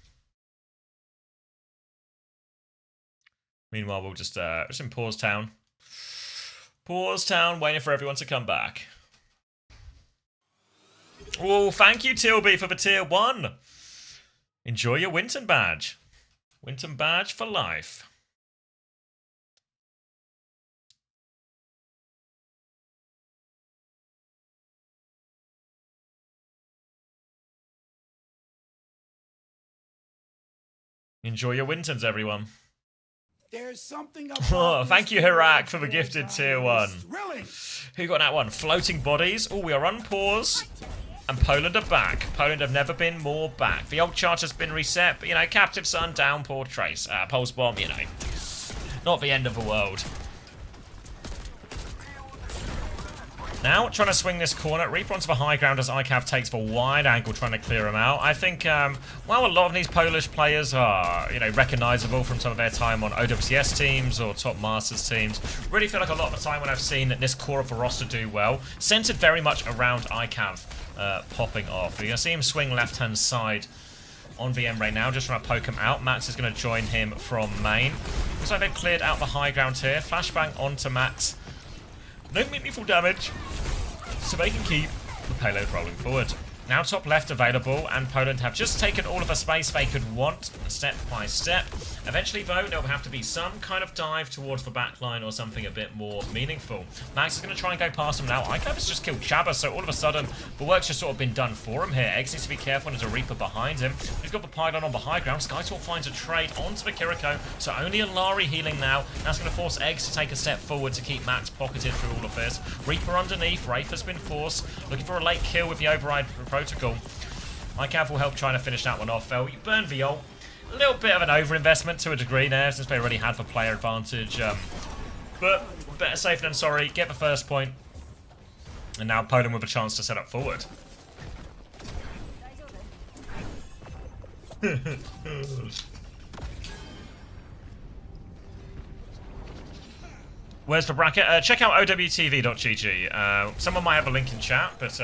S1: Meanwhile, we'll just in Pause Town. Pause Town, waiting for everyone to come back. Oh, thank you, Tilby, for the tier 1. Enjoy your Winton badge. Winton badge for life. Enjoy your Wintons, everyone.
S10: There's something
S1: Oh, thank you, Hirak, for the gifted tier 1. Who got that one? Floating bodies. Oh, we are on pause. And Poland are back. Poland have never been more back. The old charter's been reset, but, you know, Captive Sun, Downpour, Trace. Pulse Bomb, you know. Not the end of the world. Now, trying to swing this corner. Reaper onto the high ground as ICAV takes the wide angle, trying to clear him out. I think, while a lot of these Polish players are, you know, recognisable from some of their time on OWCS teams or top Masters teams, really feel like a lot of the time when I've seen this core of the roster do well, centred very much around ICAV popping off. You're going to see him swing left-hand side on VM right now, just trying to poke him out. Max is going to join him from main. Looks like they've cleared out the high ground here. Flashbang onto Max. No meaningful damage, so they can keep the payload rolling forward. Now top left available, and Poland have just taken all of the space they could want, step by step. Eventually, though, there will have to be some kind of dive towards the backline or something a bit more meaningful. Max is going to try and go past him now. ICAV has just killed Chabba, so all of a sudden, the work's just sort of been done for him here. Eggs needs to be careful, and there's a Reaper behind him. He's got the pylon on the high ground. Skytalk finds a trade onto the Kiriko, so only a Lari healing now. That's going to force Eggs to take a step forward to keep Max pocketed through all of this. Reaper underneath. Wraith has been forced. Looking for a late kill with the override protocol. ICAV will help trying to finish that one off, though. You burn the ult. A little bit of an overinvestment to a degree there, since they already had the player advantage. But better safe than sorry. Get the first point. And now Poland with a chance to set up forward. Where's the bracket? Check out owtv.gg. Someone might have a link in chat, but...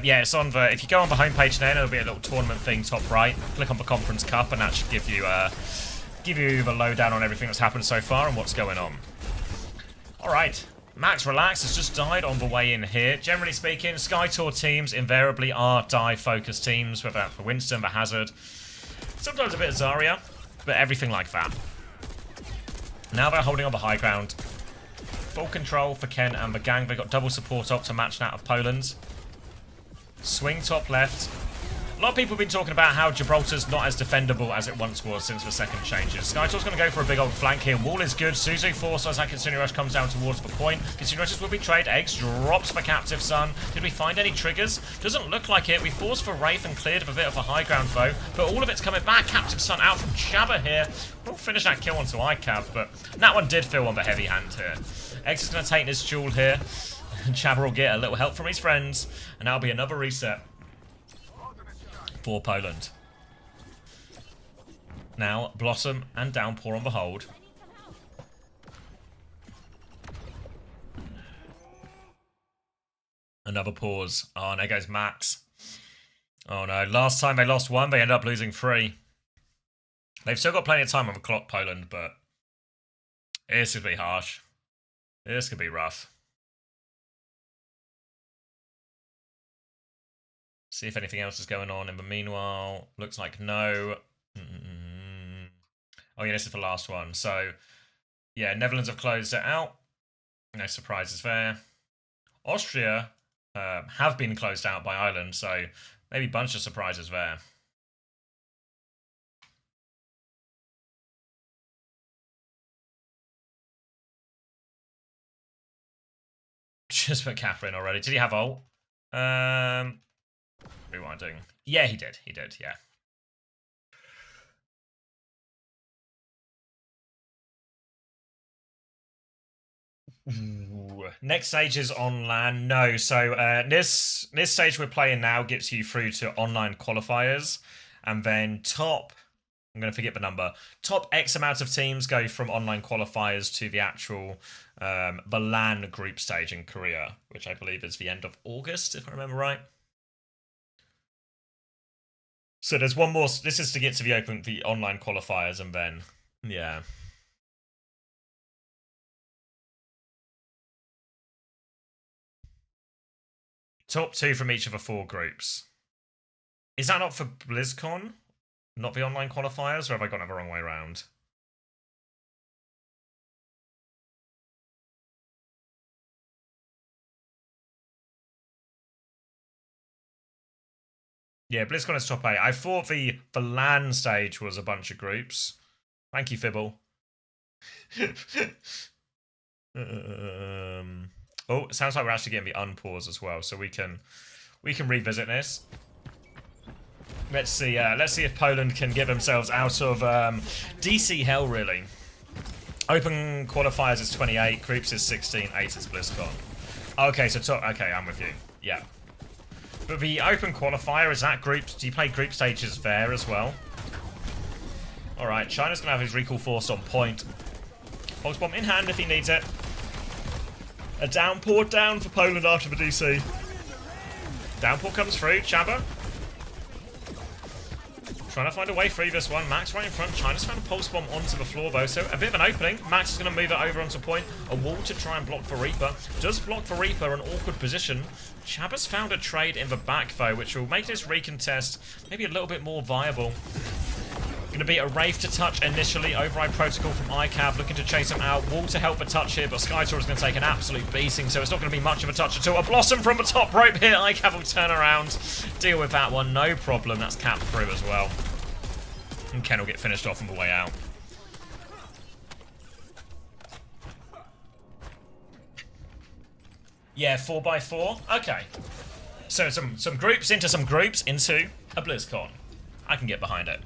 S1: yeah, it's on the. If you go on the homepage there, there'll be a little tournament thing top right. Click on the Conference Cup, and that should give you the lowdown on everything that's happened so far and what's going on. All right, Max Relax has just died on the way in here. Generally speaking, Sky Tour teams invariably are dive-focused teams, whether that's for Winston, the Hazard, sometimes a bit of Zarya, but everything like that. Now they're holding on the high ground. Full control for Ken and the gang. They've got double support up to match that of Poland. Swing top left. A lot of people have been talking about how Gibraltar's not as defendable as it once was since the second changes. Skytor's going to go for a big old flank here. Wall is good. Suzu forces as that Kitsune Rush comes down towards the point. Kitsune Rushes will be trade. Eggs drops for Captive Sun. Did we find any triggers? Doesn't look like it. We forced for Wraith and cleared of a bit of a high ground though. But all of it's coming back. Captive Sun out from Chabba here. We'll finish that kill onto ICAV, but that one did feel on the heavy hand here. Eggs is going to take this duel here. Chabba will get a little help from his friends, and that'll be another reset for Poland. Now, Blossom and Downpour on the hold. Another pause. Oh, and there goes Max. Oh no, last time they lost one, they ended up losing 3. They've still got plenty of time on the clock, Poland, but this could be harsh. This could be rough. See if anything else is going on in the meanwhile. Looks like no. Oh yeah, this is the last one. So, yeah, Netherlands have closed it out. No surprises there. Austria have been closed out by Ireland, so maybe a bunch of surprises there. Just put Catherine already. Did he have ult? Rewinding. Yeah, he did. He did, yeah. Ooh. Next stage is on LAN. No, so this stage we're playing now gets you through to online qualifiers, and then top, I'm going to forget the number, top X amount of teams go from online qualifiers to the actual the LAN group stage in Korea, which I believe is the end of August, if I remember right. So there's one more. This is to get to the online qualifiers, and then yeah. Top 2 from each of the 4 groups. Is that not for BlizzCon? Not the online qualifiers, or have I got it the wrong way around? Yeah, BlizzCon is top 8. I thought the LAN stage was a bunch of groups. Thank you, Fibble. Oh, it sounds like we're actually getting the unpause as well, so we can revisit this. Let's see if Poland can get themselves out of DC hell, really. Open qualifiers is 28, groups is 16, 8 is BlizzCon. Okay, so okay, I'm with you. Yeah. But the open qualifier, is that groups? Do you play group stages there as well? Alright, China's gonna have his recall force on point. Pulse bomb in hand if he needs it. A downpour down for Poland after the DC. Downpour comes through, Chabba. Trying to find a way through this one. Max right in front. China's found a pulse bomb onto the floor though, so a bit of an opening. Max is going to move it over onto point. A wall to try and block for Reaper. Does block for Reaper, an awkward position. Chabba's found a trade in the back though, which will make this recontest maybe a little bit more viable. Going to be a Wraith to touch initially. Override Protocol from ICAV looking to chase him out. Wall to help a touch here, but Skytor is going to take an absolute beating, so it's not going to be much of a touch at all. A Blossom from the top rope here. ICAV will turn around. Deal with that one, no problem. That's capped through as well. And Ken will get finished off on the way out. Yeah, 4x4. Okay. So some groups into some groups into a BlizzCon. I can get behind it.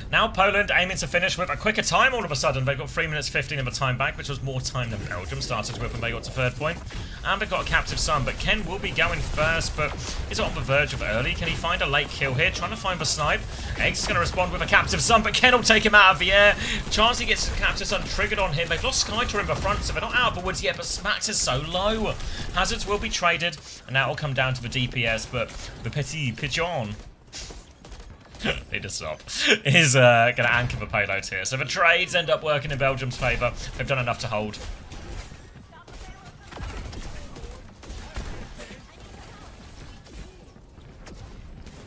S1: Now Poland aiming to finish with a quicker time all of a sudden. They've got 3 minutes 15 of a time back, which was more time than Belgium started with when they got to third point. And they've got a captive son, but Ken will be going first, but is on the verge of early. Can he find a late kill here? Trying to find the snipe. Eggs is going to respond with a captive son, but Ken will take him out of the air. Chance he gets the captive son triggered on him. They've lost Skytor in the front, so they're not out of the woods yet, but Max is so low. Hazards will be traded, and now it'll come down to the DPS, but the Petit Pigeon need to stop. Is going to anchor the payload here. So the trades end up working in Belgium's favour. They've done enough to hold.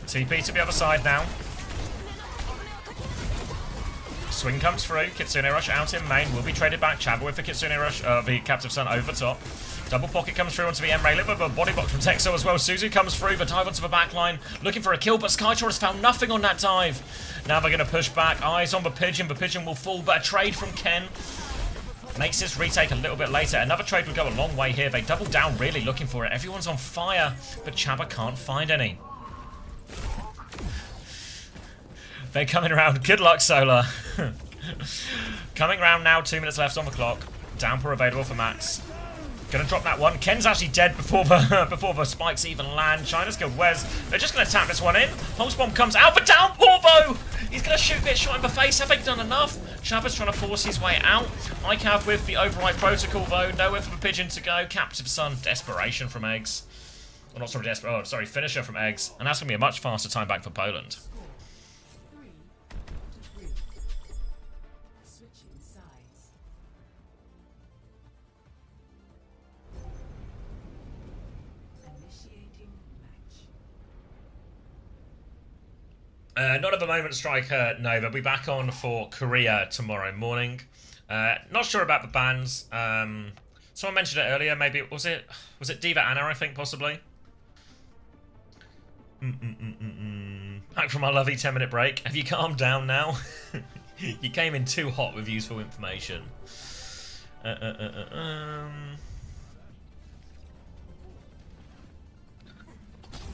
S1: TP to the other side now. Swing comes through. Kitsune Rush out in main. Will be traded back. Chabba with the Kitsune Rush. The Captive Son over top. Double pocket comes through onto the M-Raylet with a body box from Texo as well. Suzu comes through, but dive onto the back line, looking for a kill, but Skytor has found nothing on that dive. Now they're going to push back. Eyes on the Pigeon. The Pigeon will fall, but a trade from Ken makes this retake a little bit later. Another trade would go a long way here. They double down, really looking for it. Everyone's on fire, but Chabba can't find any. They're coming around. Good luck, Solar. Coming around now. 2 minutes left on the clock. Downpour available for Max. Gonna drop that one. Ken's actually dead before the spikes even land. China's good. Wes. They're just gonna tap this one in. Pulse bomb comes out for Downpour though. He's gonna shoot, get shot in the face. Have they done enough? Chabba's trying to force his way out. ICAV with the override protocol though. Nowhere for the Pigeon to go. Captive Son. Desperation from Eggs. Well, not sorry, sorry, Finisher from Eggs. And that's gonna be a much faster time back for Poland. Not at the moment, Striker. No, they'll be back on for Korea tomorrow morning. Not sure about the bans. Someone mentioned it earlier. Maybe was it Diva Anna? I think possibly. Back from our lovely 10-minute break. Have you calmed down now? You came in too hot with useful information.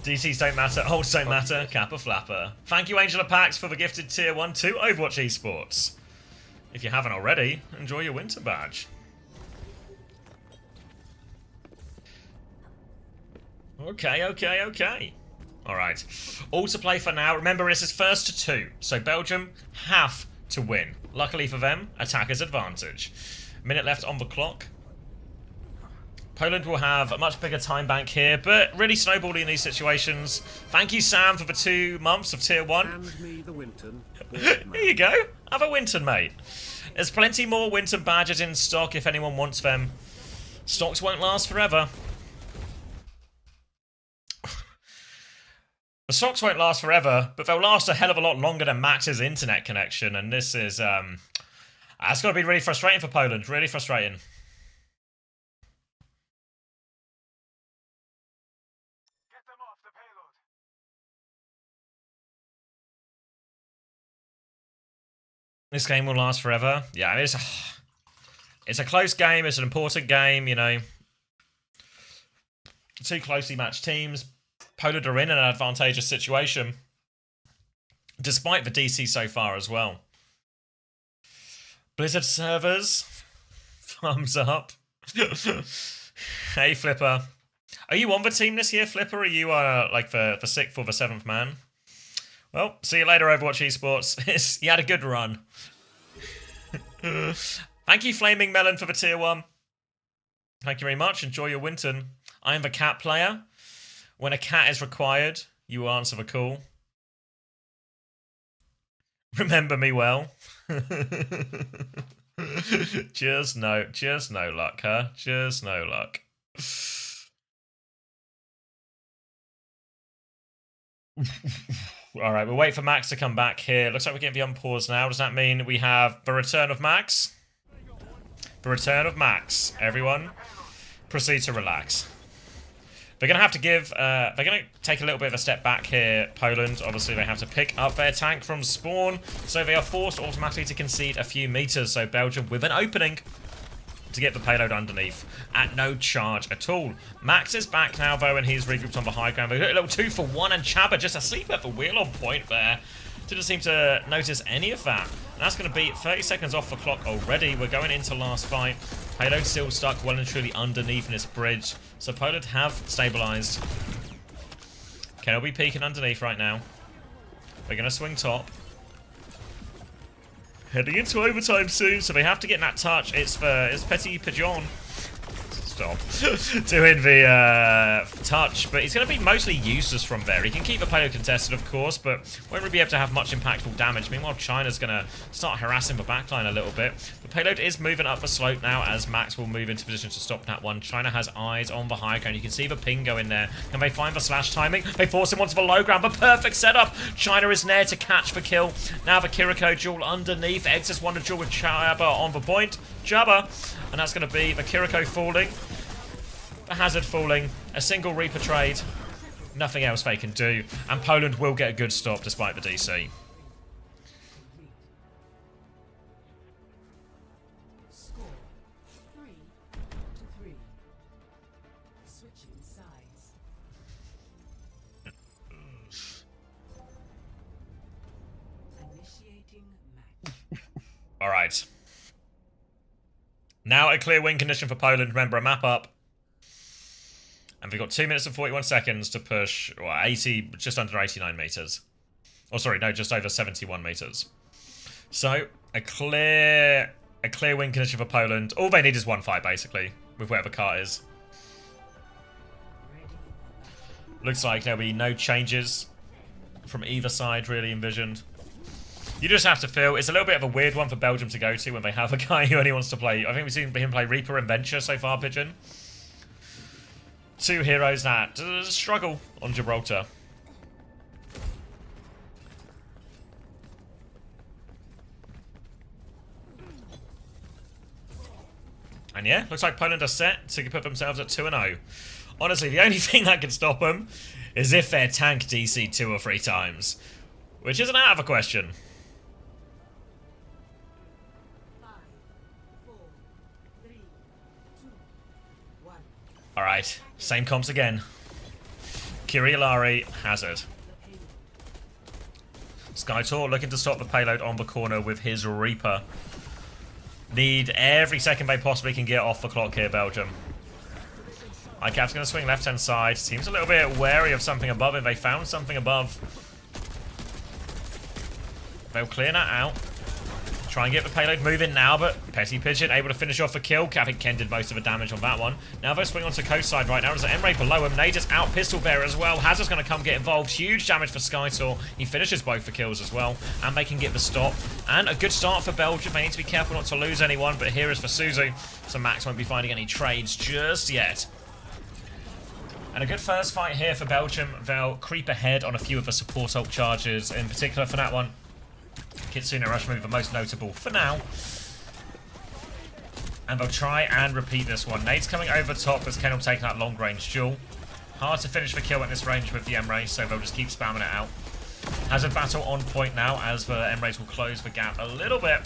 S1: DCs don't matter, holds don't matter, Kappa Flapper. Thank you, Angela Pax, for the gifted Tier 1 to Overwatch Esports. If you haven't already, enjoy your winter badge. Okay. Alright. All to play for now. Remember, this is first to 2, so Belgium have to win. Luckily for them, attacker's advantage. Minute left on the clock. Poland will have a much bigger time bank here, but really snowballing in these situations. Thank you, Sam, for the 2 months of Tier 1.
S10: Hand me the Winton.
S1: Here you go. Have a Winton, mate. There's plenty more Winton badges in stock if anyone wants them. Stocks won't last forever. The stocks won't last forever, but they'll last a hell of a lot longer than Max's internet connection, and this is, that's got to be really frustrating for Poland. Really frustrating. This game will last forever. Yeah, It's a close game. It's an important game, you know. Two closely matched teams. Poland are in an advantageous situation, despite the DC so far as well. Blizzard servers, thumbs up. Hey, Flipper. Are you on the team this year, Flipper? Or are you like the 6th or the 7th man? Well, see you later, Overwatch Esports. You had a good run. Thank you, Flaming Melon, for the tier 1. Thank you very much. Enjoy your Winton. I am the cat player. When a cat is required, you answer the call. Remember me well. Just no luck, huh? Just no luck. All right, we'll wait for Max to come back here. Looks like we're getting the unpause now. Does that mean we have the return of Max? The return of Max. Everyone, proceed to relax. They're going to have to give... they're going to take a little bit of a step back here, Poland. Obviously, they have to pick up their tank from spawn, so they are forced automatically to concede a few meters. So Belgium with an opening to get the payload underneath at no charge at all. Max is back now, though, and he's regrouped on the high ground. They got a little 2-for-1, and Chaba just asleep at the wheel on point there. Didn't seem to notice any of that. And that's going to be 30 seconds off the clock already. We're going into last fight. Payload still stuck well and truly underneath this bridge. So Poland have stabilized. They'll be peeking underneath right now. They're going to swing top. Heading into overtime soon, so they have to get in that touch. It's Petit Pigeon. Stop. Doing the touch, but he's going to be mostly useless from there. He can keep the payload contested, of course, but won't really be able to have much impactful damage. Meanwhile, China's going to start harassing the backline a little bit. The payload is moving up the slope now as Max will move into position to stop that one. China has eyes on the high ground. You can see the ping go in there. Can they find the slash timing? They force him onto the low ground. The perfect setup. China is there to catch the kill. Now the Kiriko duel underneath. Exus won a duel with Chaba on the point. Chaba. And that's going to be the Kiriko falling. The Hazard falling. A single Reaper trade. Nothing else they can do. And Poland will get a good stop despite the DC.
S8: Score 3-3. Switching sides. Initiating match.
S1: All right. Now a clear win condition for Poland. Remember, a map up. And we've got 2 minutes and 41 seconds to push, well, 80, just under 89 meters. Oh, sorry, no, just over 71 meters. So, a clear win condition for Poland. All they need is one fight, basically, with whatever car is. Looks like there'll be no changes from either side, really, envisioned. You just have to feel it's a little bit of a weird one for Belgium to go to when they have a guy who only wants to play. I think we've seen him play Reaper and Venture so far, Pigeon. Two heroes that struggle on Gibraltar. And yeah, looks like Poland are set to put themselves at 2-0. Honestly, the only thing that can stop them is if their tank DC 2 or 3 times. Which isn't out of a question.
S8: 5, 4, 3, 2, 1.
S1: Alright, same comps again. Kirialari, Hazard. Skytor looking to stop the payload on the corner with his Reaper. Need every second they possibly can get off the clock here, Belgium. ICAP's going to swing left-hand side. Seems a little bit wary of something above him. They found something above. They'll clear that out. Try and get the payload moving now, but Petty Pigeon able to finish off the kill. I think Ken did most of the damage on that one. Now they'll swing onto coast side right now. There's an Emre below him. Nadis out pistol bearer as well. Hazard's going to come get involved. Huge damage for Skytor. He finishes both the kills as well. And they can get the stop. And a good start for Belgium. They need to be careful not to lose anyone, but here is for Suzu. So Max won't be finding any trades just yet. And a good first fight here for Belgium. They'll creep ahead on a few of the support ult charges. In particular for that one, Kitsune Rush move the most notable for now. And they'll try and repeat this one. Nade's coming over top as Ken will take that long range duel. Hard to finish the kill at this range with the Emre, so they'll just keep spamming it out. Hazard battle on point now as the Emres will close the gap a little bit.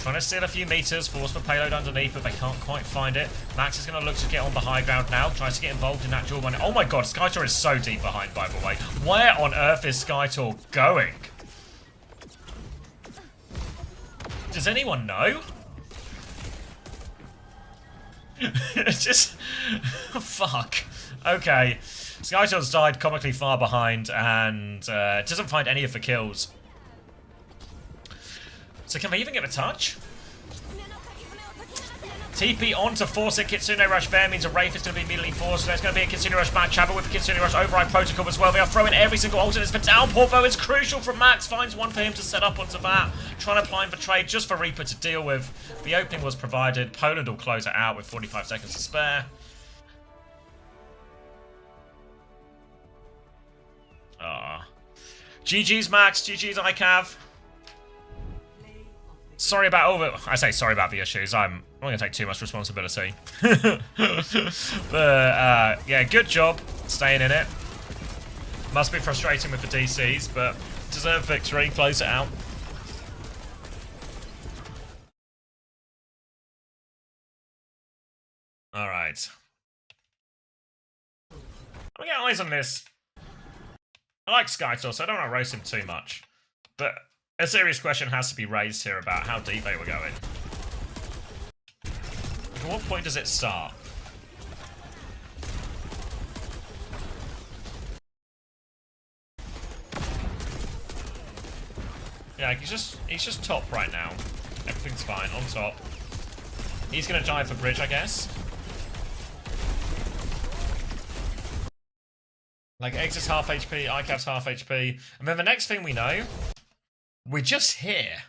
S1: Trying to steal a few meters, force for payload underneath, but they can't quite find it. Max is going to look to get on the high ground now, tries to get involved in that duel run. Oh my god, Skytor is so deep behind, by the way. Where on earth is Skytor going? Does anyone know? It's just... fuck. Okay. Skytor's died comically far behind and doesn't find any of the kills. So can they even get a touch? TP on to force it. Kitsune Rush there means a Wraith is going to be immediately forced. There's going to be a Kitsune Rush back. Chapel with the Kitsune Rush override protocol as well. They are throwing every single alternates for downpour, though. It's crucial from Max. Finds one for him to set up onto that. Trying to blind the trade just for Reaper to deal with. The opening was provided. Poland will close it out with 45 seconds to spare. GG's Max. GG's ICAV. Sorry about all the... I say sorry about the issues. I'm not going to take too much responsibility. But, yeah, good job staying in it. Must be frustrating with the DCs, but deserved victory. Close it out. Alright. I'm going to get eyes on this. I like Skytor, so I don't want to roast him too much. But... a serious question has to be raised here about how deep they were going. At what point does it start? Yeah, he's just top right now. Everything's fine, on top. He's gonna dive for bridge, I guess. Like, Exit's half HP, ICAV's half HP, and then the next thing we know, we're just here.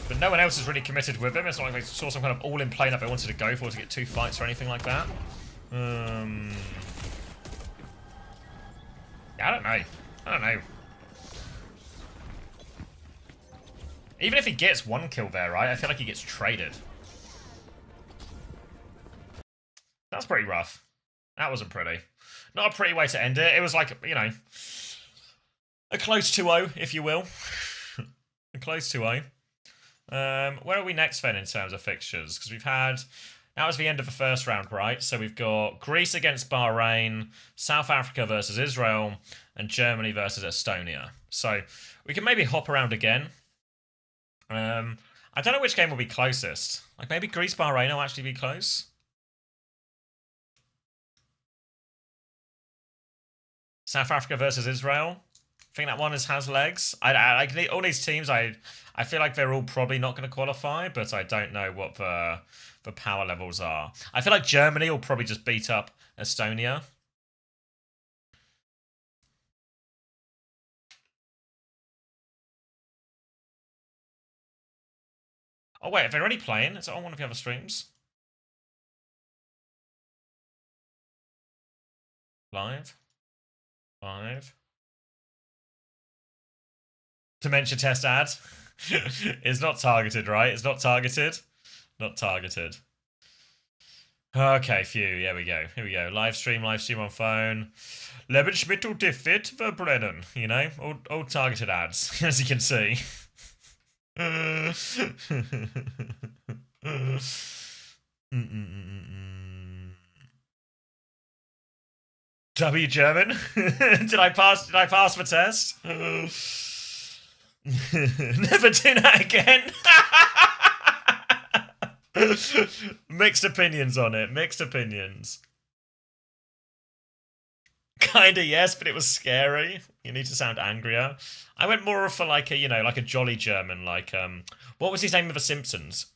S1: But no one else is really committed with him. It's not like they saw some kind of all-in play that they wanted to go for to get 2 fights or anything like that. Yeah, I don't know. I don't know. Even if he gets 1 kill there, right? I feel like he gets traded. That's pretty rough. That wasn't pretty. Not a pretty way to end it. It was like, you know... a close 2-0, if you will. A close 2-0. Where are we next then in terms of fixtures? Because we've had... that was the end of the first round, right? So we've got Greece against Bahrain, South Africa versus Israel, and Germany versus Estonia. So we can maybe hop around again. I don't know which game will be closest. Like maybe Greece-Bahrain will actually be close. South Africa versus Israel. I think that one has legs. I all these teams, I feel like they're all probably not going to qualify, but I don't know what the power levels are. I feel like Germany will probably just beat up Estonia. Oh wait, if they're already playing, is it on one of the other streams? Live. Dementia test ad. It's not targeted, right? It's not targeted. Not targeted. Okay, phew. Here we go. Here we go. Live stream on phone. Lebensmittel fit verbrennen. You know, all targeted ads, as you can see. W German? Did I pass the test? Never do that again. Mixed opinions on it. Mixed opinions. Kinda yes, but it was scary. You need to sound angrier. I went more for like a, you know, like a jolly German, like what was his name of The Simpsons?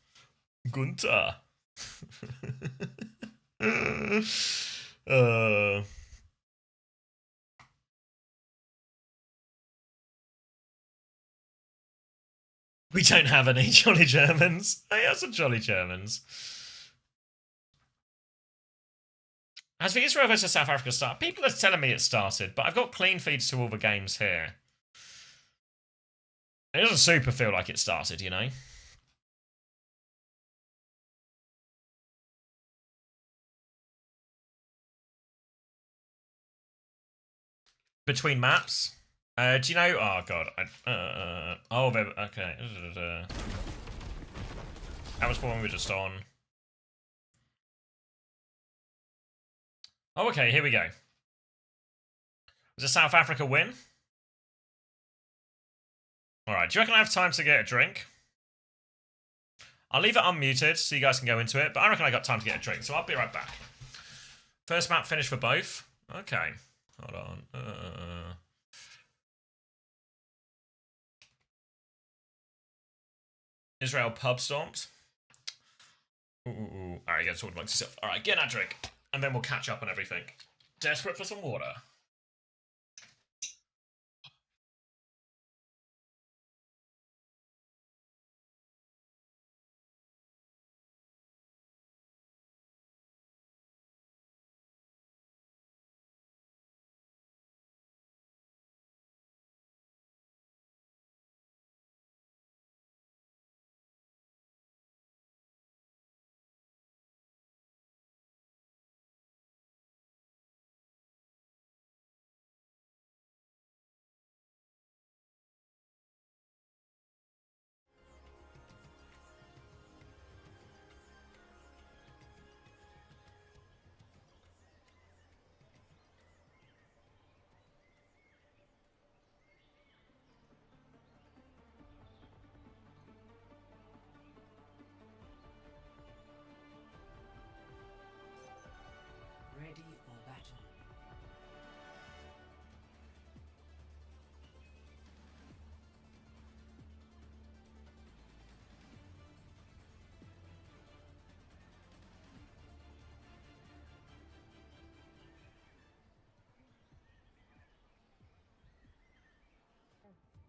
S1: Gunther. We don't have any jolly Germans. I have some jolly Germans. Has the Israel versus South Africa started? People are telling me it started, but I've got clean feeds to all the games here. It doesn't super feel like it started, you know? Between maps, Do you know? Oh god. Okay. That was one we were just on. Oh, okay. Here we go. Was a South Africa win? All right. Do you reckon I have time to get a drink? I'll leave it unmuted so you guys can go into it, but I reckon I got time to get a drink, so I'll be right back. First map finished for both. Okay. Hold on. Israel pub stomped. Ooh. Alright, you gotta talk amongst yourself. Alright, get that drink. And then we'll catch up on everything. Desperate for some water.
S8: Ready for battle.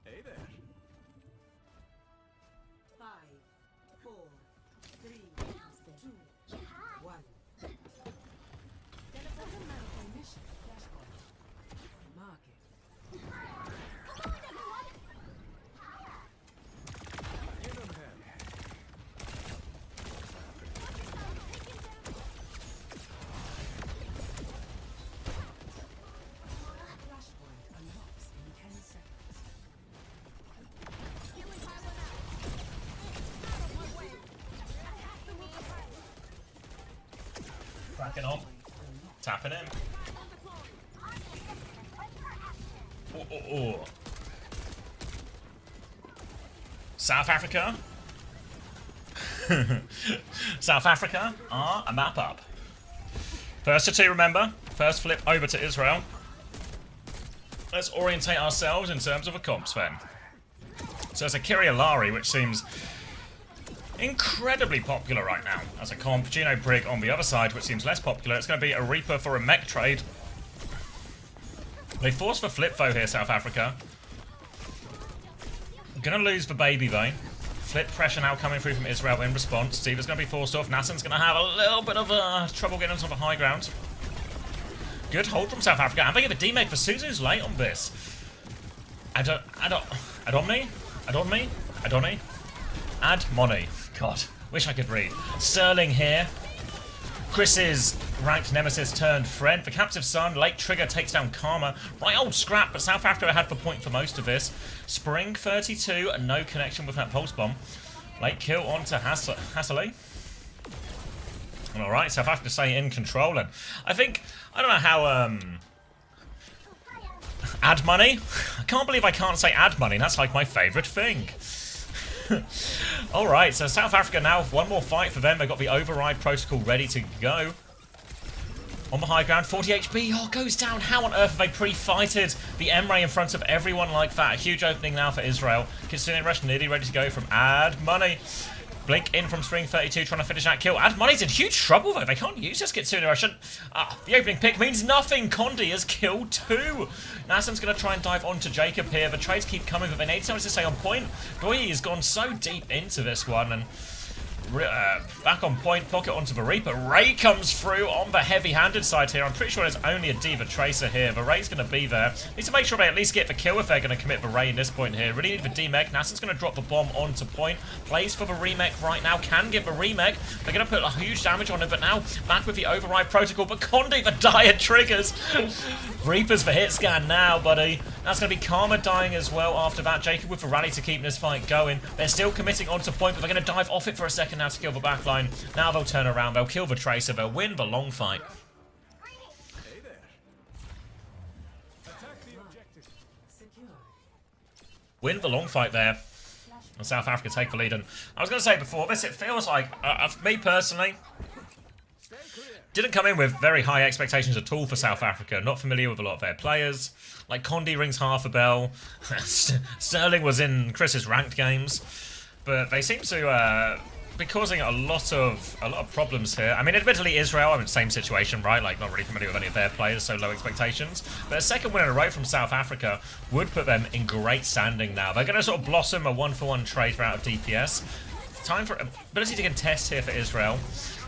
S10: Hey there.
S8: 5, 4, 3, 2, 1. Mark it. Flashpoint unlocks in 10 seconds.
S1: Cracking on. Tapping in. Oh. South Africa. South Africa are a map up. First to two, remember. First flip over to Israel. Let's orientate ourselves in terms of a comps then. So it's a Kyrialari, which seems incredibly popular right now as a comp. Geno Brig on the other side, which seems less popular. It's going to be a Reaper for a mech trade. They force the flip though here, South Africa. Gonna lose the baby though. Flip pressure now coming through from Israel in response. Steve's gonna be forced off. Nassen's gonna have a little bit of trouble getting onto the high ground. Good hold from South Africa. And they give a D-Meg for Suzu's late on this. Adonmi? Admoni. God, wish I could read. Sterling here. Chris's ranked nemesis turned friend. The captive son, late trigger takes down Karma. Right old scrap, but South Africa had the point for most of this. Spring 32, no connection with that pulse bomb. Late kill onto Hassele. Alright, South Africa stay in control, and I think, I don't know how, ad money? I can't believe I can't say ad money, that's like my favourite thing. Alright, so South Africa now, one more fight for them. They've got the override protocol ready to go. On the high ground, 40 HP. Oh, goes down. How on earth have they pre-fighted the EMEA in front of everyone like that? A huge opening now for Israel. Kitsune Rush nearly ready to go from Ad Money. Blink in from Spring 32 trying to finish that kill. Ad Money's in huge trouble though. They can't use this Kitsune Rush. The opening pick means nothing. Condi has killed two. Nassen's going to try and dive onto Jacob here. The trades keep coming, but they need someone to stay on point. Doi has gone so deep into this one, and back on point, pocket onto the Reaper. Ray comes through on the heavy-handed side here. I'm pretty sure there's only a Diva Tracer here. The Ray's going to be there. Need to make sure they at least get the kill if they're going to commit the Ray in this point here. Really need the D-Mech. Nassen's going to drop the bomb onto point. Plays for the remech right now. Can get the remech. They're going to put a huge damage on it, but now back with the override protocol. But Condi, the dire triggers. Reapers for hit scan now, buddy. That's going to be Karma dying as well after that. Jacob with the rally to keep this fight going. They're still committing onto point, but they're going to dive off it for a second now to kill the backline. Now they'll turn around, they'll kill the Tracer, they'll win the long fight. Win the long fight there. And South Africa take the lead. And I was going to say before this, it feels like, me personally, didn't come in with very high expectations at all for South Africa. Not familiar with a lot of their players. Like, Condi rings half a bell. Sterling was in Chris's ranked games. But they seem to be causing a lot of problems here. I mean, admittedly, Israel, I'm in the same situation, right? Like, not really familiar with any of their players, so low expectations. But a second win in a row from South Africa would put them in great standing now. They're going to sort of blossom a 1-for-1 trade for out of DPS. Time for ability to contest here for Israel.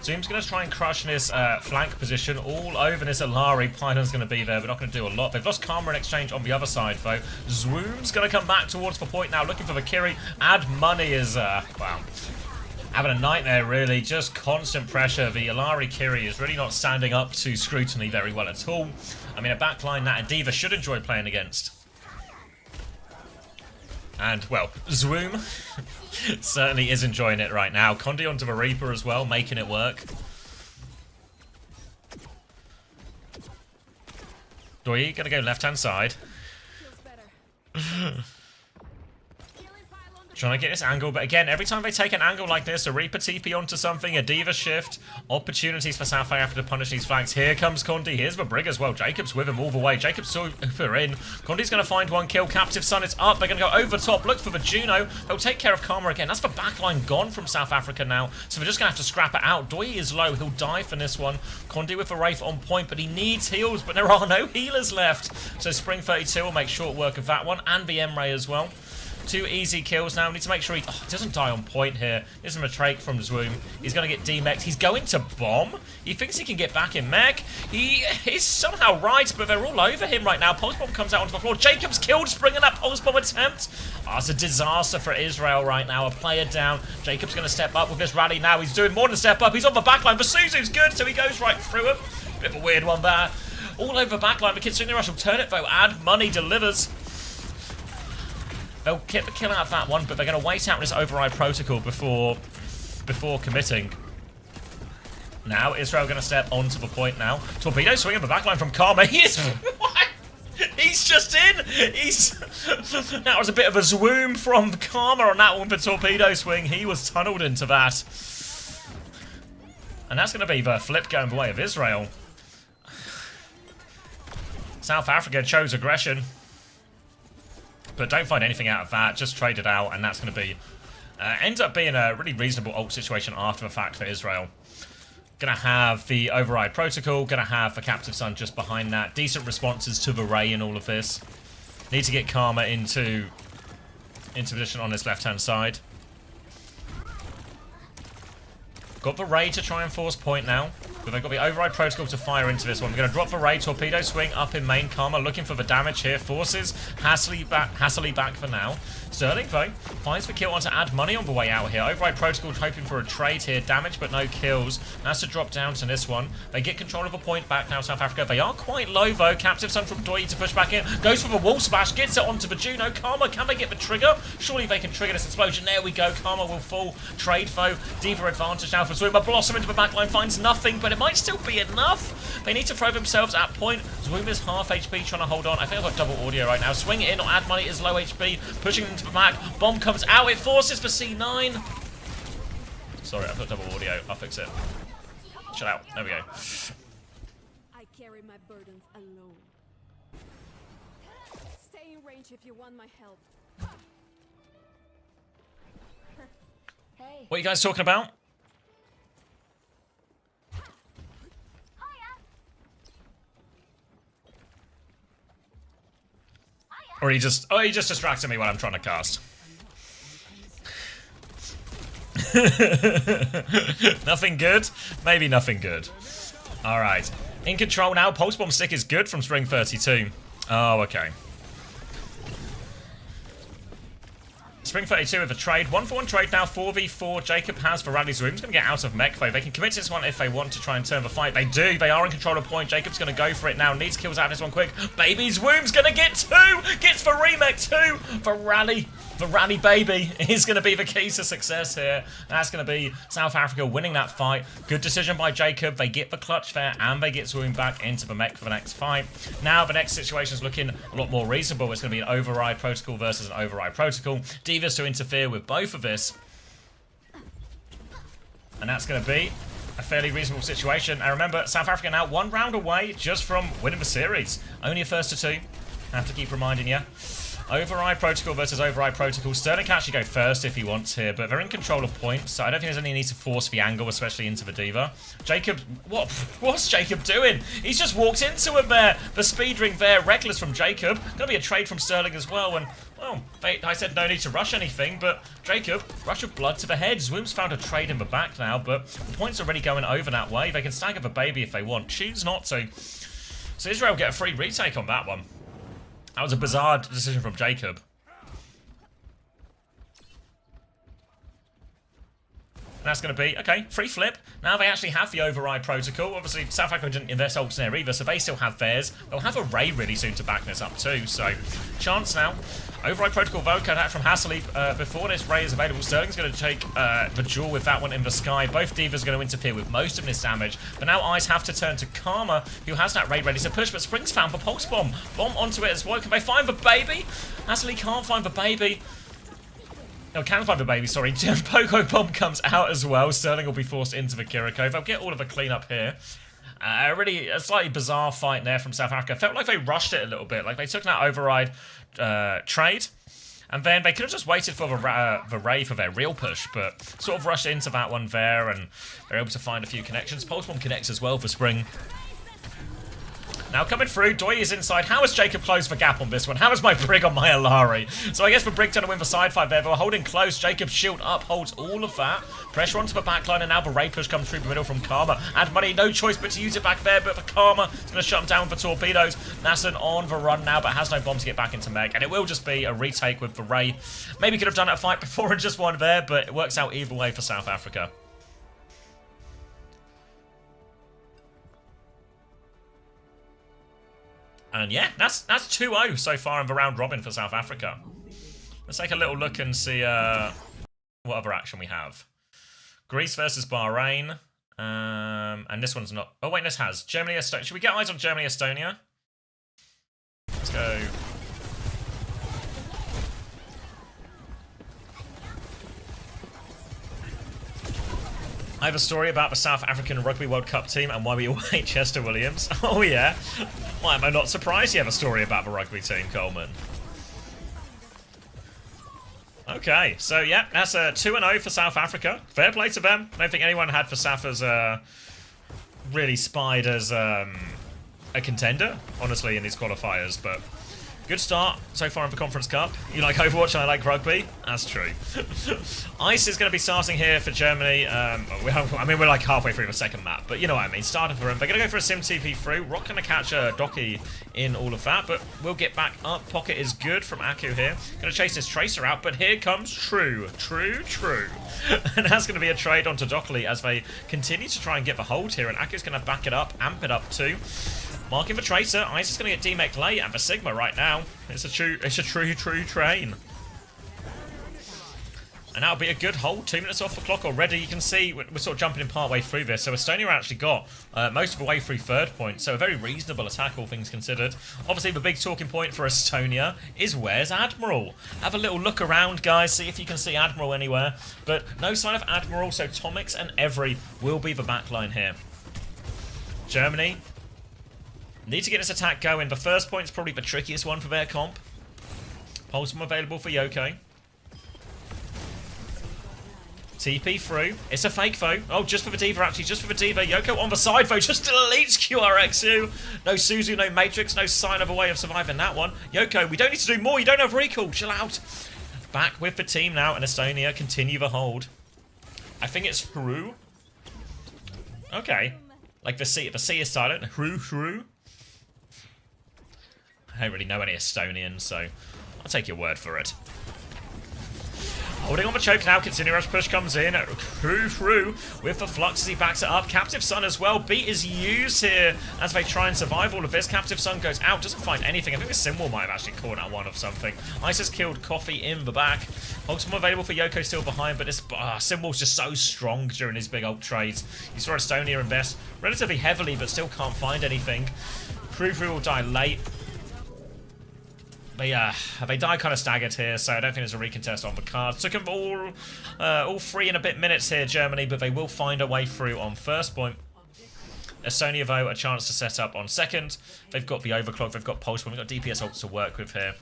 S1: Zoom's going to try and crush this flank position all over this Alari. Pylon's going to be there, but not going to do a lot. They've lost Karma in exchange on the other side, though. Zoom's going to come back towards the point now, looking for the Kiri. Add money is, wow, having a nightmare, really. Just constant pressure. The Alari Kiri is really not standing up to scrutiny very well at all. I mean, a backline that a Diva should enjoy playing against. And, well, Zoom certainly is enjoying it right now. Condi onto the Reaper as well, making it work. Doi gonna go left-hand side. Trying to get this angle, but again, every time they take an angle like this, a Reaper TP onto something, a Diva shift, opportunities for South Africa to punish these flanks. Here comes Condi, here's the Brig as well. Jacob's with him all the way. Jacob's super in. Condi's going to find one kill. Captive Sun is up. They're going to go over top, look for the Juno. They'll take care of Karma again. That's the backline gone from South Africa now, so they're just going to have to scrap it out. Doi is low, he'll die for this one. Condi with the Wraith on point, but he needs heals, but there are no healers left. So Spring 32 will make short work of that one, and the M-Ray as well. 2 easy kills now. We need to make sure he doesn't die on point here. Here's a Matrake from Zoom. He's going to get demexed. He's going to bomb. He thinks he can get back in mech. He is somehow right, but they're all over him right now. Pulse Bomb comes out onto the floor. Jacob's killed, springing that Pulse Bomb attempt. Oh, it's a disaster for Israel right now. A player down. Jacob's going to step up with this rally now. He's doing more than step up. He's on the backline. Basuzu's good, so he goes right through him. Bit of a weird one there. All over the backline. The Kitsune Rush will turn it, though. Add money delivers. They'll get the kill out of that one, but they're going to wait out this override protocol before committing. Now, Israel going to step onto the point now. Torpedo swinging the backline from Karma. He is... What? He's just in! That was a bit of a swoon from Karma on that one for Torpedo swing. He was tunneled into that. And that's going to be the flip going the way of Israel. South Africa chose aggression. But don't find anything out of that, just trade it out, and that's going to be... ends up being a really reasonable ult situation after the fact for Israel. Going to have the Override Protocol, going to have the Captive Sun just behind that. Decent responses to the Ray in all of this. Need to get Karma into position on this left-hand side. Got the Ray to try and force point now. But they've got the Override Protocol to fire into this one. We're going to drop the Ray. Torpedo swing up in main. Karma looking for the damage here. Forces Hassily back for now. Sterling, though, finds the kill on to add money on the way out here. Override Protocol hoping for a trade here. Damage, but no kills. Has to drop down to this one. They get control of a point back now, South Africa. They are quite low, though. Captive Sun from Doi to push back in. Goes for the wall smash. Gets it onto the Juno. Karma, can they get the trigger? Surely they can trigger this explosion. There we go. Karma will fall. Trade, though. Diva advantage now for Zwoomer. Blossom into the backline. Finds nothing, but it might still be enough. They need to throw themselves at point. Zwoomer's half HP trying to hold on. I think I've got double audio right now. Swing it in or add money is low HP. Pushing into the back. Bomb comes out. It forces for C9. Sorry, I've got double audio. I'll fix it. Chill out. There we go.
S8: I carry my burdens alone. Stay in range if you want my help. Hey.
S1: What are you guys talking about? Or he just distracted me while I'm trying to cast. Nothing good? Maybe nothing good. Alright. In control now. Pulse Bomb stick is good from Spring 32. Oh, okay. Spring 32 with a trade. 1-for-1 trade now. 4v4. Jacob has for Radley's room. He's going to get out of mech though. They can commit to this one if they want to try and turn the fight. They do. They are in control of point. Jacob's going to go for it now. Needs kills out of this one quick. Baby's womb's going to get 2. Gets for remake 2 for Rally. The Rally baby is going to be the key to success here. That's going to be South Africa winning that fight. Good decision by Jacob. They get the clutch there and they get Swoon back into the mech for the next fight. Now the next situation is looking a lot more reasonable. It's going to be an override protocol versus an override protocol. Divas to interfere with both of this. And that's going to be a fairly reasonable situation. And remember, South Africa now 1 round away just from winning the series. Only a first to 2. I have to keep reminding you. Override protocol versus override protocol. Sterling can actually go first if he wants here, but they're in control of points, so I don't think there's any need to force the angle, especially into the Diva. Jacob, what's Jacob doing? He's just walked into him there. The speed ring there, reckless from Jacob. Gonna be a trade from Sterling as well, and well, I said no need to rush anything, but Jacob, rush of blood to the head. Zoom's found a trade in the back now, but the point's already going over that way. They can stagger the baby if they want. Choose not to. So Israel get a free retake on that one. That was a bizarre decision from Jacob. And that's going to be, okay, free flip. Now they actually have the override protocol. Obviously, South Africa didn't invest ults in there either, so they still have theirs. They'll have a Ray really soon to back this up too, so chance now. Override protocol vote cut out from Hasseley. Before this Ray is available, Sterling's going to take the duel with that one in the sky. Both Divas are going to interfere with most of this damage, but now Eyes have to turn to Karma, who has that Ray ready to push, but Spring's found the Pulse Bomb. Bomb onto it as well. Can they find the baby? Hasseley can't find the baby. No, can find the baby, sorry. Poco Bomb comes out as well. Sterling will be forced into the Kiriko. They'll get all of the cleanup here. Really, a slightly bizarre fight there from South Africa. Felt like they rushed it a little bit. Like, they took that override trade, and then they could have just waited for the Ray for their real push, but sort of rushed into that one there, and they're able to find a few connections. Pulse Bomb connects as well for Spring. Now coming through, Doi is inside. How has Jacob closed the gap on this one? How is my Brig on my Alari? So I guess the Brig trying to win the side fight there. They're holding close. Jacob's shield up, holds all of that. Pressure onto the backline, and now the Ray push comes through the middle from Karma. And Money, no choice but to use it back there, but for Karma, it's going to shut him down for torpedoes. Nassan on the run now, but has no bomb to get back into Meg. And it will just be a retake with the Ray. Maybe could have done a fight before and just won there, but it works out either way for South Africa. And yeah, that's 2-0 so far in the round robin for South Africa. Let's take a little look and see what other action we have. Greece versus Bahrain. And this one's not... Oh wait, this has. Germany, Estonia. Should we get eyes on Germany, Estonia? Let's go. I have a story about the South African Rugby World Cup team and why we await Chester Williams. Oh yeah? Why am I not surprised you have a story about the rugby team, Coleman? Okay, so yeah, that's a 2-0 for South Africa. Fair play to them. I don't think anyone had for South as really spied as a contender, honestly, in these qualifiers, but good start so far in the Conference Cup. You like Overwatch and I like rugby? That's true. Ice is going to be starting here for Germany. I mean, we're like halfway through the second map, but you know what I mean. Starting for them. They're going to go for a Sim TP through. Rock going to catch a Doki in all of that, but we'll get back up. Pocket is good from Aku here. Going to chase this Tracer out, but here comes True. And that's going to be a trade onto Dockley as they continue to try and get the hold here, and Aku's going to back it up, amp it up too. Marking the Tracer. Ice is going to get D-Mech late, and for Sigma right now, it's a true train. And that'll be a good hold. 2 minutes off the clock already. You can see we're sort of jumping in part way through this. So Estonia actually got most of the way through third point. So a very reasonable attack, all things considered. Obviously, the big talking point for Estonia is where's Admiral? Have a little look around, guys. See if you can see Admiral anywhere. But no sign of Admiral, so Tomix and Every will be the backline here. Germany need to get this attack going. The first point is probably the trickiest one for their comp. Pulse Bomb available for Yoko. TP through. It's a fake foe. Oh, just for the Diva, actually. Just for the Diva. Yoko on the side foe. Just deletes QRXU. No Suzu, no Matrix. No sign of a way of surviving that one. Yoko, we don't need to do more. You don't have recall. Chill out. Back with the team now, and Estonia continue the hold. I think it's Hru. Okay. Like the C is silent. Hru. I don't really know any Estonian, so I'll take your word for it. Holding on the choke now, Kitsune Rush push comes in, crew through with the Flux as he backs it up. Captive Sun as well, beat is used here as they try and survive all of this. Captive Sun goes out, doesn't find anything. I think the Symbol might have actually caught out one of something. Ice has killed Coffee in the back. Ultimate available for Yoko still behind, but this Symbol's just so strong during his big ult trades. You saw Estonia invest relatively heavily, but still can't find anything. Crew through will die late. They die kind of staggered here, so I don't think there's a recontest on the cards. Took them all 3 and a bit minutes here, Germany, but they will find a way through on first point. Estonia, though, a chance to set up on second. They've got the overclock, they've got pulse, they've got DPS ults to work with here.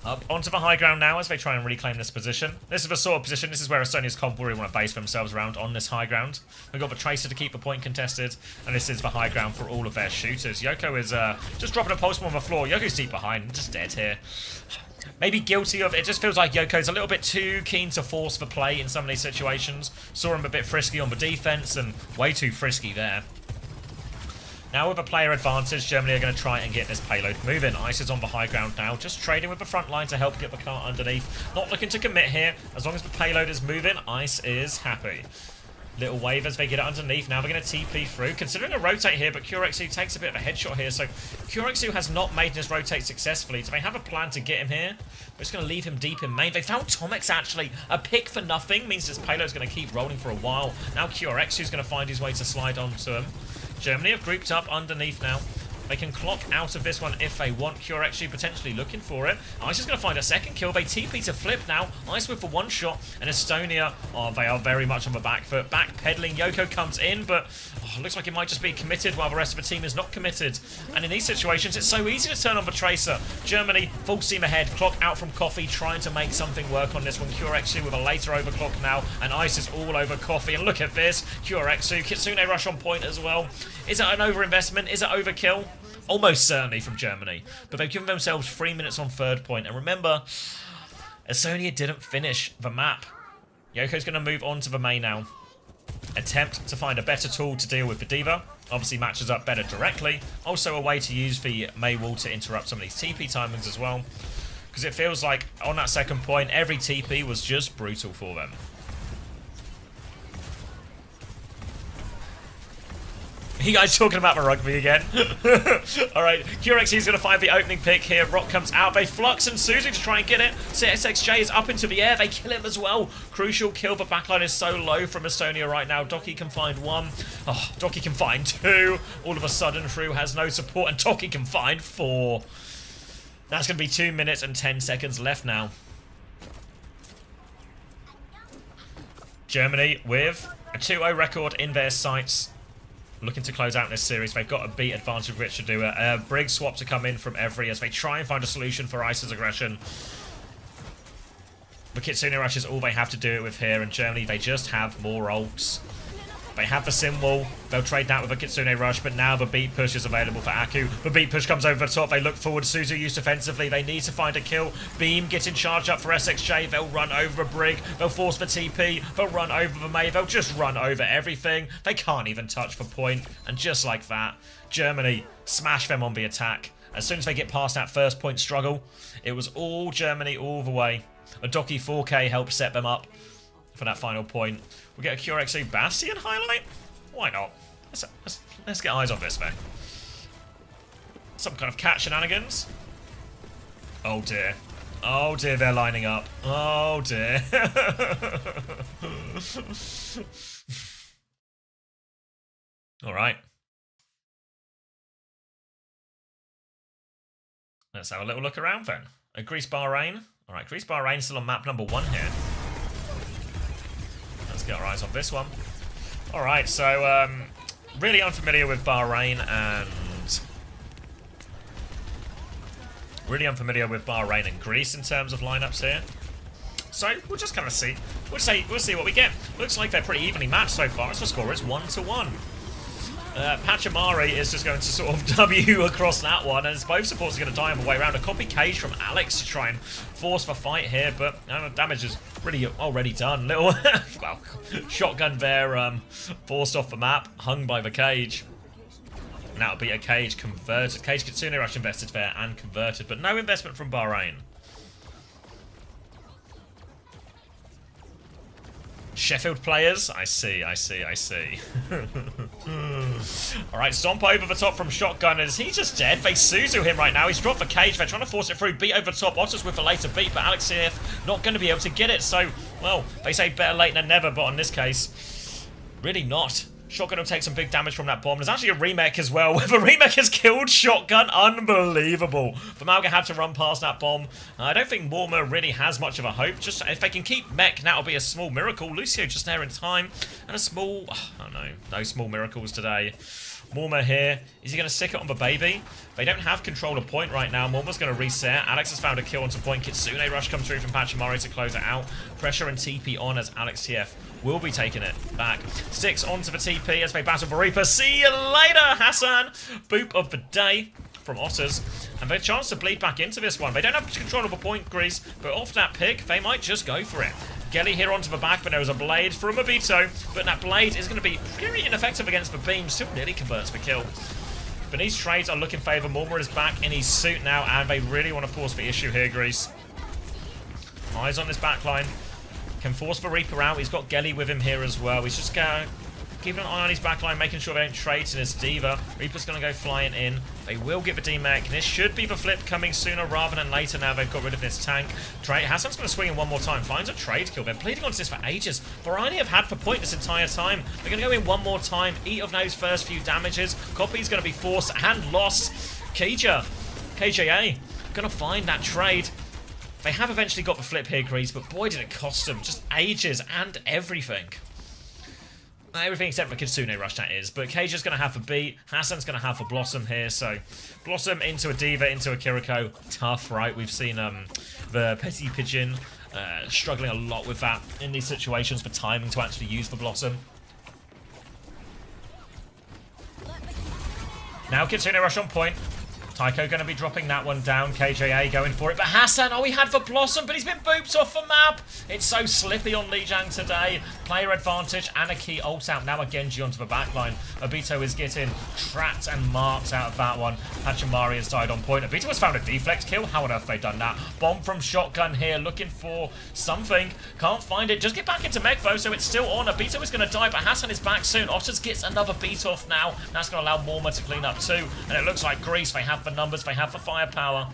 S1: Up onto the high ground now as they try and reclaim this position. This is the sort of position, this is where Estonia's comp really want to base themselves around on this high ground. They've got the Tracer to keep the point contested, and this is the high ground for all of their shooters. Yoko is just dropping a pulse bomb on the floor. Yoko's deep behind, just dead here. Maybe guilty of it. Just feels like Yoko's a little bit too keen to force the play in some of these situations. Saw him a bit frisky on the defense and way too frisky there. Now with a player advantage, Germany are going to try and get this payload moving. Ice is on the high ground now, just trading with the front line to help get the cart underneath. Not looking to commit here. As long as the payload is moving, Ice is happy. Little wave as they get it underneath. Now they're going to TP through. Considering a rotate here, but Curexu takes a bit of a headshot here. So Curexu has not made this rotate successfully. Do they have a plan to get him here? We're just going to leave him deep in main. They found Tomix actually. A pick for nothing means this payload's going to keep rolling for a while. Now Curexu's going to find his way to slide onto him. Germany have grouped up underneath now. They can clock out of this one if they want. Curexu potentially looking for it. Ice is going to find a second kill. They TP to flip now. Ice with the one shot. And Estonia, they are very much on the back foot. Backpedaling. Yoko comes in, but looks like it might just be committed while the rest of the team is not committed. And in these situations, it's so easy to turn on the Tracer. Germany, full steam ahead. Clock out from Coffee, trying to make something work on this one. Curexu with a later overclock now. And Ice is all over Coffee. And look at this. Curexu, Kitsune Rush on point as well. Is it an overinvestment? Is it overkill? Almost certainly from Germany. But they've given themselves 3 minutes on third point. And remember, Estonia didn't finish the map. Yoko's going to move on to the main now. Attempt to find a better tool to deal with the D.Va. Obviously matches up better directly. Also a way to use the Mei wall to interrupt some of these TP timings as well. Because it feels like on that second point, every TP was just brutal for them. You guys talking about the rugby again? Alright, Curexu's going to find the opening pick here. Rock comes out. They Flux and Suzu to try and get it. SXJ is up into the air. They kill him as well. Crucial kill. The backline is so low from Estonia right now. Doki can find 1. Oh, Doki can find 2. All of a sudden, Fru has no support, and Doki can find 4. That's going to be 2 minutes and 10 seconds left now. Germany with a 2-0 record in their sights. Looking to close out this series. They've got a beat advantage of which to do it. Briggs swap to come in from every as they try and find a solution for Ice's aggression. The Kitsune Rush is all they have to do it with here. In Germany, they just have more ults. They have the Symbol. They'll trade that with a Kitsune Rush, but now the beat push is available for Aku. The beat push comes over the top. They look forward. Suzu used defensively. They need to find a kill. Beam getting charged up for SXJ. They'll run over a Brig. They'll force the TP. They'll run over the Mei. They'll just run over everything. They can't even touch the point. And just like that, Germany smash them on the attack. As soon as they get past that first point struggle, it was all Germany all the way. A Doki 4K helped set them up for that final point. We get a Curexu Bastion highlight? Why not? Let's get eyes on this thing. Some kind of cat shenanigans. Oh dear. Oh dear, they're lining up. Oh dear. Alright. Let's have a little look around then. Greece Bahrain. Alright, Greece Bahrain still on map number 1 here. Let's get our eyes on this one. Alright, so really unfamiliar with Bahrain and Greece in terms of lineups here. So we'll just kind of see. We'll see what we get. Looks like they're pretty evenly matched so far. As the score is 1-1. Pachamari is just going to sort of W across that one, and both supports are going to die on the way around. A copy cage from Alex to try and force the fight here, but damage is really already done. Little, well, shotgun there, forced off the map, hung by the cage. And that'll be a Cage converted. Cage Kitsune Rush invested there and converted, but no investment from Bahrain. Sheffield players? I see. Alright, stomp over the top from Shotgun. Is he just dead? They Suzu him right now. He's dropped the Cage. They're trying to force it through. Beat over the top. Otters with the later beat, but Alex CF not going to be able to get it. So, well, they say better late than never, but in this case, really not. Shotgun will take some big damage from that bomb. There's actually a remake as well, where the remake has killed Shotgun. Unbelievable. But Malga had to run past that bomb. I don't think Morma really has much of a hope. Just if they can keep Mech, that'll be a small miracle. Lucio just there in time. And a small... oh no, no small miracles today. Morma here. Is he going to stick it on the baby? They don't have control of point right now. Morma's going to reset. Alex has found a kill onto point. Kitsune Rush comes through from Pachimari to close it out. Pressure and TP on as Alex TF will be taking it back. Sticks onto the TP as they battle for Reaper. See you later, Hassan! Boop of the day from Otters. And they have a chance to bleed back into this one. They don't have control of a point, Grease, but off that pick, they might just go for it. Gelly here onto the back, but there was a blade from Obito, but that blade is going to be pretty ineffective against the beam. Still nearly converts the kill. But these trades are looking favour. Morma is back in his suit now, and they really want to force the issue here, Grease. Eyes on this backline. Can force the Reaper out. He's got Gelly with him here as well. He's just keeping an eye on his backline, making sure they don't trade to this Diva. Reaper's going to go flying in. They will get the D-Mech. This should be the flip coming sooner rather than later now they've got rid of this tank. Hassan's going to swing in one more time. Finds a trade kill. They're bleeding onto this for ages. Bahraini have had for point this entire time. They're going to go in one more time. Eat of those first few damages. Copy's going to be forced and lost. KJA going to find that trade. They have eventually got the flip here, Grease, but boy did it cost them. Just ages and everything. Everything except for Kitsune Rush, that is. But Cage is going to have a beat. Hassan's going to have a Blossom here. So, Blossom into a Diva, into a Kiriko. Tough, right? We've seen the Petty Pigeon struggling a lot with that in these situations for timing to actually use the Blossom. Now Kitsune Rush on point. Tycho going to be dropping that one down. KJA going for it. But Hassan, oh, he had the Blossom, but he's been booped off the map. It's so slippy on Lijiang today. Player advantage and a key ult out. Now a Genji onto the backline. Obito is getting trapped and marked out of that one. Pachimari has died on point. Obito has found a deflect kill. How on earth have they done that? Bomb from Shotgun here, looking for something. Can't find it. Just get back into mech though, so it's still on. Obito is going to die, but Hassan is back soon. Otters gets another beat off now. That's going to allow Morma to clean up too. And it looks like Grease, they have the numbers, they have the firepower.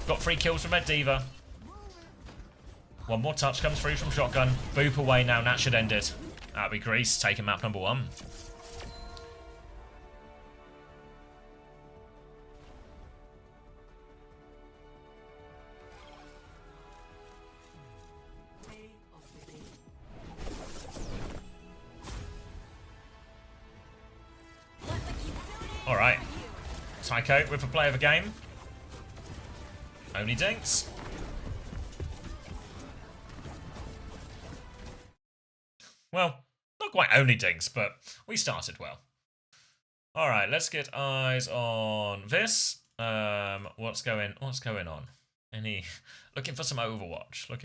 S1: Got 3 kills from their Diva. One more touch comes through from Shotgun. Boop away now, that should end it. That'll be Grease taking map number 1. Alright. Tycho with the play of the game. Only dinks. Well, not quite only dinks, but we started well. Alright, let's get eyes on this. What's going on? Looking for some Overwatch. Let's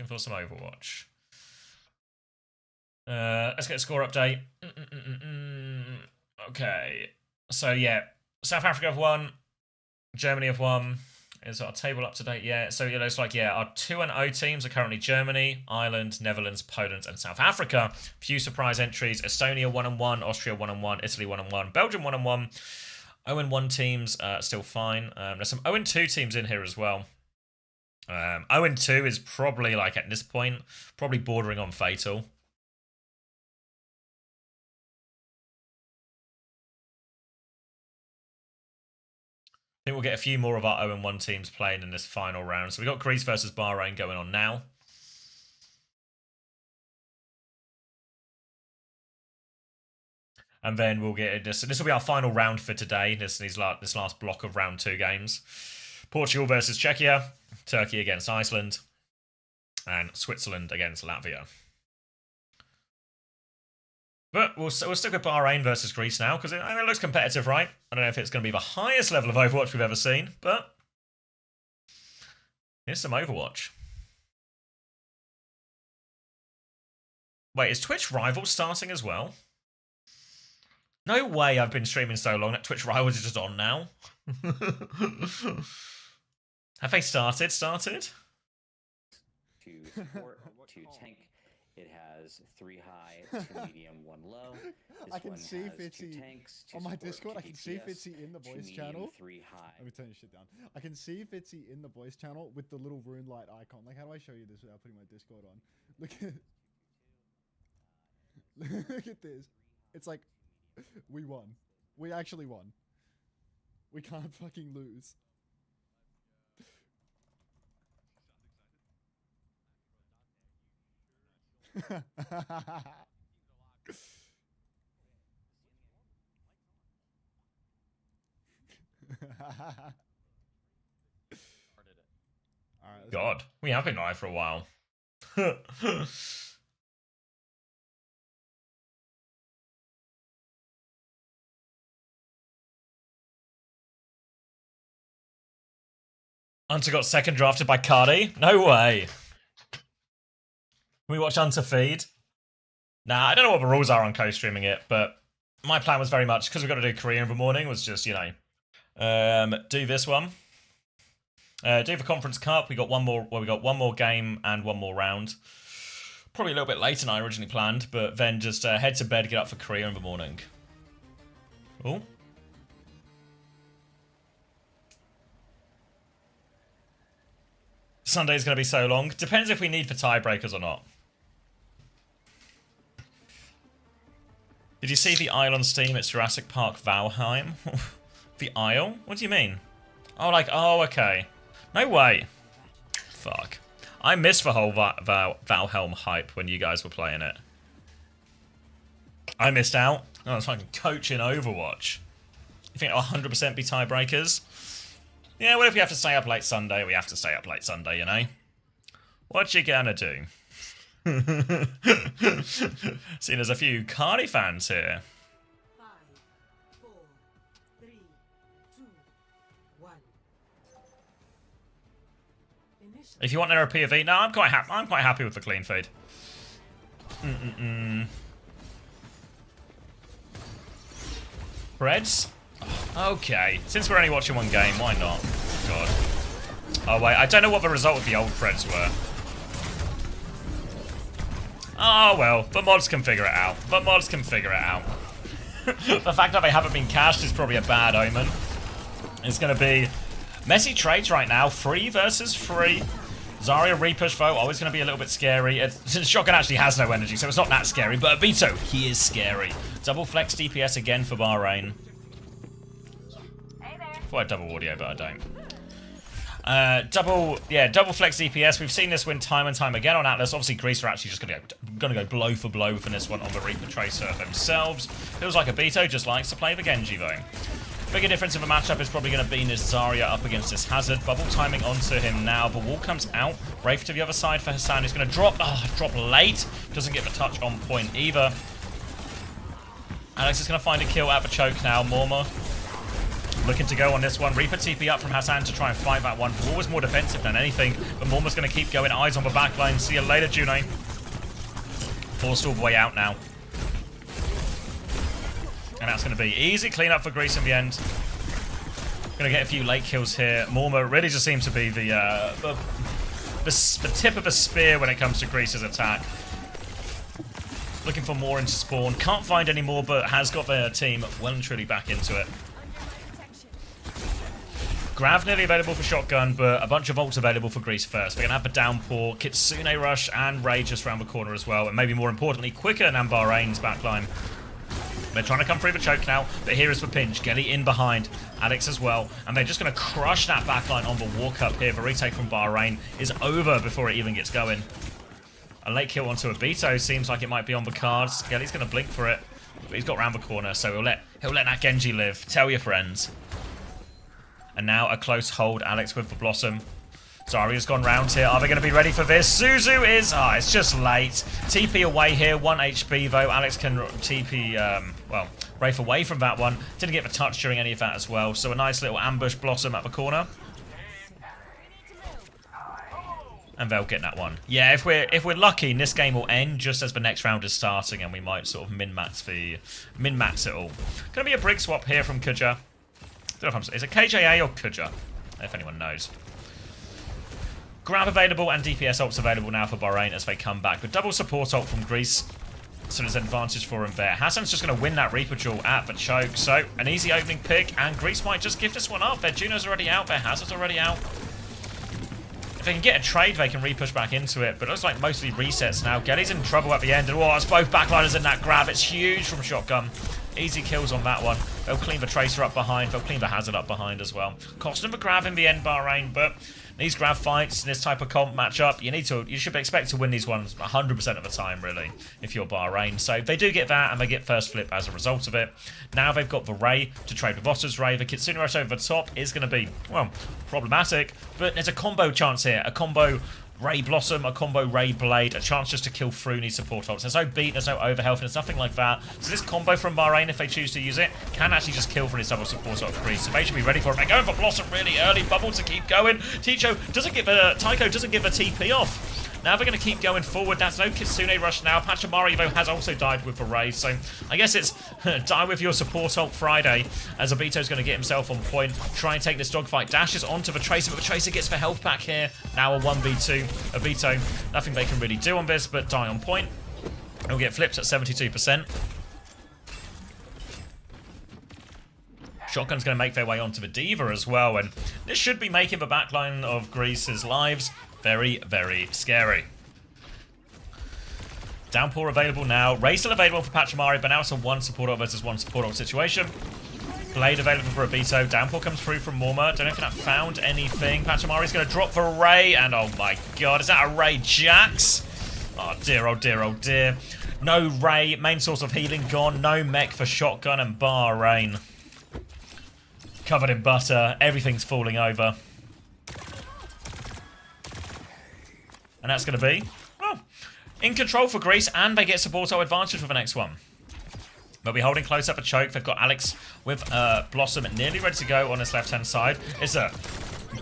S1: get a score update. Okay. So yeah, South Africa have won, Germany have won. Is our table up to date? Yeah. So it looks like, yeah, our 2-0 teams are currently Germany, Ireland, Netherlands, Poland, and South Africa. Few surprise entries: Estonia 1-1, Austria 1-1, Italy 1-1, Belgium 1-1. 0-1 teams still fine. There's some 0-2 teams in here as well. 0-2 is probably, like, at this point, probably bordering on fatal. I think we'll get a few more of our 0-1 teams playing in this final round. So we've got Greece versus Bahrain going on now. And then we'll get this. This will be our final round for today. This last block of round 2 games. Portugal versus Czechia. Turkey against Iceland. And Switzerland against Latvia. But we'll stick with Bahrain versus Greece now, because it looks competitive, right? I don't know if it's going to be the highest level of Overwatch we've ever seen, but here's some Overwatch. Wait, is Twitch Rivals starting as well? No way I've been streaming so long that Twitch Rivals is just on now. Have they started?
S11: To support, to tank. It has 3 high, 2 medium, 1 low. This
S10: I can
S11: one
S10: see
S11: has 2
S10: Fitzy
S11: tanks, 2
S10: on my
S11: support,
S10: Discord.
S11: 2
S10: I can see
S11: DPS,
S10: Fitzy in the
S11: 2
S10: voice
S11: medium,
S10: channel.
S11: 3 high.
S10: Let me turn your shit down. I can see Fitzy in the voice channel with the little rune light icon. Like, how do I show you this without putting my Discord on? Look at look at this. It's like we won. We actually won. We can't fucking lose.
S1: God, we have been live for a while. Hunter got second drafted by Cardi? No way. Can we watch Hunter feed? Nah, I don't know what the rules are on co-streaming it, but my plan was very much, because we've got to do Korea in the morning, was just, you know, do this one. Do the Conference Cup. We got one more game and one more round. Probably a little bit later than I originally planned, but then just head to bed, get up for Korea in the morning. Oh. Sunday's going to be so long. Depends if we need for tiebreakers or not. Did you see the Isle on Steam? It's Jurassic Park Valheim. The Isle? What do you mean? Oh, like, oh, okay. No way. Fuck. I missed the whole Valheim hype when you guys were playing it. I missed out. I was fucking coaching Overwatch. You think it'll 100% be tiebreakers? Yeah, what if we have to stay up late Sunday? We have to stay up late Sunday, you know? What you gonna do? Seeing there's a few Cardi fans here.
S8: 5, 4, 3, 2, 1.
S1: If you want an POV, no, I'm quite happy with the clean feed. Reds? Okay. Since we're only watching one game, why not? God. Oh, wait. I don't know what the result of the old Preds were. Oh, well. The mods can figure it out. The mods can figure it out. The fact that they haven't been cached is probably a bad omen. It's going to be messy trades right now. 3 versus 3. Zarya repush, though, always going to be a little bit scary. Since Shotgun actually has no energy, so it's not that scary. But Abito, he is scary. Double flex DPS again for Bahrain. Thought I had double audio, but I don't. Double flex DPS. We've seen this win time and time again on Atlas. Obviously, Greece are actually just going to go blow for blow for this one on the Reaper Tracer themselves. Feels like Abito just likes to play the Genji, though. Bigger difference in the matchup is probably going to be this Zarya up against this Hazard. Bubble timing onto him now. The wall comes out. Wraith to the other side for Hassan. He's going to drop. Oh, drop late. Doesn't get the touch on point either. Alex is going to find a kill at the choke now. Morma looking to go on this one. Reaper TP up from Hassan to try and fight that one. War was more defensive than anything, but Morma's going to keep going. Eyes on the back line. See you later, Juno. Forced all the way out now. And that's going to be easy cleanup for Greece in the end. Going to get a few late kills here. Morma really just seems to be the tip of a spear when it comes to Greece's attack. Looking for more into spawn. Can't find any more, but has got their team well and truly back into it. Grav nearly available for Shotgun, but a bunch of ults available for Greece first. We're going to have the Downpour, Kitsune Rush, and Rage just around the corner as well. And maybe more importantly, quicker than Bahrain's backline. They're trying to come through the choke now, but here is the pinch. Gelly in behind, Alex as well. And they're just going to crush that backline on the walk up here. The retake from Bahrain is over before it even gets going. A late kill onto Abito seems like it might be on the cards. Gelly's going to blink for it, but he's got round the corner, so he'll let that Genji live. Tell your friends. And now a close hold, Alex with the Blossom. Zarya's gone round here. Are they going to be ready for this? Suzu is... Ah, it's just late. TP away here. 1 HP, though. Alex can TP... Wraith away from that one. Didn't get the touch during any of that as well. So a nice little ambush Blossom at the corner. And they'll get that one. Yeah, if we're lucky, this game will end just as the next round is starting, and we might sort of min-max it all. Gonna be a brig swap here from Kuja. Don't know if is it KJA or Kuja? If anyone knows. Grab available and DPS ults available now for Bahrain as they come back. But double support ult from Greece. So there's an advantage for him there. Hassan's just going to win that Reaper duel at the choke. So an easy opening pick, and Greece might just give this one up. Their Juno's already out, their Hazard's already out. If they can get a trade, they can re-push back into it. But it looks like mostly resets now. Gelly's in trouble at the end. And oh, it's both backliners in that grab. It's huge from Shotgun. Easy kills on that one. They'll clean the Tracer up behind. They'll clean the Hazard up behind as well. Costing the grab in the end, Bahrain. But these grab fights, this type of comp matchup, you should expect to win these ones 100% of the time, really, if you're Bahrain. So they do get that, and they get first flip as a result of it. Now they've got the Ray to trade with Otter's Ray. The Kitsune Rush over the top is going to be, well, problematic. But there's a combo chance here. A combo Ray Blossom, a combo Ray Blade, a chance just to kill through these support ults. There's no beat, there's no overhealth, there's nothing like that. So this combo from Bahrain, if they choose to use it, can actually just kill for this double support ult of Greece. So they should be ready for it. They're going for Blossom really early, Bubble to keep going. Tycho doesn't give a TP off. Now they're going to keep going forward. That's no Kitsune Rush now. Pachamari, though, has also died with the Ray. So I guess it's die with your support ult Friday, as Obito's going to get himself on point. Try and take this dogfight. Dashes onto the Tracer, but the Tracer gets the health back here. Now a 1v2. Obito, nothing they can really do on this, but die on point. He'll get flipped at 72%. Shotgun's going to make their way onto the D.Va as well, and this should be making the backline of Greece's lives very, very scary. Downpour available now. Ray still available for Pachamari, but now it's a one support ult versus one support ult situation. Blade available for Obito. Downpour comes through from Morma. Don't know if that found anything. Pachamari's going to drop for Ray, and oh my god, is that a Ray Jax? Oh dear, oh dear, oh dear. No Ray, main source of healing gone. No mech for Shotgun and Bahrain. Covered in butter. Everything's falling over. And that's going to be, well, in control for Greece, and they get support ult advantage for the next one. They'll be holding close up a choke. They've got Alex with Blossom nearly ready to go on his left-hand side. It's a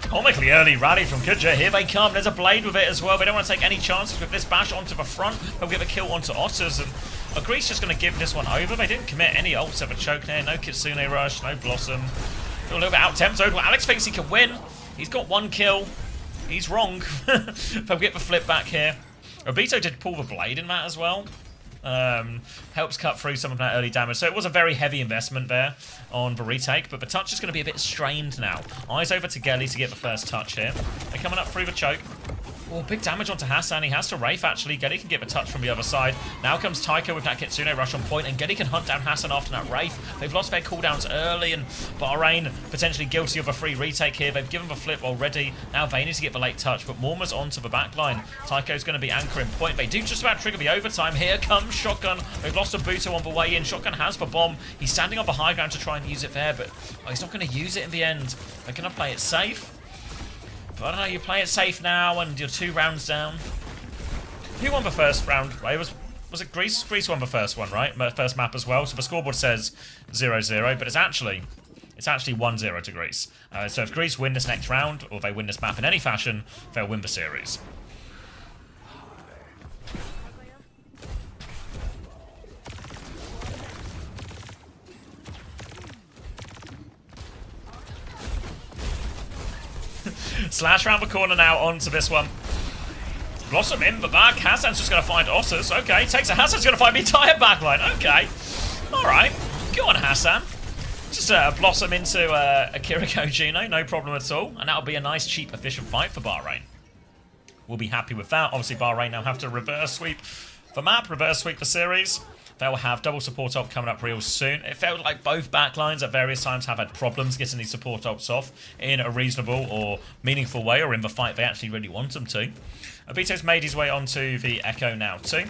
S1: comically early rally from Kuja. Here they come. There's a Blade with it as well. They don't want to take any chances with this bash onto the front. They'll get the kill onto Otters, and Greece just going to give this one over. They didn't commit any ults of a choke there. No Kitsune Rush, no Blossom. A little bit out-tempoed. Well, Alex thinks he can win. He's got one kill. He's wrong. They'll get the flip back here. Obito did pull the Blade in that as well. Helps cut through some of that early damage. So it was a very heavy investment there on the retake, but the touch is going to be a bit strained now. Eyes over to Gelly to get the first touch here. They're coming up through the choke. Oh, big damage onto Hassan. He has to Wraith, actually. Gelly can get the touch from the other side. Now comes Tycho with that Kitsune Rush on point, and Gelly can hunt down Hassan after that Wraith. They've lost their cooldowns early, and Bahrain potentially guilty of a free retake here. They've given the flip already. Now they need to get the late touch, but Morma's onto the backline. Tycho's going to be anchoring point. They do just about trigger the overtime. Here comes Shotgun. They've lost a Buto on the way in. Shotgun has the bomb. He's standing on the high ground to try and use it there, but he's not going to use it in the end. They're going to play it safe. But I don't know, you play it safe now and you're 2 rounds down. Who won the first round? Was it Greece? Greece won the first one, right? First map as well. So the scoreboard says 0-0, but it's actually 1-0 to Greece. So if Greece win this next round, or they win this map in any fashion, they'll win the series. Slash round the corner now onto this one. Blossom in the back. Hassan's just going to find Otters. Okay, takes a Hassan's going to find the entire backline. Okay. Alright. Go on, Hassan. Just Blossom into a Kiriko Juno. No problem at all. And that'll be a nice, cheap, efficient fight for Bahrain. We'll be happy with that. Obviously, Bahrain now have to reverse sweep the map, reverse sweep the series. They'll have double support ult coming up real soon. It felt like both backlines at various times have had problems getting these support ults off in a reasonable or meaningful way, or in the fight they actually really want them to. Obito's made his way onto the Echo now too.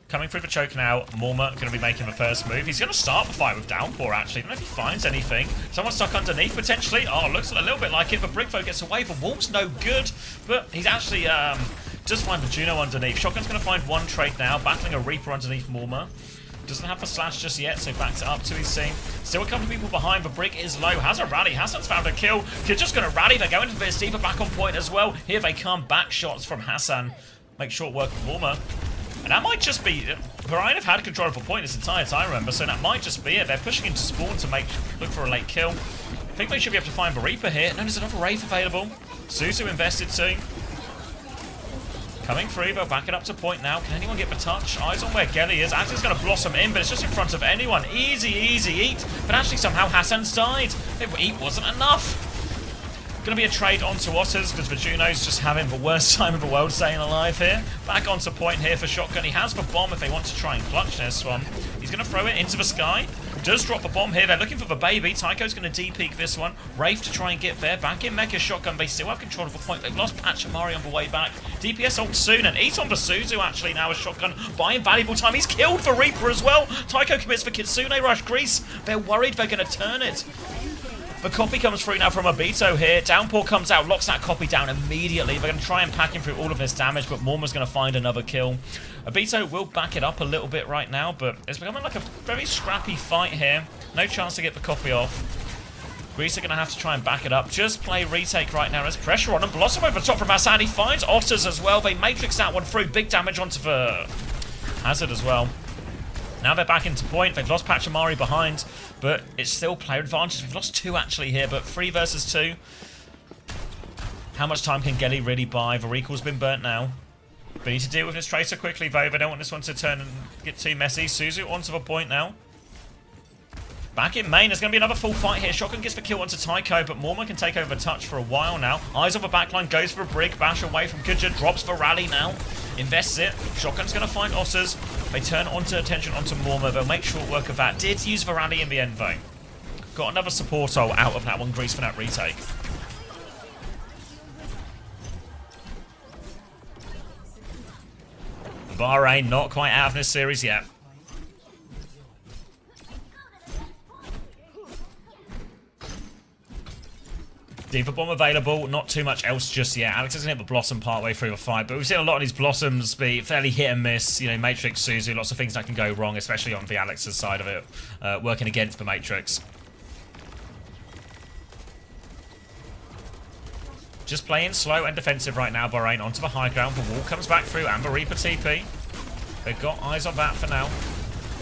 S1: Coming through the choke now, Morma going to be making the first move. He's going to start the fight with Downpour, actually. I don't know if he finds anything. Someone stuck underneath, potentially. Oh, looks a little bit like it, but Brigfo gets away. The wall's no good, but he's actually just find the Juno underneath. Shotgun's going to find one trade now, battling a Reaper underneath Morma. Doesn't have the slash just yet, so backs it up to his team. Still a couple of people behind, but Brick is low. Has a rally. Hassan's found a kill. Kid's just going to rally. They're going to bit deeper, back on point as well. Here they come. Back shots from Hassan. Make short work of Warmer. And that might just be... Bahrain have had control of a point this entire time, remember, so that might just be it. They're pushing into spawn to look for a late kill. I think they should be able to find Reaper here. No, there's another Wraith available. Suzu invested too. Coming through, they'll back it up to point now. Can anyone get the touch? Eyes on where Gelly is. Axel's going to blossom in, but it's just in front of anyone. Easy, easy eat. But actually somehow Hassan's died. Eat wasn't enough. Going to be a trade onto Otters because Vajuno's just having the worst time in the world staying alive here. Back onto point here for Shotgun. He has the bomb if they want to try and clutch this one. He's going to throw it into the sky. Does drop the bomb here. They're looking for the baby. Tycho's going to D-peek this one. Wraith to try and get there. Back in Mecha Shotgun. They still have control of the point. They've lost Pachamari on the way back. DPS ult soon. And Eat on the Suzu actually now as Shotgun buying valuable time. He's killed for Reaper as well. Tycho commits for Kitsune Rush. Grease. They're worried they're going to turn it. The copy comes through now from Obito here. Downpour comes out, locks that copy down immediately. They're going to try and pack him through all of this damage, but Morma's going to find another kill. Obito will back it up a little bit right now, but it's becoming like a very scrappy fight here. No chance to get the copy off. Grease are going to have to try and back it up. Just play retake right now. There's pressure on him. Blossom over the top from Hassan. He finds Otters as well. They matrix that one through. Big damage onto the Hazard as well. Now they're back into point. They've lost Pachamari behind, but it's still player advantage. We've lost 2 actually here, but 3 versus 2. How much time can Gelly really buy? The recall's been burnt now. They need to deal with this Tracer quickly, though. They don't want this one to turn and get too messy. Suzu onto the point now. Back in main, there's going to be another full fight here. Shotgun gets the kill onto Tycho, but Morma can take over touch for a while now. Eyes on the backline, goes for a Brig, bash away from Kudja, drops the rally now. Invests it. Shotgun's going to find Otters. They turn attention onto Morma. They'll make short work of that. Did use the rally in the end, though. Got another support ult out of that one. Grease for that retake. Bahrain not quite out of this series yet. Diva Bomb available, not too much else just yet. Alex is going to hit the Blossom partway through the fight, but we've seen a lot of these Blossoms be fairly hit and miss. You know, Matrix, Suzu, lots of things that can go wrong, especially on the Alex's side of it, working against the Matrix. Just playing slow and defensive right now, Bahrain onto the high ground. The wall comes back through, and the Reaper TP. They've got eyes on that for now.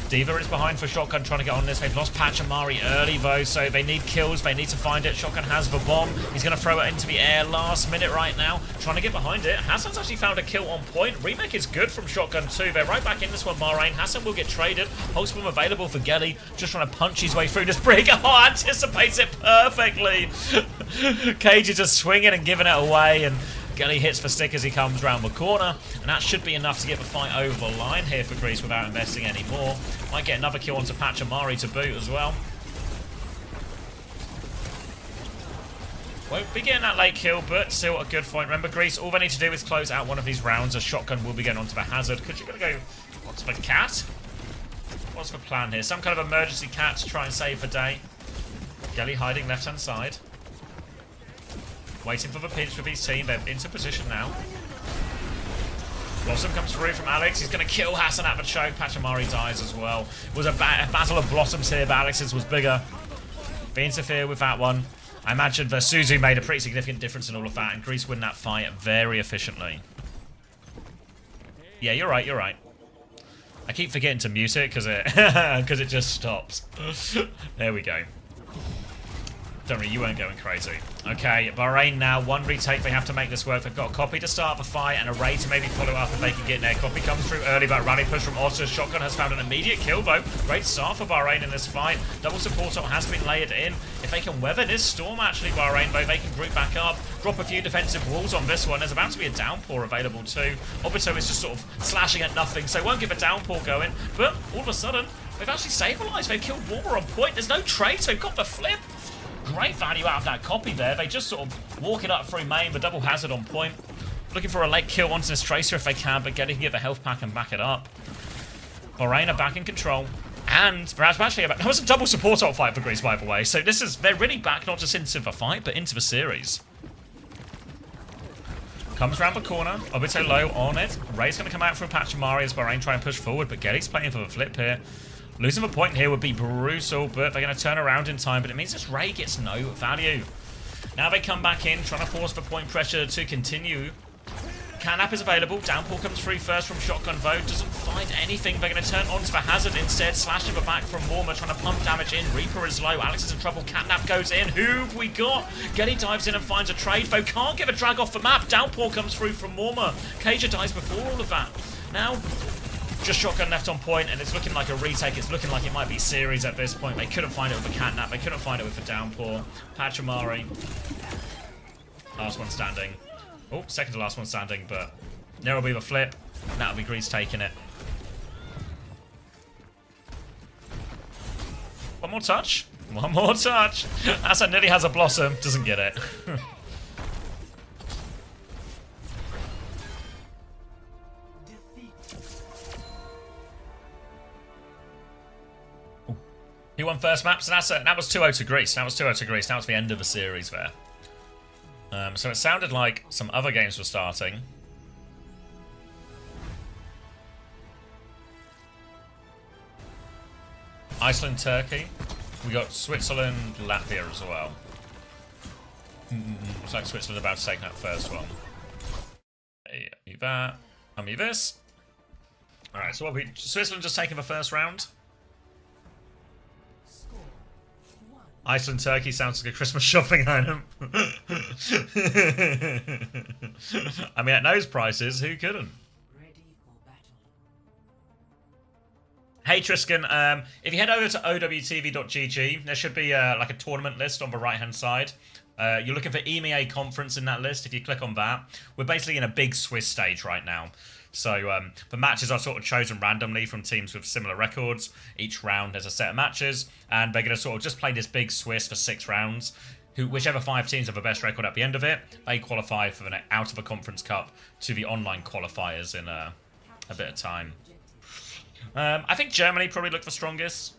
S1: Diva is behind for Shotgun trying to get on this. They've lost Pachamari early though, so they need kills. They need to find it. Shotgun has the bomb. He's going to throw it into the air last minute right now. Trying to get behind it. Hassan's actually found a kill on point. Remake is good from Shotgun too. They're right back in this one, Bahrain. Hassan will get traded. Pulse bomb available for Gelly. Just trying to punch his way through this Brig. Oh, anticipates it perfectly. Cage is just swinging and giving it away, and Gelly hits the stick as he comes round the corner, and that should be enough to get the fight over the line here for Grease without investing any more. Might get another kill onto Pachamari to boot as well. Won't be getting that late kill, but still a good fight. Remember, Grease, all they need to do is close out one of these rounds. A Shotgun will be getting onto the Hazard. Could you going to go onto the Cat? What's the plan here? Some kind of emergency Cat to try and save the day. Gelly hiding left-hand side. Waiting for the pinch with his team. They're into position now. Blossom comes through from Alex. He's going to kill Hassan at the choke. Pachamari dies as well. It was a battle of Blossoms here, but Alex's was bigger. They interfere with that one. I imagine the Suzu made a pretty significant difference in all of that, and Grease win that fight very efficiently. Yeah, you're right, you're right. I keep forgetting to mute it because it just stops. There we go. Don't worry, you weren't going crazy. Okay, Bahrain now, 1 retake. They have to make this work. They've got a copy to start the fight and a Ray to maybe follow up if they can get in there. Copy comes through early, but rally push from Otters. Shotgun has found an immediate kill, though. Great start for Bahrain in this fight. Double support ult has been layered in. If they can weather this storm, actually, Bahrain, though, they can group back up, drop a few defensive walls on this one. There's about to be a downpour available, too. Obito is just sort of slashing at nothing, so won't give a downpour going. But all of a sudden, they've actually stabilized. They've killed Warmer on point. There's no trade, so they've got the flip. Great value out of that copy there. They just sort of walk it up through main, the double Hazard on point. Looking for a late kill onto this Tracer if they can, but Getty can get the health pack and back it up. Bahrain are back in control. And actually, that was a double support ult fight for Grease, by the way. So they're really back not just into the fight, but into the series. Comes around the corner. Obito low on it. Ray's going to come out from Pachamari as Bahrain try and push forward, but Getty's playing for the flip here. Losing a point here would be brutal, but they're going to turn around in time. But it means this Ray gets no value. Now they come back in, trying to force the point pressure to continue. Catnap is available. Downpour comes through first from Shotgun Vote. Doesn't find anything. They're going to turn onto the Hazard instead. Slashing the back from Warmer, trying to pump damage in. Reaper is low. Alex is in trouble. Catnap goes in. Who've we got? Getty dives in and finds a trade. Though can't get a drag off the map. Downpour comes through from Warmer. Cager dies before all of that. Now, just Shotgun left on point, and it's looking like a retake. It's looking like it might be series at this point. They couldn't find it with the Catnap. They couldn't find it with the Downpour. Pachamari. Last one standing. Oh, second to last one standing, but there will be the flip. That'll be Grease taking it. One more touch. One more touch. Asa nearly has a Blossom. Doesn't get it. He won first map, so that was 2-0 to Greece. That was 2-0 to Greece. That was the end of the series there. So it sounded like some other games were starting. Iceland, Turkey. We got Switzerland, Latvia as well. Looks like Switzerland about to take that first one. Mute that. I'll mute this. Alright, so what Switzerland just taking the first round. Iceland Turkey sounds like a Christmas shopping item. I mean, at those prices, who couldn't? Hey Triscan, if you head over to owtv.gg, there should be like a tournament list on the right-hand side. You're looking for EMEA conference in that list. If you click on that, we're basically in a big Swiss stage right now. So the matches are sort of chosen randomly from teams with similar records. Each round there's a set of matches, and they're going to sort of just play this big Swiss for 6 rounds. Whichever 5 teams have the best record at the end of it, they qualify for the out of a conference cup to the online qualifiers in a bit of time. I think Germany probably looked the strongest.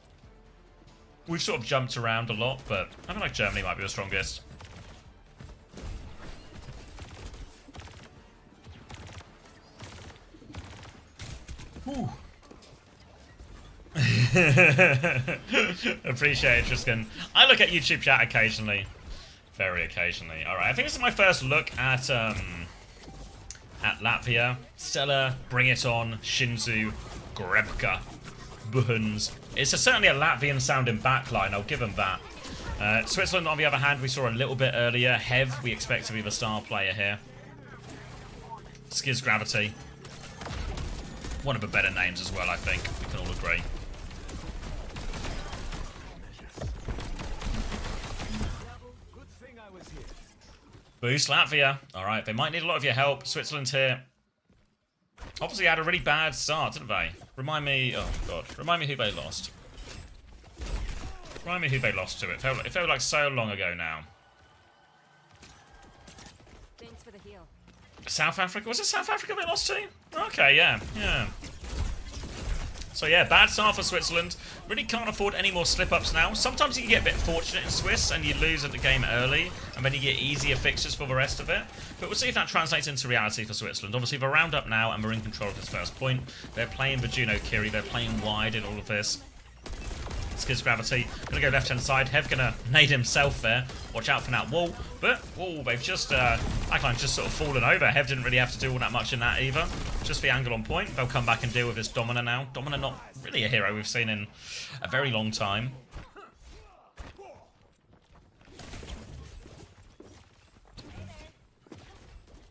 S1: We've sort of jumped around a lot, but I feel like Germany might be the strongest. Whew. Appreciate it, Triscan. I look at YouTube chat occasionally. Very occasionally. Alright, I think this is my first look at Latvia. Stella, Bring It On, Shinzu, Grebka, Buhans. It's certainly a Latvian sounding backline, I'll give them that. Switzerland, on the other hand, we saw a little bit earlier. Hev, we expect to be the star player here. Skiz Gravity. One of the better names as well, I think. We can all agree. Boost Latvia. Alright, they might need a lot of your help. Switzerland here. Obviously had a really bad start, didn't they? Remind me... Oh, God. Remind me who they lost. Remind me who they lost to. It felt like so long ago now.
S8: Thanks for the heal.
S1: South Africa? Was it South Africa they lost to? Okay, yeah. So yeah, bad start for Switzerland. Really can't afford any more slip-ups now. Sometimes you can get a bit fortunate in Swiss and you lose at the game early, and then you get easier fixtures for the rest of it. But we'll see if that translates into reality for Switzerland. Obviously, they're round up now, and we're in control of this first point. They're playing the Juno Kiri. They're playing wide in all of this. Skiz Gravity. Gonna go left-hand side. Hev gonna nade himself there. Watch out for that wall. But, whoa, they've just, Backline's just sort of fallen over. Hev didn't really have to do all that much in that either. Just the angle on point. They'll come back and deal with this Domina now. Domina not really a hero we've seen in a very long time.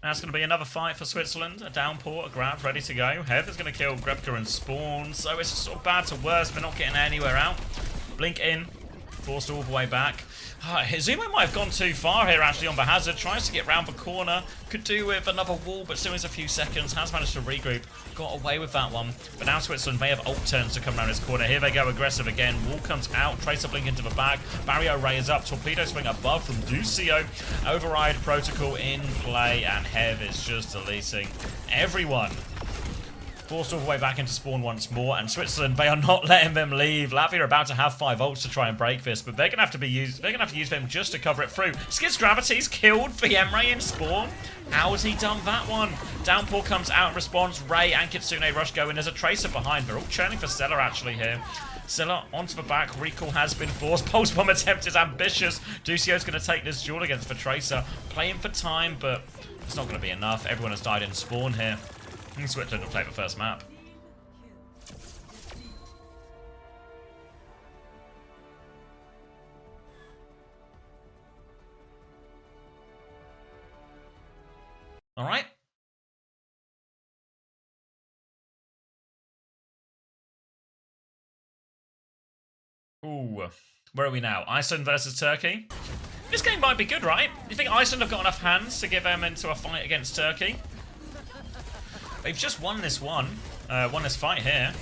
S1: That's going to be another fight for Switzerland. A downpour, a grab, ready to go. Hev is going to kill Grebka and Spawn. So it's sort of bad to worse. They're not getting anywhere out. Blink in. Forced all the way back. Hizumo might have gone too far here, actually, on the Hazard. Tries to get round the corner. Could do with another wall, but still has a few seconds. Has managed to regroup. Got away with that one. But now Switzerland may have ult turns to come around his corner. Here they go, aggressive again. Wall comes out. Tracer blink into the bag. Barrier Ray is up. Torpedo swing above from Ducio. Override protocol in play. And Hev is just deleting everyone. Forced all the way back into spawn once more, and Switzerland, they are not letting them leave. Latvia are about to have 5 ults to try and break this, but they're gonna have to use them just to cover it through. Skiz Gravity's killed for Emre in spawn. How has he done that one? Downpour comes out in response. Ray and Kitsune rush going. There's a Tracer behind. They're all churning for Stella actually here. Scylla onto the back. Recall has been forced. Pulse bomb attempt is ambitious. Ducio's going to take this duel against the Tracer. Playing for time, but it's not going to be enough. Everyone has died in spawn here. Switzerland will play the first map. All right. Ooh, where are we now? Iceland versus Turkey. This game might be good, right? You think Iceland have got enough hands to give them into a fight against Turkey? They've just won this won this fight here.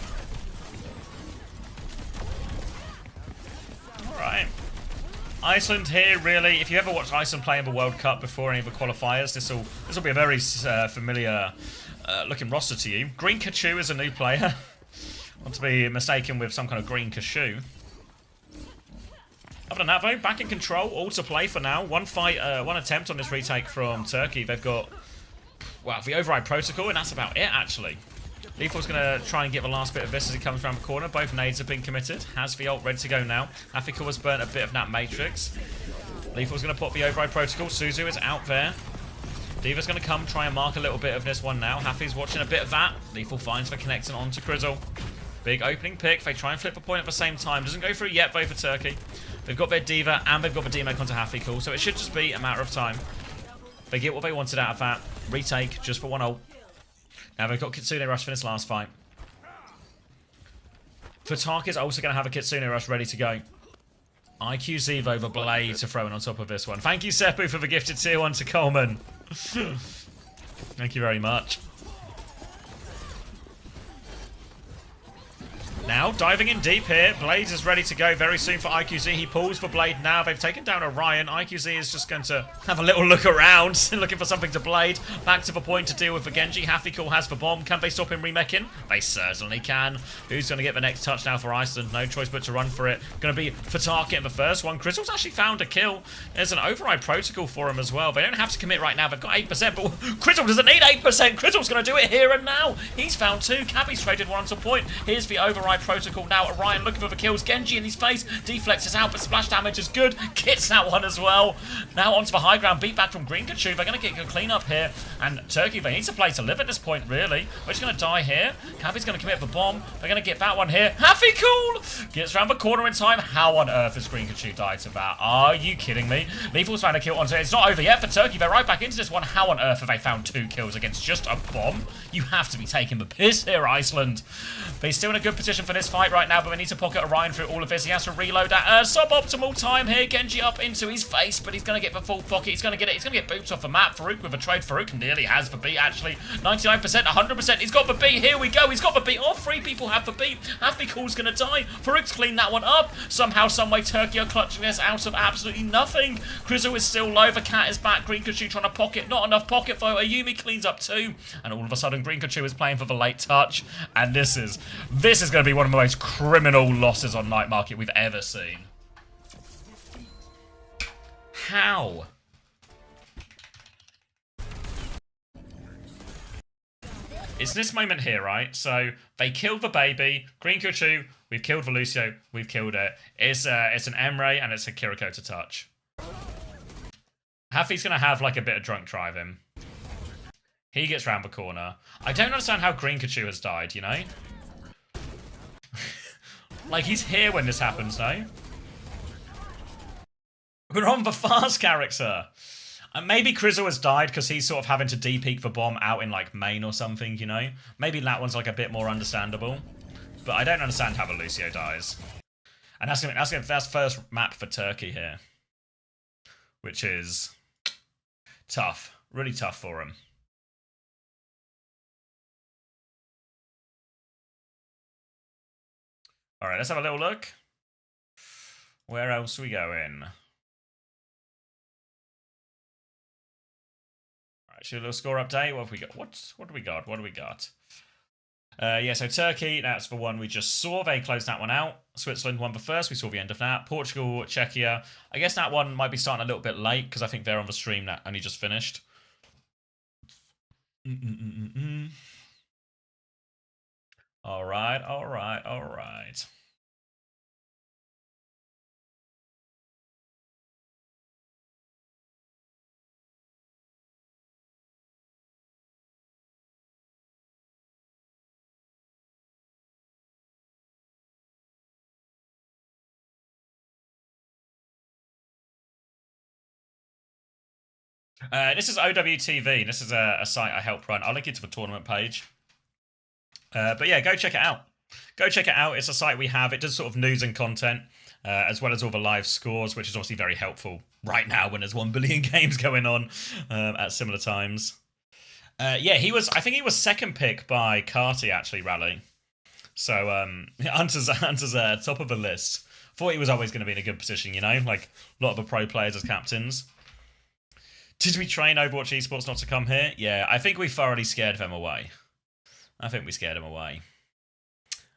S1: All right. Iceland here, really. If you ever watched Iceland play in the World Cup before any of the qualifiers, this will be a very familiar looking roster to you. Green Kachu is a new player. Not to be mistaken with some kind of green cashew. Other than that, though, back in control, all to play for now. One attempt on this retake from Turkey. They've got, well, the override protocol, and that's about it, actually. Lethal's going to try and get the last bit of this as he comes around the corner. Both nades have been committed. Has the ult ready to go now. Africa has burnt a bit of that matrix. Lethal's going to put the override protocol. Suzu is out there. Diva's going to come try and mark a little bit of this one now. Hafi's watching a bit of that. Lethal finds the connecting onto Krizzle. Big opening pick. They try and flip a point at the same time. Doesn't go through yet, though, for Turkey. They've got their Diva and they've got the D-Mech onto Hafi, so it should just be a matter of time. They get what they wanted out of that. Retake just for one ult. Now they've got Kitsune Rush for this last fight. Fatak is also going to have a Kitsune Rush ready to go. IQZ though, the blade to throw in on top of this one. Thank you, Seppu, for the gifted tier 1 to Coleman. Thank you very much. Now, diving in deep here. Blade is ready to go very soon for IQZ. He pulls for Blade now. They've taken down Orion. IQZ is just going to have a little look around, looking for something to Blade. Back to the point to deal with the Genji. Hafikul has the bomb. Can they stop him remecking? They certainly can. Who's going to get the next touch now for Iceland? No choice but to run for it. Going to be Fatar getting the first one. Crystal's actually found a kill. There's an override protocol for him as well. They don't have to commit right now. They've got 8%, but Crystal doesn't need 8%. Crystal's going to do it here and now. He's found 2. Cabby's traded one onto point. Here's the override protocol now. Orion looking for the kills. Genji in his face. Deflex is out, but splash damage is good. Gets that one as well. Now onto the high ground. Beat back from Green Kachu. They're going to get a clean up here. And Turkey, they need to play to live at this point, really. We're just going to die here. Cabby's going to commit the bomb. They're going to get that one here. Happy cool! Gets around the corner in time. How on earth has Green Kachu died to that? Are you kidding me? Lethal's found a kill onto it. It's not over yet for Turkey. They're right back into this one. How on earth have they found 2 kills against just a bomb? You have to be taking the piss here, Iceland. They're still in a good position for this fight right now, but they need to pocket Orion through all of this. He has to reload at a suboptimal time here. Genji up into his face, but he's going to get the full pocket. He's going to get it. He's going to get boots off the map. Farouk with a trade. Farouk nearly has the beat, actually. 99%, 100%. He's got the beat. Here we go. He's got the beat. All 3 people have the beat. Hafikul's going to die. Farouk's cleaned that one up. Somehow, someway, Turkey are clutching this out of absolutely nothing. Krizu is still low. The cat is back. Green Kachu trying to pocket. Not enough pocket, though. Ayumi cleans up 2. And all of a sudden, Green Kachu is playing for the late touch. And this is going to be one of the most criminal losses on Night Market we've ever seen. How? It's this moment here, right? So they killed the baby, Green Kuchu, we've killed Velucio, we've killed it. It's an Emre and it's a Kiriko to touch. Hafi's gonna have like a bit of drunk driving. He gets round the corner. I don't understand how Green Kachu has died, you know? Like, he's here when this happens, no? We're on the fast character. And maybe Krizzle has died because he's sort of having to de-peek the bomb out in, like, main or something, you know? Maybe that one's, like, a bit more understandable. But I don't understand how the Lucio dies. And that's first map for Turkey here. Which is tough. Really tough for him. Alright, let's have a little look. Where else are we going? Alright, should a little score update. What have we got? What do we got? What do we got? Yeah, so Turkey, that's the one we just saw. They closed that one out. Switzerland won the first. We saw the end of that. Portugal, Czechia. I guess that one might be starting a little bit late because I think they're on the stream that only just finished. Alright. This is OWTV. This is a site I help run. I'll link it to the tournament page. But yeah, go check it out. Go check it out. It's a site we have. It does sort of news and content, as well as all the live scores, which is obviously very helpful right now when there's 1 billion games going on at similar times. Yeah, I think he was second pick by Carty, actually, Rally. So Hunter's top of the list. Thought he was always going to be in a good position, you know? Like, a lot of the pro players as captains. Did we train Overwatch Esports not to come here? Yeah, I think we thoroughly scared them away. I think we scared them away.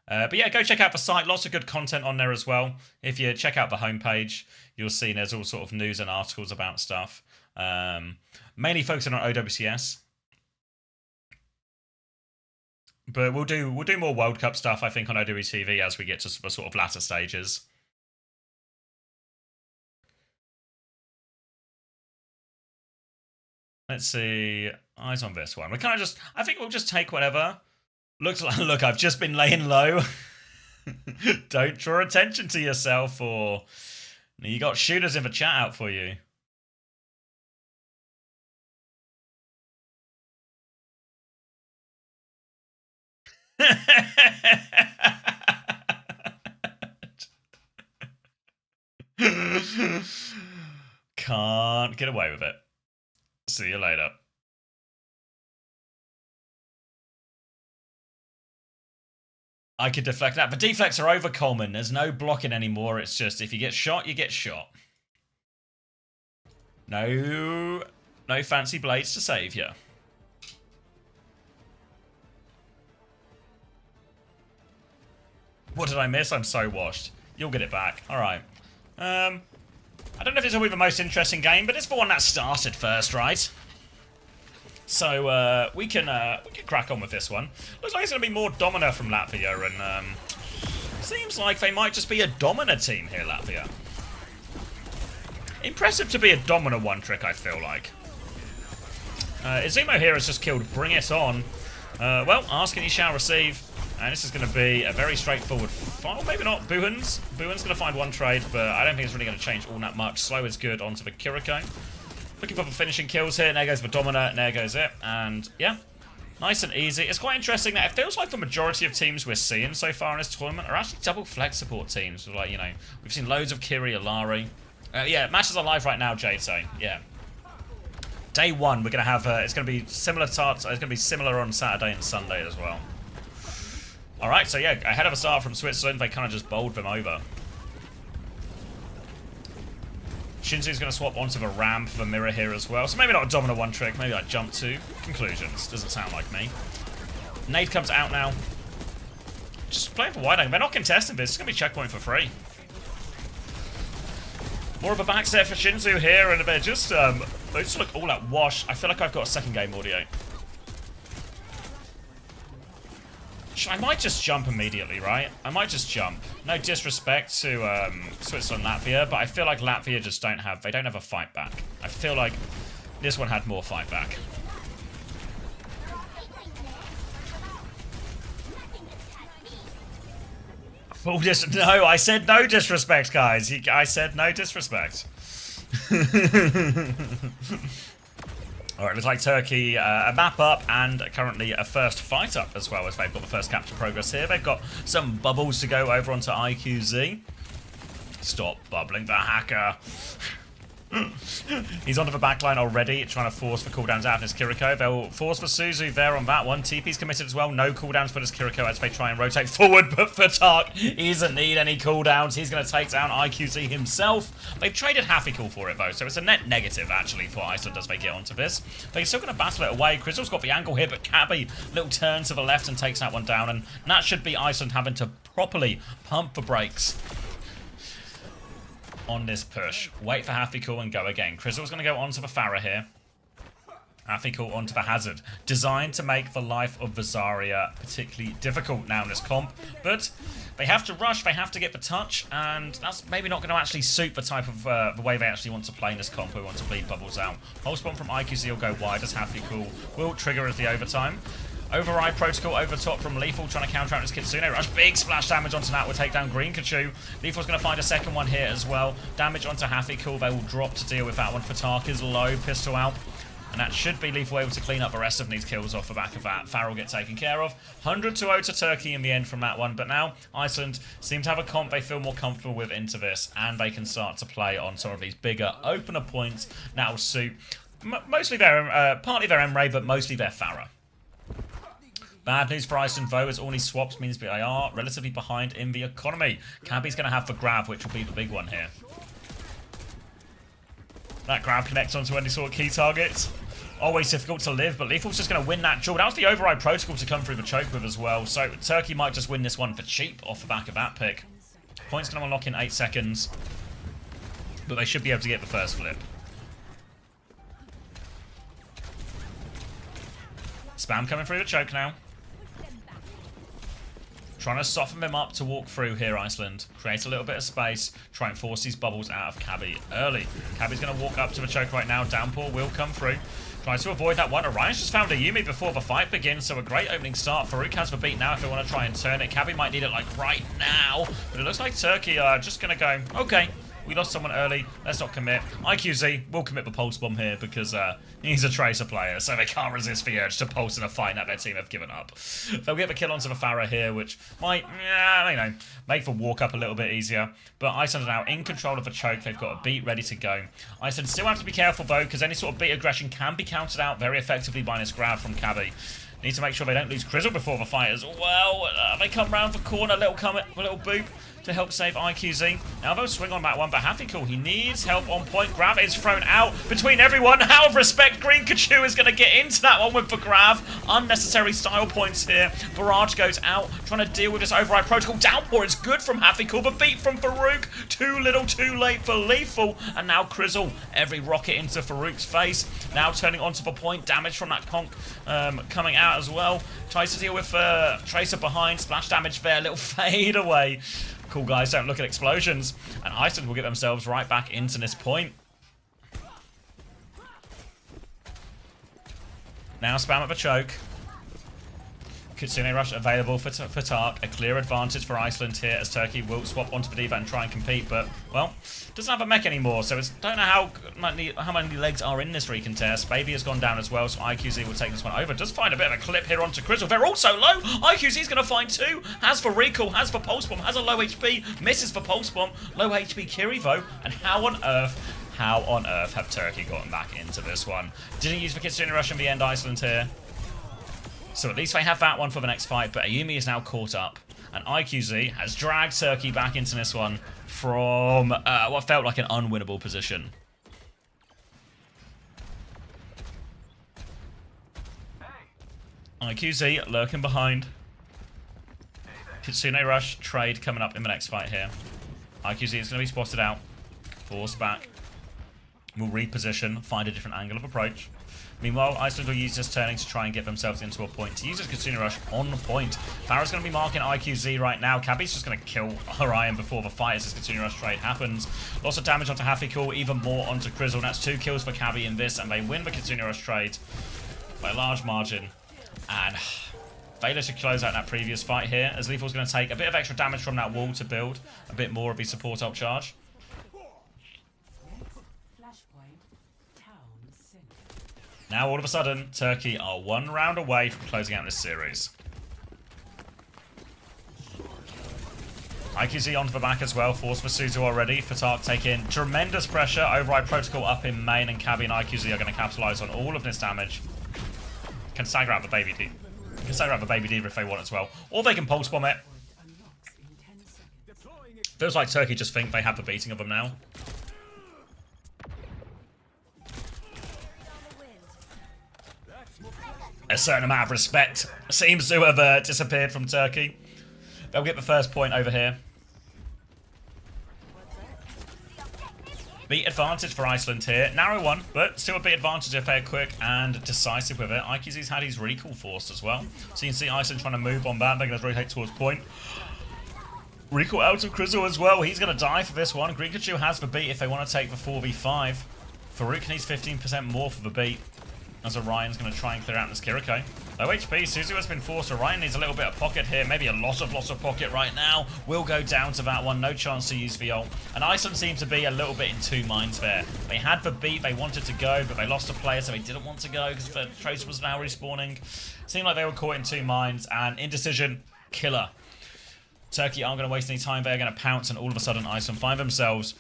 S1: But yeah, go check out the site. Lots of good content on there as well. If you check out the homepage, you'll see there's all sort of news and articles about stuff. Mainly focusing on OWCS. But we'll do more World Cup stuff, I think, on OWTV as we get to the sort of latter stages. Let's see. Eyes on this one. I think we'll just take whatever. Looks like, look, I've just been laying low. Don't draw attention to yourself, or you got shooters in the chat out for you. Can't get away with it. See you later. I could deflect that. The deflects are over, Coleman. There's no blocking anymore. It's just if you get shot, you get shot. No fancy blades to save you. What did I miss? I'm so washed. You'll get it back. All right. I don't know if this will be the most interesting game, but it's the one that started first, right? So we can crack on with this one. Looks like it's going to be more Domina from Latvia, and seems like they might just be a Domina team here, Latvia. Impressive to be a Domina one trick, I feel like. Izumo here has just killed Bring It On. Well, ask and you shall receive. And this is going to be a very straightforward file. Maybe not. Buhan's going to find one trade, but I don't think it's really going to change all that much. Slow is good onto the Kiriko. Looking for the finishing kills here. There goes the Domina. There goes it. And yeah, nice and easy. It's quite interesting that it feels like the majority of teams we're seeing so far in this tournament are actually double flex support teams. Like, you know, we've seen loads of Kiri, Alari. Yeah, matches are live right now, Jade saying. Yeah. Day one, we're going to have, it's going to be similar starts. It's going to be similar on Saturday and Sunday as well. Alright, so yeah, ahead of a start from Switzerland, they kind of just bowled them over. Shinzu's going to swap onto the Ram for the Mirror here as well. So maybe not a Domina one trick, maybe like jump two. Conclusions, doesn't sound like me. Nade comes out now. Just playing for wide angle. They're not contesting this, it's going to be checkpoint for free. More of a back set for Shinzu here, and they just look all at wash. I feel like I've got a second game audio. I might just jump immediately, right? I might just jump. No disrespect to Switzerland, Latvia, but I feel like Latvia just don't have a fight back. I feel like this one had more fight back. Full no, I said no disrespect, guys. I said no disrespect. Alright, looks like Turkey a map up and currently a first fight up as well, as they've got the first capture progress here. They've got some bubbles to go over onto IQZ. Stop bubbling the hacker. He's onto the backline already, trying to force the cooldowns out of his Kiriko. They'll force for Suzu there on that one. TP's committed as well. No cooldowns for this Kiriko as they try and rotate forward, but for Tark, he doesn't need any cooldowns. He's going to take down IQZ himself. They've traded Happy-Cool for it, though, so it's a net negative, actually, for Iceland as they get onto this. They're still going to battle it away. Crystal's got the angle here, but Cabby, little turn to the left and takes that one down, and that should be Iceland having to properly pump the brakes on this push. Wait for Happy-Cool and go again. Crystal's going to go onto the Farah here. Happy-Cool onto the Hazard. Designed to make the life of the Zarya particularly difficult now in this comp. But they have to rush, they have to get the touch, and that's maybe not going to actually suit the type of the way they actually want to play in this comp. We want to bleed bubbles out. Pulse bomb from IQZ will go wide as Happy-Cool will trigger as the overtime. Override protocol over top from Lethal, trying to counter out his Kitsune Rush. Big splash damage onto that will take down Green Kachu. Lethal's going to find a second one here as well. Damage onto Happy-Cool. They will drop to deal with that one. Fatak is low. Pistol out. And that should be Lethal able to clean up the rest of these kills off the back of that. Farrell get taken care of. 100-0 to Turkey in the end from that one. But now Iceland seem to have a comp they feel more comfortable with into this. And they can start to play on some of these bigger opener points. That will suit mostly their, partly their Emre, but mostly their Farah. Bad news for Iceland, though, as all these swaps means they are relatively behind in the economy. Cabby's going to have the grab, which will be the big one here. That grab connects onto any sort of key targets. Always difficult to live, but Lethal's just going to win that duel. That was the override protocol to come through the choke with as well. So Turkey might just win this one for cheap off the back of that pick. Points going to unlock in 8 seconds. But they should be able to get the first flip. Spam coming through the choke now. Trying to soften them up to walk through here, Iceland. Create a little bit of space. Try and force these bubbles out of Cabby early. Cabby's going to walk up to the choke right now. Downpour will come through. Tries to avoid that one. Orion's just found a Yuumi before the fight begins, so a great opening start. Farouk has the beat now if they want to try and turn it. Cabby might need it like right now, but it looks like Turkey are just going to go, okay, we lost someone early, let's not commit. IQZ will commit the pulse bomb here because he's a Tracer player, so they can't resist the urge to pulse in a fight that their team have given up. They'll get the kill onto the Farah here, which might, you know, make the walk up a little bit easier. But Iceland are now in control of the choke. They've got a beat ready to go. Iceland still have to be careful though, because any sort of beat aggression can be countered out very effectively by this grab from Cabby. Need to make sure they don't lose Crizzle before the fight as well. They come round the corner, a little boop to help save IQZ. Now they'll swing on that one, but Hafikul, he needs help on point. Grab is thrown out between everyone. Out of respect, Green Kachu is going to get into that one with the grab. Unnecessary style points here. Barrage goes out, trying to deal with this override protocol. Downpour is good from Hafikul, but beat from Farouk. Too little, too late for Lethal. And now Crizzle, every rocket into Farouk's face. Now turning onto the point. Damage from that conk coming out as well. Tries to deal with Tracer behind. Splash damage there, little fade away. Cool guys don't look at explosions. And Iceland will get themselves right back into this point. Now spam at the choke. Kitsune Rush available for Tark. A clear advantage for Iceland here as Turkey will swap onto the D.Va and try and compete. But, well, doesn't have a mech anymore. So it's don't know how many legs are in this recontest. Baby has gone down as well, so IQZ will take this one over. Does find a bit of a clip here onto Crizzle. They're also low. IQZ's going to find 2. Has for recall, has for pulse bomb, has a low HP. Misses for pulse bomb. Low HP Kiri though. And how on earth have Turkey gotten back into this one? Didn't use the Kitsune Rush in the end, Iceland here. So at least they have that one for the next fight, but Ayumi is now caught up. And IQZ has dragged Turkey back into this one from what felt like an unwinnable position. IQZ lurking behind. Kitsune Rush trade coming up in the next fight here. IQZ is going to be spotted out. Forced back. Will reposition, find a different angle of approach. Meanwhile, Iceland will use this turning to try and get themselves into a point. To use this Kitsune Rush on the point. Farah's going to be marking IQZ right now. Cabby's just going to kill Orion before the fight as this Kitsune Rush trade happens. Lots of damage onto Hafikul, even more onto Crizzle. That's 2 kills for Cabby in this, and they win the Kitsune Rush trade by a large margin. And failure to close out that previous fight here, as Lethal's going to take a bit of extra damage from that wall to build a bit more of his support upcharge. Now, all of a sudden, Turkey are 1 round away from closing out this series. IQZ onto the back as well. Force for Suzu already. Fatak taking tremendous pressure. Override Protocol up in main, and Cabby and IQZ are going to capitalize on all of this damage. Can stagger out the Baby D. Can stagger out the Baby D if they want as well. Or they can pulse bomb it. Feels like Turkey just think they have the beating of them now. A certain amount of respect seems to have disappeared from Turkey. They'll get the first point over here. Beat advantage for Iceland here. Narrow one, but still a bit advantage if they're quick and decisive with it. IQZ's had his recall forced as well. So you can see Iceland trying to move on that. They're going to rotate towards point. Recall out of Crizzle as well. He's going to die for this one. Greenkachu has the beat if they want to take the 4v5. Farouk needs 15% more for the beat. as Orion's going to try and clear out this Kiriko. Low HP, Suzu has been forced. Orion needs a little bit of pocket here, maybe a lot of pocket right now. Will go down to that one, no chance to use the ult. And Iceland seems to be a little bit in two minds there. They had the beat, they wanted to go, but they lost a player, so they didn't want to go because the Tracer was now respawning. Seemed like they were caught in two minds, and indecision, killer. Turkey aren't going to waste any time, they're going to pounce, and all of a sudden Iceland find themselves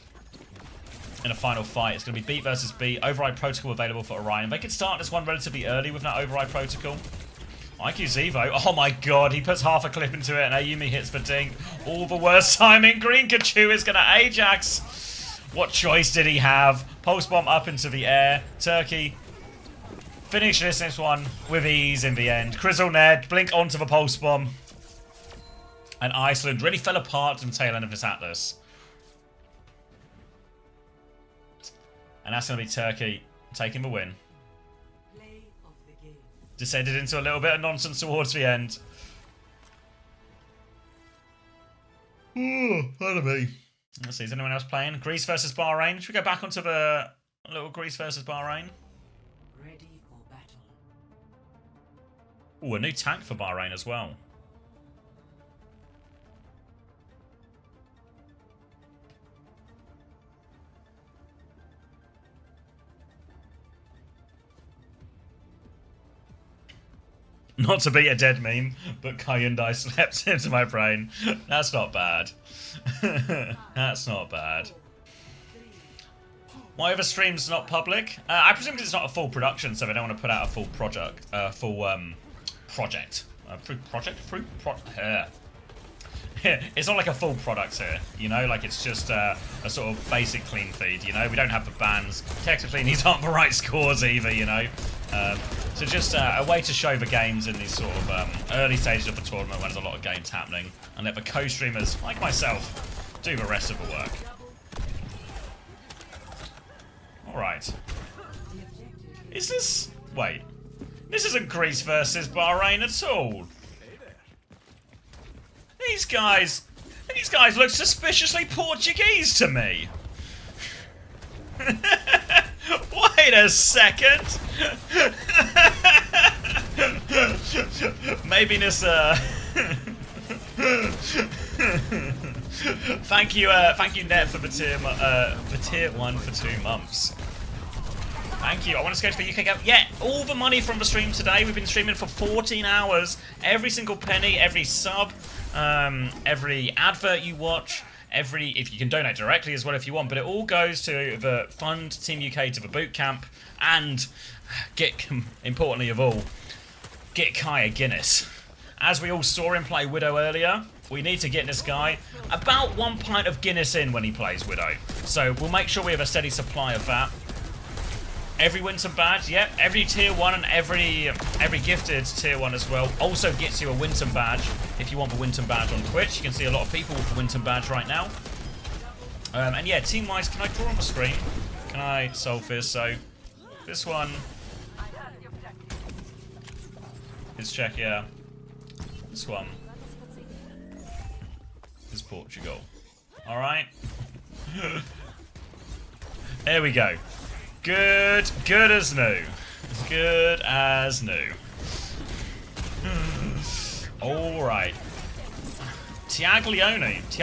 S1: in a final fight. It's going to be beat versus beat. Override protocol available for Orion. They could start this one relatively early with that override protocol. IQ Zevo, oh my god, he puts half a clip into it and Ayumi hits the dink. All the worst timing. Green Kachu is going to Ajax. What choice did he have? Pulse bomb up into the air. Turkey finish this one with ease in the end. Crizzle Ned, blink onto the pulse bomb. And Iceland really fell apart in the tail end of this Atlas. And that's going to be Turkey taking the win. Descended into a little bit of nonsense towards the end. Pardon me. Let's see, is anyone else playing? Greece versus Bahrain. Should we go back onto the little Greece versus Bahrain?
S8: Ready for battle.
S1: Ooh, a new tank for Bahrain as well. Not to be a dead meme, but Hyundai slept into my brain. That's not bad. That's not bad. Why are the streams not public? I presume it's not a full production, so they don't want to put out a full project. It's not like a full product here, you know? Like, it's just a sort of basic clean feed, you know? We don't have the bans. Technically, these aren't the right scores either, you know? So just a way to show the games in these sort of early stages of the tournament when there's a lot of games happening, and let the co-streamers, like myself, do the rest of the work. Alright. Is this... Wait. This isn't Greece versus Bahrain at all. These guys look suspiciously Portuguese to me. Wait a second. Maybe this thank you Net for the tier 1 for 2 months. Thank you. I want to go to the UK Cup. Yeah, all the money from the stream today. We've been streaming for 14 hours. Every single penny, every sub, every advert you watch, if you can donate directly as well if you want, but it all goes to the fund Team UK to the boot camp, and importantly of all, get Kai a Guinness. As we all saw him play Widow earlier, we need to get this guy about 1 pint of Guinness in when he plays Widow. So we'll make sure we have a steady supply of that. Every Winton badge, yep. Every tier 1 and every gifted tier 1 as well also gets you a Winton badge. If you want the Winton badge on Twitch, you can see a lot of people with the Winton badge right now. And yeah, team-wise, can I draw on the screen? Can I solve this? So, this one is Czechia. This one is Portugal. All right. There we go. Good as new. Good as new. Alright. Tiago Lini. I think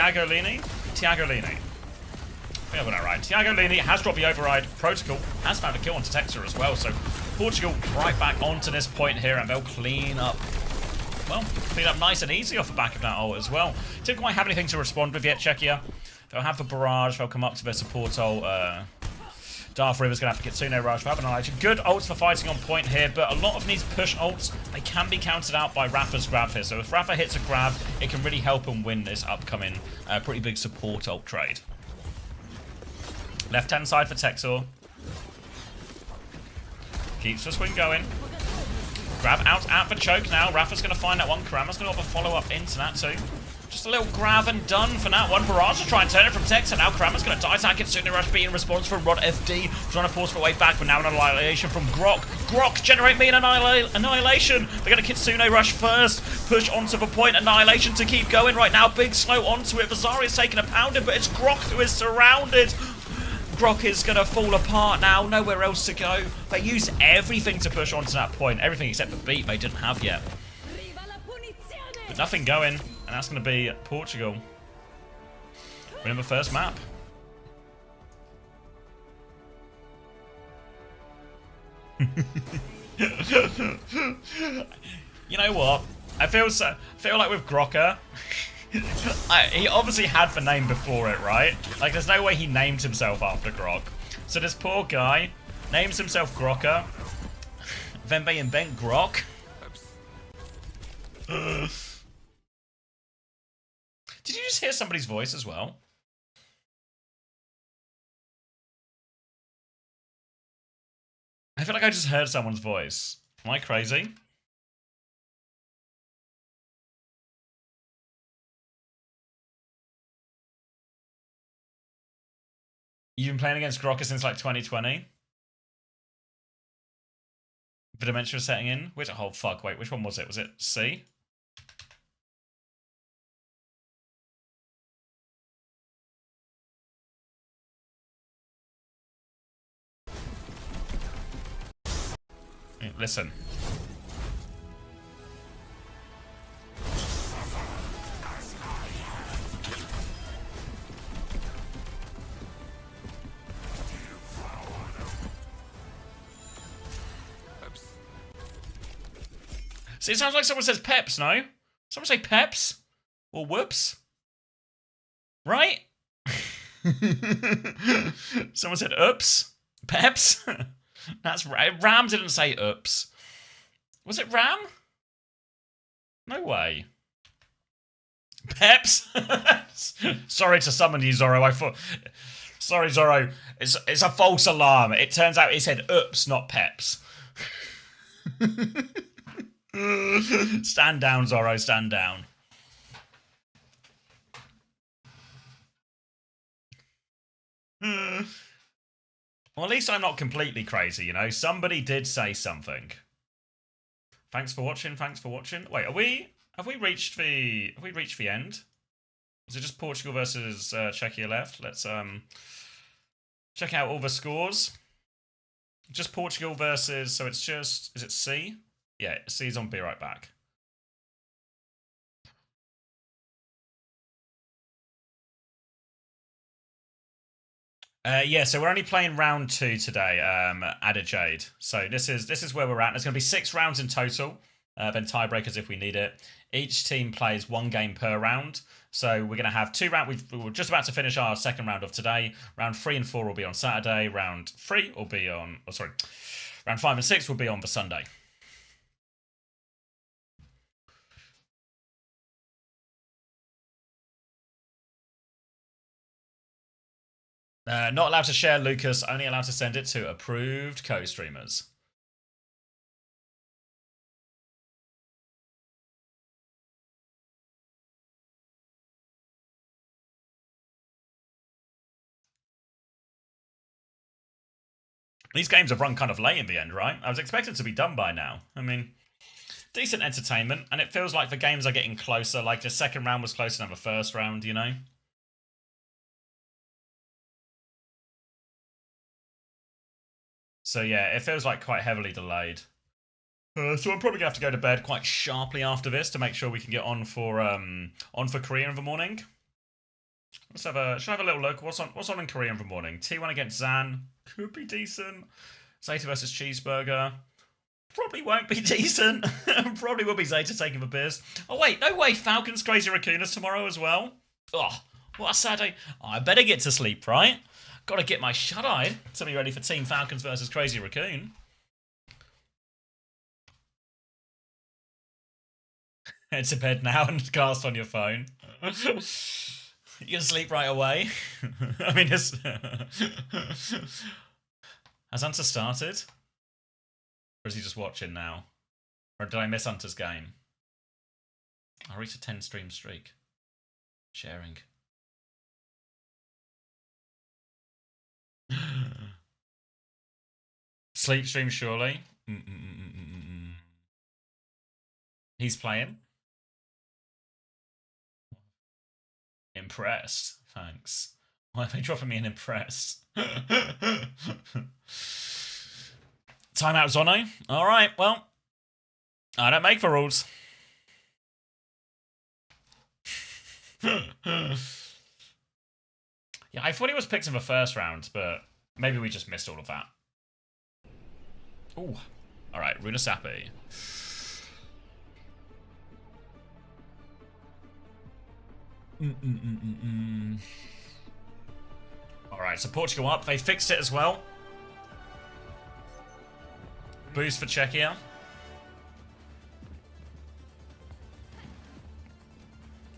S1: I got that right. Tiago Lini has dropped the override protocol, has found a kill onto Texer as well, so Portugal right back onto this point here, and they'll clean up. Well, clean up nice and easy off the back of that ult as well. Didn't quite have anything to respond with yet, Czechia. They'll have the barrage, they'll come up to their support ult. Darth River's going to have to Kitsune Rush for Annihilation. Good ults for fighting on point here, but a lot of these push ults, they can be countered out by Rafa's grab here. So if Rafa hits a grab, it can really help him win this upcoming pretty big support ult trade. Left-hand side for Texor. Keeps the swing going. Grab out at the choke now. Rafa's going to find that one. Karama's going to have a follow-up into that too. Just a little grab and done for that one. Barrage to try and turn it from Tex, and now Krama's going to die attack it. Kitsune Rush B in response from Rod FD. Trying to force the way back, but now an Annihilation from Grok. Grok, generate me an Annihilation. They're going to Kitsune Rush first. Push onto the point. Annihilation to keep going right now. Big slow onto it. Vazari's taking a pounding, but it's Grok who is surrounded. Grok is going to fall apart now. Nowhere else to go. They used everything to push on to that point. Everything except the beat they didn't have yet. But nothing going. And that's going to be Portugal. Winning the first map. You know what? I feel like with Grokker, he obviously had the name before it, right? Like, there's no way he named himself after Grok. So this poor guy names himself Grokker. Then they invent Grok. Did you just hear somebody's voice as well? I feel like I just heard someone's voice. Am I crazy? You've been playing against Grokker since like 2020? The dementia was setting in? Which, oh fuck, wait, which one was it? Was it C? Listen. See, it sounds like someone says peps, no? Someone say peps? Or whoops? Right? Someone said oops? Peps? That's right. Ram didn't say oops. Was it Ram? No way. Peps? Sorry to summon you, Zorro. I thought... Sorry, Zorro. It's a false alarm. It turns out he said oops, not peps. Stand down, Zorro. Stand down. Well, at least I'm not completely crazy, you know? Somebody did say something. Thanks for watching, thanks for watching. Wait, have we reached the end? Is it just Portugal versus Czechia left? Let's check out all the scores. Just Portugal versus, so it's just, is it C? Yeah, C's on, be right back. Yeah, so we're only playing round 2 today, Adajade. So this is where we're at. There's going to be 6 rounds in total, then tiebreakers if we need it. Each team plays 1 game per round. So we're going to have 2 rounds. We're just about to finish our second round of today. Round 3 and 4 will be on Saturday. Round 3 will be on, round 5 and 6 will be on the Sunday. Not allowed to share, Lucas. Only allowed to send it to approved co-streamers. These games have run kind of late in the end, right? I was expecting to be done by now. I mean, decent entertainment, and it feels like the games are getting closer. Like the second round was closer than the first round, you know? So yeah, it feels like quite heavily delayed. So I'm probably gonna have to go to bed quite sharply after this to make sure we can get on for Korea in the morning. Should I have a little look? What's on in Korea in the morning? T1 against Zan could be decent. Zeta versus Cheeseburger probably won't be decent. Probably will be Zeta taking the piss. Oh wait, no way. Falcons Crazy Raccooners tomorrow as well. Oh, what a sad day. Oh, I better get to sleep, right? Got to get my shut-eye to be ready for Team Falcons versus Crazy Raccoon. Head to bed now and cast on your phone. You can sleep right away. I mean, has Hunter started? Or is he just watching now? Or did I miss Hunter's game? I reached a 10 stream streak. Sharing. Sleep stream, surely. He's playing. Impressed. Thanks. Why are they dropping me an impress? Timeout Zono. Alright, well. I don't make the rules. Yeah, I thought he was picked in the first round, but maybe we just missed all of that. Ooh. Alright, Runa Sapi. Alright, so Portugal up. They fixed it as well. Boost for Czechia.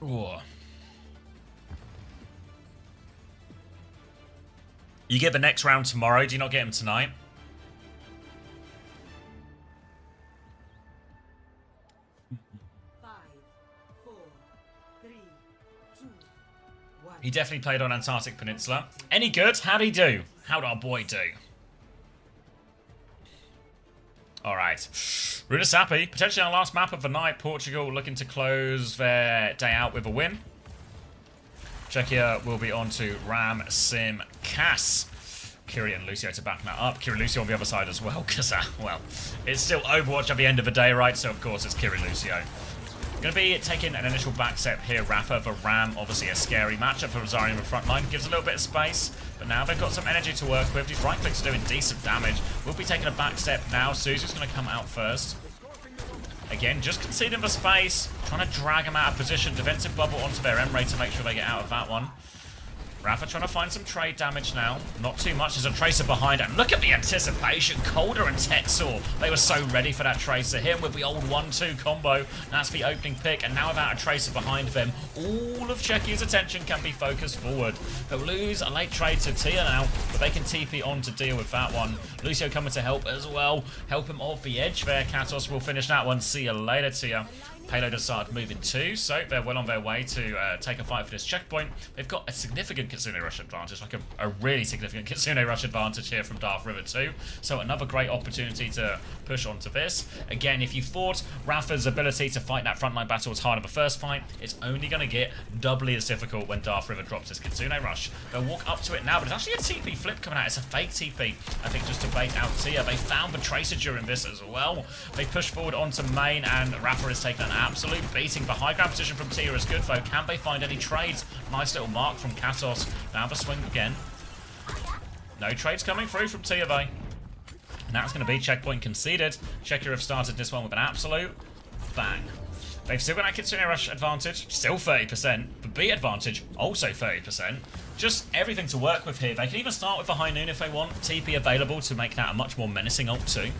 S1: Ooh. You get the next round tomorrow. Do you not get him tonight? He definitely played on Antarctic Peninsula. Any good? How'd he do? How'd our boy do? Alright. Runa Sapi, potentially our last map of the night. Portugal looking to close their day out with a win. Czechia will be on to Ram, Sim, Cass. Kiri and Lucio to back that up. Kiri Lucio on the other side as well, because, well, it's still Overwatch at the end of the day, right? So, of course, it's Kiri Lucio. Going to be taking an initial back step here. Rafa for Ram, obviously a scary matchup for Rosario in the front line. Gives a little bit of space, but now they've got some energy to work with. These right clicks are doing decent damage. We'll be taking a back step now. Suzu's going to come out first. Again, just conceding the space. Trying to drag them out of position. Defensive bubble onto their M-Ray to make sure they get out of that one. Rafa trying to find some trade damage now. Not too much. There's a Tracer behind. And look at the anticipation. Calder and Tetsuo. They were so ready for that Tracer. Him with the old 1-2 combo. That's the opening pick. And now without a Tracer behind them, all of Czechia's attention can be focused forward. They'll lose a late trade to Tia now, but they can TP on to deal with that one. Lucio coming to help as well. Help him off the edge there. Katos will finish that one. See you later, Tia. Payload has started moving too, so they're well on their way to take a fight for this checkpoint. They've got a significant Kitsune Rush advantage, like a really significant Kitsune Rush advantage here from Darth River too. So another great opportunity to push onto this. Again, if you thought Rafa's ability to fight that frontline battle was hard in the first fight, it's only going to get doubly as difficult when Darth River drops his Kitsune Rush. They'll walk up to it now, but it's actually a TP flip coming out. It's a fake TP, I think, just to bait out Tia. They found the Tracer during this as well. They push forward onto main, and Rafa is taking an absolute beating. The high ground position from Tia is good, though. Can they find any trades? Nice little mark from Katos. Now the swing again. No trades coming through from Tia, though. And that's going to be checkpoint conceded. Czechia have started this one with an absolute bang. They've still got that Kitsune Rush advantage, still 30%. The B advantage, also 30%. Just everything to work with here. They can even start with the High Noon if they want. TP available to make that a much more menacing ult too.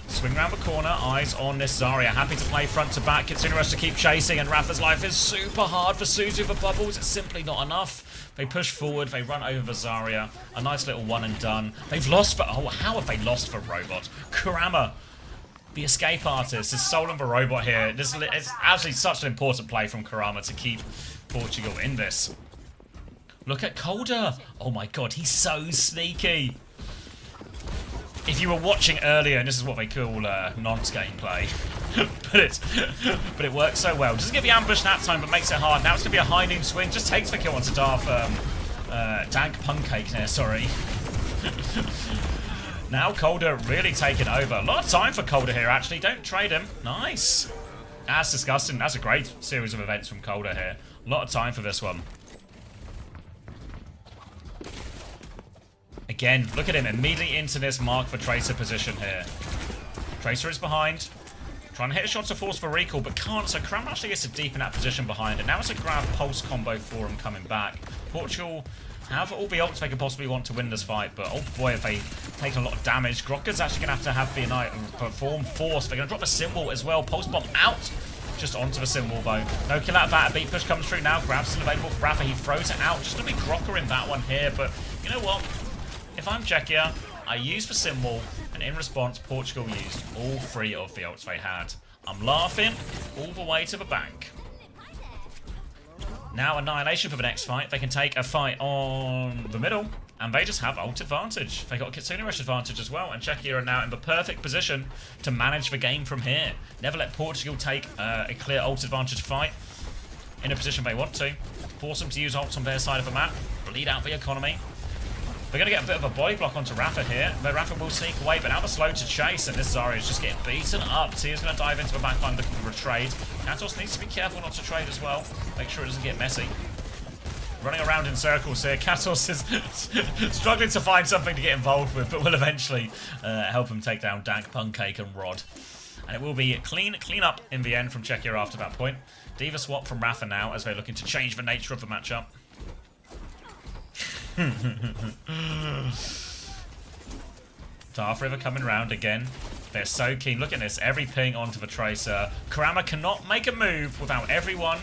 S1: Swing around the corner, eyes on this Zarya. Happy to play front to back. Kitsune Rush to keep chasing, and Rafa's life is super hard for Suzu for bubbles. It's simply not enough. They push forward, they run over Zarya. A nice little one and done. They've lost for... Oh, how have they lost for Robot? Kurama, the escape artist, has stolen the Robot here. This is actually such an important play from Kurama to keep Portugal in this. Look at Calder. Oh my god, he's so sneaky. If you were watching earlier, and this is what they call nonce gameplay, but it works so well. Doesn't get the ambush that time, but makes it hard. Now it's going to be a High Noon swing. Just takes the kill onto Darth Dank Pancake there, sorry. Now Calder really taking over. A lot of time for Calder here, actually. Don't trade him. Nice. That's disgusting. That's a great series of events from Calder here. A lot of time for this one. Again, look at him, immediately into this mark for Tracer position here. Tracer is behind. Trying to hit a shot to force for recall, but can't, so Kram actually gets to deepen that position behind, and now it's a grab pulse combo for him coming back. Portugal have all the ults they could possibly want to win this fight, but oh boy, have they taken a lot of damage. Grokka's actually going to have the Ignite perform force. They're going to drop a symbol as well. Pulse bomb out. Just onto the symbol though. No kill out of that. A beat push comes through now. Grab's still available for Rafa. He throws it out. Just going to be Grokka in that one here, but you know what? If I'm Czechia, I use the symbol, and in response, Portugal used all three of the ults they had. I'm laughing all the way to the bank. Now Annihilation for the next fight. They can take a fight on the middle, and they just have ult advantage. They got a Kitsune Rush advantage as well, and Czechia are now in the perfect position to manage the game from here. Never let Portugal take a clear ult advantage fight. in a position they want to. Force them to use ults on their side of the map. Bleed out the economy. They're going to get a bit of a body block onto Rafa here. But Rafa will sneak away, but now they're slow to chase, and this Zarya is just getting beaten up. Tia's going to dive into the backline looking for a trade. Katos needs to be careful not to trade as well. Make sure it doesn't get messy. Running around in circles here. Katos is struggling to find something to get involved with, but will eventually help him take down Dank, Pancake, and Rod. And it will be clean up in the end from Czechia after that point. D.Va swap from Rafa now as they're looking to change the nature of the matchup. Darth River coming round again. They're so keen. Look at this. Every ping onto the Tracer. Karama cannot make a move without everyone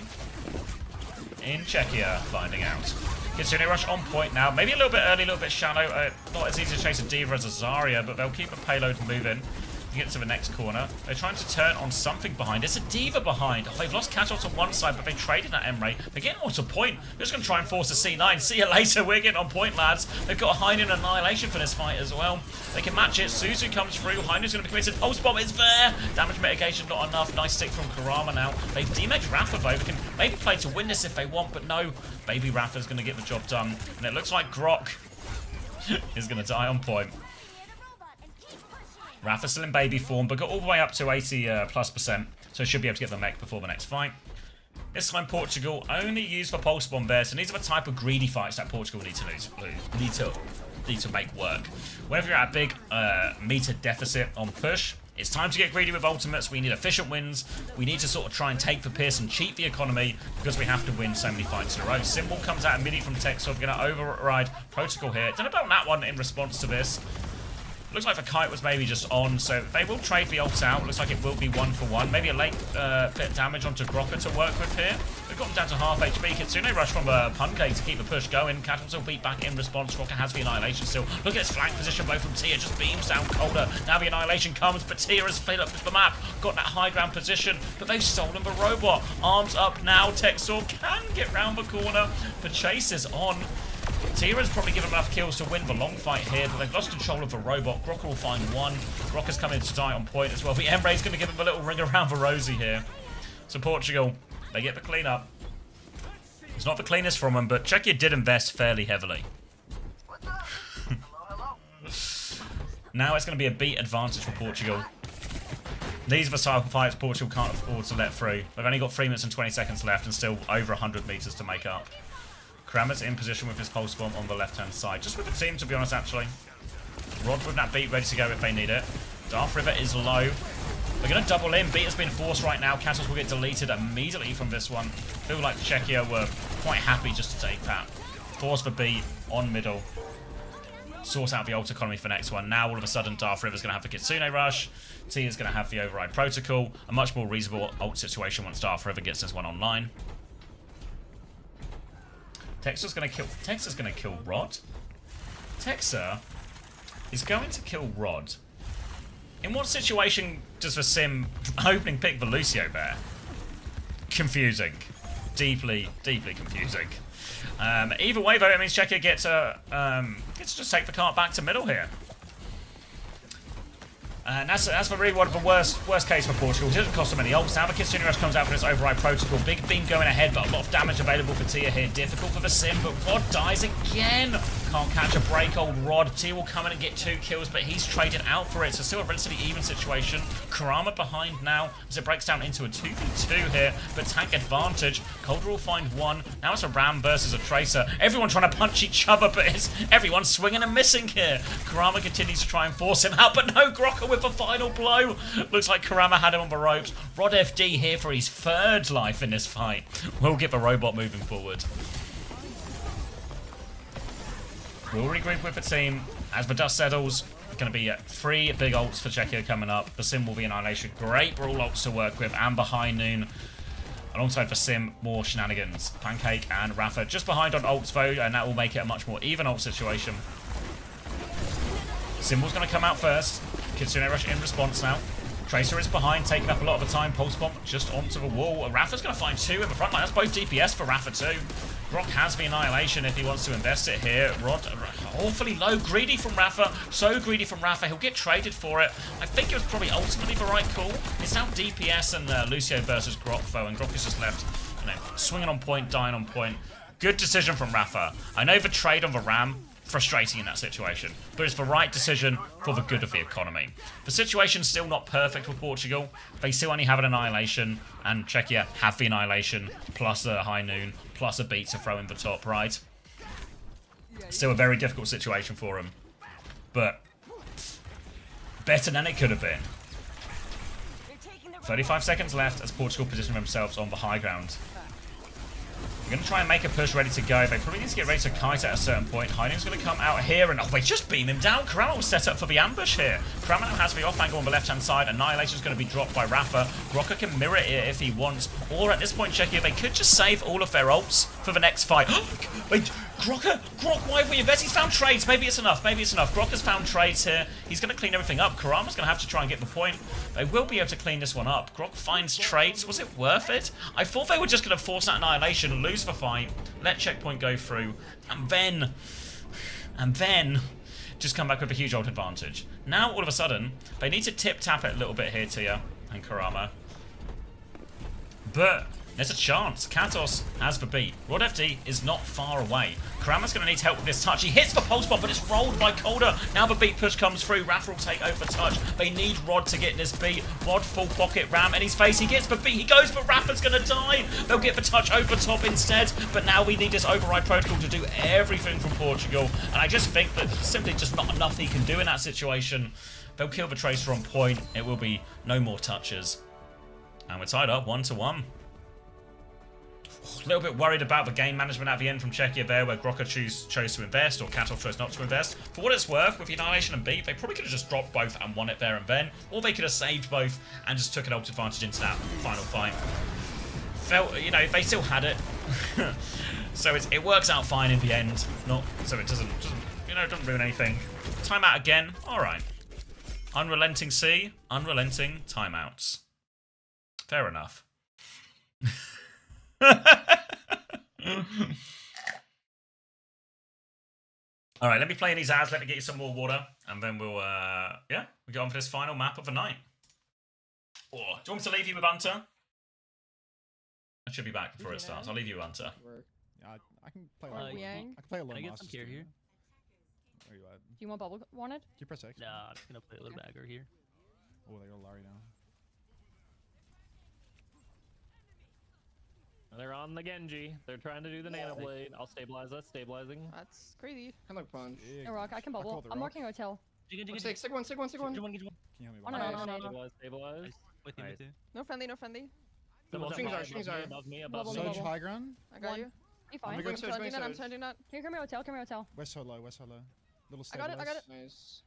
S1: in Czechia finding out. Kitsune Rush on point now. Maybe a little bit early, a little bit shallow. Not as easy to chase a D.Va as a Zarya, but they'll keep the payload moving. Get to the next corner. They're trying to turn on something behind. It's a D.Va behind. Oh, they've lost Katos on one side, but they traded that Emre. They're getting on to point. They're just going to try and force a C9. See you later. We're getting on point, lads. They've got Heinen Annihilation for this fight as well. They can match it. Suzu comes through. Heinen's going to be committed. Pulse Bomb is there. Damage mitigation not enough. Nice stick from Karama now. They've demexed Rafa, though. They can maybe play to win this if they want, but no. Baby Rafa's going to get the job done. And it looks like Grok is going to die on point. Rafa still in baby form, but got all the way up to 80+%, so should be able to get the mech before the next fight. This time Portugal only used the pulse bomb there, so these are the type of greedy fights that Portugal need to make work. Whenever you're at a big meter deficit on push, it's time to get greedy with ultimates. We need efficient wins. We need to sort of try and take the piss and cheat the economy because we have to win so many fights in a row. Symbol comes out immediately from Tech, so we're going to override Protocol here. Don't know about that one in response to this. Looks like the kite was maybe just on, so they will trade the ults out. Looks like it will be 1-for-1. Maybe a late bit of damage onto Grokka to work with here. They've got him down to half HP. Kitsune rush from Pancake to keep the push going. Katos will beat back in response. Grokka has the Annihilation still. Look at this flank position blow from Tia. Just beams down colder. Now the Annihilation comes, but Tia has split up the map. Got that high ground position, but they've stolen the robot. Arms up now. Texor can get round the corner. The chase is on. Tira's probably given enough kills to win the long fight here, but they've lost control of the robot. Grokka will find one. Grokka's coming to die on point as well. The Emre's going to give him a little ring around the Rosie here. So Portugal, they get the clean up. It's not the cleanest from them, but Czechia did invest fairly heavily. Now it's going to be a beat advantage for Portugal. These are the style of fights Portugal can't afford to let through. They've only got 3 minutes and 20 seconds left and still over 100 meters to make up. Krammer's in position with his pulse bomb on the left-hand side. Just with the team, to be honest, actually. Rod with that beat ready to go if they need it. Darth River is low. They're going to double in. Beat has been forced right now. Katos will get deleted immediately from this one. Feel like Czechia were quite happy just to take that. Force the beat on middle. Sort out the ult economy for next one. Now all of a sudden Darth River's going to have the Kitsune rush. T is going to have the override protocol. A much more reasonable ult situation once Darth River gets this one online. Texa's going to kill Rod. Texa is going to kill Rod. In what situation does the sim opening pick the Lucio there? Confusing. Deeply, deeply confusing. Either way, though, it means Czechia gets to just take the cart back to middle here. And that's really one of the worst case for Portugal. It doesn't cost them any ults. Now the Kitsune Rush comes out for its override protocol. Big beam going ahead, but a lot of damage available for Tia here. Difficult for the sim, but Rod dies again. Can't catch a break, old Rod. Tia will come in and get 2 kills, but he's traded out for it. So still a relatively even situation. Karama behind now as it breaks down into a 2v2 here, but tank advantage. Calder will find 1. Now it's a Ram versus a Tracer. Everyone trying to punch each other, but it's everyone swinging and missing here. Karama continues to try and force him out, but no, Grokka with the final blow. Looks like Karama had him on the ropes. Rod FD here for his 3rd life in this fight. We'll get the robot moving forward. We'll regroup with the team as the dust settles. Going to be 3 big ults for Czechia coming up. The sim will be Annihilation. Great brawl ults to work with. And behind Noon. Alongside the sim, more shenanigans. Pancake and Rafa just behind on ults though, and that will make it a much more even ult situation. Symbol's going to come out first. Kitsune Rush in response now. Tracer is behind, taking up a lot of the time. Pulse Bomb just onto the wall. Rafa's going to find 2 in the front line. That's both DPS for Rafa too. Grok has the Annihilation if he wants to invest it here. Rod, awfully low. Greedy from Rafa. So greedy from Rafa. He'll get traded for it. I think it was probably ultimately the right call. It's now DPS and Lucio versus Grok though, and Grok is just left happening. Swinging on point, dying on point. Good decision from Rafa. I know the trade on the Ram, frustrating in that situation, but it's the right decision for the good of the economy. The situation's still not perfect for Portugal. They still only have an Annihilation, and Czechia have the Annihilation, plus a High Noon, plus a beat to throw in the top right. Still a very difficult situation for them, but better than it could have been. 35 seconds left as Portugal position themselves on the high ground. They're going to try and make a push ready to go. They probably need to get ready to kite at a certain point. Heining's going to come out here and... Oh, they just beam him down. Karamo was set up for the ambush here. Karamo has the off angle on the left-hand side. Annihilation's going to be dropped by Rafa. Grokka can mirror it if he wants. Or at this point, Czechia, they could just save all of their ults for the next fight. Wait, Grok, why have we invested? He's found trades. Maybe it's enough. Maybe it's enough. Grokka's found trades here. He's going to clean everything up. Karama's going to have to try and get the point. They will be able to clean this one up. Grok finds trades. Was it worth it? I thought they were just going to force that Annihilation, lose the fight, let checkpoint go through, and then just come back with a huge ult advantage. Now, all of a sudden, they need to tip-tap it a little bit here, Tia and Karama. But there's a chance. Katos has the beat. Rod FD is not far away. Karama's going to need help with this touch. He hits the pulse bomb, but it's rolled by Calder. Now the beat push comes through. Rafa will take over the touch. They need Rod to get this beat. Rod full pocket ram in his face. He gets the beat. He goes, but Rafa's going to die. They'll get the touch over top instead. But now we need this override protocol to do everything from Portugal. And I just think that simply just not enough he can do in that situation. They'll kill the Tracer on point. It will be no more touches. And we're tied up 1-1. A little bit worried about the game management at the end from Czechia there, where Grokka chose to invest, or Katov chose not to invest. For what it's worth, with the Annihilation and beat, they probably could have just dropped both and won it there and then, or they could have saved both and just took an ult advantage into that final fight. Felt, you know, they still had it, so it works out fine in the end. Not so it doesn't you know, it doesn't ruin anything. Timeout again. All right. Unrelenting C, unrelenting timeouts. Fair enough. Alright, let me play in these ads, let me get you some more water, and then we'll, yeah, we go on for this final map of the night. Oh, do you want me to leave you with Hunter? I should be back before it starts. I'll leave you with Hunter.
S10: Yeah, I can play
S12: Yang.
S10: I can play a low
S4: Can I get
S10: master
S4: some care
S10: stream.
S4: here?
S10: Where you at?
S12: Do you want bubble wanted?
S10: Can you press X?
S4: Nah, I'm just gonna play a little bagger here.
S10: Oh, they got Larry now.
S5: They're on the Genji. They're trying to do the Nano Blade. I'll stabilize us. Stabilizing.
S12: That's crazy.
S13: Kind of punch.
S12: No rock, I can
S10: caught
S12: bubble.
S10: the
S12: I'm
S10: rock.
S12: working hotel.
S13: Sig one.
S4: Get one.
S10: Can you help me?
S12: Oh,
S10: with
S12: no,
S10: that?
S12: no, no, no.
S5: Stabilize. Stabilize.
S4: Nice. With you,
S5: Nice.
S4: too.
S12: No friendly, no friendly.
S5: Someone's
S13: Strings
S5: above
S13: are, strings are.
S5: above me,
S12: Bubble,
S5: above me.
S12: bubble.
S10: Surge high ground.
S12: I got
S10: One.
S12: you. Be fine.
S10: I'm
S12: I'm
S10: going
S13: Surge,
S12: charging that, I'm
S13: surge.
S12: charging that. Here, come here hotel, come here hotel.
S10: West side low, west side low. Little
S12: I got it, I got it.
S13: Nice.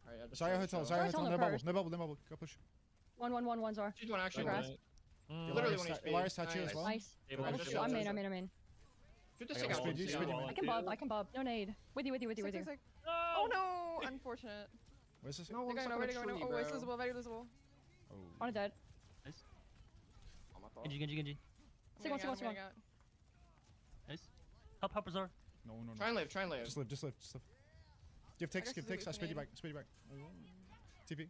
S13: Alright, I just
S10: Zaya
S13: finished
S10: hotel,
S13: that
S10: Zaya
S13: one.
S12: Hotel,
S10: hotel,
S12: no
S10: no bubble,
S12: first.
S10: no bubble, no bubble. Go push.
S12: 1 Zar.
S13: She's one actually.
S12: Grass.
S13: Literally one HP.
S10: Ilari's statue as
S13: Nice.
S10: well.
S12: Nice.
S5: Stabilize.
S13: Just
S12: I'm
S13: shield.
S12: in.
S13: Shoot the
S5: I
S13: Sig
S5: got
S13: out.
S10: Speed you,
S5: one,
S10: speed you.
S5: one,
S12: I can
S5: two.
S12: bob, I can bob. No nade. With you. Oh no, unfortunate.
S10: Where's this?
S13: No
S12: They're
S13: one's
S12: going
S13: stuck
S12: over,
S13: in a
S12: they're going
S13: tree,
S12: over. Oh, it's
S13: bro.
S12: visible, very visible.
S10: Oh.
S12: On a dead.
S4: Nice.
S13: Oh, my fault.
S4: Genji.
S12: Sig one.
S4: Nice. Help Zar.
S10: No.
S13: Try and live, try and live.
S10: Just live. Give ticks,
S12: guess
S10: give
S12: it's a
S10: ticks. I
S12: good
S10: speed you
S12: nade.
S10: back, speed you back. TP.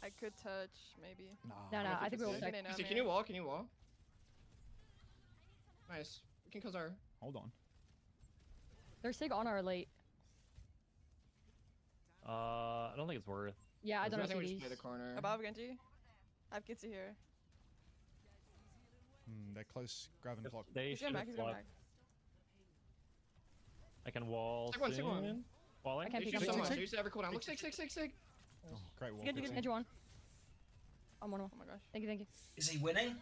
S12: I could touch, maybe.
S10: Nah.
S12: No, I think we will
S13: Sig,
S12: tech.
S13: Can you wall? Can you wall? Nice. We can kill Zara.
S10: Hold on.
S12: They're Sig on our late.
S5: I don't think it's worth.
S12: Yeah, I don't
S13: I
S12: know
S13: think we just
S12: CDs.
S13: play the corner.
S12: Above Genji. I have Kitsu here.
S10: They're close. Grab and block.
S5: They
S12: He's
S5: should
S12: going back,
S5: have
S12: he's going
S5: blocked.
S12: back.
S5: I can wall
S13: Sig one, Sig one.
S5: soon. Walling.
S12: I can't
S13: They
S12: peek
S13: shoot
S12: on
S13: so
S12: the
S13: much.
S12: wall.
S13: They used to every cooldown. Look, Sig.
S10: Oh, great wall.
S4: Genji,
S10: fixing.
S12: Genji one. I'm one. Oh my gosh. Thank you.
S1: Is he winning?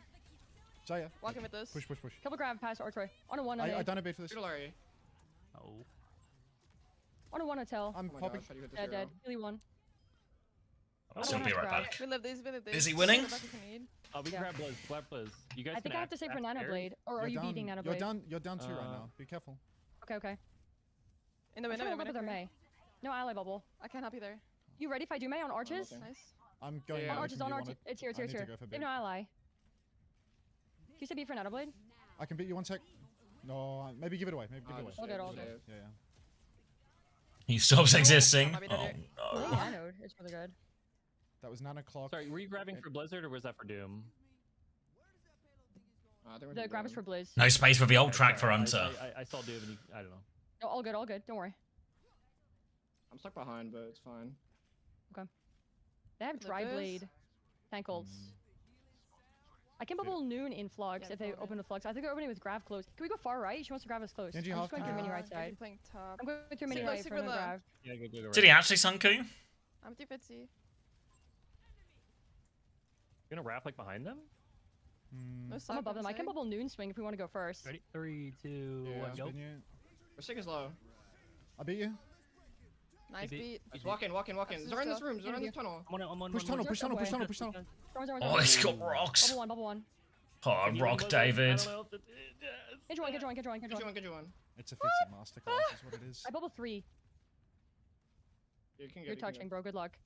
S10: Zaya.
S12: Walking with this.
S10: Push.
S12: Couple grab past Archway. On a one,
S10: I done a bait for this.
S13: Shoot Larry.
S4: Oh.
S12: On a one hotel.
S10: I'm
S13: Oh my
S10: popping.
S13: gosh, how do you hit the
S12: Dead,
S13: zero?
S12: dead. Really one.
S1: I'll be right back.
S12: We live these.
S1: Is he winning?
S12: Come back if you need.
S5: We
S12: Yeah.
S5: grab Blizz. You guys
S12: I think
S5: can
S12: I have to save for
S5: act
S12: Nano
S5: scared.
S12: Blade. Or are you beating Nano Blade?
S10: You're down 2 right
S5: Uh,
S10: now. Be careful.
S12: Okay. In the I'm window, trying to look at their May. No ally bubble. I can't help you there. You ready if I do May on arches?
S13: looking.
S12: Nice.
S10: I'm going.
S13: Yeah.
S12: On
S10: out
S12: arches,
S10: if
S12: on
S10: you
S12: arches.
S10: want it.
S12: It's here.
S10: I need to go for
S12: They
S10: bait.
S12: have no ally. You said beat for Nano Blade?
S10: I can beat you 1 sec. No, maybe give it away. Maybe give it away.
S12: All good, all
S13: Save.
S12: good.
S10: Yeah.
S1: He stops existing.
S12: Might be
S1: Oh
S12: dead.
S1: no.
S12: Nano is really good.
S10: That was 9 o'clock.
S5: Sorry, were you grabbing for Blizzard or was that for Doom?
S12: The grab is for Blizz.
S1: No space for the old track for
S5: sorry,
S1: Hunter.
S5: I saw Doom and I don't know.
S12: No, all good, all good. Don't worry.
S13: I'm stuck behind, but it's fine.
S12: Okay. They have dry blade. Tank ults. I can bubble noon in flux if they open with flux. I think they're opening with grav close. Can we go far right? She wants to grab us close.
S10: Genji
S12: I'm just
S10: half
S12: going through
S10: time.
S12: mini right side.
S14: Playing top.
S12: I'm going through mini
S14: Super,
S12: right for
S14: super
S12: no
S14: low.
S12: grav.
S5: Yeah, go right.
S1: Did he actually Sunku?
S14: I'm 250.
S5: You gonna wrap like behind them?
S14: No
S12: I'm
S14: suck,
S12: above them. I can bubble noon swing if we want to go first.
S5: Ready? 3, 2,
S13: Yeah.
S5: 1, go.
S10: Spin you.
S13: We're is low.
S10: I beat you.
S14: Nice beat.
S13: Just walk in.
S14: That's
S13: They're in this
S14: still-
S13: room. They're in this tunnel.
S5: I'm on
S10: Push tunnel, push tunnel, push tunnel, push tunnel.
S1: Oh, he's got rocks.
S12: Bubble one.
S1: Oh, rock David.
S12: Get join, get join, get join, get join.
S13: Get you one.
S10: It's a Fitzy masterclass, is what it is.
S12: I bubble 3.
S13: Yeah, you can
S12: You're
S13: get
S12: touching, bro. Good luck.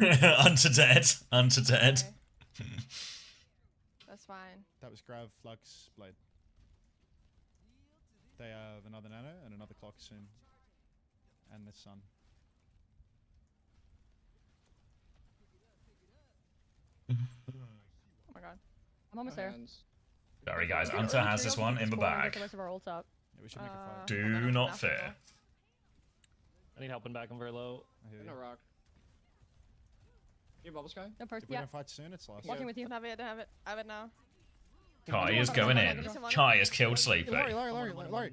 S1: Unto dead. Unto dead.
S14: Okay. That's fine.
S10: That was Grav, Flux, Blade. They have another nano and another clock soon. And the sun.
S14: Oh my god.
S12: I'm almost there.
S1: Sorry guys, Hunter has this one in the
S12: Get
S1: bag.
S12: the rest of our ults up.
S10: Yeah, we should make a fight.
S1: Do not fear.
S5: I need help in back. I'm very low.
S10: I hear you.
S13: No rock. You bubble sky?
S12: No first,
S10: If we
S12: yeah.
S10: don't fight soon, it's last.
S12: Walking with you.
S14: I don't have it. I don't have it. I have it now.
S1: Kai is going in. Kai has killed Sleepy.
S10: Laurie.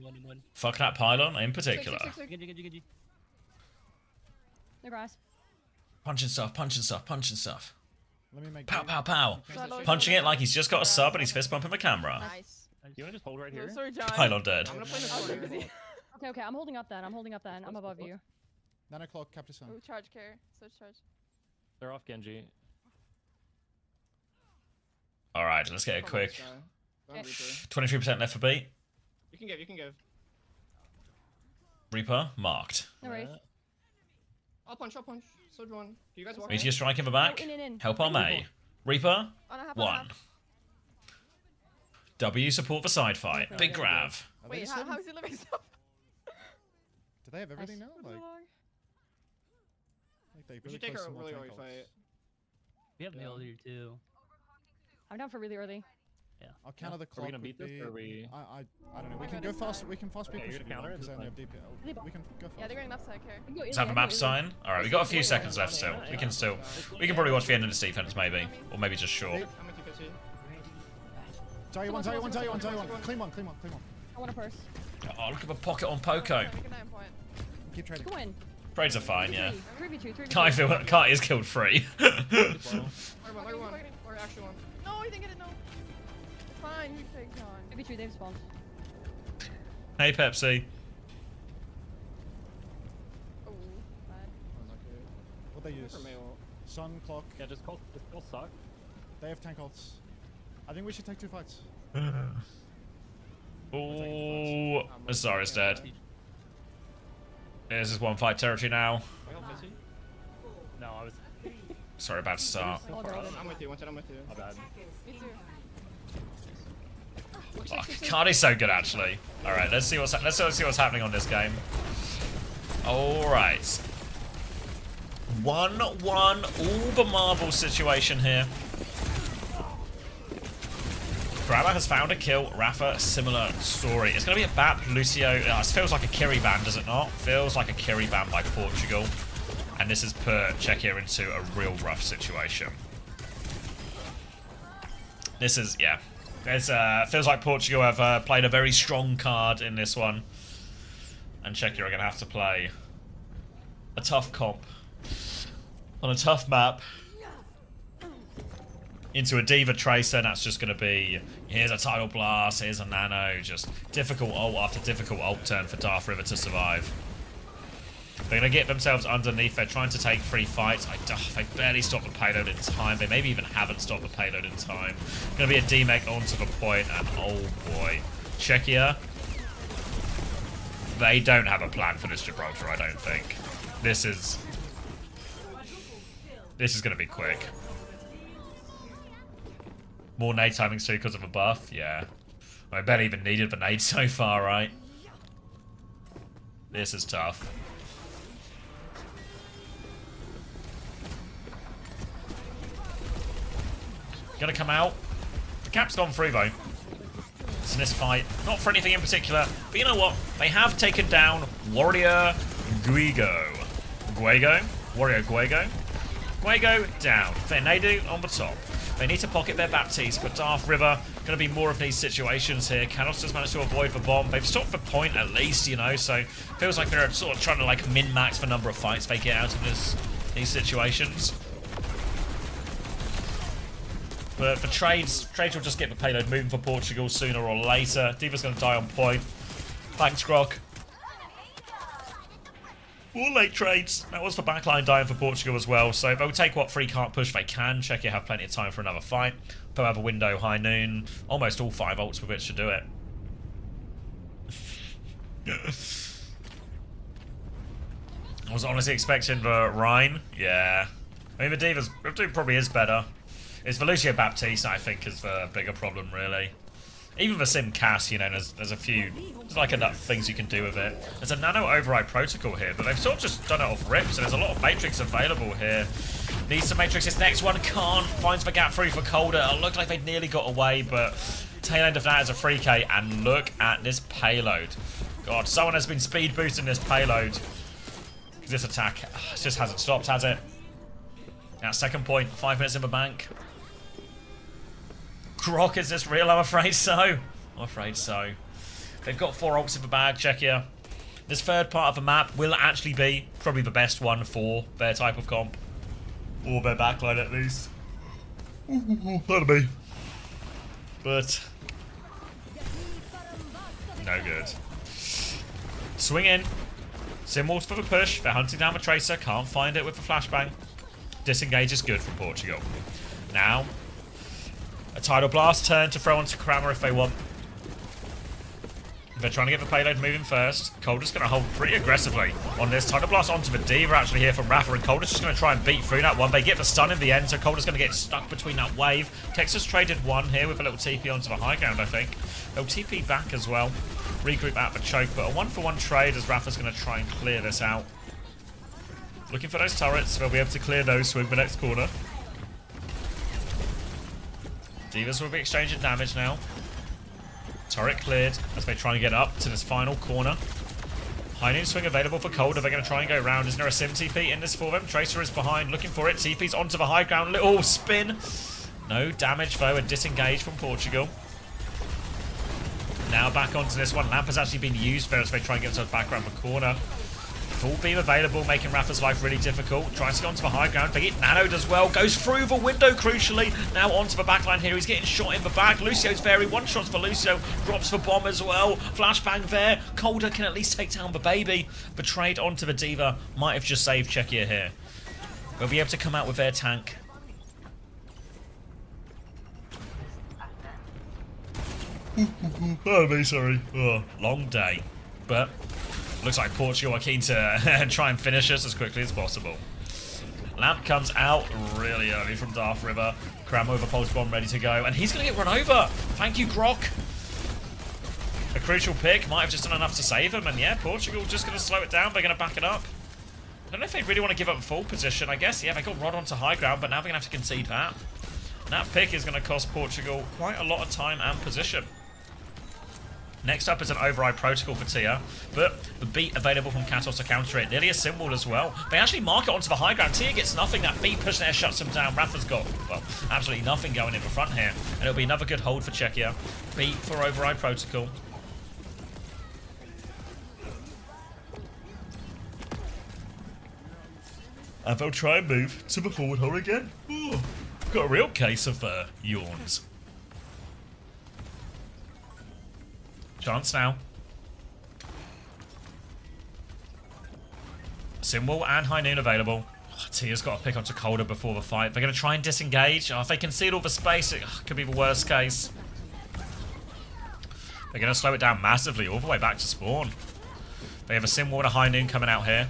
S1: Fuck that pylon in particular.
S12: No grass.
S1: Punching stuff, punching stuff, punching stuff.
S10: Let me make
S1: Pow, pow, pow. Punching it like he's just got a sub and he's fist bumping the camera.
S14: Nice.
S5: You wanna just hold right here?
S14: Sorry, John.
S1: Pylon dead.
S13: I'm gonna play this one.
S12: Okay, okay. I'm holding up then. I'm holding up then. I'm above you.
S10: 9 o'clock, Captain Sun.
S14: Ooh, charge care. So charge.
S5: They're off Genji.
S1: Alright, let's get a quick
S13: Go on, Reaper.
S1: 23% left for beat.
S13: You can give. You can give.
S1: Reaper marked.
S12: No worries.
S13: I'll punch. Soldier one. You guys walk.
S1: Meteor strike in the back.
S12: In.
S1: Help our May. Reaper,
S14: On a half,
S1: 1. W support for side fight. Big grav.
S10: Are they
S14: Wait,
S10: just
S14: how
S10: living?
S14: is he living so?
S10: Do they have everything now? Like they
S13: We
S10: really
S13: should take
S10: close
S13: a
S10: to more
S13: really
S10: tank
S13: early
S10: ults.
S13: fight.
S4: We have nailed here too.
S12: I'm down for really early.
S10: I'll counter the
S5: Are
S10: clock.
S5: we gonna beat
S10: with
S5: this
S10: the-
S5: or are we?
S10: I don't know. We can go fast. We can fast
S5: Okay,
S10: people
S5: you're
S10: should
S5: gonna counter it,
S10: because they
S5: that's
S10: only have DPL. We can go fast.
S14: Yeah, they're going left side care.
S1: Let's have a map sign. Alright, we got a few seconds left still. We can probably watch the end of this defense maybe. Or maybe just short.
S13: I'm with you, Fitzy.
S10: Tell one. Clean one.
S12: I want a purse.
S1: Oh, look at the pocket on Poco.
S14: Make a 9 point.
S10: Keep trading.
S12: Go in.
S1: Trades are fine, yeah.
S12: 3v2, 3v2.
S1: Kai is killed free.
S13: Layer one. Or actually one.
S14: No, he didn't get it. No. It's fine. He takes on.
S12: 3v2, they've spawned.
S1: Hey Pepsi.
S14: Oh, bad.
S10: What they use?
S13: For Mayo.
S10: Sun, clock.
S5: Yeah, just call stock.
S10: They have tank ults. I think we should take 2 fights.
S1: Oh, Azara's dead. This is one fight territory now.
S13: Can I help Fitzy?
S5: No, I was.
S1: Sorry, about to start.
S13: I'm with you. I'm with you.
S5: My bad.
S14: Me too.
S1: Fuck, Cardi's so good actually. All right, let's see what's happening on this game. All right, 1-1, all the marble situation here. Grabber has found a kill. Rafa, similar story. It's going to be a BAP, Lucio. It feels like a Kiri ban, does it not? Feels like a Kiri ban by Portugal. And this has put Czechia into a real rough situation. This is, yeah. It feels like Portugal have played a very strong card in this one. And Czechia are going to have to play a tough comp on a tough map into a Diva Tracer, and that's just going to be, here's a Tidal Blast, here's a Nano, just difficult ult after difficult ult turn for Darth River to survive. They're going to get themselves underneath, they're trying to take 3 fights, they barely stopped the payload in time, they maybe even haven't stopped the payload in time. Going to be a D-Mech onto the point, and oh boy, Czechia, they don't have a plan for this Gibraltar, I don't think. This is going to be quick. More nade timings too because of a buff, yeah. I barely even needed the nade so far, right? This is tough. Gonna come out. The cap's gone through though. It's in this fight. Not for anything in particular, but you know what? They have taken down Warrior Guigo. Warrior Guigo. Guigo down. Fernado on the top. They need to pocket their Baptiste, but Darth River going to be more of these situations here. Canos just managed to avoid the bomb. They've stopped the point at least, you know, so feels like they're sort of trying to like min-max the number of fights they get out of these situations. But for trades will just get the payload moving for Portugal sooner or later. D.Va's going to die on point. Thanks, Grok. More late trades. That was the backline dying for Portugal as well. So they'll take what free can't push they can. Check you have plenty of time for another fight. They'll have a window high noon. Almost all 5 ults with which to do it. I was honestly expecting the Rhine. Yeah. I mean, the D.Va's probably is better. It's the Lucio Baptiste, I think, is the bigger problem, really. Even the Sim Cass, you know, there's a few, there's like enough things you can do with it. There's a nano override protocol here, but they've sort of just done it off rip, so there's a lot of Matrix available here. Needs to Matrix this next one, can't, finds the gap through for Calder. It looked like they'd nearly got away, but tail end of that is a 3K, and look at this payload. God, someone has been speed boosting this payload. Because this attack just hasn't stopped, has it? At second point, 5 minutes in the bank. Grok, is this real? I'm afraid so. I'm afraid so. They've got 4 ults in the bag, check here. This third part of the map will actually be probably the best one for their type of comp. Or their backline at least. That'll be. But no good. Swing in. Simwalls for the push. They're hunting down the Tracer. Can't find it with the flashbang. Disengage is good from Portugal. Now, a Tidal Blast turn to throw onto Kramer if they want. They're trying to get the payload moving first. Calder's going to hold pretty aggressively on this. Tidal Blast onto the D.Va actually here from Rafa, and Calder's just going to try and beat through that one. They get the stun in the end, so Calder's going to get stuck between that wave. Texas traded 1 here with a little TP onto the high ground, I think. They'll TP back as well. Regroup out the choke, but a 1-for-1 trade as Rafa's going to try and clear this out. Looking for those turrets, they'll be able to clear those, swing the next corner. D.Vas will be exchanging damage now. Turret cleared as they try and get up to this final corner. High noon swing available for Calder. They're going to try and go round. Isn't there a Sim TP in this for them? Tracer is behind, looking for it. TP's onto the high ground. Little spin. No damage though, and disengage from Portugal. Now back onto this one. Lamp has actually been used there as they try and get themselves back around the corner. Full beam available, making Rafa's life really difficult. Tries to get onto the high ground. They get nanoed as well. Goes through the window, crucially. Now onto the backline here. He's getting shot in the back. Lucio's very. 1 shot for Lucio. Drops the bomb as well. Flashbang there. Calder can at least take down the baby. Betrayed onto the D.Va. Might have just saved Czechia here. They'll be able to come out with their tank. Oh, me, sorry. Oh, long day. But looks like Portugal are keen to try and finish us as quickly as possible. Lamp comes out really early from Darth River. Cram with a pulse bomb ready to go. And he's going to get run over. Thank you, Grok. A crucial pick. Might have just done enough to save him. And yeah, Portugal just going to slow it down. They're going to back it up. I don't know if they really want to give up a full position. I guess, yeah, they got Rod onto high ground, but now they're going to have to concede that. And that pick is going to cost Portugal quite a lot of time and position. Next up is an override protocol for Tia, but the beat available from Katos to counter it. Nearly a symbol as well. They actually mark it onto the high ground. Tia gets nothing. That beat push there shuts him down. Rafa's got, well, absolutely nothing going in the front here. And it'll be another good hold for Czechia. Beat for override protocol. And they'll try and move to the forward hold again. Ooh, got a real case of yawns. Chance now. Simwall and High Noon available. Oh, Tia's got to pick onto Calder before the fight. They're going to try and disengage. Oh, if they concede all the space, it could be the worst case. They're going to slow it down massively all the way back to spawn. They have a Simwall and a High Noon coming out here.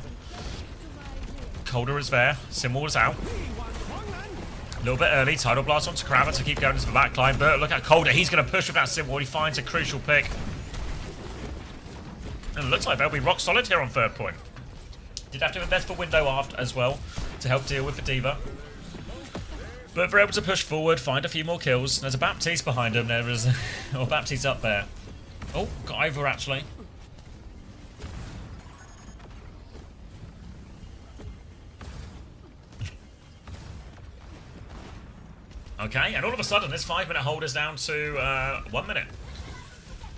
S1: Calder is there. Simwall is out. A little bit early. Tidal Blast onto Kramer to keep going into the backline. But look at Calder. He's going to push with that Simwall. He finds a crucial pick. And it looks like they'll be rock solid here on third point. Did have to invest for window aft as well to help deal with the D.Va. But they're able to push forward, find a few more kills. There's a Baptiste behind him. There is... or Baptiste up there. Oh, got Ivor actually. Okay, and all of a sudden this 5-minute hold is down to 1 minute.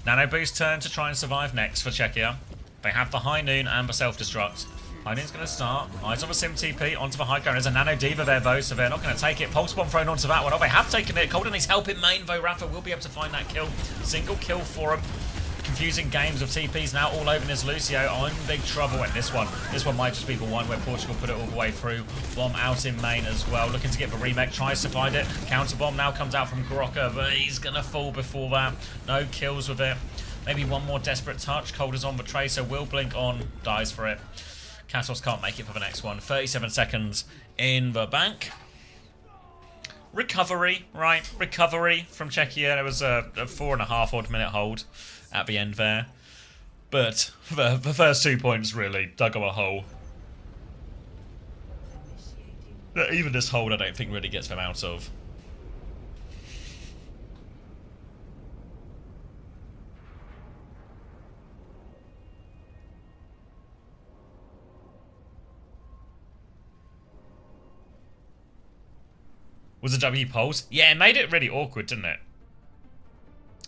S1: Nano Boost turn to try and survive next for Czechia. They have the High Noon and the self-destruct. High Noon's going to start. Eyes on the Sim TP onto the high ground. There's a Nano D.Va there though, so they're not going to take it. Pulse Bomb thrown onto that one. Oh, they have taken it. Colden needs help in main though. Rafa will be able to find that kill. Single kill for him. Confusing games of TPs now all over this Lucio. I'm in big trouble in this one. This one might just be the one where Portugal put it all the way through. Bomb out in main as well. Looking to get the remake. Tries to find it. Counter bomb now comes out from Grocka, but he's going to fall before that. No kills with it. Maybe one more desperate touch. Colder's on the tracer. Will blink on. Dies for it. Kassos can't make it for the next one. 37 seconds in the bank. Recovery, right? Recovery from Czechia. There was a 4.5 odd minute hold at the end there. But the first 2 points really dug them a hole. Even this hold I don't think really gets them out of. Was a W pulse? Yeah, it made it really awkward, didn't it?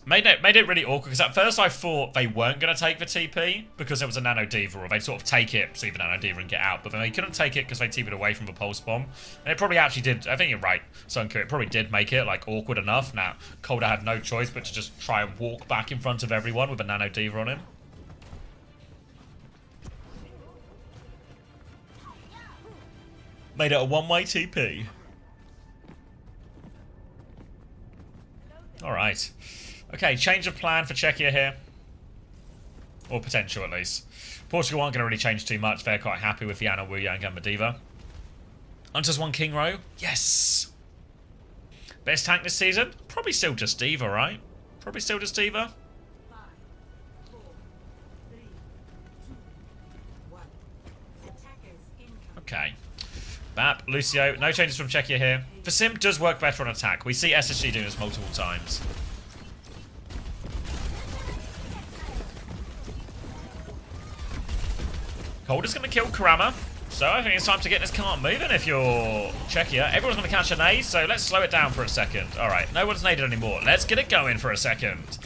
S1: Made it really awkward, because at first I thought they weren't going to take the TP because there was a Nano D.Va, or they'd sort of take it, see the Nano D.Va and get out, but then they couldn't take it because they TP'd away from the pulse bomb. And it probably actually did, I think you're right, Sunku, it probably did make it, like, awkward enough. Now, Colder had no choice but to just try and walk back in front of everyone with a Nano D.Va on him. Made it a one-way TP. Alright. Okay, change of plan for Czechia here. Or potential, at least. Portugal aren't going to really change too much. They're quite happy with Yana, Wu Yang, and D.Va. Hunters won King Row. Yes! Best tank this season? Probably still just D.Va, right? Probably still just D.Va. Okay. Bap, Lucio, no changes from Czechia here. For Sim does work better on attack. We see SSG doing this multiple times. Colder's going to kill Karama. So I think it's time to get this cart moving if you're Czechia. Everyone's going to catch an nade, so let's slow it down for a second. Alright, no one's naded anymore. Let's get it going for a second.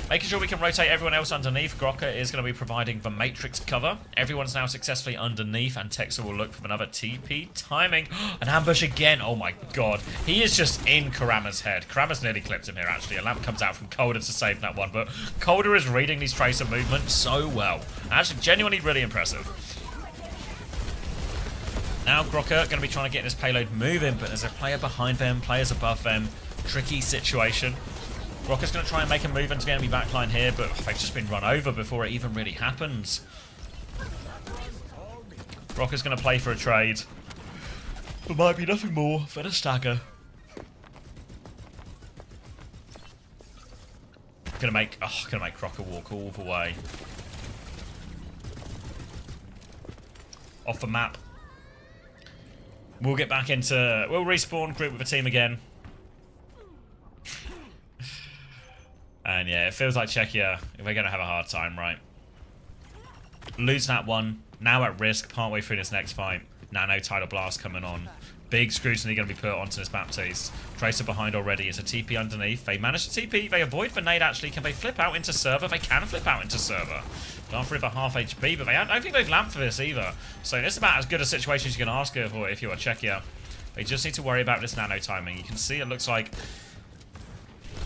S1: Making sure we can rotate everyone else underneath. Grocka is going to be providing the Matrix cover. Everyone's now successfully underneath, and Texer will look for another TP. Timing. An ambush again. Oh my god. He is just in Karama's head. Karama's nearly clipped him here, actually. A lamp comes out from Colder to save that one, but Colder is reading these tracer movements so well. Actually, genuinely really impressive. Now Grocka going to be trying to get this payload moving, but there's a player behind them, players above them. Tricky situation. Grocka's going to try and make a move into the enemy backline here, but they've just been run over before it even really happens. Grocka's going to play for a trade. But might be nothing more than a stagger. Gonna make Grocka walk all the way. Off the map. We'll get back into... We'll respawn, group with the team again. And yeah, it feels like Czechia, we're going to have a hard time, right? Lose that one. Now at risk, partway through this next fight. Nano Tidal Blast coming on. Big scrutiny going to be put onto this Baptiste. Tracer behind already. It's a TP underneath. They manage to TP. They avoid the nade, actually. Can they flip out into server? They can flip out into server. Gone through the half HP, but I don't think they've lamped for this either. So this is about as good a situation as you can ask for if you're Czechia. They just need to worry about this nano timing. You can see it looks like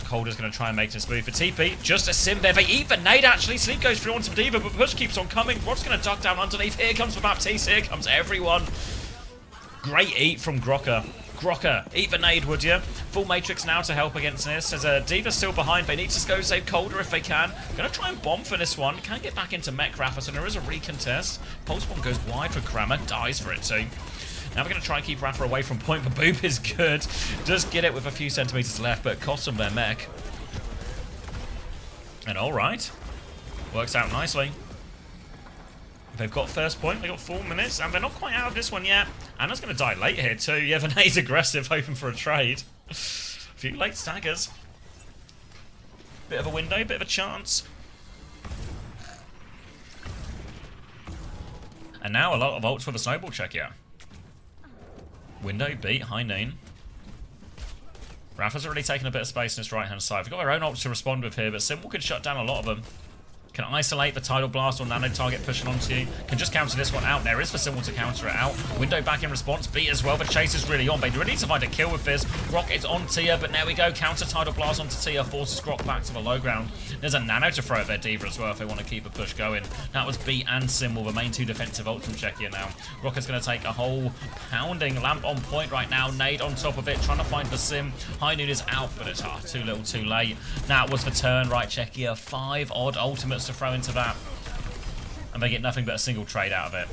S1: Colder's going to try and make this move for TP. Just a sim there. They eat the nade, actually. Sleep goes through onto D.Va, but push keeps on coming. Rod's going to duck down underneath. Here comes the Baptiste. Here comes everyone. Great eat from Grocka. Grocka, eat the nade, would you? Full Matrix now to help against this. There's a D.Va still behind. They need to go save Colder if they can. Going to try and bomb for this one. Can't get back into Mech Rafa, so there is a recontest. Pulse bomb goes wide for Kramer. Dies for it too. Now we're going to try and keep Rafa away from point, but Boop is good. Does get it with a few centimeters left, but it costs them their mech. And alright. Works out nicely. They've got first point, they've got 4 minutes, and they're not quite out of this one yet. Anna's going to die late here too. Yeah, Vinay's aggressive, hoping for a trade. A few late staggers. Bit of a window, bit of a chance. And now a lot of ults for the snowball check here. Window, beat, high noon. Rafa's already taken a bit of space on his right-hand side. We've got our own ults to respond with here, but Symbol could shut down a lot of them. Can isolate the Tidal Blast or Nano target pushing onto you. Can just counter this one out. There is for Symbol to counter it out. Window back in response. Beat as well. The chase is really on. They really need to find a kill with this. Grok is on Tia, but there we go. Counter Tidal Blast onto Tia. Forces Grok back to the low ground. There's a Nano to throw at their Diva as well if they want to keep a push going. That was Beat and Symbol, the main two defensive ults from Czechia now. Grok is going to take a whole pounding. Lamp on point right now. Nade on top of it. Trying to find the Sim. High Noon is out, but it's too little too late. That was the turn, right, Czechia. 5 odd ultimates to throw into that. And they get nothing but a single trade out of it.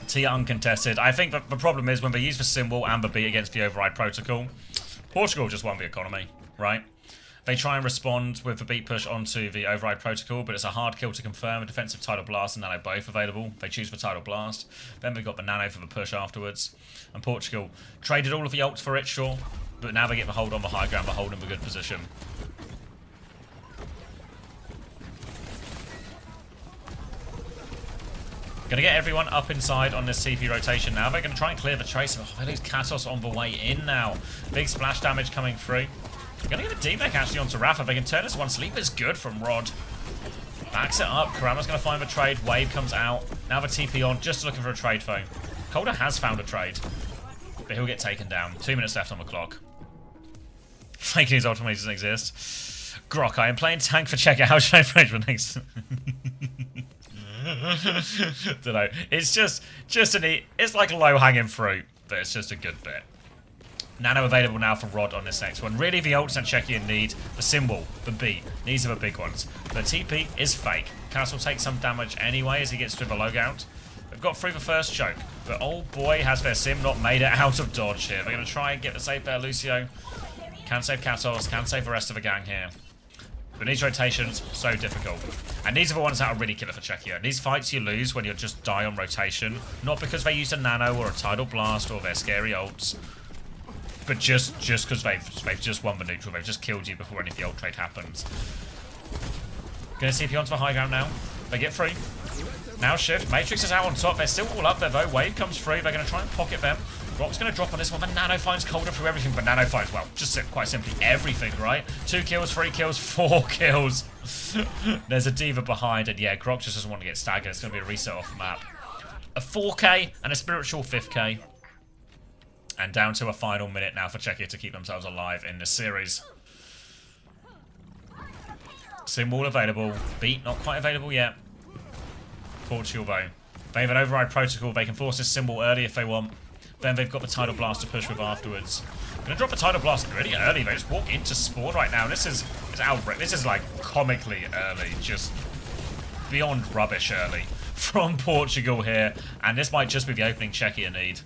S1: Tia uncontested. I think the problem is when they use the Symbol and the beat against the override protocol, Portugal just won the economy, right? They try and respond with the beat push onto the override protocol, but it's a hard kill to confirm. A defensive Tidal Blast and Nano both available. They choose the Tidal Blast. Then they've got the Nano for the push afterwards. And Portugal traded all of the ults for it, sure, but now they get the hold on the high ground, the hold in the good position. Going to get everyone up inside on this TP rotation now. They're going to try and clear the trace. Oh, they lose Katos on the way in now. Big splash damage coming through. They're going to get a D-Mech actually onto Rafa. They can turn this one. Sleep is good from Rod. Backs it up. Karama's going to find the trade. Wave comes out. Now the TP on, just looking for a trade phone. Calder has found a trade, but he'll get taken down. 2 minutes left on the clock. Faking his ultimate doesn't exist. Grok, I am playing tank for Czechia. How should I approach the next? Don't know. It's just it's like low-hanging fruit, but it's just a good bit. Nano available now for Rod on this next one. Really, the ults that Czechia need the Symbol, the beat. These are the big ones. The TP is fake. Castle takes some damage anyway as he gets through the logout. They've got through the first choke, but oh boy, has their Sim not made it out of dodge here. They're going to try and get the save there, Lucio. Can save Katos, can save the rest of the gang here. But these rotations, so difficult. And these are the ones that are really killer for Czechia. These fights you lose when you just die on rotation. Not because they used a Nano or a Tidal Blast or their scary ults. But just because they've just won the neutral. They've just killed you before any of the ult trade happens. Gonna CP onto the high ground now. They get free. Now shift. Matrix is out on top. They're still all up there though. Wave comes through. They're going to try and pocket them. Rock's going to drop on this one, but Nano finds Calder through everything. But Nano finds, well, just quite simply everything, right? 2 kills, 3 kills, 4 kills. There's a Diva behind, and yeah, Grok just doesn't want to get staggered. It's going to be a reset off the map. A 4K and a spiritual 5K. And down to a final minute now for Czechia to keep themselves alive in this series. Symbol available. Beat not quite available yet. Portugal though. They have an override protocol. They can force this Symbol early if they want. Then they've got the Tidal Blast to push with afterwards. Gonna drop a Tidal Blast really early. They just walk into spawn right now. This is outright. This is like comically early, just beyond rubbish early from Portugal here. And this might just be the opening Czechia need.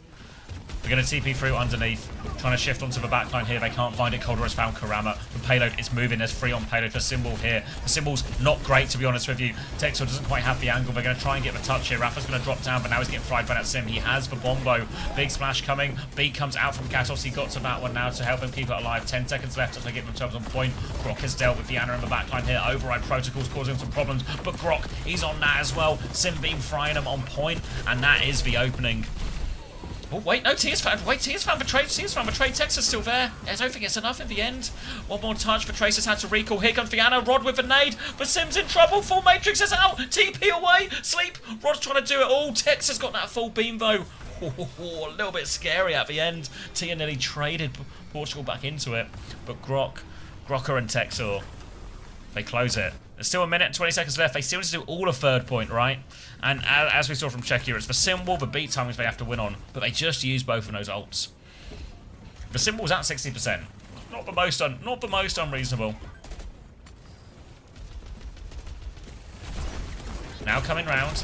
S1: They're going to TP through underneath, trying to shift onto the backline here. They can't find it. Calder has found Karama. The payload is moving. There's free on payload for Symbol here. The Symbol's not great, to be honest with you. Texel doesn't quite have the angle. They're going to try and get the touch here. Rafa's going to drop down, but now he's getting fried by that Sim. He has the Bombo. Big splash coming. Beat comes out from Katos. He got to that one now to help him keep it alive. 10 seconds left as they get themselves on point. Grok has dealt with the Anna in the backline here. Override protocols causing some problems, but Grok, he's on that as well. Sim Beam frying him on point, and that is the opening. Oh, wait, no, Tia's found the trade. Tia's found the trade. Tex is still there. I don't think it's enough in the end. One more touch for Tracer's had to recall. Here comes Vianna. Rod with a nade. But Sim's in trouble. Full Matrix is out. TP away. Sleep. Rod's trying to do it all. Tex has got that full beam, though. A little bit scary at the end. Tia nearly traded Portugal back into it. But Grocker and Texor, they close it. There's still a minute and 20 seconds left. They still need to do all a third point, right? And as we saw from Czechia, it's the Symbol, the beat timings they have to win on. But they just use both of those ults. The Symbol's at 60%. Not the most unreasonable. Now coming round.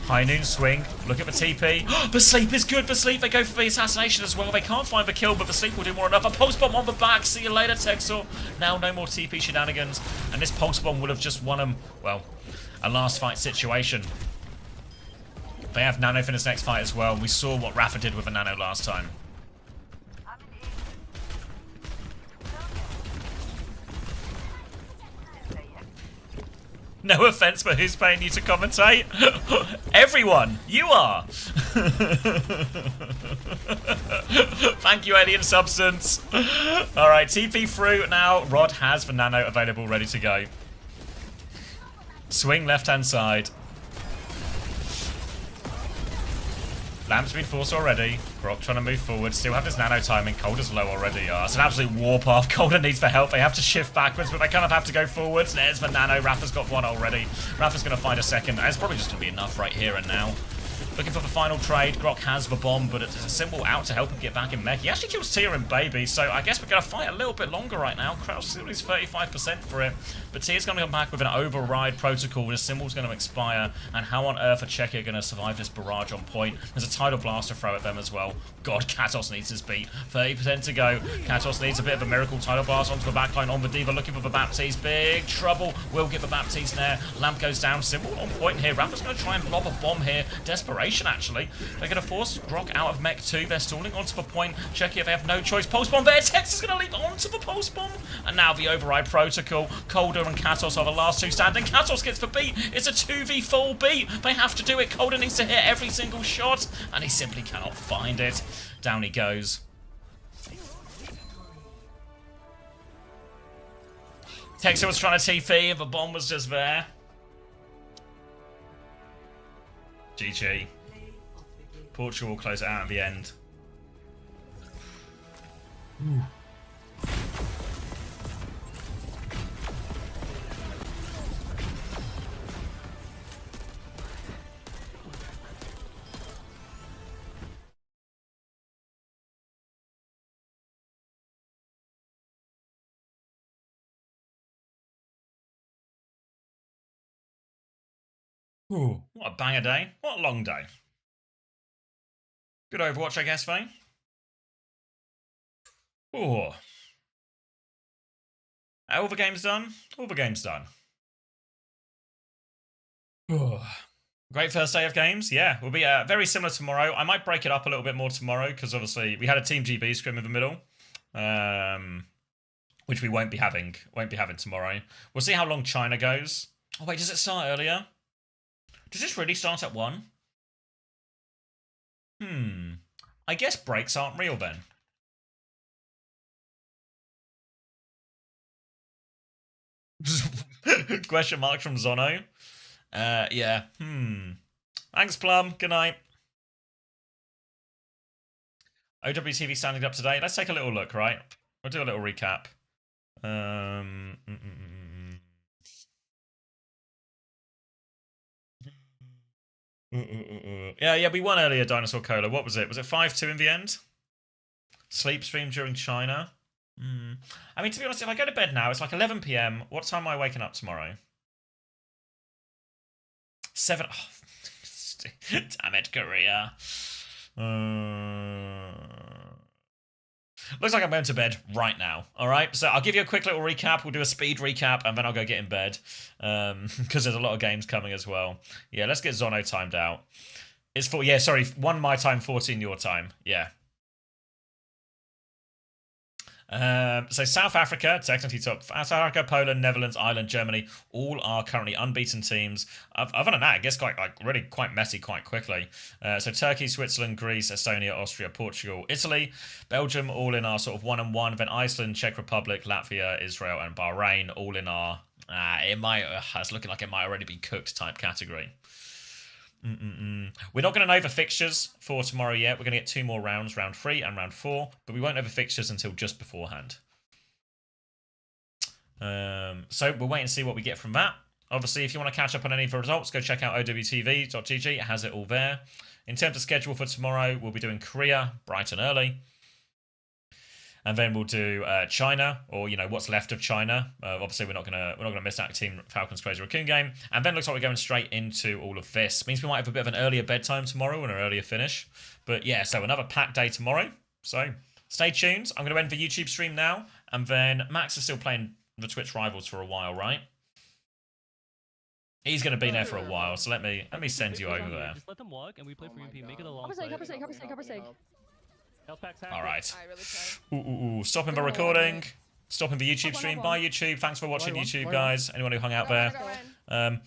S1: High noon swing. Look at the TP. The sleep is good. The sleep. They go for the assassination as well. They can't find the kill, but the sleep will do more enough. A pulse bomb on the back. See you later, Texor. Now no more TP shenanigans. And this pulse bomb would have just won them, well, a last fight situation. They have Nano for this next fight as well. We saw what Rafa did with a Nano last time. No offense, but who's paying you to commentate? Everyone! You are! Thank you, Alien Substance. Alright, TP through now. Rod has the Nano available, ready to go. Swing left-hand side. Lamp's been forced already. Brock trying to move forward. Still have this Nano timing. Colder's low already. It's an absolute warpath. Colder needs for help. They have to shift backwards, but they kind of have to go forwards. There's the Nano. Rafa's got one already. Rafa's going to find a second. It's probably just going to be enough right here and now. Looking for the final trade. Grok has the bomb, but it's a symbol out to help him get back in mech. He actually kills Tia and Baby, so I guess we're going to fight a little bit longer right now. Kraus still needs 35% for it, but Tia's going to come back with an override protocol. The symbol's going to expire, and how on earth are Czechia going to survive this barrage on point? There's a tidal blast to throw at them as well. God, Katos needs his beat. 30% to go. Katos needs a bit of a miracle. Tidal blast onto the backline on the Diva, looking for the Baptiste. Big trouble. Will get the Baptiste there. Lamp goes down. Symbol on point here. Rafa's going to try and lob a bomb here. Desperation, actually. They're going to force Grok out of mech 2. They're stalling onto the point. Czechia, they have no choice. Pulse bomb there. Tex is going to leap onto the pulse bomb. And now the override protocol. Colder and Katos are the last two standing. Katos gets the beat. It's a 2v4 beat. They have to do it. Colder needs to hit every single shot. And he simply cannot find it. Down he goes. Texer was trying to TP and the bomb was just there. GG. Portugal will close it out at the end. Ooh. Ooh, what a banger day. What a long day. Good Overwatch, I guess, Vane. Ooh. All the game's done? All the game's done. Ooh. Great first day of games. Yeah, we'll be very similar tomorrow. I might break it up a little bit more tomorrow, because obviously we had a Team GB scrim in the middle. Which we won't be having. Won't be having tomorrow. We'll see how long China goes. Oh, wait, does it start earlier? Does this really start at 1? I guess breaks aren't real then. Question mark from Zono. Yeah. Thanks, Plum. Good night. OWTV standing up today. Let's take a little look, right? We'll do a little recap. Yeah, we won earlier, Dinosaur Cola. What was it? Was it 5-2 in the end? Sleep stream during China? I mean, to be honest, if I go to bed now, it's like 11 PM. What time am I waking up tomorrow? 7. Oh, damn it, Korea. Looks like I'm going to bed right now. All right, so I'll give you a quick little recap. We'll do a speed recap, and then I'll go get in bed because there's a lot of games coming as well. Yeah, let's get Zono timed out. It's 1 my time, 14 your time. Yeah. So South Africa, technically top. South Africa, Poland, Netherlands, Ireland, Germany, all are currently unbeaten teams. Other than that, it gets really quite messy quite quickly. So Turkey, Switzerland, Greece, Estonia, Austria, Portugal, Italy, Belgium, all in our sort of 1-1. Then Iceland, Czech Republic, Latvia, Israel, and Bahrain, all in our. It's looking like it might already be cooked type category. We're not going to know the fixtures for tomorrow yet. We're going to get 2 more rounds, round 3 and round 4, but we won't know the fixtures until just beforehand. So we'll wait and see what we get from that. Obviously, if you want to catch up on any of the results, go check out owtv.gg. It has it all there. In terms of schedule for tomorrow, we'll be doing Korea bright and early. And then we'll do China, or what's left of China. Obviously, we're not gonna miss out Team Falcons Crazy Raccoon game. And then it looks like we're going straight into all of this. Means we might have a bit of an earlier bedtime tomorrow and an earlier finish. But yeah, so another packed day tomorrow. So stay tuned. I'm going to end the YouTube stream now, and then Max is still playing the Twitch Rivals for a while, right? He's gonna be there for a while, so let me send you
S4: Wait,
S1: over there.
S4: Just let them walk, and we play for UP. Make it a long
S12: Copper
S4: fight.
S12: sig, copper sig, copper sig, copper sig.
S5: Health pack's hacked.
S1: All right.
S14: I really tried.
S1: Ooh. Stopping the recording. Stopping the YouTube stream. Bye YouTube. Thanks for watching YouTube, guys. Anyone who hung out there.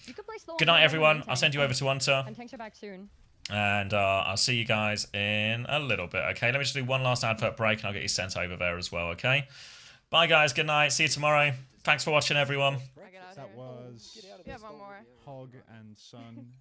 S12: You could play slow
S1: Good
S12: on
S1: night,
S12: the
S1: everyone.
S12: main
S1: I'll send you over to Hunter.
S12: And tanks are back soon.
S1: And I'll see you guys in a little bit, okay? Let me just do one last advert break and I'll get you sent over there as well, okay? Bye, guys. Good night. See you tomorrow. Thanks for watching, everyone.
S14: I get out
S10: That
S14: here.
S10: was
S14: You have one more.
S10: Hog and Son.